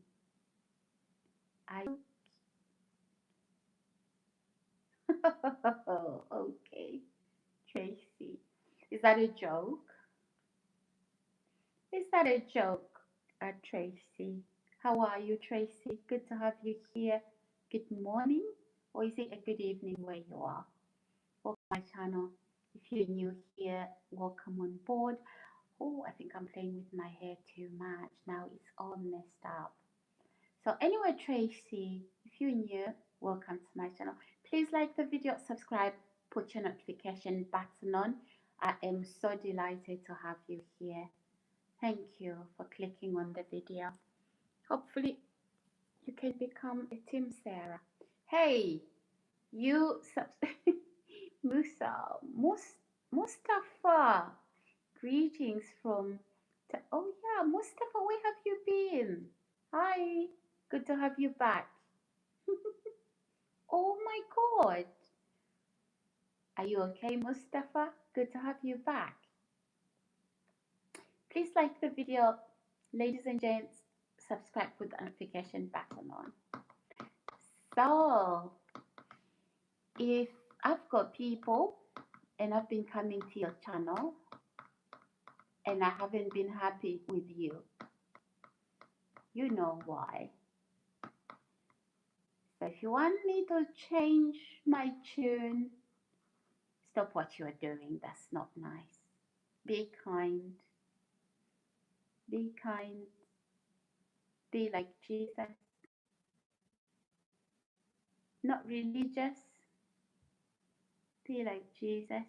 I. Okay, Tracy. Is that a joke? Is that a joke, Tracy? How are you, Tracy? Good to have you here. Good morning, or is it a good evening where you are? Welcome to my channel. If you're new here, welcome on board. Oh, I think I'm playing with my hair too much. Now it's all messed up. So anyway, Tracy, if you're new, welcome to my channel. Please like the video, subscribe, put your notification button on. I am so delighted to have you here. Thank you for clicking on the video. Hopefully you can become a Team Sarah. Hey, you Musa, Mustafa. Greetings from. Oh yeah, Mustafa, where have you been? Hi, good to have you back. Oh my God. Are you okay, Mustafa? Good to have you back. Please like the video, ladies and gents. Subscribe with the notification button on. So, if I've got people and I've been coming to your channel and I haven't been happy with you, you know why. So if you want me to change my tune, stop what you are doing. That's not nice. Be kind. Be kind. Be like Jesus. Not religious. Be like Jesus.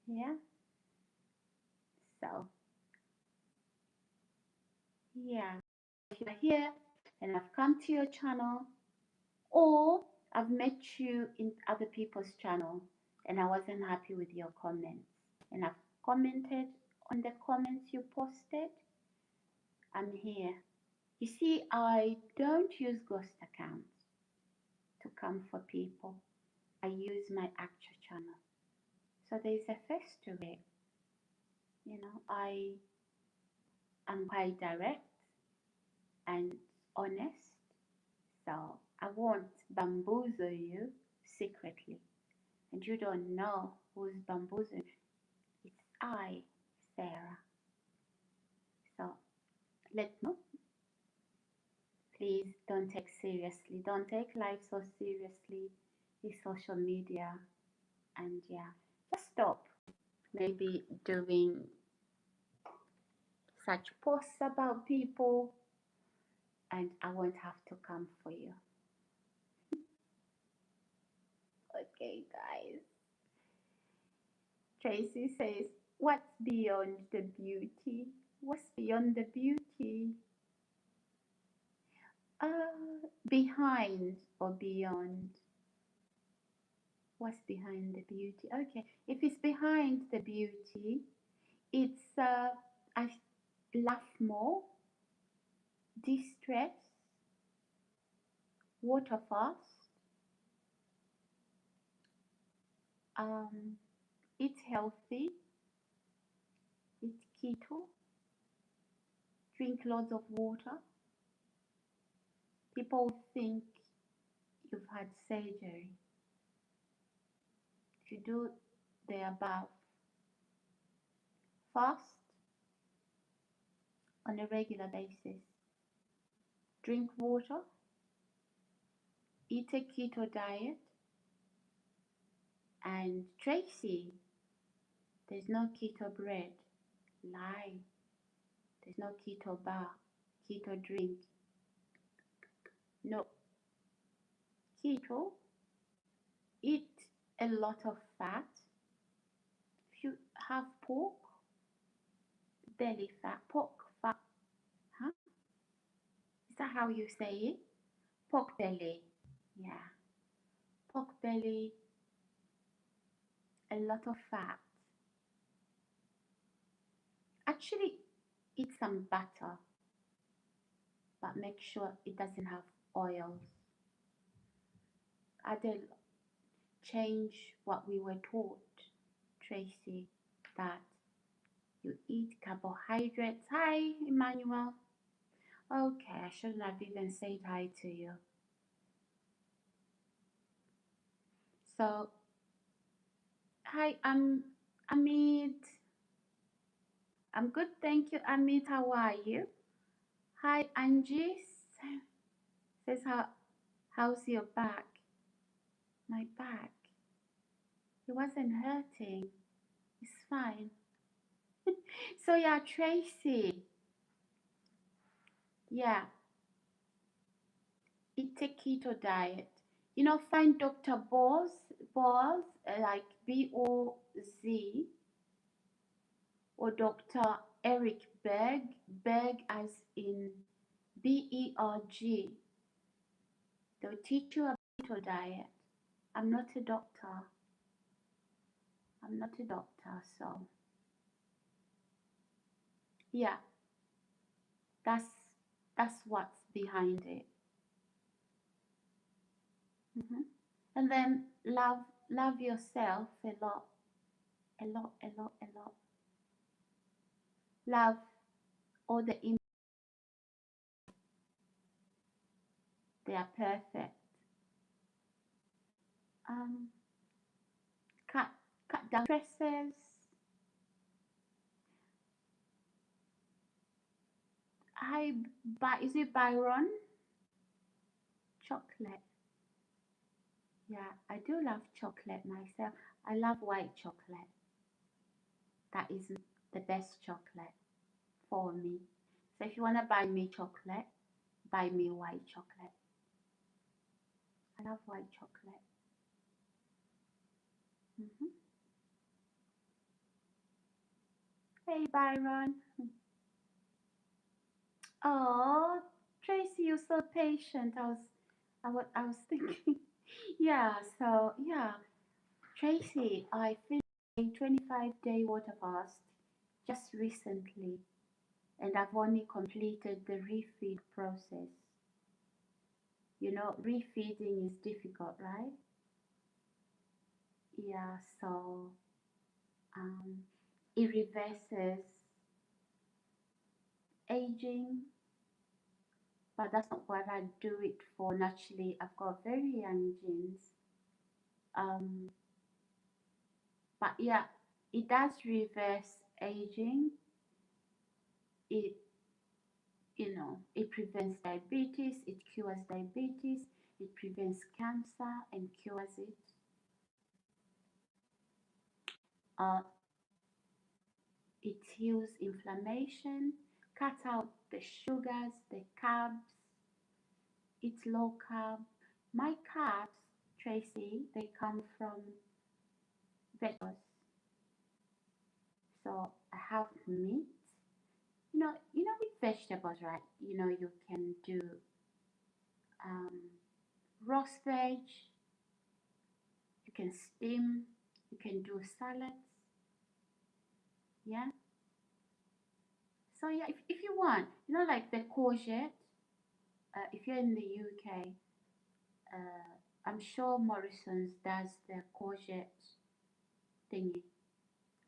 Yeah. So, yeah. If you're here and I've come to your channel, or I've met you in other people's channel and I wasn't happy with your comments, and I've commented on the comments you posted, I'm here. You see, I don't use ghost accounts to come for people. I use my actual channel. So there's a face to it. You know, I am quite direct and honest. So I won't bamboozle you secretly. And you don't know who's bamboozling. It's I, Sarah. So let me know. Please don't take seriously. Don't take life so seriously. It's social media. And yeah, just stop. Maybe doing such posts about people and I won't have to come for you. Okay, guys. Tracy says, what's beyond the beauty? What's beyond the beauty? Behind or beyond? What's behind the beauty? Okay, if it's behind the beauty, it's I laugh more, distress, water fast, um, eat healthy, eat keto, drink lots of water. People think you've had surgery. If you do the above, fast on a regular basis, drink water, eat a keto diet, and Tracy, there's no keto bread. Lie. There's no keto bar, keto drink. No. Keto, eat a lot of fat. If you have pork, belly fat, pork fat, huh? Is that how you say it? Pork belly. Yeah. Pork belly, a lot of fat. Actually, eat some butter, but make sure it doesn't have oils. Change what we were taught, Tracy, that you eat carbohydrates. Hi, Emmanuel. Okay, I shouldn't have even said hi to you. So, hi, Amit. I'm good, thank you, Amit. How are you? Hi, Angie. Says how's your back? My back. It wasn't hurting. It's fine. So yeah, Tracy. Yeah, eat a keto diet. You know, find Dr. Boz, like B-O-Z, or Dr. Eric Berg as in B-E-R-G. They'll teach you a keto diet. I'm not a doctor. So yeah, that's what's behind it. Hmm. And then love yourself a lot, a lot, a lot, a lot. Love all the they are perfect. Um, cut down stresses. Is it Byron? Chocolate. Yeah, I do love chocolate myself. I love white chocolate. That is the best chocolate for me. So if you want to buy me chocolate, buy me white chocolate. I love white chocolate. Hmm. Hey, Byron. Oh, Tracy, you're so patient. I was thinking. Yeah. So yeah, Tracy, I finished a 25-day water fast just recently, and I've only completed the refeed process. You know, refeeding is difficult, right? Yeah. So um, it reverses aging, but that's not what I do it for. Naturally, I've got very young genes. Um, but yeah, it does reverse aging. It, it prevents diabetes, it cures diabetes, it prevents cancer and cures it. Uh, it heals inflammation, cut out the sugars, the carbs. It's low carb. My carbs, Tracy, they come from vegetables. So I have meat. With vegetables, right? You can do um, roast veg, you can steam, you can do salads. Yeah. So yeah, if you want, like the courgette, if you're in the UK, I'm sure Morrison's does the courgette thingy,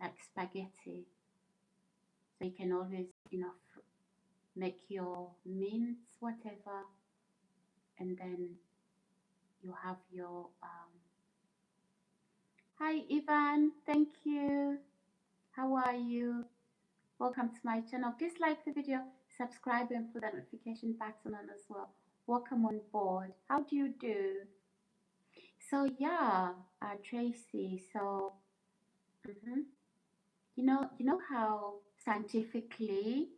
like spaghetti. So you can always, make your mince, whatever, and then you have your hi Ivan, thank you. How are you? Welcome to my channel. Please like the video, subscribe, and put that notification button on as well. Welcome on board. How do you do? So yeah, Tracy. So you know how scientifically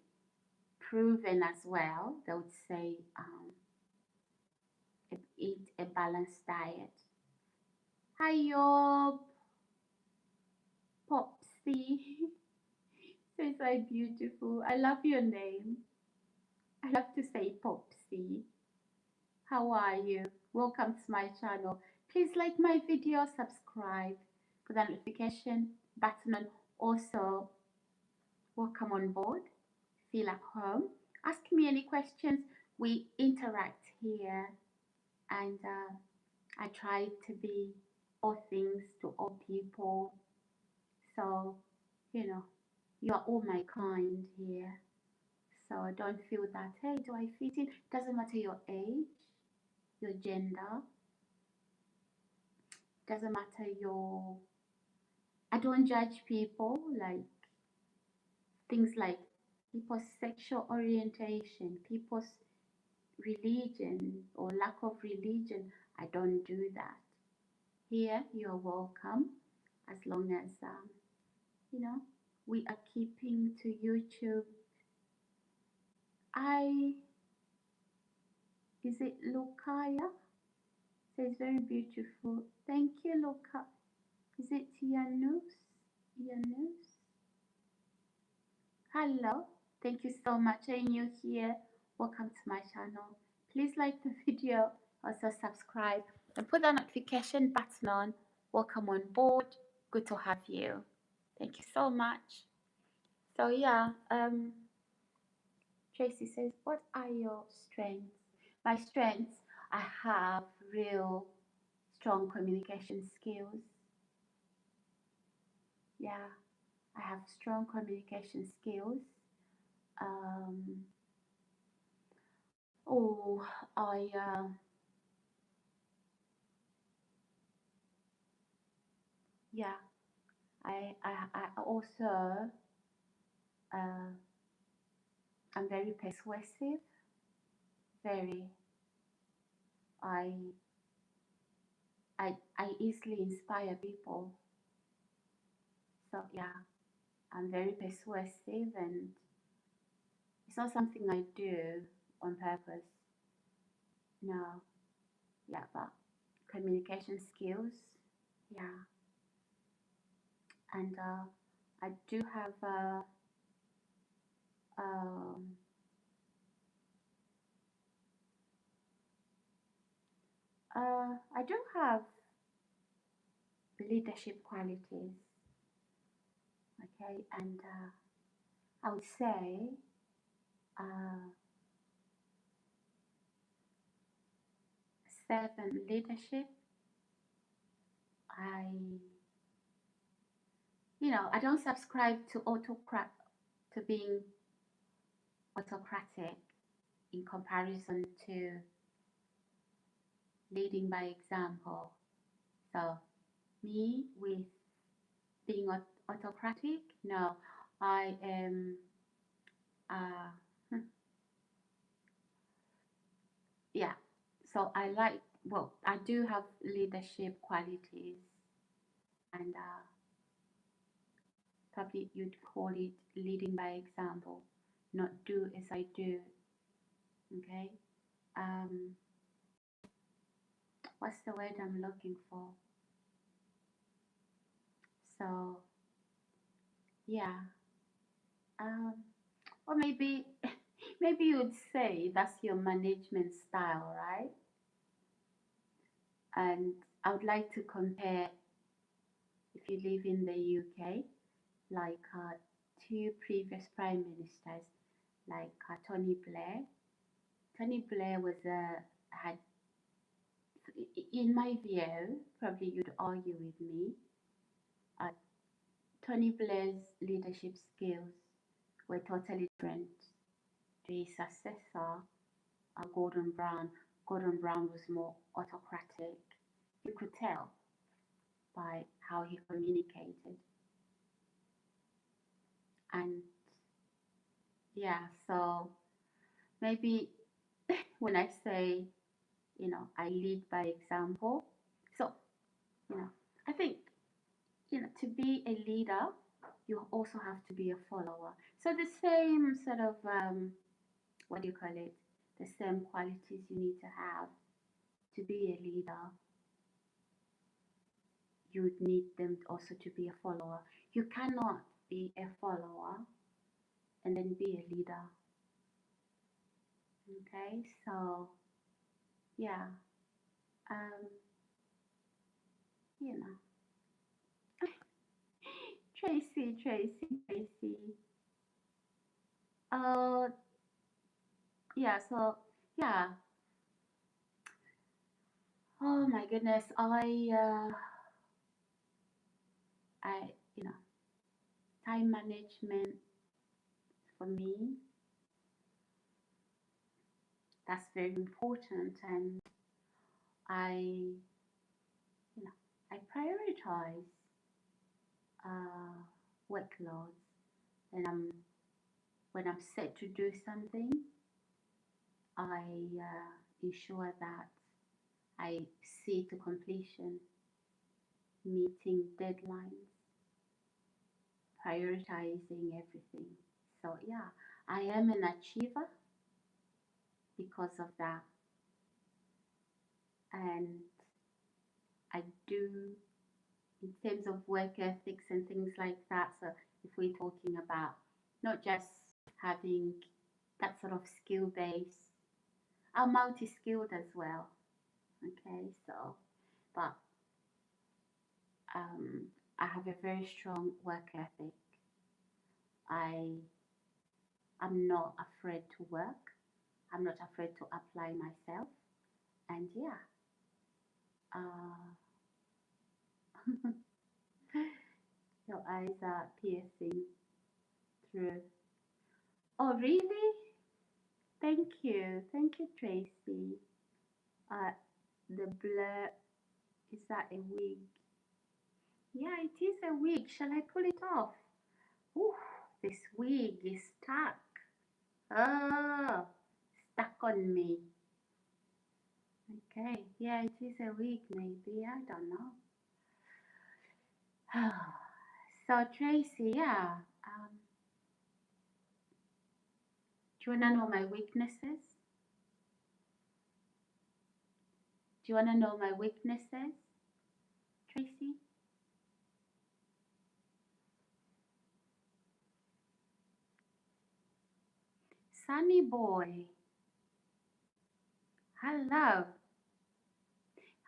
proven as well. They would say eat a balanced diet. Hi, Yob, Popsy. So so beautiful. I love your name. I love to say Popsy. How are you? Welcome to my channel. Please like my video, subscribe, put that notification button on. Also, welcome on board. Feel at home. Ask me any questions. We interact here, and I try to be all things to all people. So, you're all my kind here. So don't feel that, hey, do I fit in? Doesn't matter your age, your gender, doesn't matter I don't judge people, like things like people's sexual orientation, people's religion or lack of religion. I don't do that. Here, you're welcome as long as, we are keeping to YouTube. Is it Lukaya? Says very beautiful. Thank you, Luka. Is it Yanus? Yanus? Hello. Thank you so much. Are you here? Welcome to my channel. Please like the video, also subscribe, and put the notification button on. Welcome on board. Good to have you. Thank you so much. So yeah, Tracy says, what are your strengths? My strengths, I have real strong communication skills. Yeah, I have strong communication skills. Oh, yeah, I also, I'm very persuasive, very, I, I easily inspire people. So yeah, I'm very persuasive, and it's not something I do on purpose. No, yeah, but communication skills, yeah, and I do have um, I do have leadership qualities, okay, and I would say uh, seven leadership. I don't subscribe to being autocratic in comparison to leading by example. So me with being autocratic, no, I am, yeah. So I do have leadership qualities, and probably you'd call it leading by example, not do as I do. Okay. what's the word I'm looking for? So yeah, um, or maybe maybe you'd say that's your management style, right? And I would like to compare if you live in the UK, like two previous prime ministers, like Tony Blair. Tony Blair was had, in my view, probably you'd argue with me. Uh, Tony Blair's leadership skills were totally different to his successor, Gordon Brown. Gordon Brown was more autocratic. You could tell by how he communicated. And yeah, so maybe when I say, I lead by example, so, I think, to be a leader, you also have to be a follower. So the same sort of, what do you call it? The same qualities you need to have to be a leader, you would need them also to be a follower. You cannot be a follower and then be a leader. Okay, so yeah, um, you know, Tracy. Uh, yeah, so yeah. Oh my goodness, I, time management for me, that's very important, and I, you know, I prioritize uh, workloads, and when I'm set to do something, I ensure that I see to completion, meeting deadlines, prioritizing everything. So yeah, I am an achiever because of that, and I do, in terms of work ethics and things like that. So if we're talking about not just having that sort of skill base, I'm multi-skilled as well. Okay, so but um, I have a very strong work ethic. I am not afraid to work. I'm not afraid to apply myself. And yeah, uh, your eyes are piercing through. Oh, really? Thank you. Thank you, Tracy. Uh, the blur, is that a wig? Yeah, it is a wig. Shall I pull it off? Ooh, this wig is stuck. Oh, stuck on me. Okay, yeah, it is a wig, maybe. I don't know. So, Tracy, yeah. Do you want to know my weaknesses? Do you want to know my weaknesses, Tracy? Sunny boy. Hello.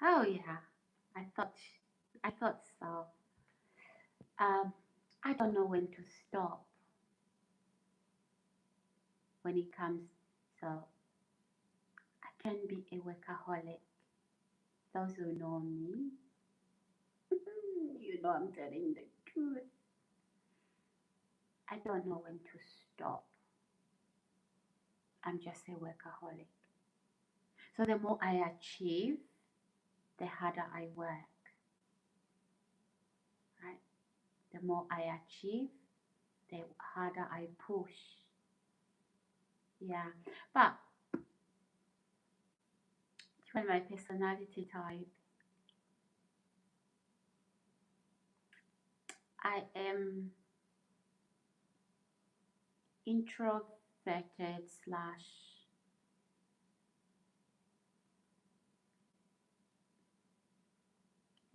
Oh yeah. I thought I thought so. Um, I don't know when to stop when it comes. So I can be a workaholic. Those who know me, you know I'm telling the truth. I don't know when to stop. I'm just a workaholic. So the more I achieve, the harder I work. Right? The more I achieve, the harder I push. Yeah. But when my personality type, I am introverted slash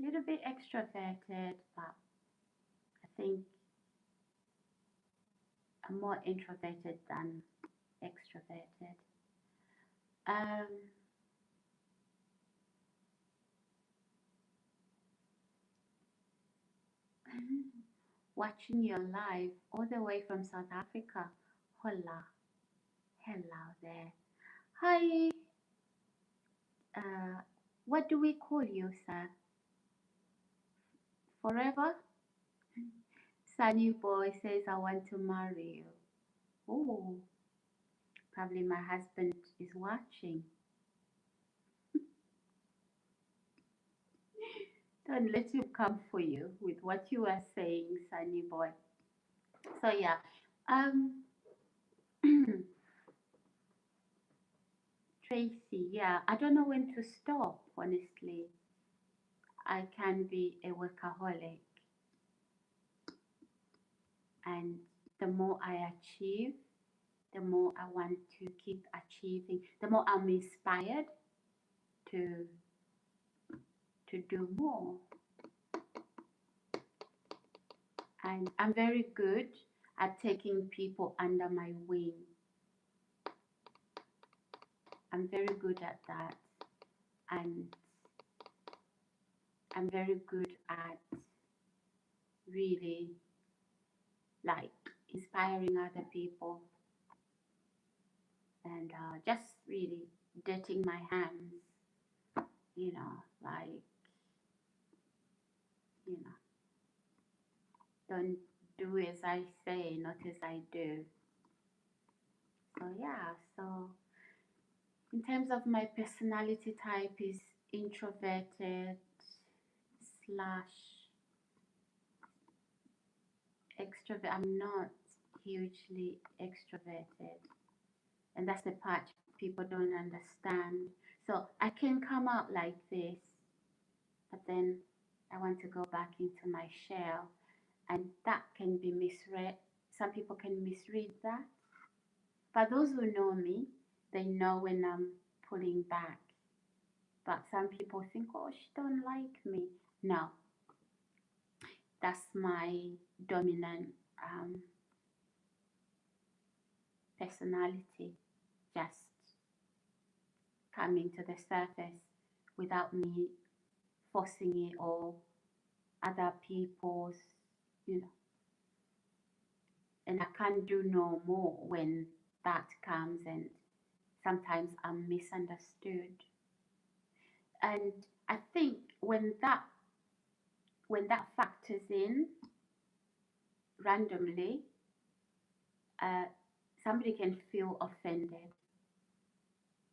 a little bit extroverted, but I think I'm more introverted than extroverted. Um, Watching your live all the way from South Africa. Hola, hello there. Hi, uh, what do we call you, sir? Forever? Sunny boy says, I want to marry you. Oh, probably my husband is watching. Don't let him come for you with what you are saying, Sunny boy. So yeah, um, Tracy, yeah, I don't know when to stop, honestly. I can be a workaholic, and the more I achieve, the more I want to keep achieving, the more I'm inspired to do more. And I'm very good at taking people under my wing. I'm very good at that. And I'm very good at really like inspiring other people and just really dirtying my hands, like, you know, don't do as I say, not as I do. So yeah, so in terms of my personality type is introverted slash extrovert. I'm not hugely extroverted, and that's the part people don't understand. So I can come out like this, but then I want to go back into my shell, and that can be misread. Some people can misread that. But those who know me, they know when I'm pulling back. But some people think, oh, she don't like me. No, that's my dominant personality, just coming to the surface without me forcing it or other people's, you know. And I can't do no more when that comes, and sometimes I'm misunderstood. And I think when that factors in randomly, uh, somebody can feel offended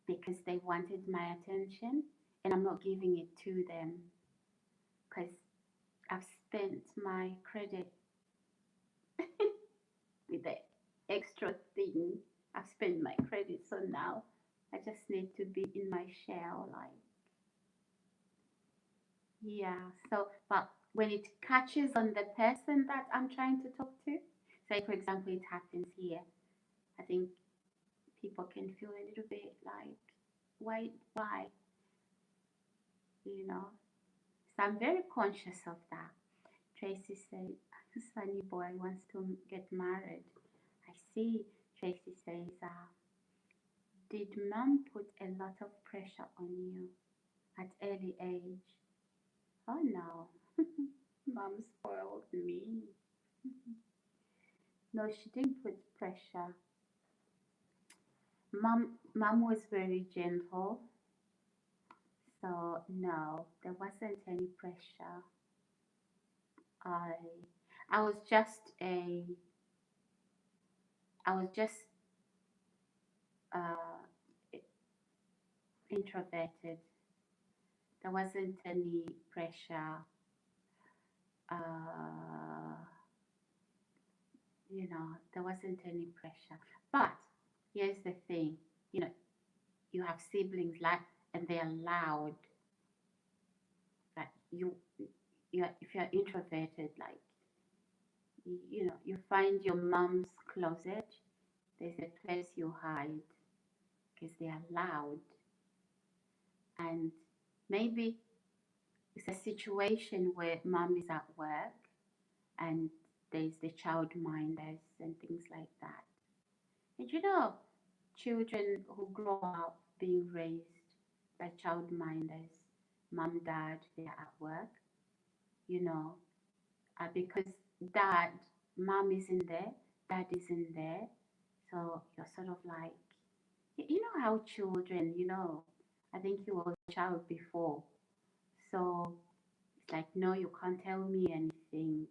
because they wanted my attention and I'm not giving it to them because I've spent my credit with the extra thing. I've spent my credit, so now I just need to be in my shell, like, yeah. So, but when it catches on the person that I'm trying to talk to, say for example, it happens here, I think people can feel a little bit like, why, you know. So I'm very conscious of that. Tracy said, Sunny boy wants to get married. I see. Tracy says, did mom put a lot of pressure on you at early age? Oh no, mom spoiled me. No, she didn't put pressure. Mom was very gentle, so no, there wasn't any pressure. I I was just a I was just uh, introverted. There wasn't any pressure. Uh, there wasn't any pressure. But here's the thing, you know, you have siblings like, and they're loud. Like if you're introverted, like you find your mom's closet. There's a place you hide because they are loud, and maybe it's a situation where mom is at work and there's the childminders and things like that. And you know, children who grow up being raised by childminders, mom, dad, they're at work, you know, because dad, mom isn't there, dad isn't there. So you're sort of like, you know how children, I think you were a child before. So it's like, no, you can't tell me anything,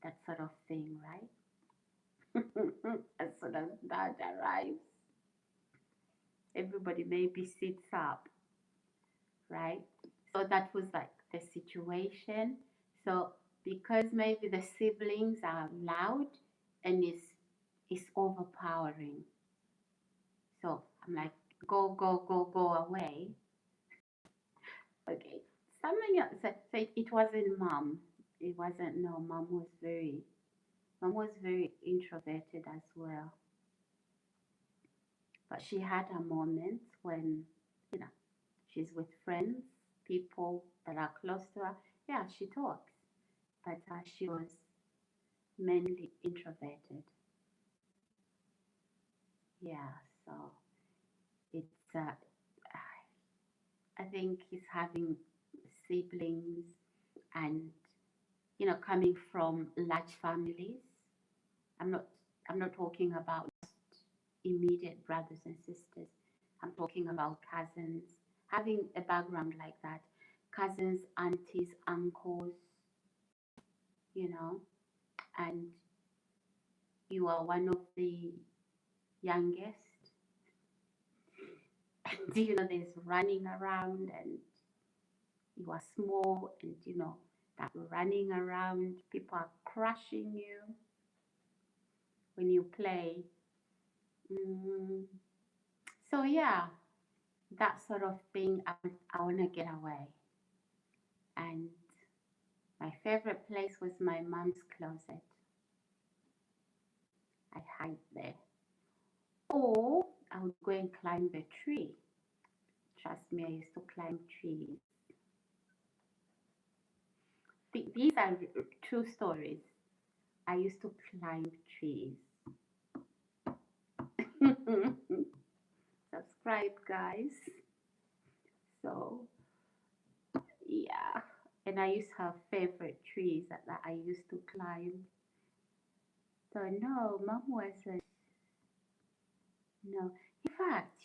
that sort of thing, right? As soon as dad arrives, everybody maybe sits up, right? So that was like the situation. So because maybe the siblings are loud and it's overpowering. So I'm like, go, go, go, go away. Okay. Something else. So it wasn't mom. It wasn't, no, mom was very introverted as well. But she had her moments when, you know, she's with friends, people that are close to her. Yeah, she talks, but she was mainly introverted. Yeah, so it's I think he's having siblings and coming from large families. I'm not I'm not talking about immediate brothers and sisters. I'm talking about cousins. Having a background like that, cousins, aunties, uncles, you know, and you are one of the youngest. Do you know there's running around and you are small and that running around, people are crushing you when you play. Mm. So yeah, that sort of thing, I want to get away. And my favorite place was my mom's closet. I hide there. Or I would go and climb a tree. Trust me, I used to climb trees. These are true stories. I used to climb trees. Subscribe, guys. So, yeah. And I used to have favorite trees that I used to climb. So, no, mom wasn't. No. In fact,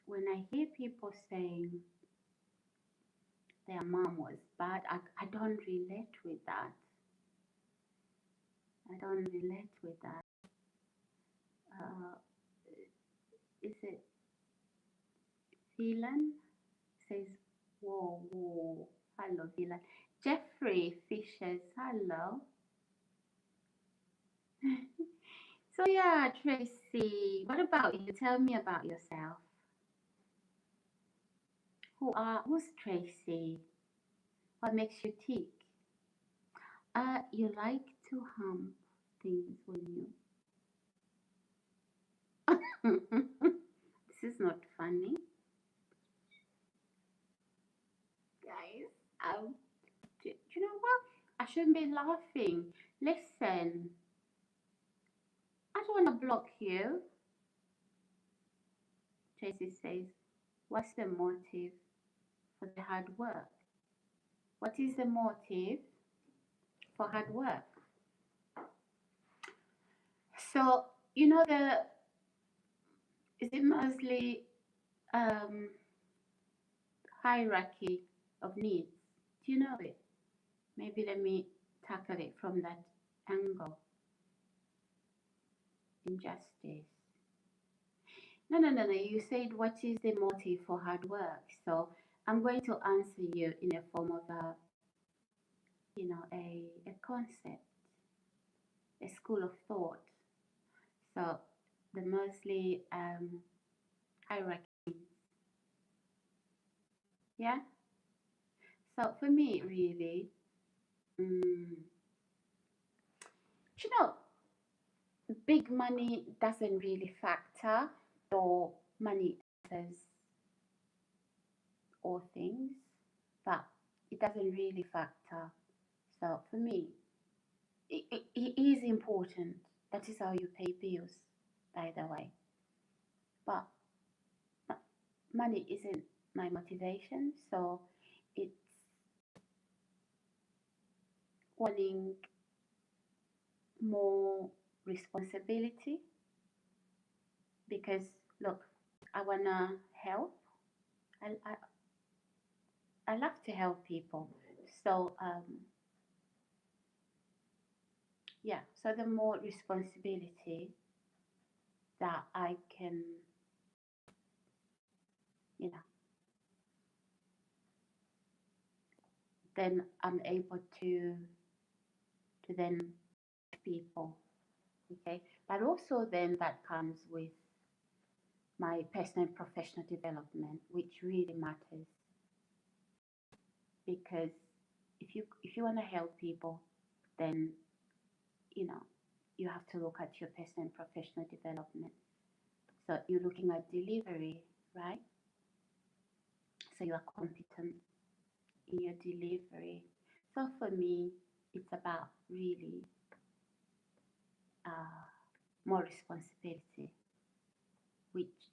when I hear people saying their mom was bad, I don't relate with that. I don't relate with that. Uh, is it Phelan? Says, whoa, whoa. Hello, Phelan. Jeffrey Fishers, hello. So yeah, Tracy, what about you? Tell me about yourself. Who's Tracy? What makes you tick? You like to hum things when you. This is not funny, guys. You know what? I shouldn't be laughing. Listen, I don't want to block you. Tracy says, what's the motive for the hard work? What is the motive for hard work? So, is it mostly um, hierarchy of needs? Do you know it? Maybe let me tackle it from that angle. Injustice. No, no, no, no. You said what is the motive for hard work? So I'm going to answer you in a form of a concept, a school of thought. So the mostly hierarchy. Yeah. So for me, really, you know, big money doesn't really factor, or money answers all things, but it doesn't really factor. So for me, it is important. That is how you pay bills, by the way. But money isn't my motivation. So it's wanting more responsibility because look, I wanna help. I, I, I love to help people. So yeah, so the more responsibility that I can, you know, then I'm able to then people, okay? But also then that comes with my personal and professional development, which really matters because if you want to help people, then you know you have to look at your personal and professional development. So you're looking at delivery, right? So you are competent in your delivery. So for me, it's about really uh, more responsibility, which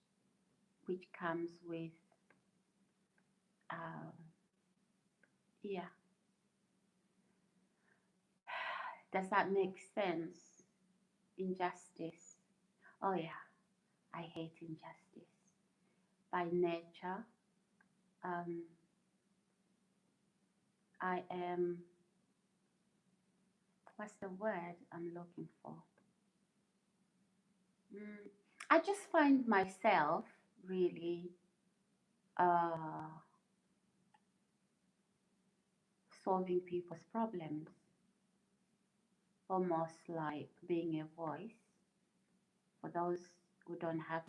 which comes with um, yeah. Does that make sense? Injustice. Oh yeah, I hate injustice by nature. Um, I am. What's the word I'm looking for? Mm, I just find myself really uh, solving people's problems, almost like being a voice for those who don't have.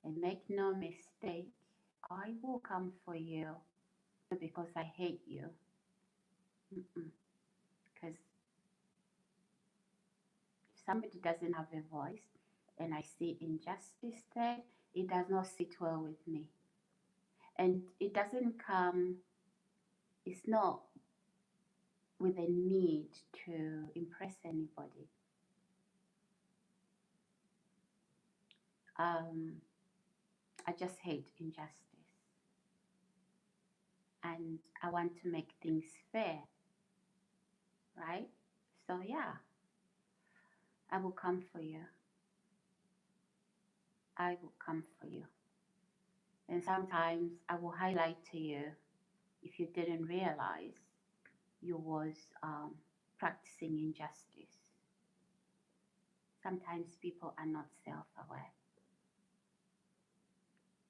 And make no mistake, I will come for you, not because I hate you, because if somebody doesn't have a voice and I see injustice there, it does not sit well with me. And it doesn't come, it's not with a need to impress anybody. I just hate injustice. And I want to make things fair, right? So, yeah, I will come for you. I will come for you. And sometimes I will highlight to you if you didn't realize you was practicing injustice. Sometimes people are not self-aware,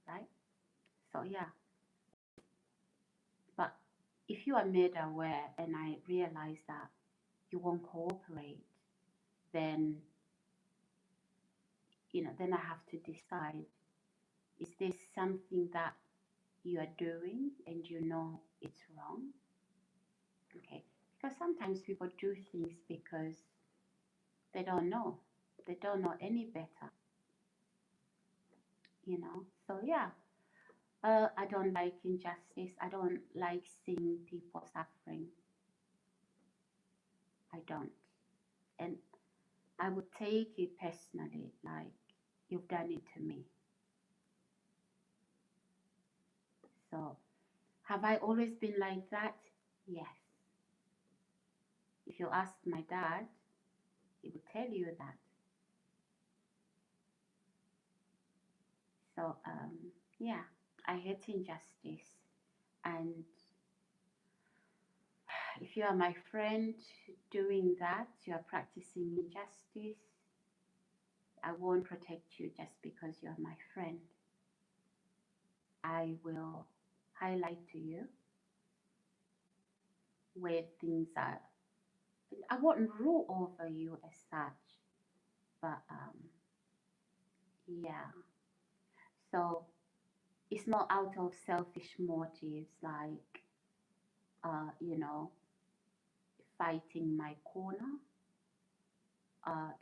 right? So yeah, but if you are made aware and I realize that you won't cooperate, then then I have to decide, is this something that you are doing and you know it's wrong? Okay, because sometimes people do things because they don't know. They don't know any better, So yeah, I don't like injustice. I don't like seeing people suffering. I don't. And I would take it personally, like you've done it to me. So have I always been like that? Yes. If you ask my dad, he would tell you that. So yeah, I hate injustice. And if you are my friend doing that, you are practicing injustice, I won't protect you just because you're my friend. I will highlight to you where things are. I won't rule over you as such, but yeah. So it's not out of selfish motives like, you know, fighting my corner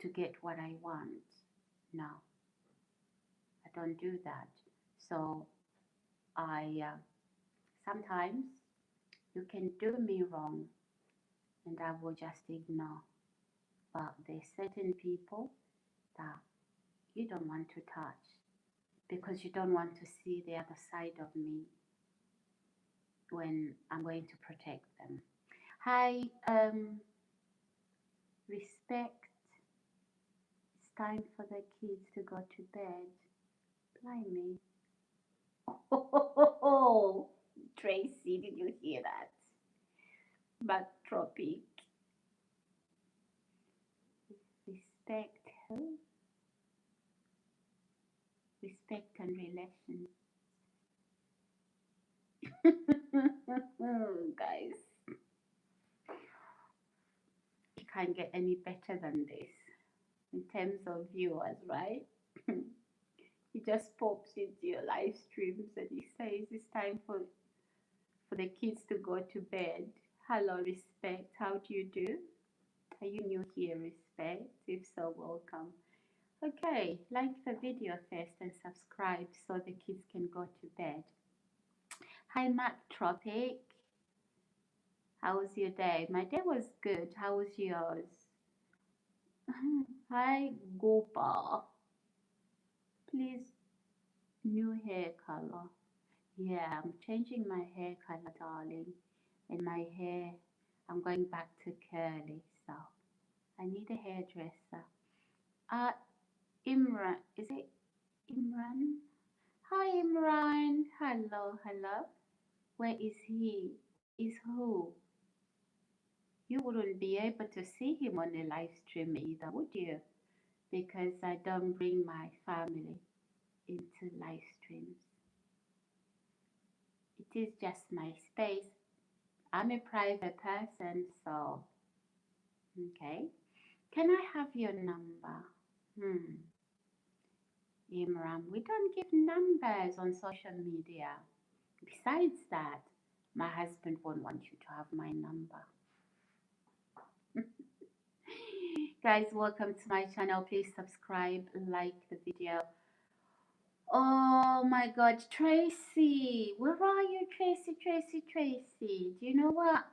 to get what I want. No, I don't do that. So I sometimes You can do me wrong and I will just ignore. But there's certain people that you don't want to touch because you don't want to see the other side of me when I'm going to protect them. Hi, respect. It's time for the kids to go to bed. Blimey. Oh, Tracy, did you hear that? But tropic. Respect. Respect and relations. Guys, you can't get any better than this in terms of viewers, right? He just pops into your live streams and he says it's time for the kids to go to bed. Hello, respect. How do you do? Are you new here, respect? If so, welcome. Okay, like the video first and subscribe so the kids can go to bed. Hi, Mac Tropic. How was your day? My day was good. How was yours? Hi, Gopa. Please, new hair color. Yeah, I'm changing my hair color, darling. And my hair, I'm going back to curly, so I need a hairdresser. Imran, is it Imran? Hi, Imran. Hello, hello. Where is he? Is who? You wouldn't be able to see him on the live stream either, would you? Because I don't bring my family into live streams. It is just my space. I'm a private person, so okay. Can I have your number? Imran, we don't give numbers on social media. Besides that, my husband won't want you to have my number. Guys, welcome to my channel. Please subscribe, like the video. Oh my God, Tracy, where are you, Tracy, Tracy, Tracy? Do you know what?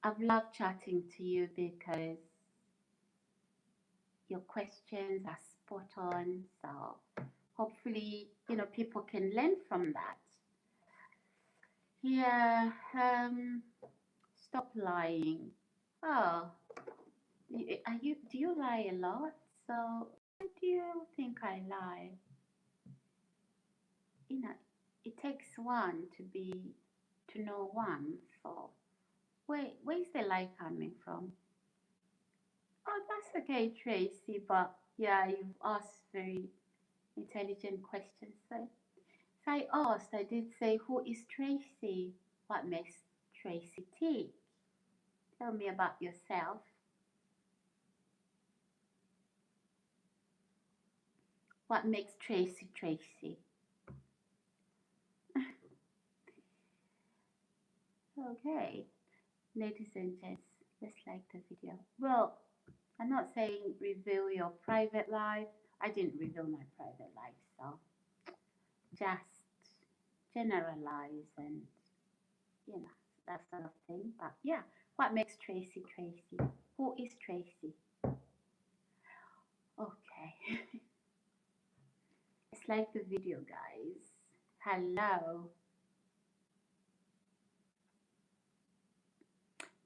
I've loved chatting to you because your questions are spot on. So hopefully, you know, people can learn from that. Yeah, stop lying. Oh, do you lie a lot? So why do you think I lie? You know, it takes one to know one. So where's the lie coming from? Oh, that's okay, Tracy. But yeah, you've asked very intelligent questions. So I asked, I did say, who is Tracy? What makes Tracy tick? Tell me about yourself. What makes Tracy Tracy? Okay, ladies and gents, let's like the video. Well, I'm not saying reveal your private life. I didn't reveal my private life, so just generalize and, you know, that sort of thing. But yeah, what makes Tracy Tracy? Who is Tracy? Okay. Let's like the video, guys. Hello.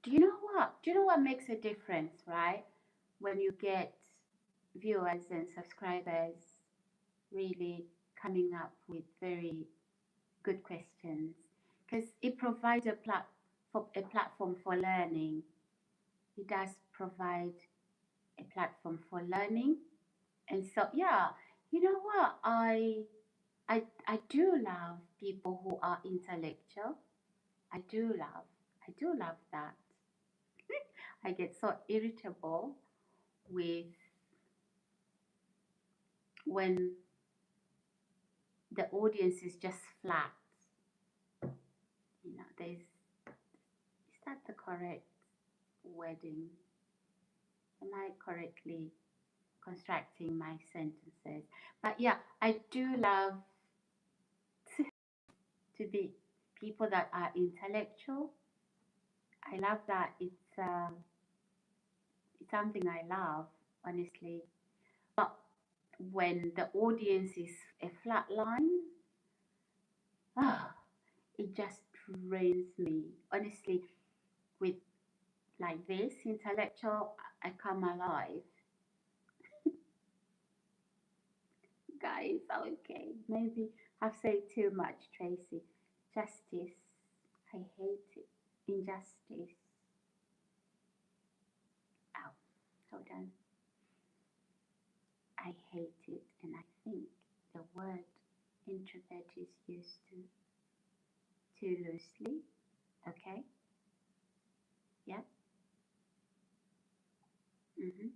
Do you know what? Do you know what makes a difference, right? When you get viewers and subscribers really coming up with very good questions, because it provides a platform for learning. It does provide a platform for learning. And so yeah, you know what? I do love people who are intellectual. I do love that. I get so irritable with when the audience is just flat. You know, is that the correct wording? Am I correctly constructing my sentences? But yeah, I do love to be people that are intellectual. I love that. It's something I love, honestly. But when the audience is a flat line, ah, it just drains me. Honestly, with like this intellectual, I come alive. Guys, okay. Maybe I've said too much, Tracy. Justice. I hate it. Injustice. Ow. Hold on. I hate it, and I think the word introvert is used too loosely. Okay? Yep. Mm-hmm.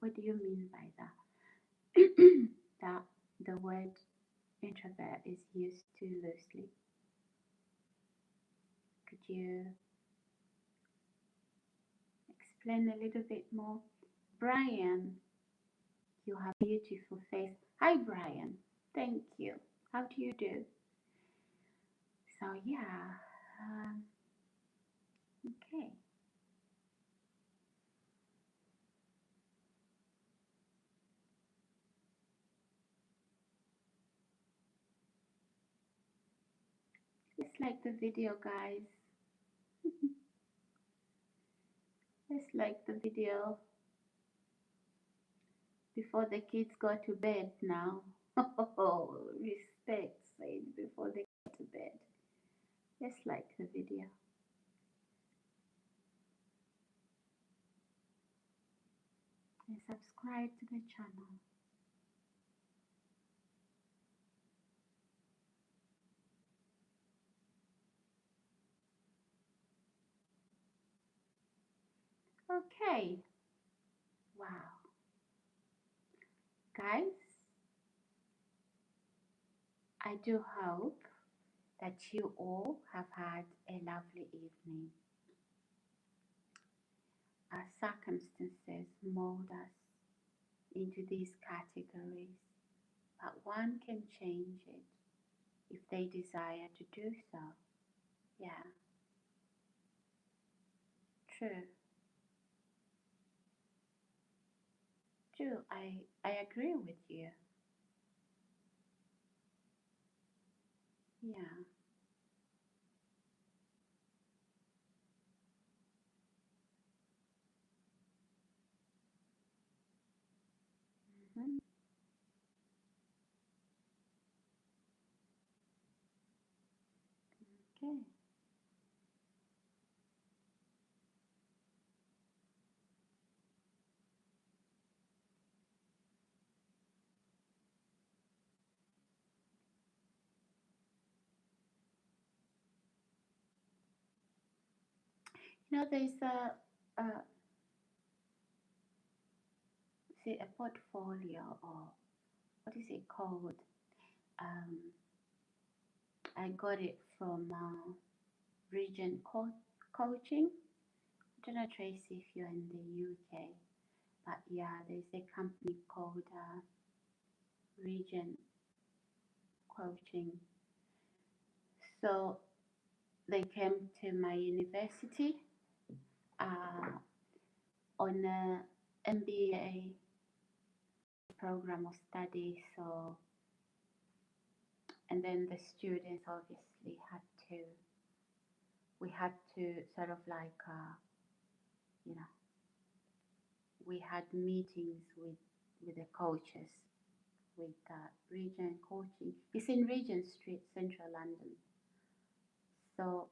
What do you mean by that? That the word introvert is used too loosely. Could you explain a little bit more? Brian, you have a beautiful face. Hi, Brian. Thank you. How do you do? So, yeah. Um, okay. Let's like the video, guys. Let's like the video before the kids go to bed now. Oh, respect, said before they go to bed. Let's like the video and subscribe to the channel. Okay. Wow. Guys, I do hope that you all have had a lovely evening. Our circumstances mold us into these categories, but one can change it if they desire to do so. Yeah, true. True. I agree with you. Yeah. Mhm. Okay. There's a say a portfolio, or what is it called? Um, I got it from Region Coaching. I don't know, Tracy, if you're in the UK, but yeah, there's a company called Region Coaching. So they came to my university uh, on a MBA program of study. So, and then the students obviously we had to sort of like, you know, we had meetings with the coaches, with Region Coaching. It's in Regent Street, Central London. So,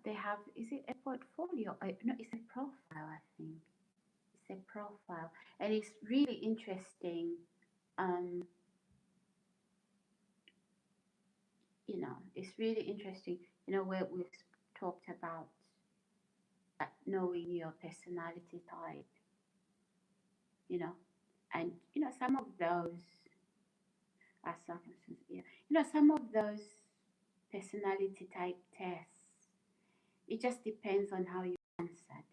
they have, is it a portfolio? No, it's a profile, I think. It's a profile. And it's really interesting. Um, it's really interesting, where we've talked about knowing your personality type, you know, and, some of those are circumstances, yeah. Some of those personality type tests, it just depends on how you answered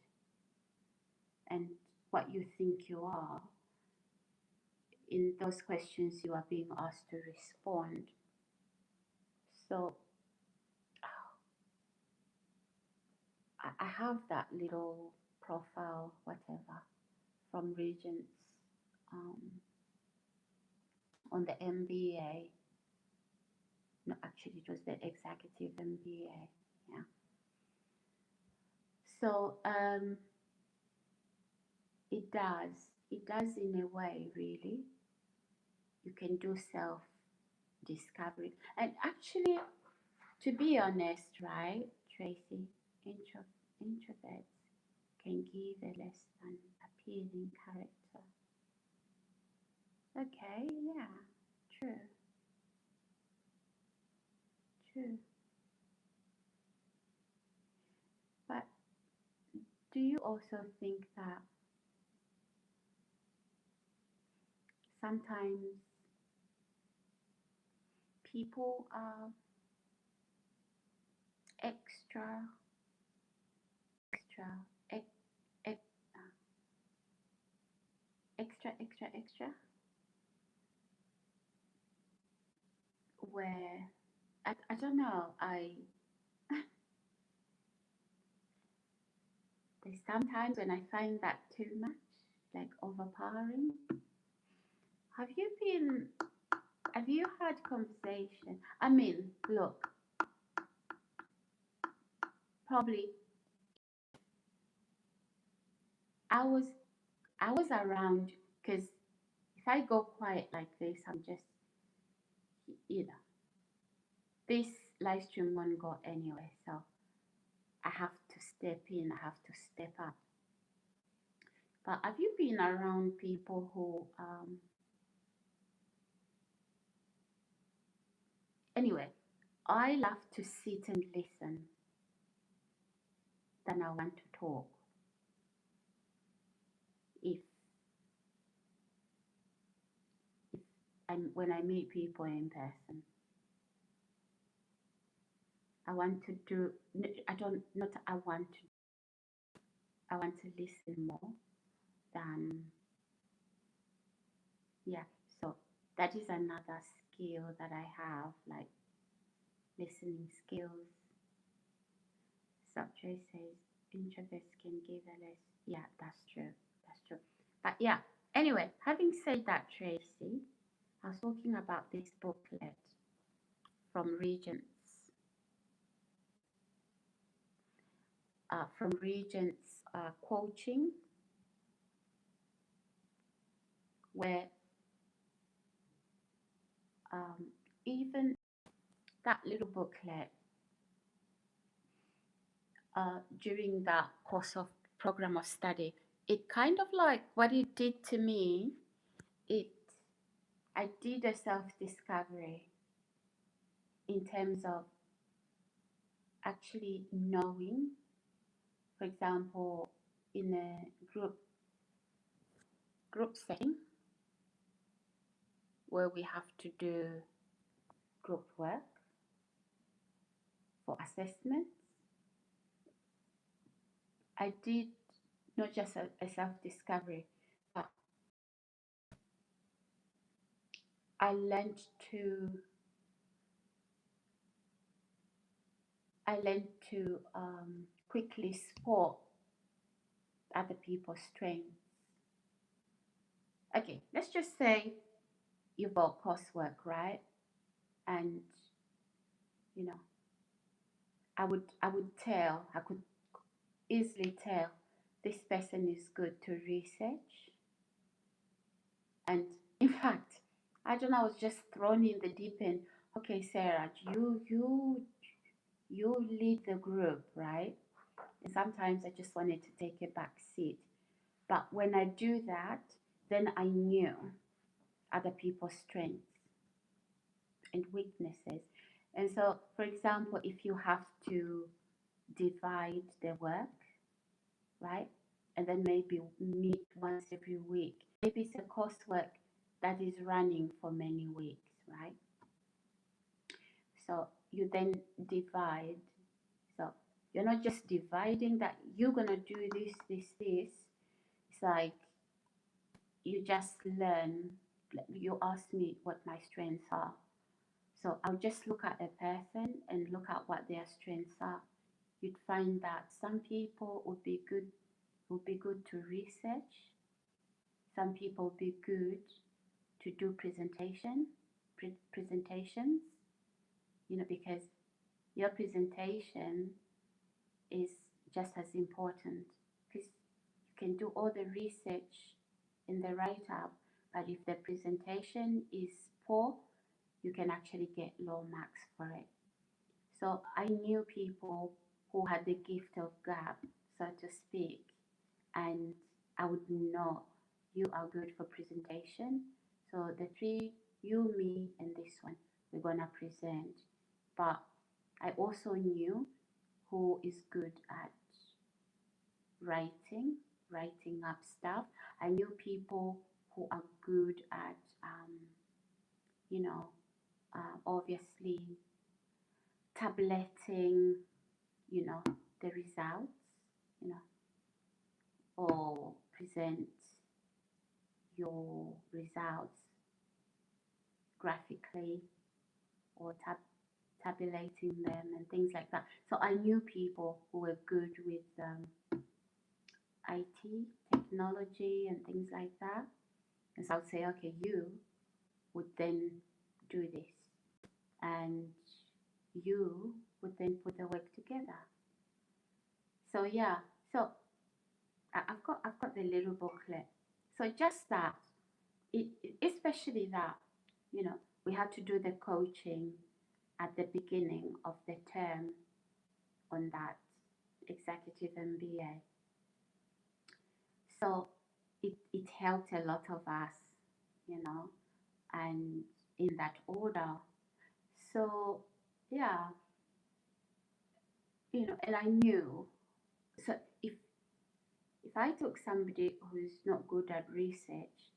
and what you think you are in those questions you are being asked to respond. So I have that little profile, whatever, from Regents um, on the MBA. No, actually, it was the executive MBA. Yeah. So it does. It does in a way, really. You can do self discovery. And actually, to be honest, right, Tracy, introverts can give a less than appealing character. Okay, yeah, true, true. But do you also think that sometimes people are extra, extra, ex, ex, extra, where I don't know, there's sometimes when I find that too much, like overpowering. Have you been, have you had conversation? I mean, look, probably I was, I was around because if I go quiet like this, I'm just, you know, this live stream won't go anywhere. So I have to step in, I have to step up. But have you been around people who, anyway, I love to sit and listen than I want to talk. If, when I meet people in person, I want to do, I don't, not I want to, I want to listen more than, yeah. So that is another skill that I have, like listening skills. Subjay says introverts can give a less. Yeah, that's true. That's true. But yeah, anyway, having said that, Tracy, I was talking about this booklet from Regents coaching, where even that little booklet during that course of program of study, it kind of like what it did to me, I did a self-discovery in terms of actually knowing, for example, in a group setting where we have to do group work for assessments, I did not just a self-discovery, but I learned to quickly spot other people's strengths. Okay, let's just say you've got coursework, right? And you know, I could easily tell this person is good to research. And in fact, I don't know, I was just thrown in the deep end. Okay, Sarah, you lead the group, right? And sometimes I just wanted to take a back seat. But when I do that, then I knew other people's strengths and weaknesses. And so, for example, if you have to divide the work, right? And then maybe meet once every week. Maybe it's a coursework that is running for many weeks, right? So you then divide. So you're not just dividing that you're gonna do this. It's like you just learn you asked me what my strengths are. So I'll just look at a person and look at what their strengths are. You'd find that some people would be good to research. Some people would be good to do presentations, because your presentation is just as important, because you can do all the research in the write-up, but if the presentation is poor, you can actually get low marks for it. So I knew people who had the gift of gab, so to speak, and I would know you are good for presentation. So the three, you, me, and this one, we're gonna present. But I also knew who is good at writing up stuff. I knew people who are good at, obviously tableting, the results, you know, or present your results graphically, or tabulating them and things like that. So I knew people who were good with IT, technology, and things like that. And so I would say, okay, you would then do this, and you would then put the work together. So yeah, so I've got the little booklet. So just that, especially that, we had to do the coaching at the beginning of the term on that executive MBA. So it helped a lot of us, and in that order. So yeah, and I knew. So if I took somebody who's not good at research,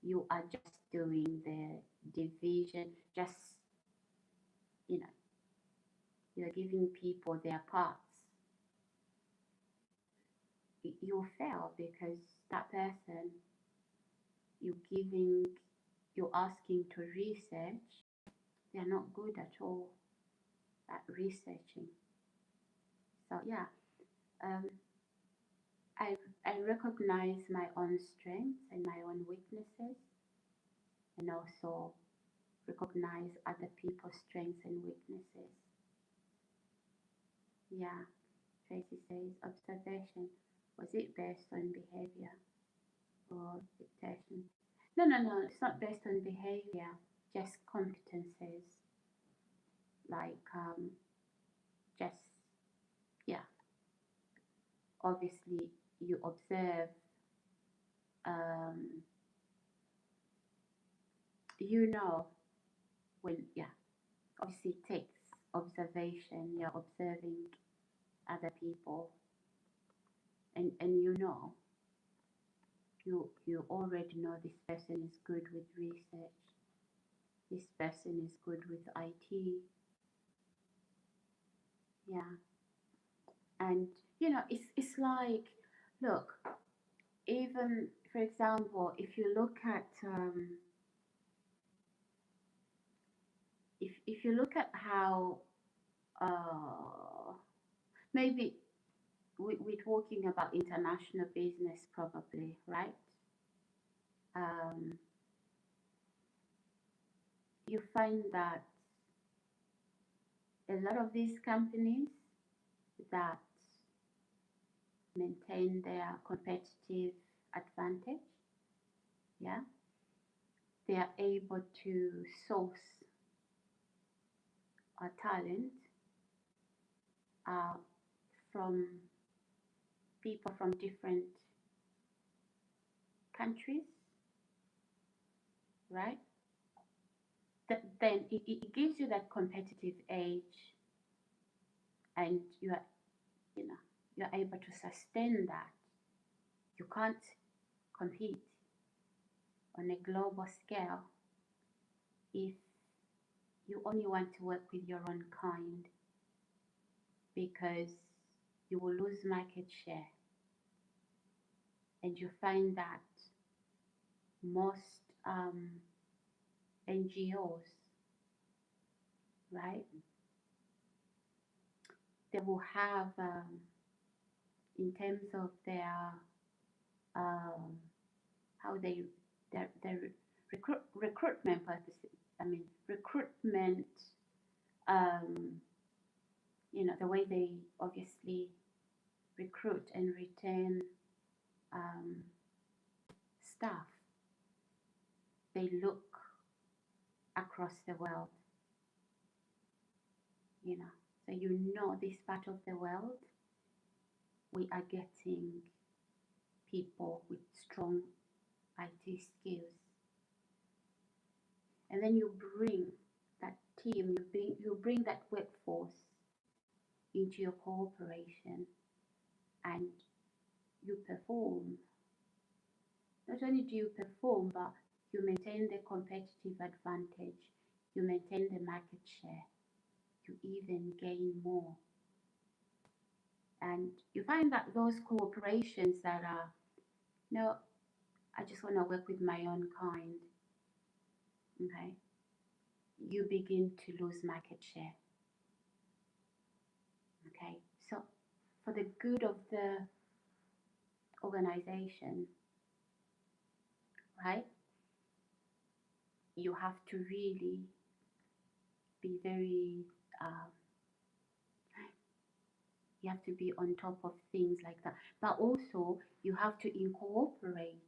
you are just doing the division, just, you're giving people their parts. You'll fail, because that person you're asking to research, they're not good at all at researching. So yeah, um, I recognize my own strengths and my own weaknesses, and also recognize other people's strengths and weaknesses. Yeah, Tracy says observation. Was it based on behavior or dictation? No, no, no, it's not based on behavior, just competences. Like, just, yeah, obviously you observe, um, when, yeah, obviously it takes observation. You're observing other people, and you already know this person is good with research, this person is good with IT. Yeah, and it's like, look, even for example, if you look at if you look at how, maybe we're talking about international business, probably, right? um, you find that a lot of these companies that maintain their competitive advantage, yeah, they are able to source a talent uh, from people from different countries, right? Then it gives you that competitive edge, and you know you're able to sustain that. You can't compete on a global scale if you only want to work with your own kind, because you will lose market share. And you find that most um, NGOs, right? They will have, in terms of their um, how they their recruitment purposes. I mean, recruitment. Um, the way they obviously recruit and retain um, staff. They look across the world. So this part of the world, we are getting people with strong IT skills, and then you bring that team, you bring that workforce into your cooperation, and you perform. Not only do you perform, but you maintain the competitive advantage, you maintain the market share, you even gain more. And you find that those corporations that are, no, I just want to work with my own kind, okay, you begin to lose market share. Okay, so for the good of the organization, right, you have to really be very, you have to be on top of things like that. But also, you have to incorporate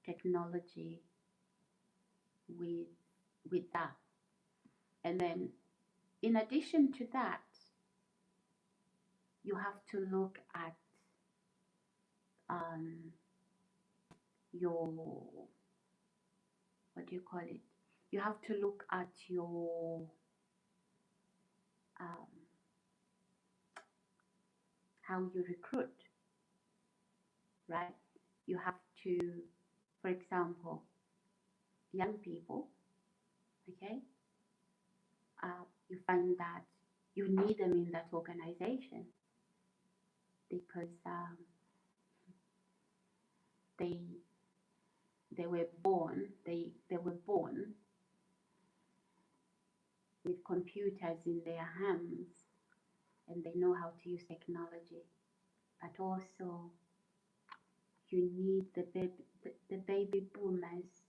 technology with that. And then, in addition to that, you have to look at your, what do you call it? You have to look at your how you recruit, right? You have to, for example, young people, okay? You find that you need them in that organization because they were born with computers in their hands, and they know how to use technology. But also, you need the baby boomers,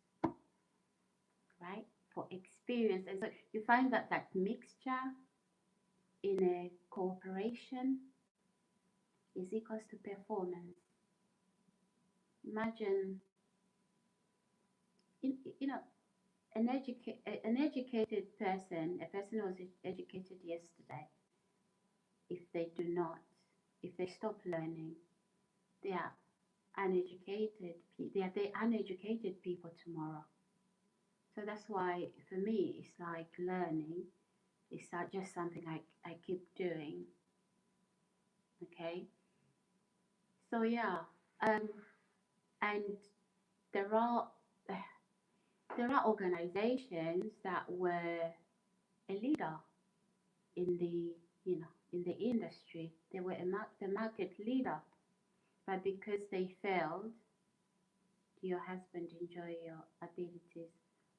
right, for experience. And so you find that mixture in a cooperation is equals to performance. Imagine, an educated person, a person who was educated yesterday, if they stop learning, they are uneducated. They uneducated people tomorrow. So that's why, for me, it's like learning. It's not just something I keep doing. Okay. So yeah, and there are organizations that were a leader in the in the industry. They were the market leader, but because they failed, do your husband enjoy your abilities,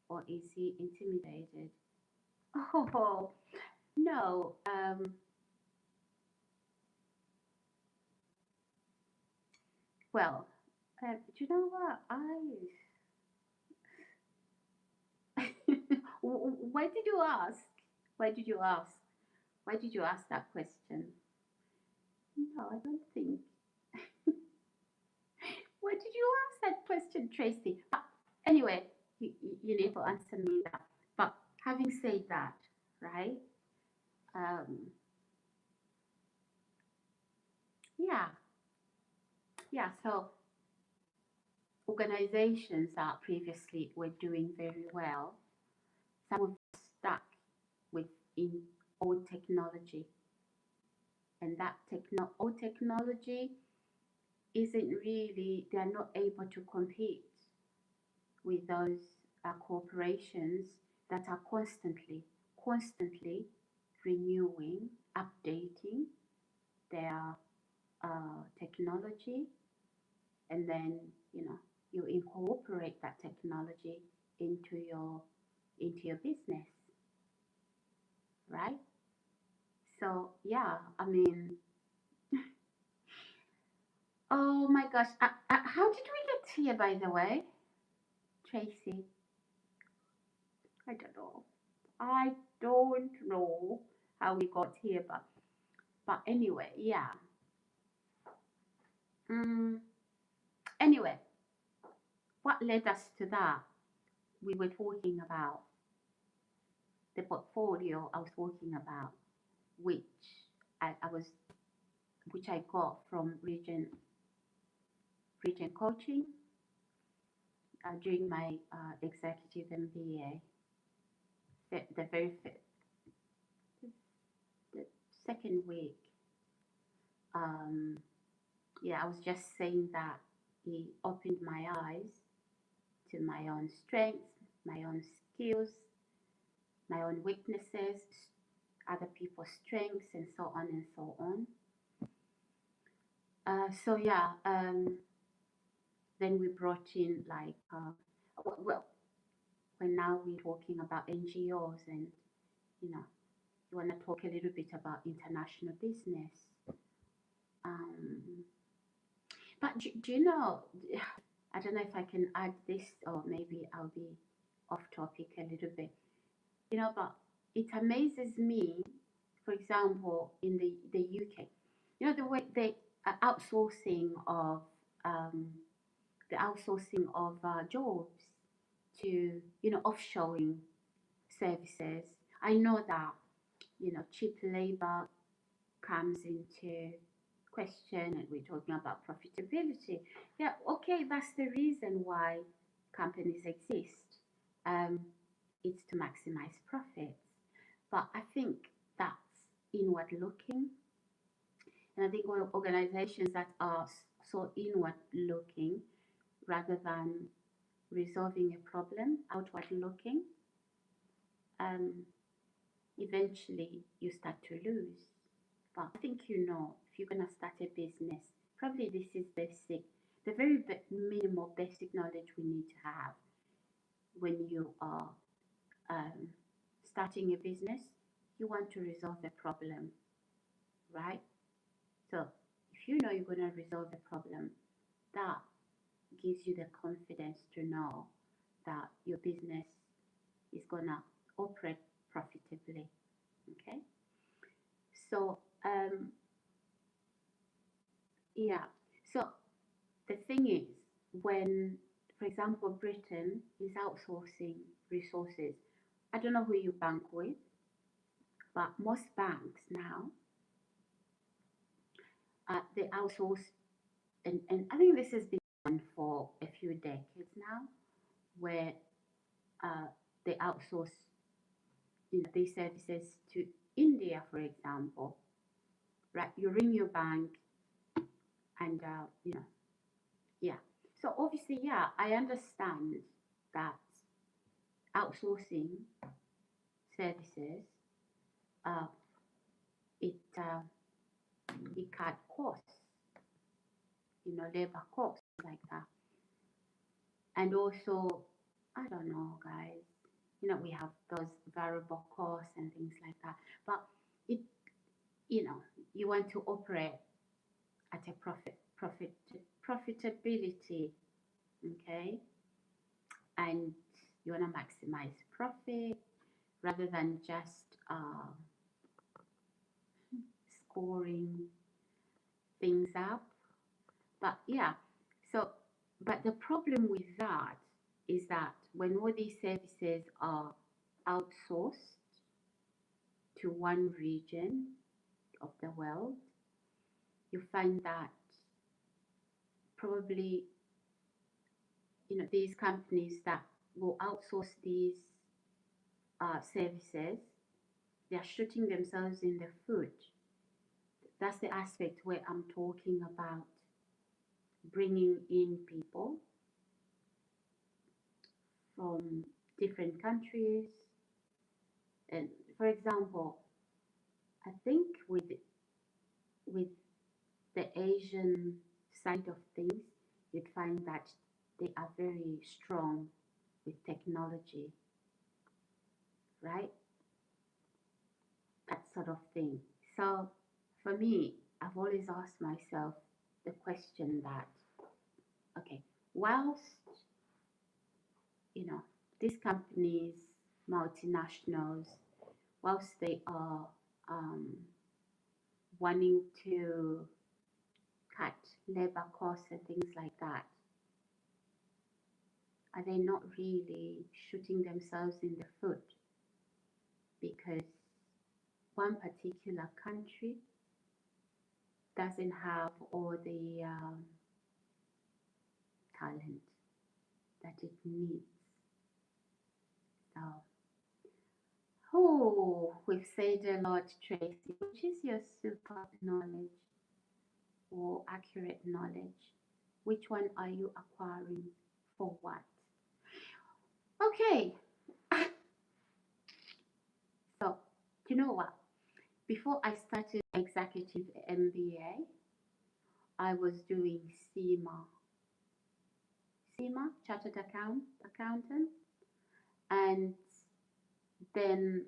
or is he intimidated? Oh no. Well, do you know what why did you ask? Why did you ask? Why did you ask that question? No, I don't think. Why did you ask that question, Tracy? Anyway, you need to answer me that. But having said that, right? Yeah, yeah. So organizations that previously were doing very well, some of them stuck with in old technology, and that old technology isn't really, they are not able to compete with those corporations that are constantly renewing, updating their technology, and then you incorporate that technology into your business, right? So yeah, I mean, oh my gosh, how did we get here, by the way, Tracy? I don't know. I don't know how we got here, but anyway, yeah. Mm, anyway, what led us to that? We were talking about the portfolio I was talking about, which I was, which I got from Region Coaching during my executive MBA. The very the second week, um, yeah, I was just saying that he opened my eyes to my own strengths, my own skills, my own weaknesses, other people's strengths, and so on and so on. So yeah, then we brought in like, well, when now we're talking about NGOs, and you know, you want to talk a little bit about international business. Um, but do you know, I don't know if I can add this, or maybe I'll be off topic a little bit, you know, but it amazes me, for example, in the UK, you know, the way they are outsourcing of um, jobs to, you know, offshoring services. I know that, you know, cheap labor comes into question, and we're talking about profitability. Yeah, okay, that's the reason why companies exist. Um, it's to maximize profits. But I think that's inward looking. And I think organizations that are so inward looking rather than resolving a problem outward looking, um, eventually you start to lose. But I think, you know, if you're going to start a business, probably this is basic, the very minimal basic knowledge we need to have when you are um, starting a business. You want to resolve a problem, right? So if you know you're going to resolve a problem, that gives you the confidence to know that your business is going to operate profitably. Okay. So, yeah. So the thing is, when, for example, Britain is outsourcing resources, I don't know who you bank with, but most banks now, they outsource, and I think this has been done for a few decades now, where uh, they outsource, you know, these services to India, for example. Right? You ring your bank, and you know, yeah. So obviously, yeah, I understand that outsourcing services, uh, it it cut costs, you know, labor costs like that, and also, I don't know, guys. You know, we have those variable costs and things like that, but it, you know, you want to operate at a profitability, okay, and you want to maximize profit rather than just scoring things up. But yeah, so, but the problem with that is that when all these services are outsourced to one region of the world, you find that probably, you know, these companies that will outsource these services, they are shooting themselves in the foot. That's the aspect where I'm talking about bringing in people from different countries. And for example, I think with the Asian side of things, you'd find that they are very strong with technology. technology, right? That sort of thing. So for me, I've always asked myself the question that, okay, whilst, you know, these companies, multinationals, whilst they are um, wanting to cut labor costs and things like that, are they not really shooting themselves in the foot? Because one particular country doesn't have all the talent that it needs. So, oh, we've said a lot, Tracy. Which is your super knowledge or accurate knowledge? Which one are you acquiring for what? Okay. So, you know what? Before I started executive MBA, I was doing CIMA, Chartered Accountant, and then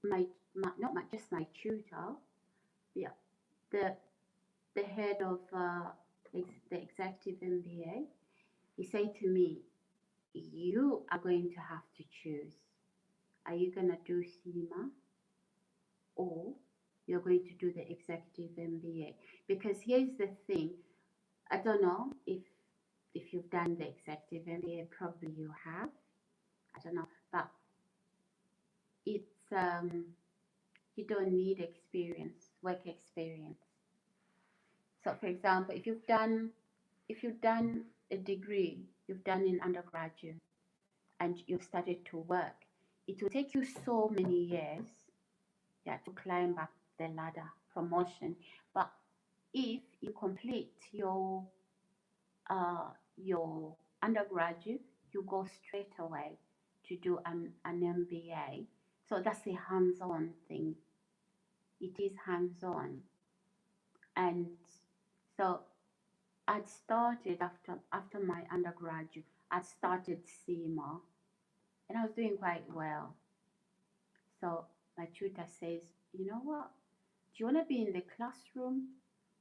not my just my tutor, yeah, the the head of the executive MBA, he said to me, "You are going to have to choose. Are you gonna do CIMA or you're going to do the executive MBA?" Because here's the thing, I don't know if you've done the executive MBA, probably you have. I don't know, but it's you don't need work experience. So, for example, if you've done a degree, you've done in undergraduate, and you've started to work, it will take you so many years, yeah, to climb up the ladder promotion. But if you complete your undergraduate, you go straight away to do an MBA. So that's a hands-on thing. It is hands-on. And so I'd started after my undergraduate, I started CIMA and I was doing quite well. So my tutor says, you know what? Do you want to be in the classroom?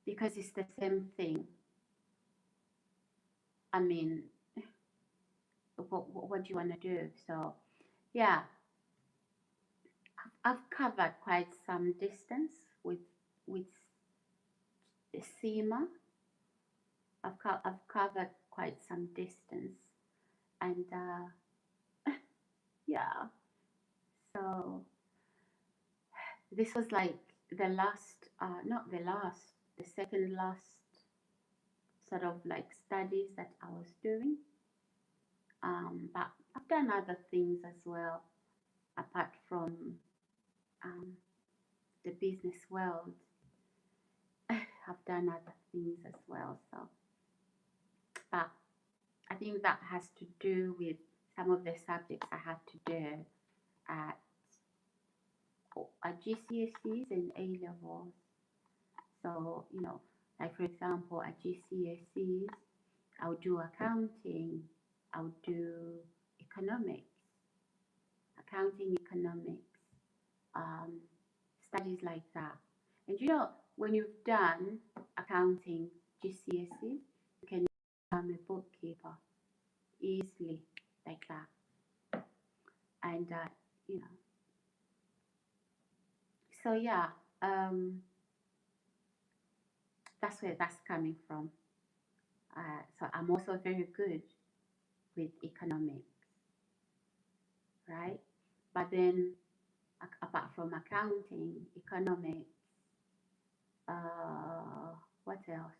Because it's the same thing. I mean, what do you want to do? So yeah, I've covered quite some distance with the CIMA. I've covered quite some distance, and yeah. So this was like the last, not the last, the second last sort of like studies that I was doing. But I've done other things as well, apart from um, the business world. I've done other things as well. So, but I think that has to do with some of the subjects I had to do at GCSEs and A levels. So, you know, like for example, at GCSEs, I would do accounting, I would do economics, studies like that. And you know, when you've done accounting GCSE, you can become a bookkeeper easily like that. And you know, so yeah, that's where that's coming from. So I'm also very good with economics, right? But then apart from accounting, economics, what else?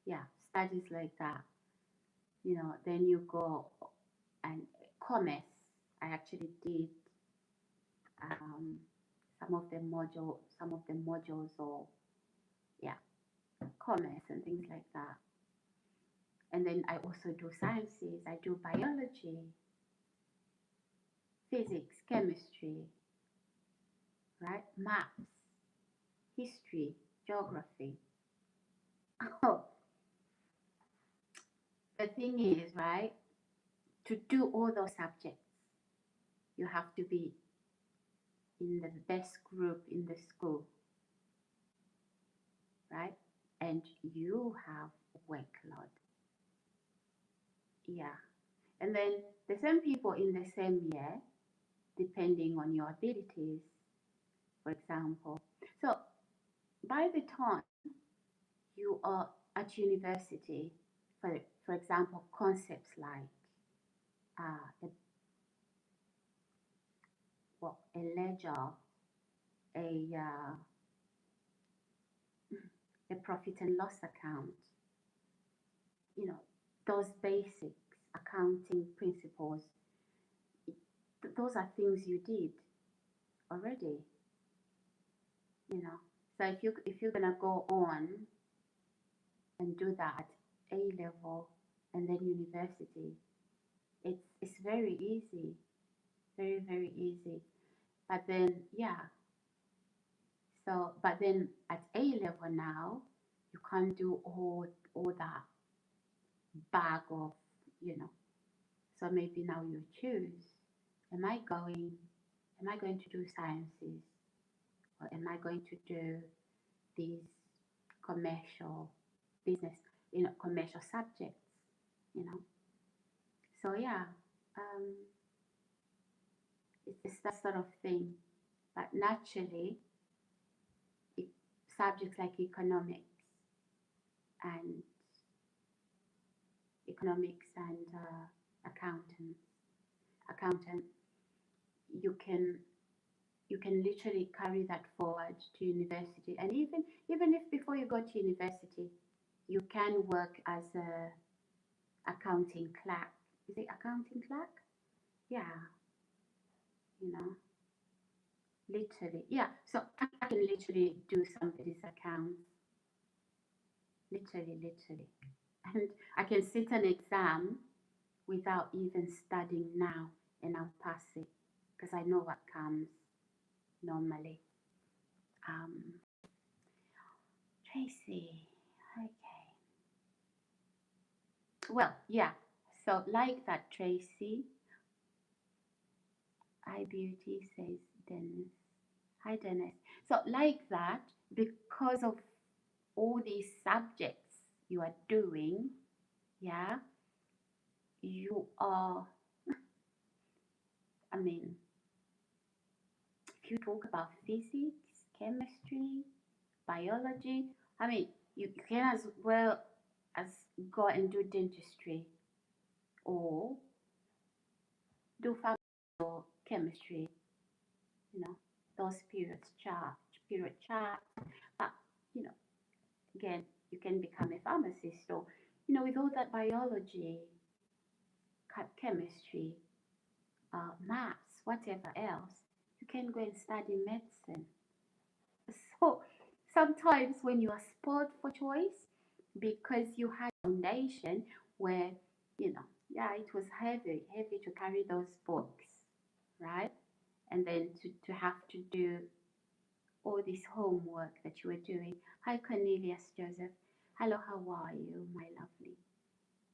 Yeah, studies like that. You know, then you go and commerce. I actually did um, some of the modules, or yeah, commerce and things like that. And then I also do sciences. I do biology, physics, chemistry, right? Maths, history, geography. Oh, the thing is, right? to do all those subjects, you have to be in the best group in the school, right? And you have workload. Yeah. And then the same people in the same year, depending on your abilities, for example. So by the time you are at university, for example, concepts like uh, a, a ledger, a a profit and loss account, you know, those basics, accounting principles, those are things you did already, you know. So if you're gonna go on and do that at A level and then university, it's very easy, very very easy. But then yeah, so but then at A level now, you can't do all that bag of, you know. So maybe now you choose, am I going to do sciences, or am I going to do these commercial business, commercial subjects, you know. So yeah, um, it's that sort of thing. But naturally, it, subjects like and economics and accountant, you can literally carry that forward to university. And even if before you go to university, you can work as a accounting clerk. Is it accounting clerk? Yeah, you know, literally. Yeah, so I can literally do somebody's accounts, literally. And I can sit an exam without even studying now, and I'll pass it because I know what comes normally. Um, Tracy, okay. Well, yeah. So like that, Tracy. Hi, Beauty, says Dennis. Hi, Dennis. So like that, because of all these subjects you are doing, yeah, you are, I mean, if you talk about physics, chemistry, biology, I mean, you can as well as go and do dentistry or do pharmacy or chemistry, you know, those period chart. But, you know, again, you can become a pharmacist or, you know, with all that biology, chemistry, maths, whatever else, you can go and study medicine. So sometimes when you are spoiled for choice, because you had a foundation where, you know, yeah, it was heavy to carry those books, right? And then to have to do all this homework that you were doing. Hi, Cornelius Joseph. Hello, how are you, my lovely?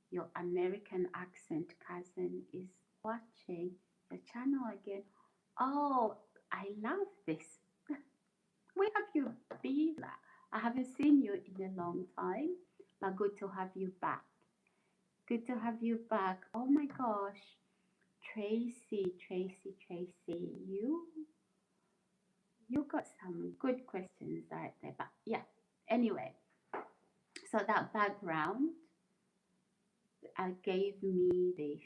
Your American accent cousin is watching the channel again. Oh, I love this. Where have you been? I haven't seen you in a long time, but good to have you back. Good to have you back. Oh my gosh. Tracy, you got some good questions right there. But yeah, anyway, so that background gave me this.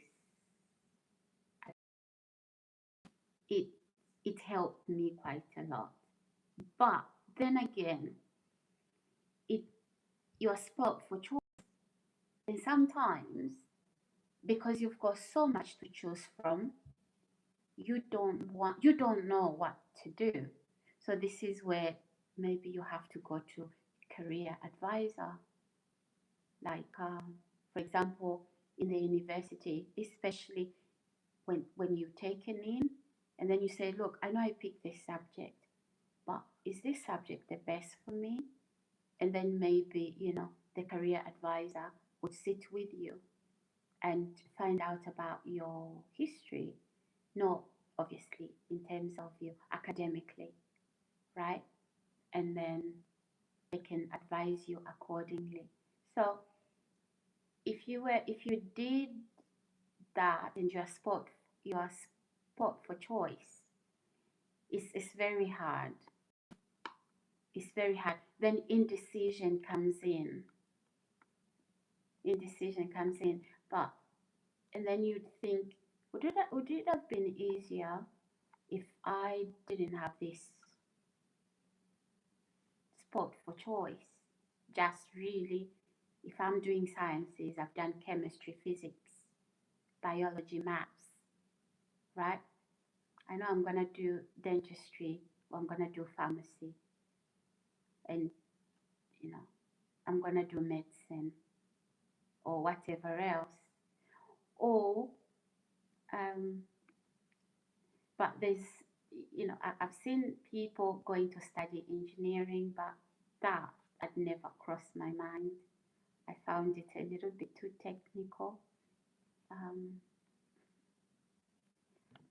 It it helped me quite a lot. But then again, it you're spoiled for choice, and sometimes because you've got so much to choose from, you don't know what to do. So this is where maybe you have to go to career advisor, like for example in the university, especially when you've taken in and then you say, look, I know I picked this subject, but is this subject the best for me? And then maybe, you know, the career advisor would sit with you and find out about your history, not obviously in terms of you academically, right? And then they can advise you accordingly. So if you did that and your sport for choice, it's very hard. It's very hard. Then indecision comes in. Indecision comes in. But and then you'd think, would it have been easier if I didn't have this sport for choice? Just really, if I'm doing sciences, I've done chemistry, physics, biology, maths, right? I know I'm gonna do dentistry or I'm gonna do pharmacy, and you know, I'm gonna do medicine or whatever else. Or um, but there's I've seen people going to study engineering, but that had never crossed my mind. I found it a little bit too technical. Um,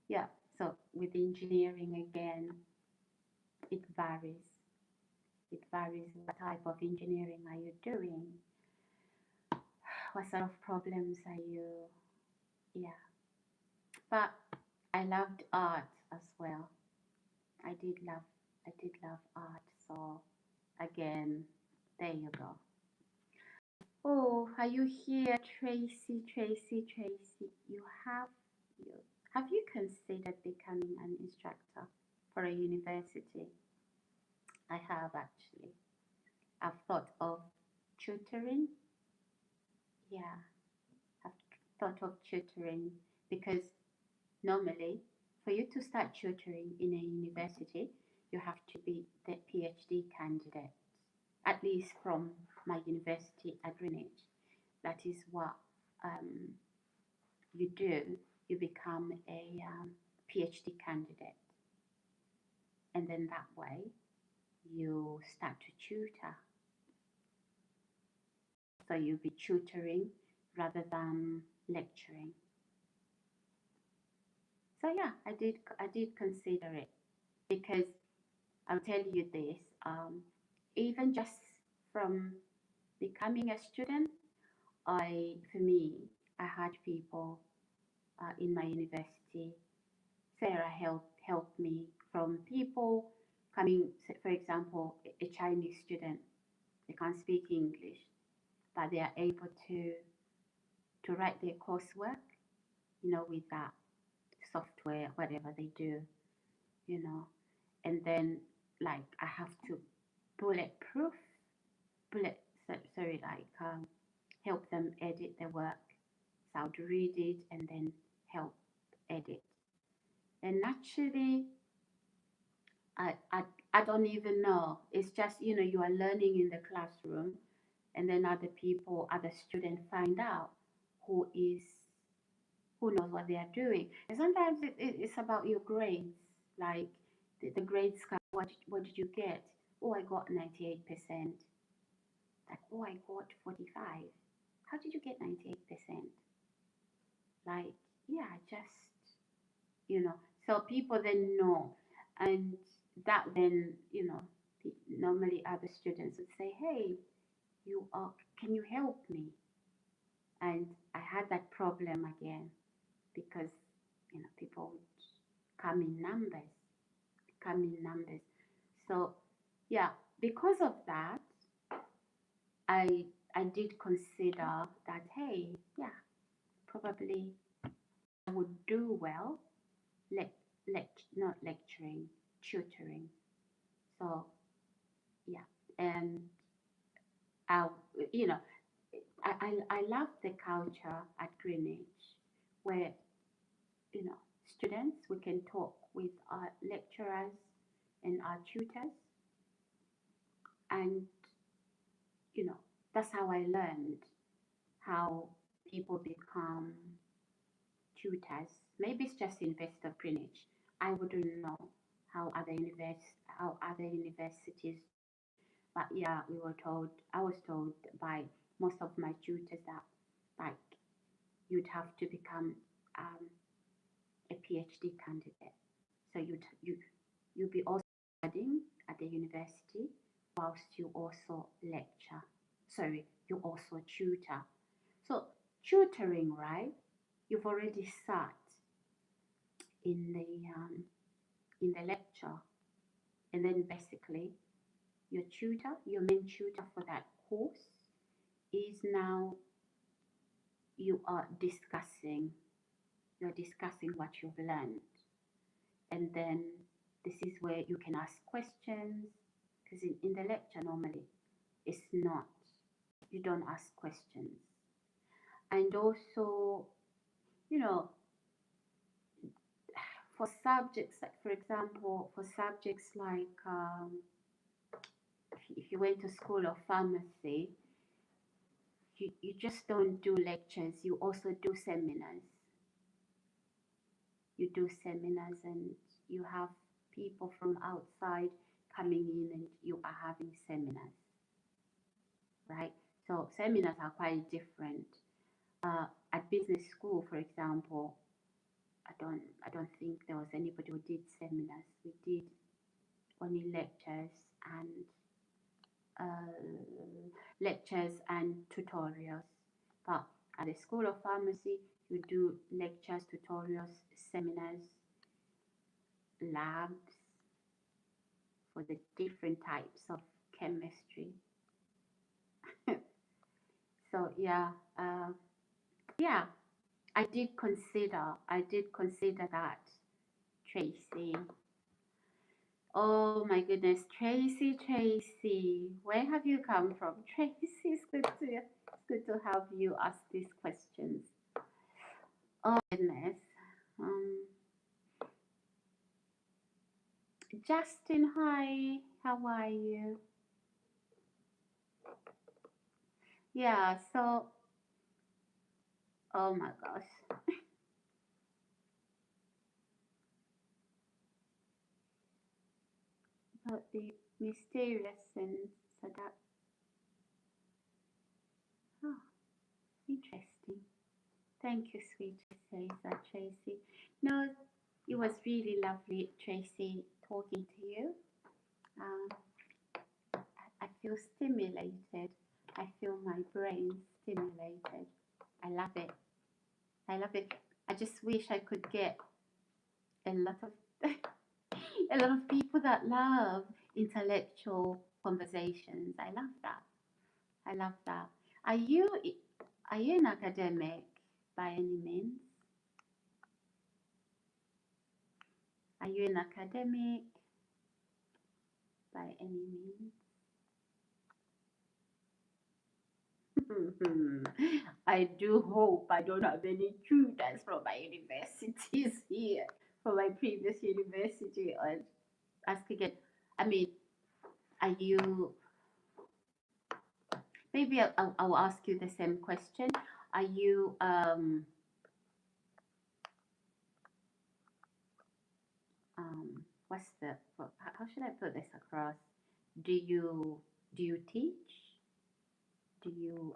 yeah, so with engineering again, it varies. It varies. What type of engineering are you doing? What sort of problems are you? Yeah, but I loved art as well. I did love, I did love art. So again, there you go. Oh, are you here, Tracy? Tracy, Tracy. You have you considered becoming an instructor for a university? I have actually. I've thought of tutoring. Yeah, I've thought of tutoring because normally for you to start tutoring in a university, you have to be the PhD candidate, at least from my university at Greenwich. That is what um, you do. You become a PhD candidate, and then that way you start to tutor. So you'll be tutoring rather than lecturing. So yeah, I did consider it because I'll tell you this. Even just from becoming a student, for me, I had people in my university. Sarah helped me from people coming, for example, a Chinese student. They can't speak English, but they are able to write their coursework, with that software, whatever they do, you know. And then like I have to bulletproof, bullet, sorry, like help them edit their work. So I would read it and then help edit. And naturally, I, I, I don't even know. It's just, you are learning in the classroom, and then other people, other students find out who is, who knows what they are doing. And sometimes it's about your grades, like the grade scale. What did you get? Oh, I got 98%. Like, oh, I got 45. How did you get 98%? Like, yeah, just, so people then know. And that then, normally other students would say, hey, can you help me? And I had that problem again because, people would come in numbers. So, yeah, because of that, I I did consider that, hey, yeah, probably I would do well, not lecturing, tutoring. So yeah, and I, you know, I love the culture at Greenwich where students we can talk with our lecturers and our tutors, and you know that's how I learned how people become tutors. Maybe it's just University of Greenwich. I wouldn't know how other universities. But yeah, I was told by most of my tutors that like you'd have to become a PhD candidate. So you'd be also studying at the university whilst you also lecture. Sorry, you also tutor. So tutoring, right? You've already sat in the lecture, and then basically your tutor, your main tutor for that course, is now you are discussing. You're discussing what you've learned, and then this is where you can ask questions, because in the lecture normally it's not, you don't ask questions. And also, you know, for subjects like, for example, for subjects like if you went to school of pharmacy, you just don't do lectures, you also do seminars. You do seminars and you have people from outside coming in and you are having seminars, right? So seminars are quite different. At business school, for example, I don't think there was anybody who did seminars. We did only lectures and tutorials. But at the School of Pharmacy, you do lectures, tutorials, seminars, labs for the different types of chemistry. So yeah, yeah, I did consider that, Tracy. Oh my goodness, Tracy, where have you come from? Tracy, it's good to have you ask these questions. Oh goodness. Um, Justin, hi, how are you? Yeah, so, oh my gosh. About the mysterious and so that, oh, interesting. Thank you, sweet Tracy. No, it was really lovely, Tracy, talking to you. Um, I feel stimulated. I feel my brain stimulated. I love it. I love it. I just wish I could get a lot of a lot of people that love intellectual conversations. I love that. I love that. Are you an academic by any means? Are you an academic by any means? I do hope I don't have any tutors from my universities here, from my previous university, or ask again. I mean, are you? Maybe I'll ask you the same question. Are you what's the how should I put this across? Do you teach? Do you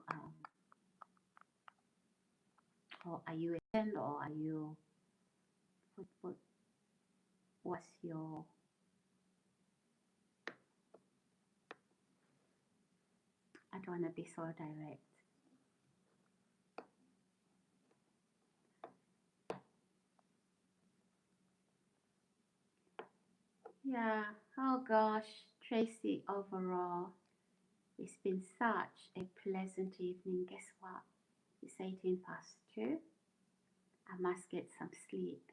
or are you a student, or are you what what's your I don't want to be so direct. Yeah. Oh gosh, Tracy, overall, it's been such a pleasant evening. Guess what? It's 2:18. I must get some sleep.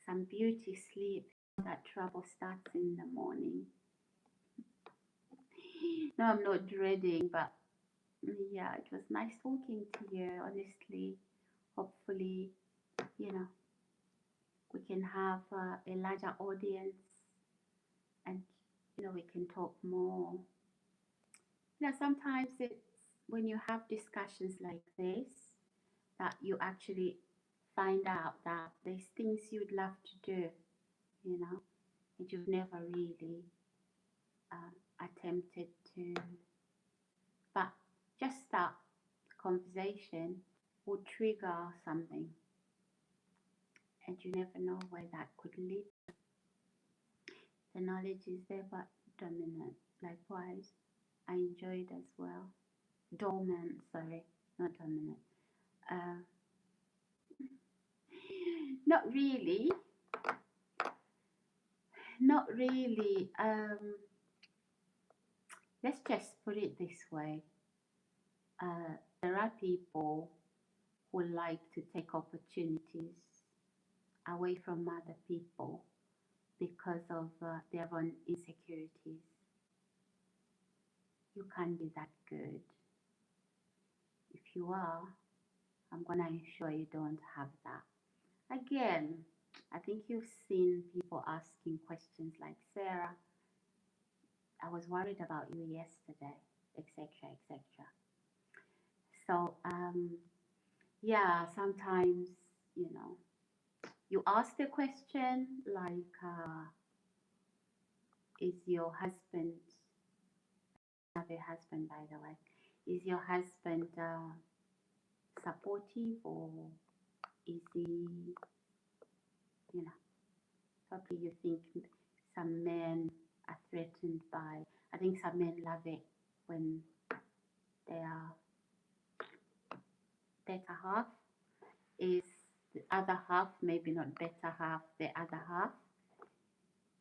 Some beauty sleep. That trouble starts in the morning. No, I'm not dreading, but yeah, it was nice talking to you, honestly. Hopefully, you know, we can have a larger audience and, we can talk more. Sometimes it's when you have discussions like this that you actually find out that there's things you'd love to do, and you've never really attempted to. But just start the conversation, would trigger something, and you never know where that could lead. The knowledge is there, but dominant. Likewise, I enjoy it as well. Dormant, sorry, not dominant. Uh, not really, not really. Let's just put it this way. There are people who like to take opportunities away from other people because of their own insecurities. You can't be that good. If you are, I'm gonna ensure you don't have that. Again, I think you've seen people asking questions like, Sarah, I was worried about you yesterday, etc., etc. So, yeah, sometimes, you know, you ask the question like, is your husband, I have a husband by the way, is your husband supportive, or is he, you know, probably you think some men are threatened by, I think some men love it when their better half is the other half, maybe not better half, the other half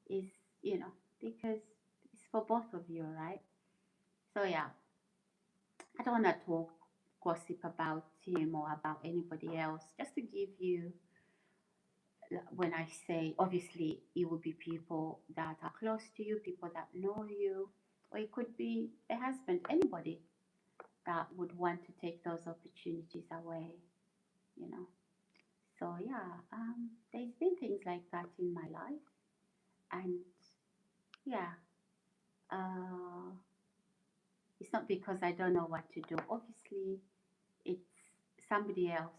is, you know, because it's for both of you, right? So yeah, I don't want to talk gossip about him or about anybody else, just to give you, when I say, obviously, it would be people that are close to you, people that know you, or it could be a husband, anybody that would want to take those opportunities away, you know. So yeah, there's been things like that in my life, and yeah, uh, it's not because I don't know what to do. Obviously, it's somebody else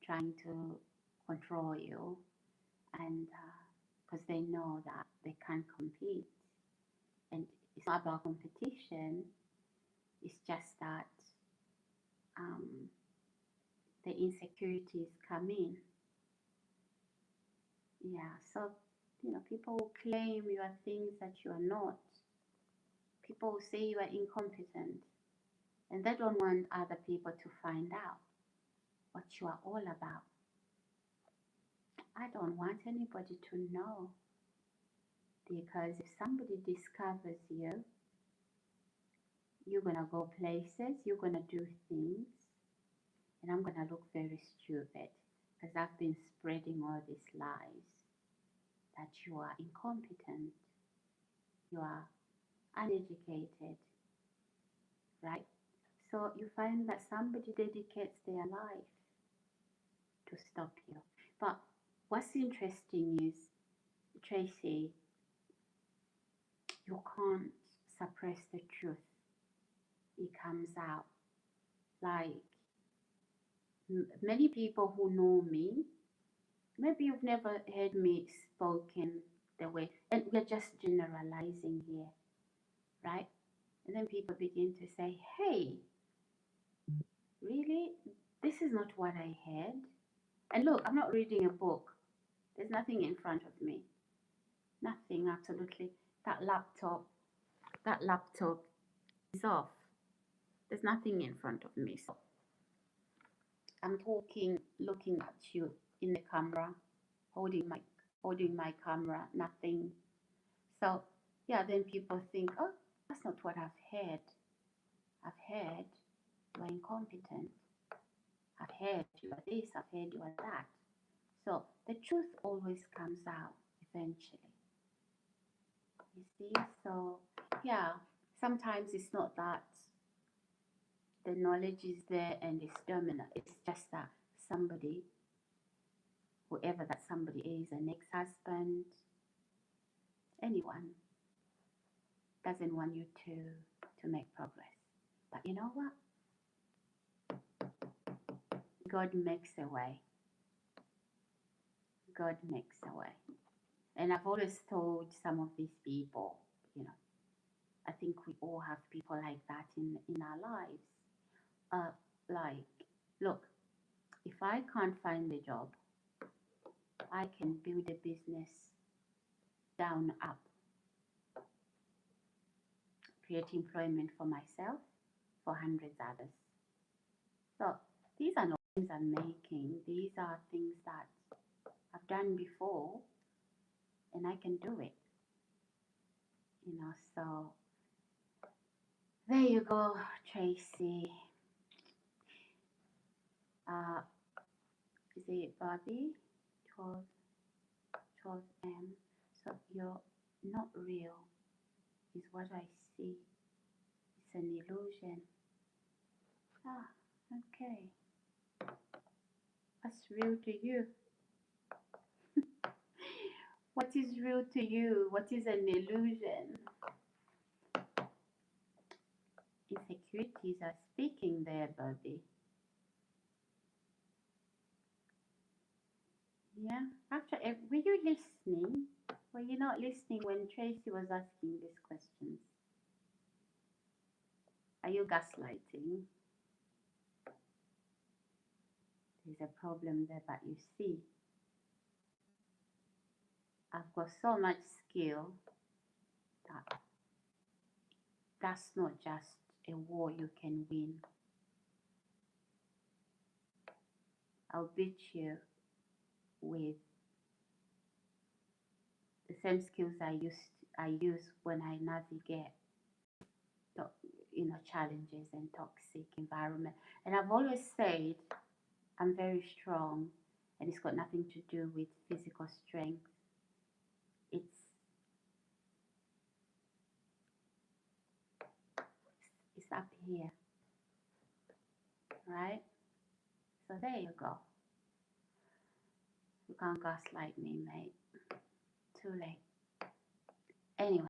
trying to control you, and because they know that they can't compete, and it's not about competition. It's just that um, the insecurities come in. Yeah, so you know, people will claim you are things that you are not. People will say you are incompetent, and they don't want other people to find out what you are all about. I don't want anybody to know, because if somebody discovers you, you're gonna go places, you're gonna do things, and I'm gonna look very stupid because I've been spreading all these lies that you are incompetent, you are uneducated, right? So you find that somebody dedicates their life to stop you. But what's interesting is, Tracy, you can't suppress the truth. It comes out. Like many people who know me, maybe you've never heard me spoken the way, and we're just generalizing here, right? And then people begin to say, hey, really? This is not what I heard. And look, I'm not reading a book. There's nothing in front of me. Nothing, absolutely. That laptop is off. There's nothing in front of me. So I'm talking, looking at you in the camera, holding my camera, nothing. So yeah, then people think, oh, that's not what I've heard. I've heard you are incompetent. I've heard you are this, I've heard you are that. So the truth always comes out eventually. You see? So yeah, sometimes it's not that the knowledge is there and it's dominant. It's just that somebody, whoever that somebody is, an ex-husband, anyone, doesn't want you to make progress. But you know what? God makes a way. God makes a way. And I've always told some of these people, you know, I think we all have people like that in our lives. Like, look, if I can't find a job, I can build a business down up, create employment for myself, for hundreds others. So these are not things I'm making. These are things that I've done before and I can do it. So there you go, Tracy. Is it Bobby? 12 M. So you're not real, is what I see. It's an illusion. Okay. What's real to you? What is real to you? What is an illusion? Insecurities are speaking there, Bobby. Yeah. After, were you listening? Were you not listening when Tracy was asking these questions? Are you gaslighting? There's a problem there, but you see, I've got so much skill that that's not just a war you can win. I'll beat you with the same skills I use when I navigate challenges and toxic environment. And I've always said I'm very strong, and it's got nothing to do with physical strength. It's up here, right? So there you go. You can't gaslight me, mate. Too late. Anyway.